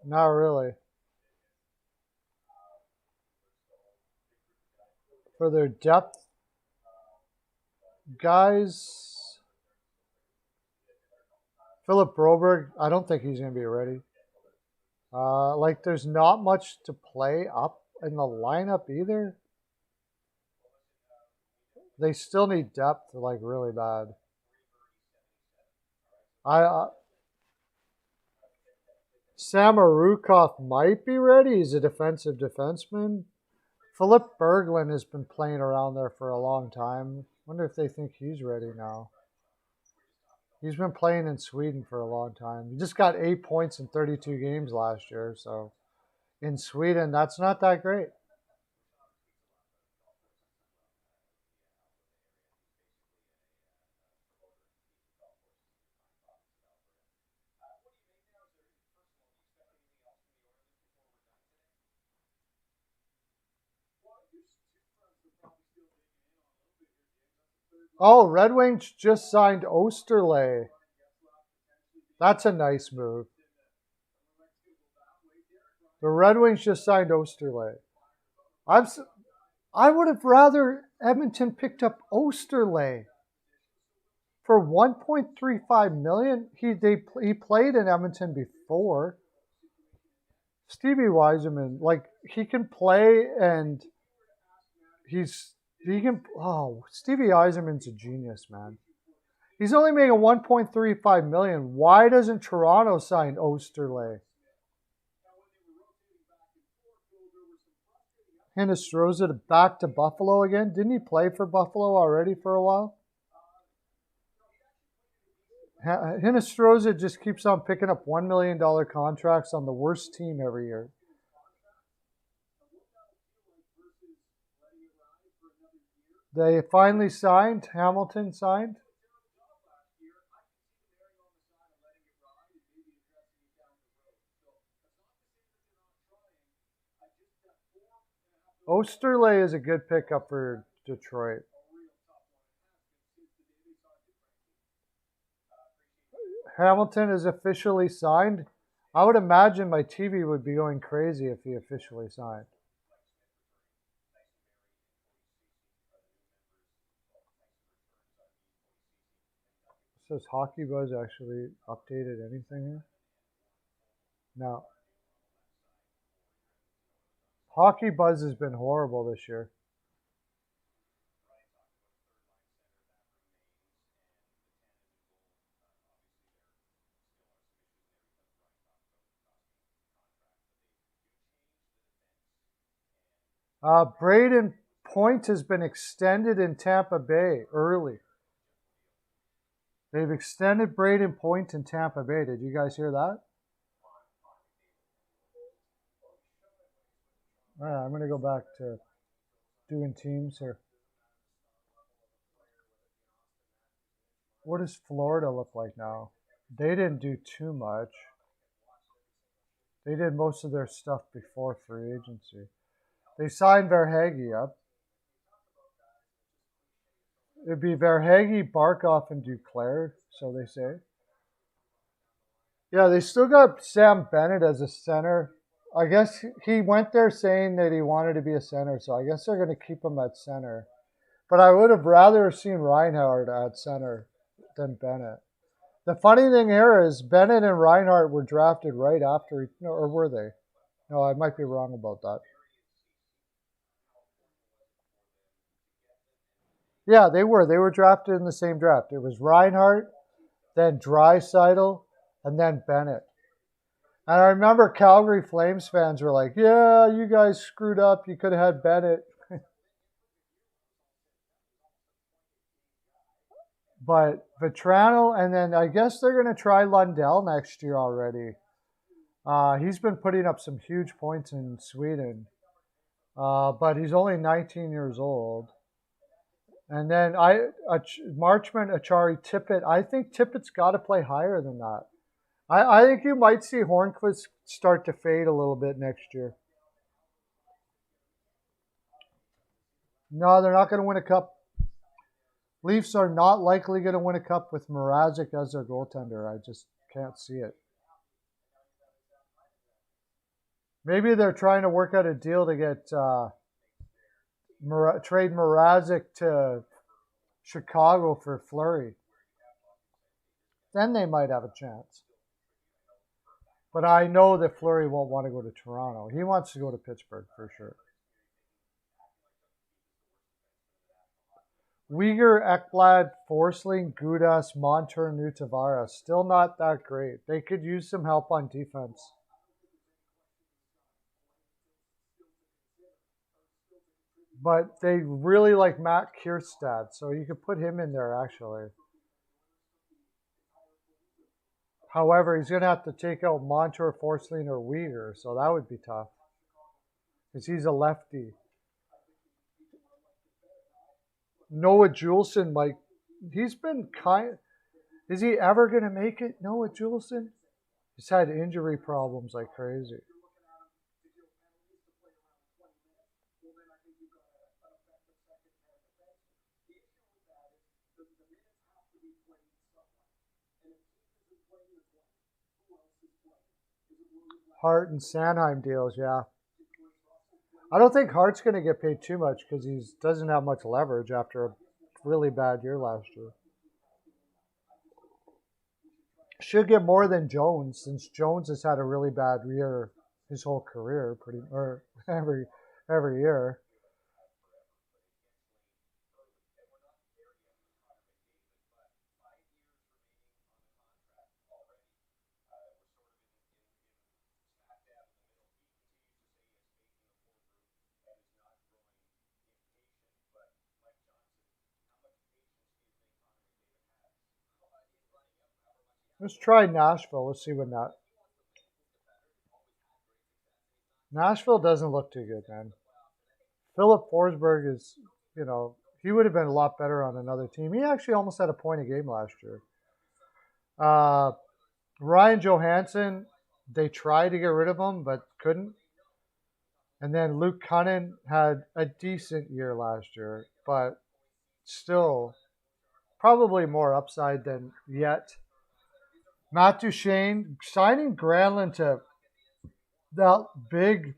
Not really. For their depth, guys, Philip Broberg, I don't think he's going to be ready. There's not much to play up in the lineup either. They still need depth, really bad. Samorukov might be ready. He's a defensive defenseman. Philip Berglund has been playing around there for a long time. Wonder if they think he's ready now. He's been playing in Sweden for a long time. He just got 8 points in 32 games last year. So in Sweden, that's not that great. Oh, Red Wings just signed Osterley. That's a nice move. The Red Wings just signed Osterley. I would have rather Edmonton picked up Osterley for $1.35 million. He played in Edmonton before. Stevie Yzerman, he can play and Stevie Yzerman's a genius, man. He's only making $1.35 million. Why doesn't Toronto sign Osterley? Hinostroza back to Buffalo again. Didn't he play for Buffalo already for a while? Hinostroza just keeps on picking up $1 million contracts on the worst team every year. They finally signed. Hamilton signed. Osterley is a good pickup for Detroit. Hamilton is officially signed. I would imagine my TV would be going crazy if he officially signed. Says Hockey Buzz actually updated anything here? No. Hockey buzz has been horrible this year. Braden Point has been extended in Tampa Bay early. They've extended Braden Point in Tampa Bay. Did you guys hear that? All right, I'm going to go back to doing teams here. What does Florida look like now? They didn't do too much. They did most of their stuff before free agency. They signed Verhaeghe up. It'd be Verhaeghe, Barkov, and Duclair, so they say. Yeah, they still got Sam Bennett as a center. I guess he went there saying that he wanted to be a center, so I guess they're going to keep him at center. But I would have rather seen Reinhart at center than Bennett. The funny thing here is Bennett and Reinhart were drafted right after, or were they? No, I might be wrong about that. Yeah, they were. They were drafted in the same draft. It was Reinhart, then Draisaitl, and then Bennett. And I remember Calgary Flames fans were like, yeah, you guys screwed up. You could have had Bennett. But Vetrano, and then I guess they're going to try Lundell next year already. He's been putting up some huge points in Sweden. But he's only 19 years old. And then Marchment, Achari, Tippett. I think Tippett's got to play higher than that. I think you might see Hornqvist start to fade a little bit next year. No, they're not going to win a cup. Leafs are not likely going to win a cup with Mrazek as their goaltender. I just can't see it. Maybe they're trying to work out a deal to get trade Mrazek to Chicago for Fleury. Then they might have a chance. But I know that Fleury won't want to go to Toronto. He wants to go to Pittsburgh for sure. Uyghur, Ekblad, Forsling, Gudas, Montour, Nutavara. Still not that great. They could use some help on defense. But they really like Matt Kierstad, so you could put him in there actually. However, he's going to have to take out Montour, Forsling, or Uyghur, so that would be tough. Because he's a lefty. Noah Juleson, Mike, he's been kind. Is he ever going to make it, Noah Juleson? He's had injury problems like crazy. Hart and Sanheim deals, yeah. I don't think Hart's going to get paid too much because he doesn't have much leverage after a really bad year last year. Should get more than Jones since Jones has had a really bad year his whole career, every year. Let's try Nashville. Let's see what Nashville doesn't look too good, man. Philip Forsberg is, he would have been a lot better on another team. He actually almost had a point a game last year. Ryan Johansson, they tried to get rid of him, but couldn't. And then Luke Cunnin had a decent year last year, but still probably more upside than yet. Matt Duchene, signing Granlund to that big,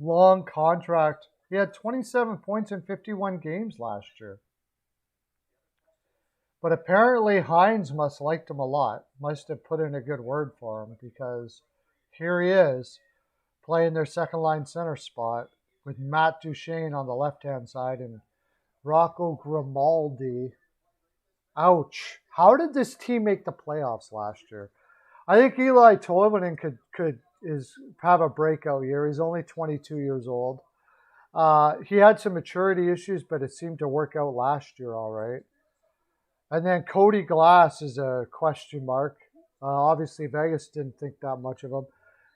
long contract. He had 27 points in 51 games last year. But apparently Hines must liked him a lot. Must have put in a good word for him because here he is. playing their second line center spot with Matt Duchene on the left-hand side and Rocco Grimaldi. Ouch. How did this team make the playoffs last year? I think Eli Toivonen could have a breakout year. He's only 22 years old. He had some maturity issues, but it seemed to work out last year all right. And then Cody Glass is a question mark. Obviously, Vegas didn't think that much of him.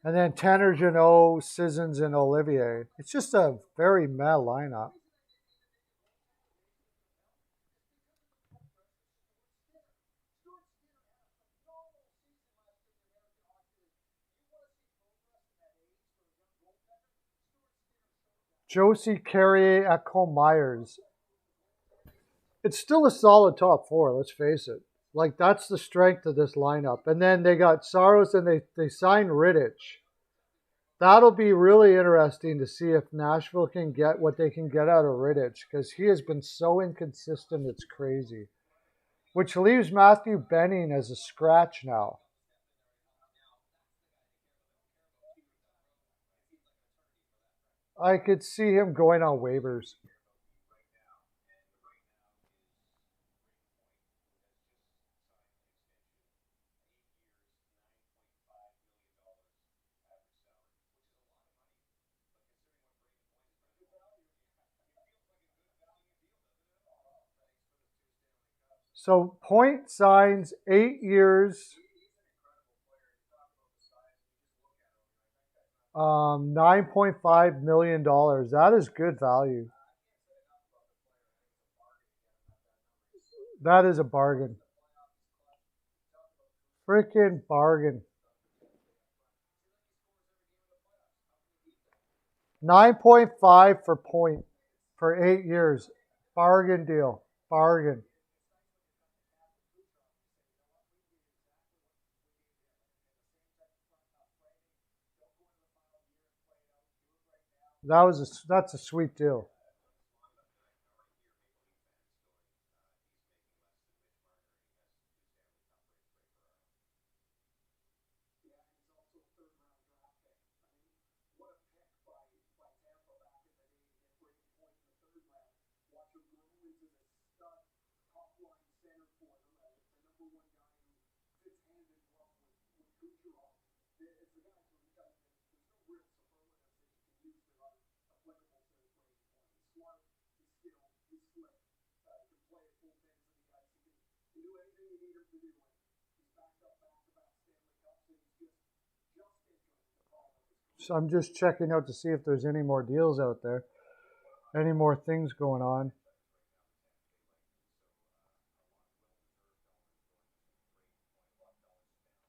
And then Tanner Jeannot, Sissons, and Olivier. It's just a very meh lineup. Josie Carrier at Cole Myers. It's still a solid top four, let's face it. Like, that's the strength of this lineup. And then they got Saros and they signed Rittich. That'll be really interesting to see if Nashville can get what they can get out of Rittich, because he has been so inconsistent, it's crazy. Which leaves Matthew Benning as a scratch now. I could see him going on waivers. So Point signs 8 years, $9.5 million. That is good value. That is a bargain. Freaking bargain. 9.5 for Point for 8 years. Bargain deal. Bargain. That's a sweet deal. So I'm just checking out to see if there's any more deals out there, any more things going on.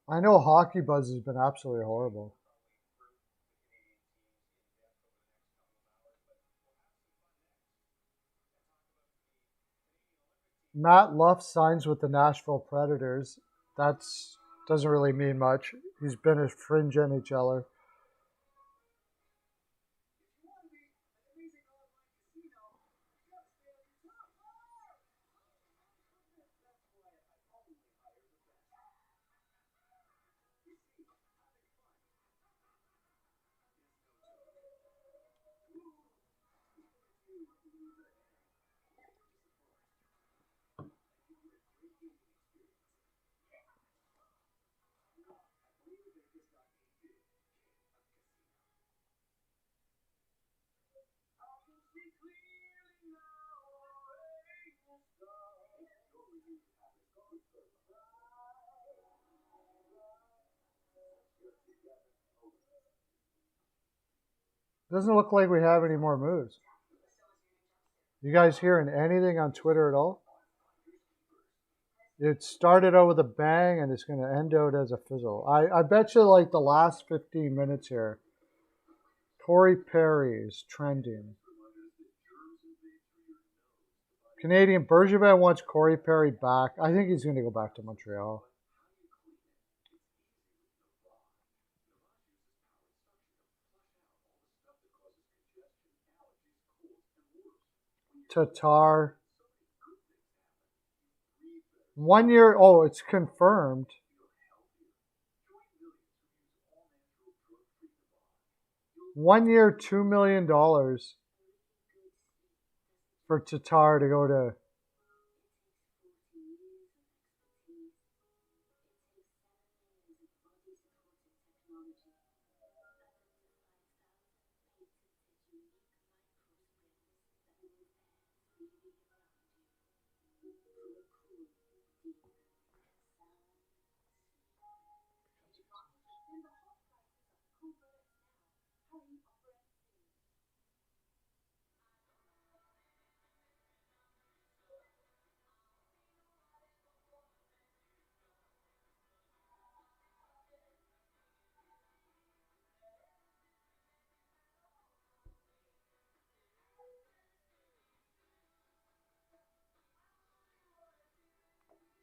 I know Hockey Buzz has been absolutely horrible. Matt Luff signs with the Nashville Predators. That doesn't really mean much. He's been a fringe NHLer. Doesn't look like we have any more moves. You guys hearing anything on Twitter at all? It started out with a bang and it's going to end out as a fizzle. I bet you like the last 15 minutes here. Corey Perry is trending. Canadian Bergevin wants Corey Perry back. I think he's going to go back to Montreal. Tatar. 1 year. Oh, it's confirmed. 1 year, $2 million for Tatar to go to.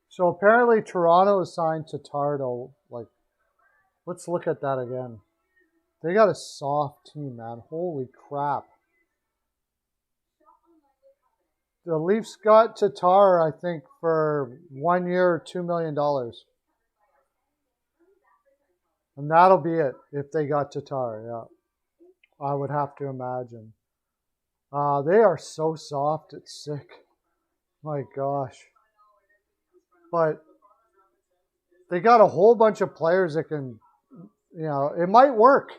So apparently Toronto is signed Tatar to, like, let's look at that again. They got a soft team, man. Holy crap. The Leafs got Tatar, I think, for 1 year, $2 million. And that'll be it if they got Tatar, yeah. I would have to imagine. They are so soft, it's sick. My gosh. But they got a whole bunch of players that can, it might work.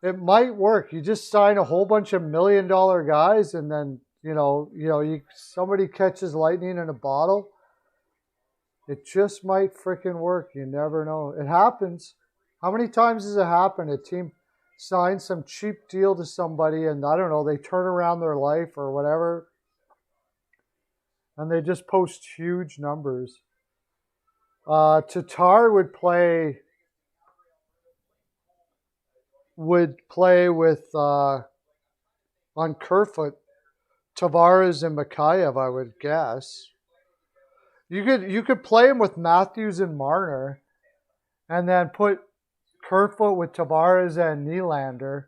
It might work. You just sign a whole bunch of $1 million guys, and then somebody catches lightning in a bottle. It just might freaking work. You never know. It happens. How many times has it happened? A team signs some cheap deal to somebody, and I don't know, they turn around their life or whatever, and they just post huge numbers. Tatar would play with on Kerfoot, Tavares and Mikheyev, I would guess. You could play him with Matthews and Marner, and then put Kerfoot with Tavares and Nylander.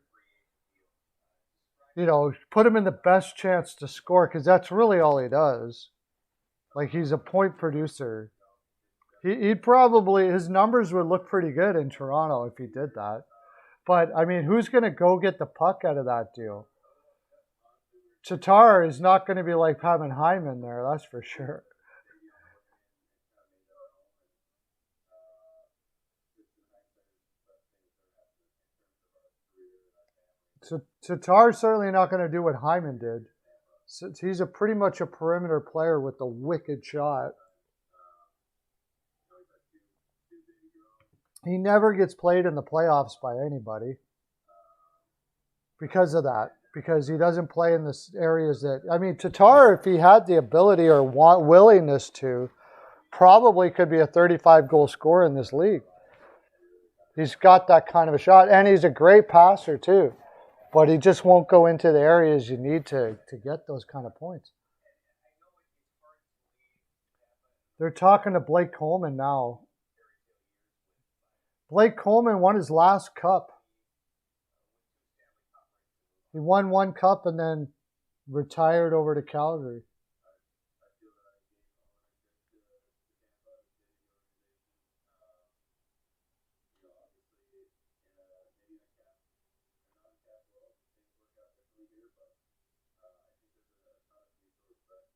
Put him in the best chance to score, because that's really all he does. Like, he's a point producer. He'd probably, his numbers would look pretty good in Toronto if he did that. But, I mean, who's going to go get the puck out of that deal? Tatar is not going to be like having Hyman there, that's for sure. So Tatar's certainly not going to do what Hyman did. So he's pretty much a perimeter player with a wicked shot. He never gets played in the playoffs by anybody because of that. Because he doesn't play in the areas that... I mean, Tatar, if he had the ability or willingness to, probably could be a 35-goal scorer in this league. He's got that kind of a shot, and he's a great passer too. But he just won't go into the areas you need to get those kind of points. They're talking to Blake Coleman now. Blake Coleman won his last cup. He won one cup and then retired over to Calgary.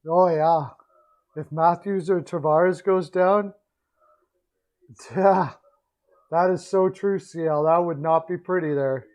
Oh, yeah. If Matthews or Tavares goes down, yeah, that is so true, CL. That would not be pretty there.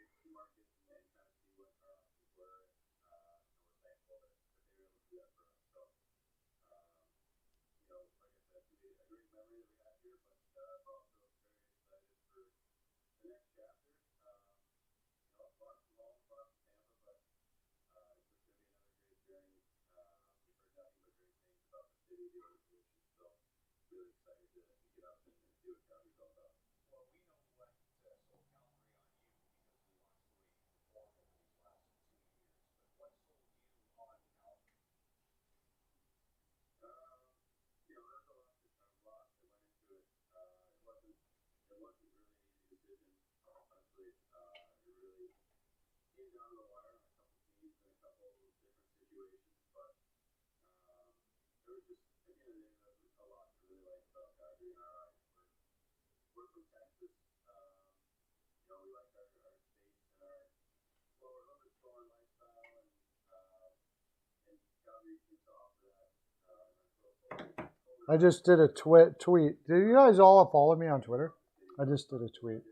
I just did a tweet. Do you guys all follow me on Twitter? I just did a tweet.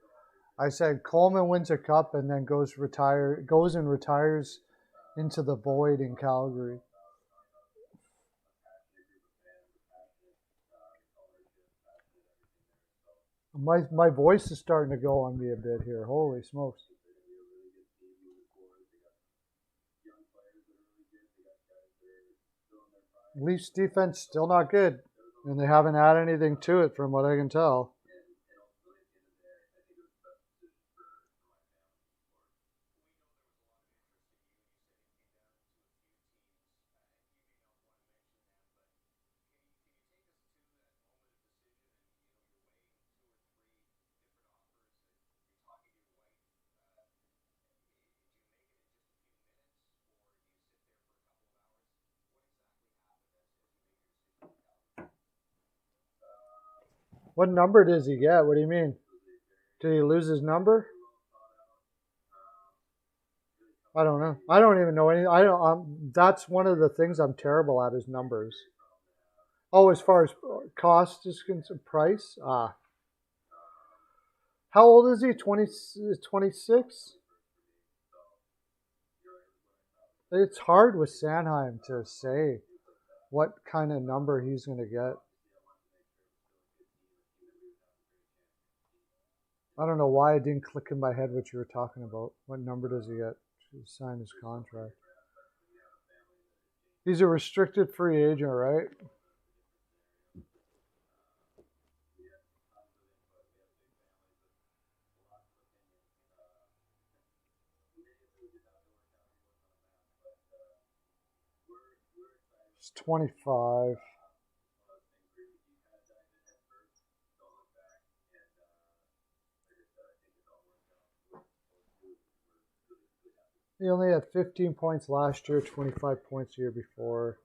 I said Coleman wins a cup and then goes and retires into the void in Calgary. My voice is starting to go on me a bit here. Holy smokes. Leafs defense still not good, and they haven't added anything to it from what I can tell. What number does he get? What do you mean? Did he lose his number? I don't know. I don't even know anything. I don't. That's one of the things I'm terrible at is numbers. Oh, as far as cost is concerned, price. How old is he? 26? It's hard with Sanheim to say what kind of number he's going to get. I don't know why it didn't click in my head what you were talking about. What number does he get to sign his contract? He's a restricted free agent, right? He's 25. He only had 15 points last year, 25 points the year before.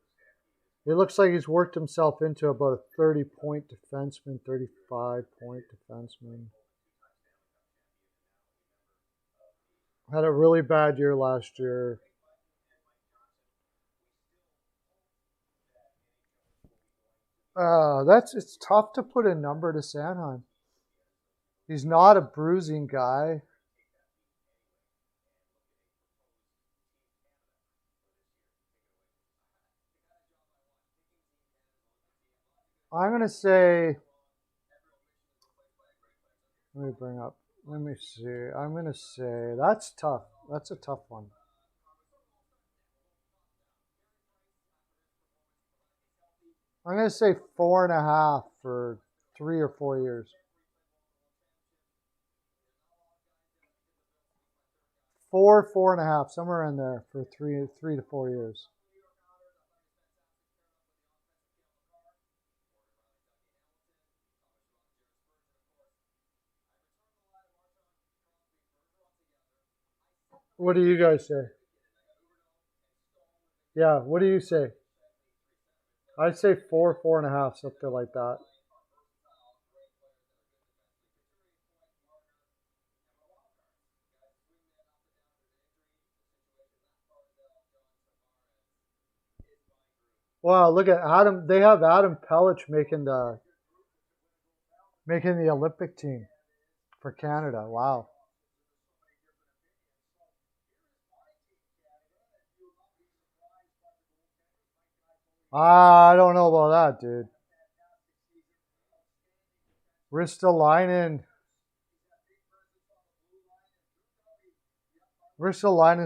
It looks like he's worked himself into about a 30-point defenseman, 35-point defenseman. Had a really bad year last year. It's tough to put a number to Sanheim. He's not a bruising guy. I'm gonna say. Let me see. I'm gonna say that's tough. That's a tough one. I'm gonna say 4.5 for 3 or 4 years. 4.5, somewhere in there for 3 to 4 years. What do you guys say? Yeah, what do you say? I'd say 4.5, something like that. Wow, look at Adam. They have Adam Pellich making the Olympic team for Canada. Wow. I don't know about that, dude. Ristolainen's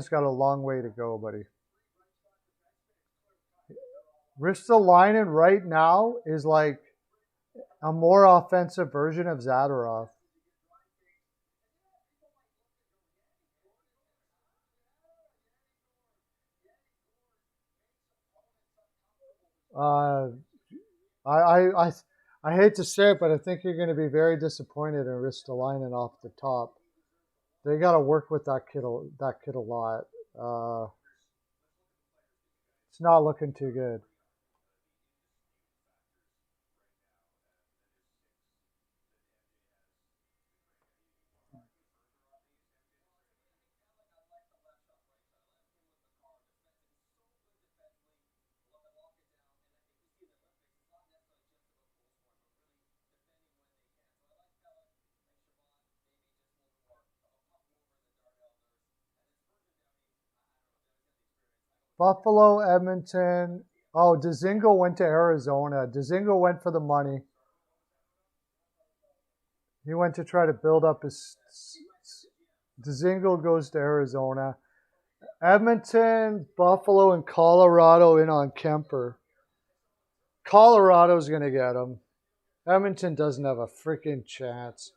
got a long way to go, buddy. Ristolainen right now is like a more offensive version of Zadorov. Uh, I hate to say it, but I think you're going to be very disappointed in Ristolainen off the top. They got to work with that kid a lot. It's not looking too good. Buffalo, Edmonton. Oh, Dzingel went to Arizona. Dzingel went for the money. He went to try to build up his. Dzingel goes to Arizona. Edmonton, Buffalo, and Colorado in on Kemper. Colorado's going to get him. Edmonton doesn't have a freaking chance.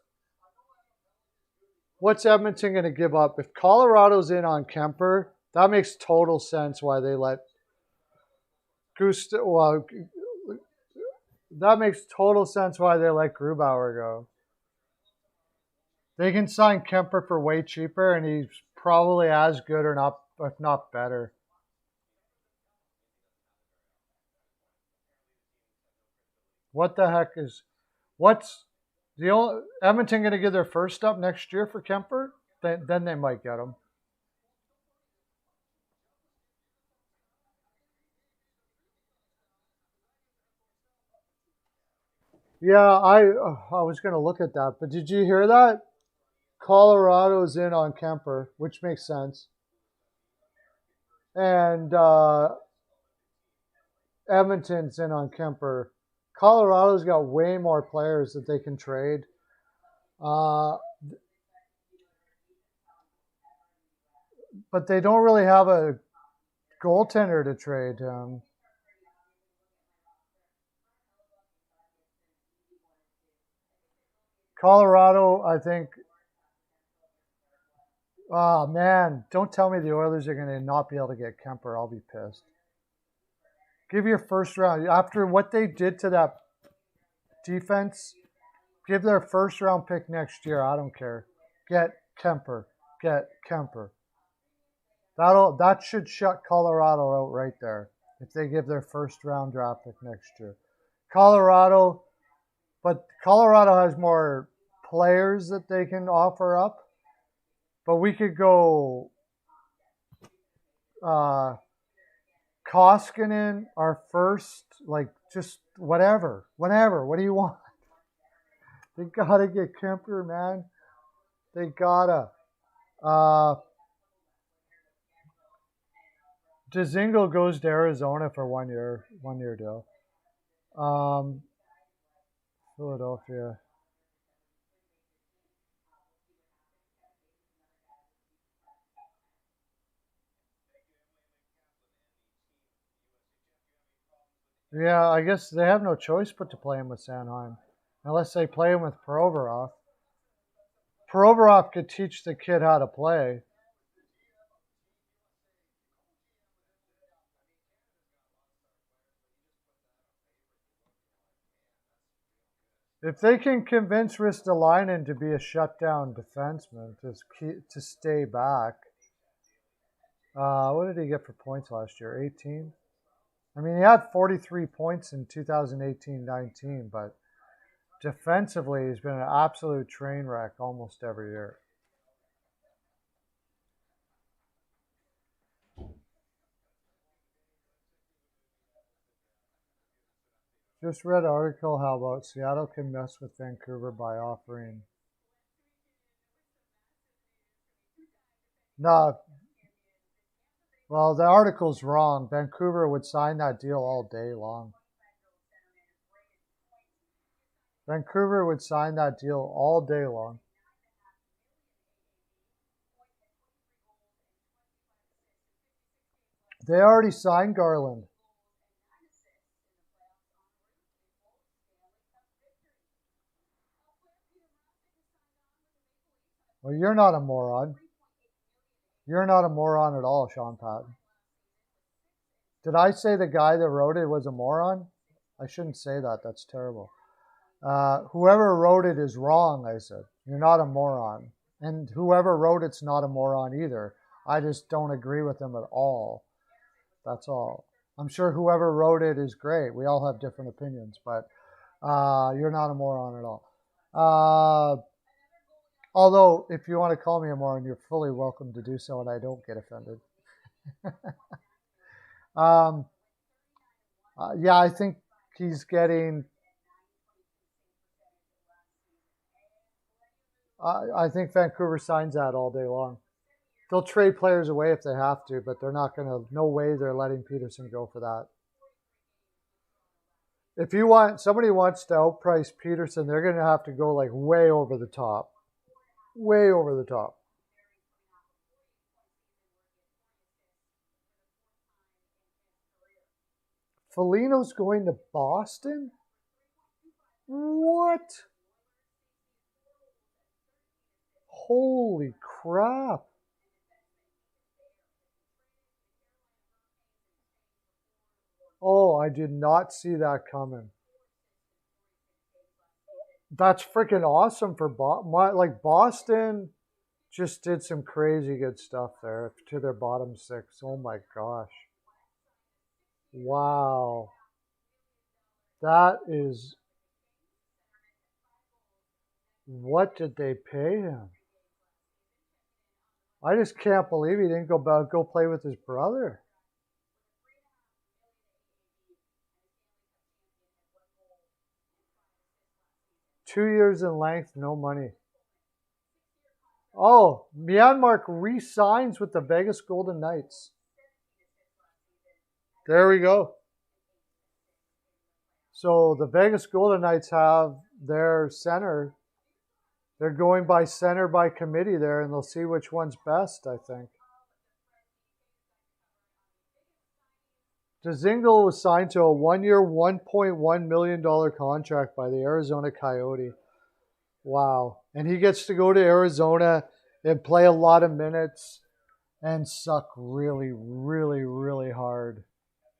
What's Edmonton going to give up? If Colorado's in on Kemper, that makes total sense why they let that makes total sense why they let Grubauer go. They can sign Kemper for way cheaper, and he's probably as good or not, if not better. What the heck is? What's the only Edmonton going to get their first up next year for Kemper? Then they might get him. Yeah, I was going to look at that, but did you hear that? Colorado's in on Kemper, which makes sense. And Edmonton's in on Kemper. Colorado's got way more players that they can trade. But they don't really have a goaltender to trade. Colorado, I think. Oh, man. Don't tell me the Oilers are going to not be able to get Kemper. I'll be pissed. Give your first round. After what they did to that defense, give their first round pick next year. I don't care. Get Kemper. Get Kemper. That should shut Colorado out right there if they give their first round draft pick next year. Colorado has more players that they can offer up. But we could go Koskinen, our first, just whatever. What do you want? They gotta get Kemper, man. They gotta. Dzingel goes to Arizona for 1 year deal. Philadelphia. Yeah, I guess they have no choice but to play him with Sanheim, unless they play him with Provorov. Provorov could teach the kid how to play. If they can convince Ristolainen to be a shutdown defenseman, to stay back. What did he get for points last year? 18? I mean, he had 43 points in 2018-19, but defensively, he's been an absolute train wreck almost every year. Just read an article how about Seattle can mess with Vancouver by offering. No. Well, the article's wrong. Vancouver would sign that deal all day long. Vancouver would sign that deal all day long. They already signed Garland. Well, you're not a moron. You're not a moron at all, Sean Patton. Did I say the guy that wrote it was a moron? I shouldn't say that. That's terrible. Whoever wrote it is wrong, I said. You're not a moron. And whoever wrote it's not a moron either. I just don't agree with them at all. That's all. I'm sure whoever wrote it is great. We all have different opinions, but you're not a moron at all. Although, if you want to call me a moron, you're fully welcome to do so, and I don't get offended. Yeah, I think he's getting. I think Vancouver signs that all day long. They'll trade players away if they have to, but they're not going to. No way they're letting Peterson go for that. If somebody wants to outprice Peterson, they're going to have to go like way over the top. Way over the top. Foligno's going to Boston? What? Holy crap. Oh, I did not see that coming. That's freaking awesome for Boston just did some crazy good stuff there to their bottom six. Oh my gosh. Wow. That is... What did they pay him? I just can't believe he didn't go play with his brother. Two years in length, no money. Oh, Myanmar re-signs with the Vegas Golden Knights. There we go. So the Vegas Golden Knights have their center. They're going by center by committee there, and they'll see which one's best, I think. Dzingel was signed to a one-year, $1.1 million contract by the Arizona Coyote. Wow. And he gets to go to Arizona and play a lot of minutes and suck really, really, really hard.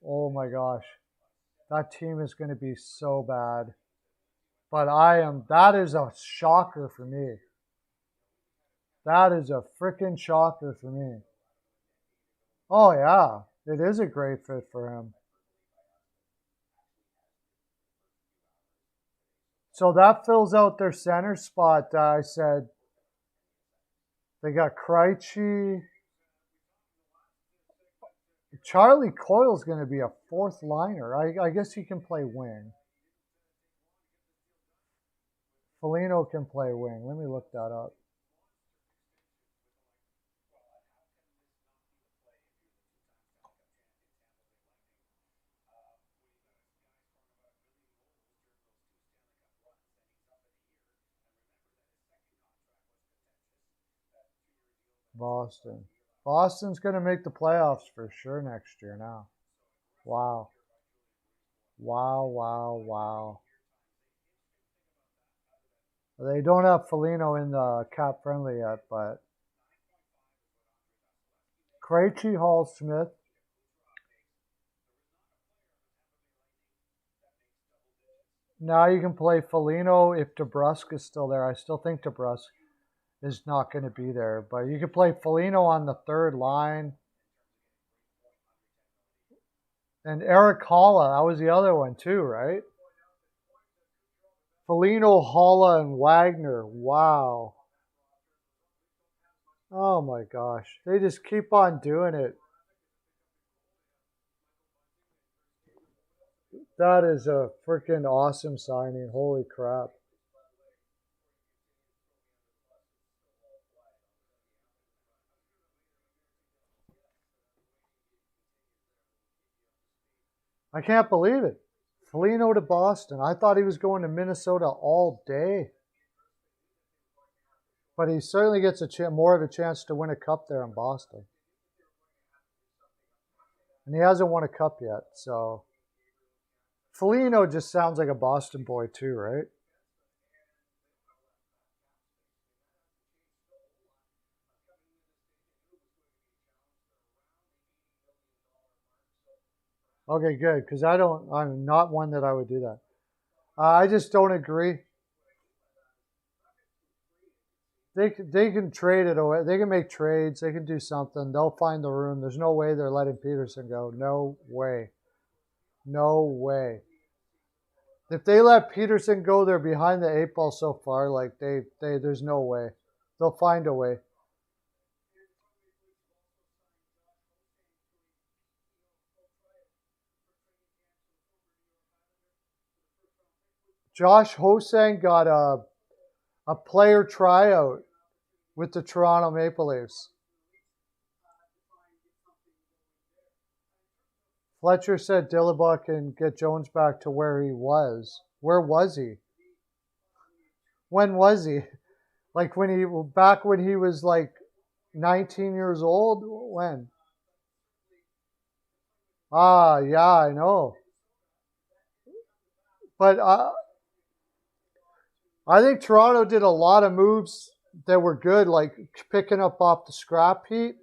Oh my gosh. That team is going to be so bad. But that is a shocker for me. That is a freaking shocker for me. Oh yeah. It is a great fit for him. So that fills out their center spot. I said they got Krejci. Charlie Coyle's going to be a fourth liner. I guess he can play wing. Foligno can play wing. Let me look that up. Boston. Boston's going to make the playoffs for sure next year now. Wow. Wow, wow, wow. They don't have Foligno in the cap friendly yet, but Krejci, Hall, Smith. Now you can play Foligno if DeBrusk is still there. I still think DeBrusk is not going to be there, but you can play Foligno on the third line. And Eric Holla, that was the other one too, right? Foligno, Holla, and Wagner. Wow. Oh my gosh. They just keep on doing it. That is a freaking awesome signing. Holy crap. I can't believe it. Foligno to Boston. I thought he was going to Minnesota all day. But he certainly gets more of a chance to win a cup there in Boston. And he hasn't won a cup yet, so... Foligno just sounds like a Boston boy too, right? Okay, good, because I'm not one that I would do that. I just don't agree. They can trade it away. They can make trades. They can do something. They'll find the room. There's no way they're letting Peterson go. No way. No way. If they let Peterson go, they're behind the eight ball so far. Like there's no way. They'll find a way. Josh Hosang got a player tryout with the Toronto Maple Leafs. Fletcher said Dillabuck can get Jones back to where he was. Where was he? When was he? Like back when he was like 19 years old? When? Ah, yeah, I know. But I think Toronto did a lot of moves that were good, like picking up off the scrap heap.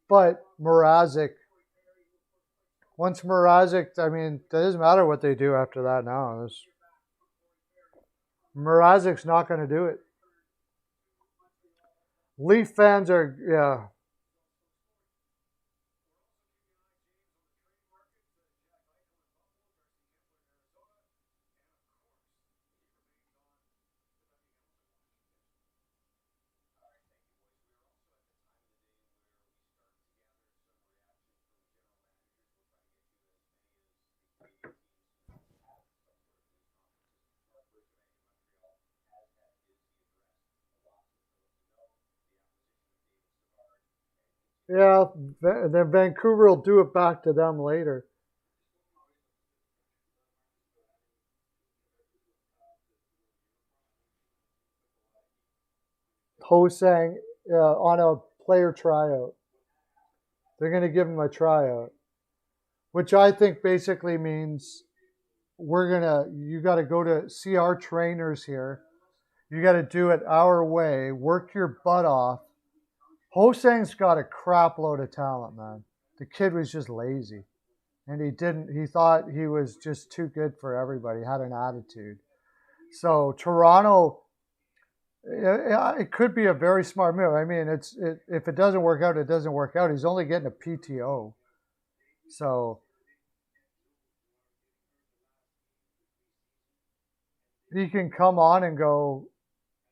But Mrazek, once Mrazek, I mean, it doesn't matter what they do after that now. Mrazek's not going to do it. Leaf fans are, yeah. Yeah, then Vancouver will do it back to them later. Hosang on a player tryout. They're going to give him a tryout, which I think basically means you got to go to see our trainers here. You got to do it our way, work your butt off. Hosang's got a crap load of talent, man. The kid was just lazy. And he thought he was just too good for everybody, had an attitude. So Toronto, it could be a very smart move. I mean, if it doesn't work out, it doesn't work out. He's only getting a PTO. So he can come on and go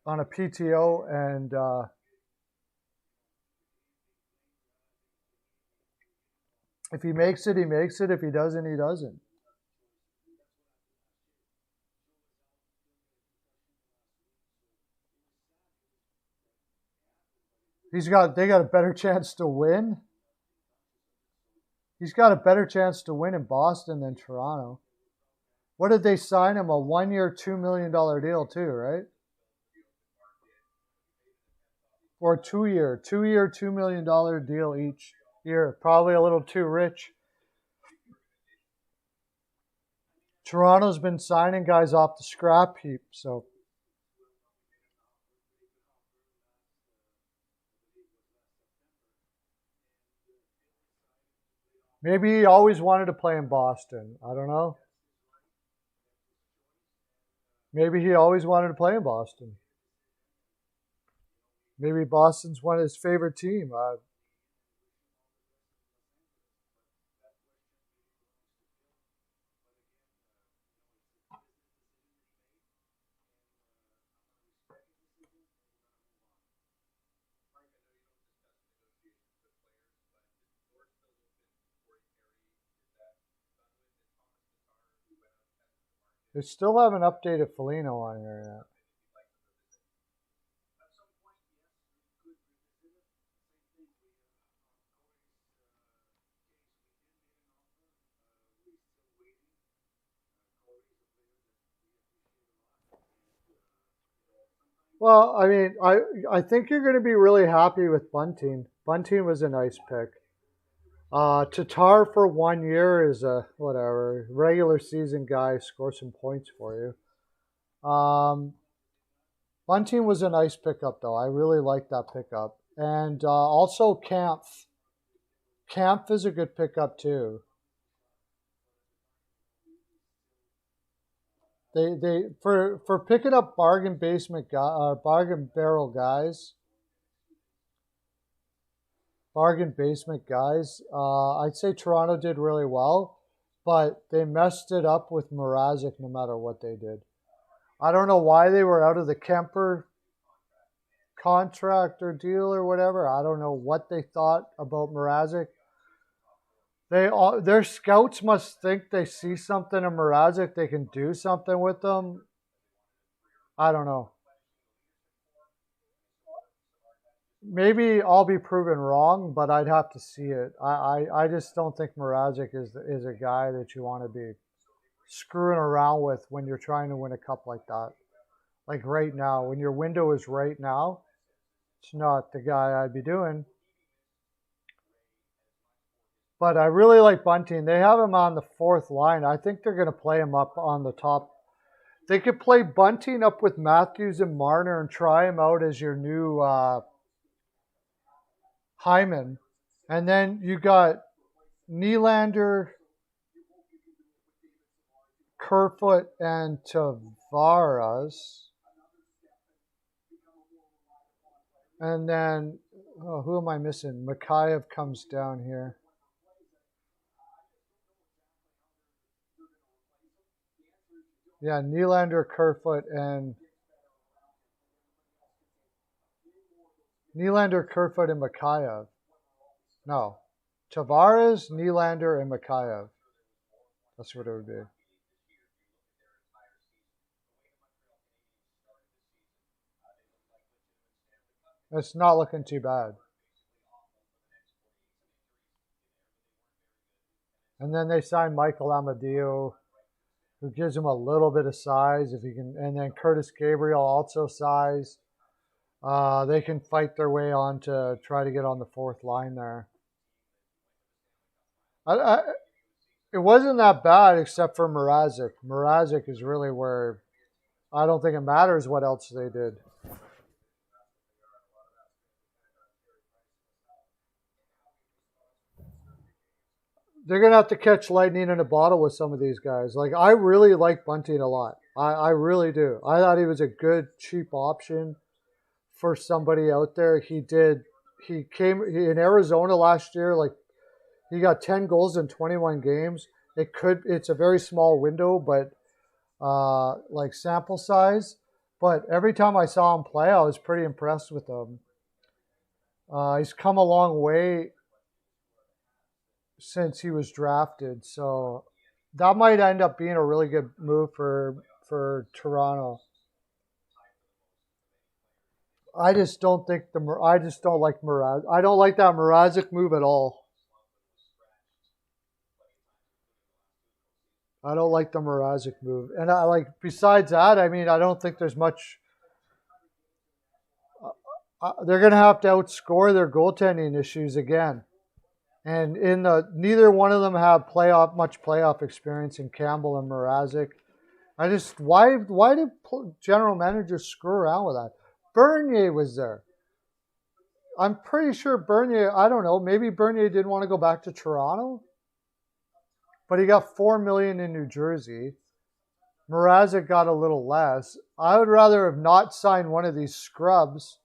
on a PTO and if he makes it, he makes it. If he doesn't, he doesn't. They got a better chance to win. He's got a better chance to win in Boston than Toronto. What did they sign him? A 1-year, $2 million deal too, right? Or a 2-year, $2 million deal each year. Probably a little too rich. Toronto's been signing guys off the scrap heap, so maybe he always wanted to play in Boston. I don't know. Maybe he always wanted to play in Boston. Maybe Boston's one of his favorite team. They still haven't updated Foligno on here yet. Well, I mean, I think you're going to be really happy with Bunting. Bunting was a nice pick. Tatar for 1 year is a whatever regular season guy, score some points for you. Bunting was a nice pickup though. I really like that pickup, and also Kampf. Kampf is a good pickup too. They for picking up bargain barrel guys. Bargain basement guys. I'd say Toronto did really well, but they messed it up with Mrazek no matter what they did. I don't know why they were out of the Kemper contract or deal or whatever. I don't know what they thought about Mrazek. Their scouts must think they see something in Mrazek. They can do something with them. I don't know. maybe I'll be proven wrong, but I'd have to see it. I just don't think Mrazek is a guy that you want to be screwing around with when you're trying to win a cup like that. Like right now, when your window is right now, it's not the guy I'd be doing. But I really like Bunting. They have him on the fourth line. I think they're going to play him up on the top. They could play Bunting up with Matthews and Marner and try him out as your new Hyman. And then you got Nylander, Kerfoot, and Tavares. And then, who am I missing? Mikheyev comes down here. Yeah, Nylander, Kerfoot, and Mikheyev. No, Tavares, Nylander, and Mikheyev. That's what it would be. It's not looking too bad. And then they signed Michael Amadio, who gives him a little bit of size if he can, and then Curtis Gabriel also size. They can fight their way on to try to get on the fourth line there. It wasn't that bad except for Mrazek. Mrazek is really where I don't think it matters what else they did. They're going to have to catch lightning in a bottle with some of these guys. Like, I really like Bunting a lot. I really do. I thought he was a good, cheap option for somebody out there. He came in Arizona last year, like, he got 10 goals in 21 games. It's a very small window, but like sample size. But every time I saw him play, I was pretty impressed with him. He's come a long way since he was drafted, so that might end up being a really good move for Toronto. I just don't like Mrazek. I don't like that Mrazek move at all. I don't like the Mrazek move, and besides that, I mean, I don't think there's much. They're going to have to outscore their goaltending issues again. And neither one of them have much playoff experience in Campbell and Mrazek. Why did general managers screw around with that? Bernier was there. I'm pretty sure Bernier, I don't know, maybe Bernier didn't want to go back to Toronto, but he got $4 million in New Jersey. Mrazek got a little less. I would rather have not signed one of these scrubs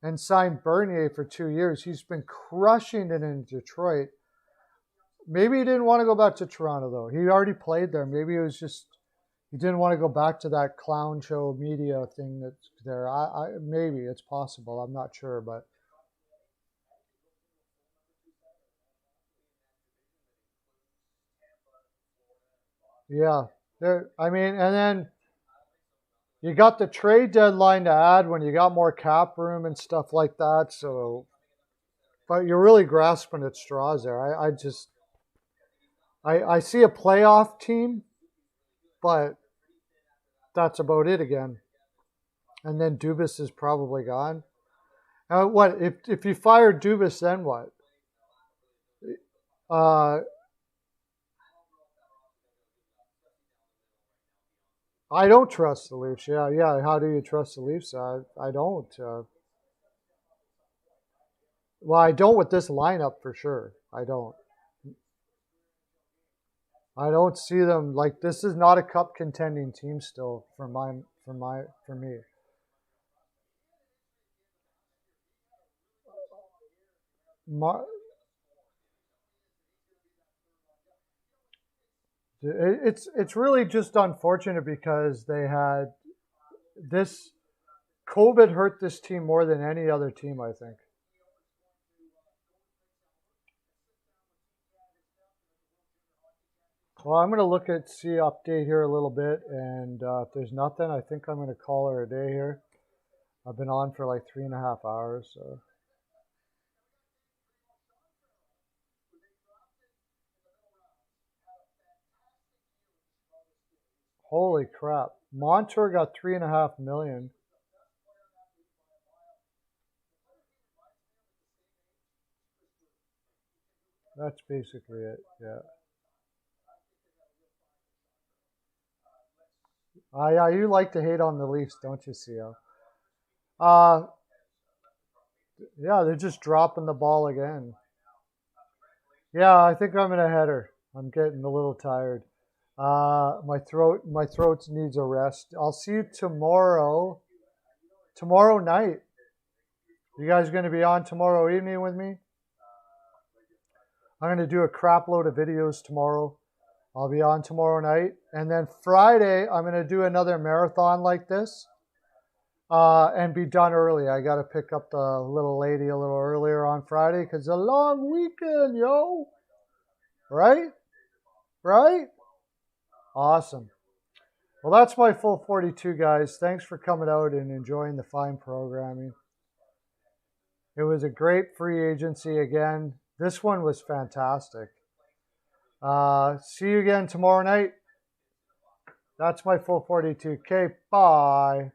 and signed Bernier for 2 years. He's been crushing it in Detroit. Maybe he didn't want to go back to Toronto, though. He already played there. Maybe it was just he didn't want to go back to that clown show media thing that's there. Maybe it's possible. I'm not sure, but yeah. And then you got the trade deadline to add when you got more cap room and stuff like that. So, but you're really grasping at straws there. I see a playoff team, but that's about it again. And then Dubas is probably gone. What if you fire Dubas? Then what? I don't trust the Leafs. Yeah. How do you trust the Leafs? I don't. Well, I don't with this lineup for sure. I don't. I don't see them like this is not a cup contending team still for me. It's really just unfortunate because they had this COVID hurt this team more than any other team, I think. Well, I'm going to update here a little bit, and if there's nothing, I think I'm going to call her a day here. I've been on for like 3.5 hours, so. Holy crap. Montour got 3.5 million. That's basically it. Yeah. Yeah, you like to hate on the Leafs, don't you, CL? Yeah, they're just dropping the ball again. Yeah, I think I'm in a header. I'm getting a little tired. My throat needs a rest. I'll see you tomorrow. Tomorrow night. You guys going to be on tomorrow evening with me? I'm going to do a crap load of videos tomorrow. I'll be on tomorrow night. And then Friday, I'm going to do another marathon like this and be done early. I got to pick up the little lady a little earlier on Friday because it's a long weekend, yo. Right? Right? Awesome. Well, that's my full 42, guys. Thanks for coming out and enjoying the fine programming. It was a great free agency again. This one was fantastic. See you again tomorrow night. That's my full 42. Okay, bye.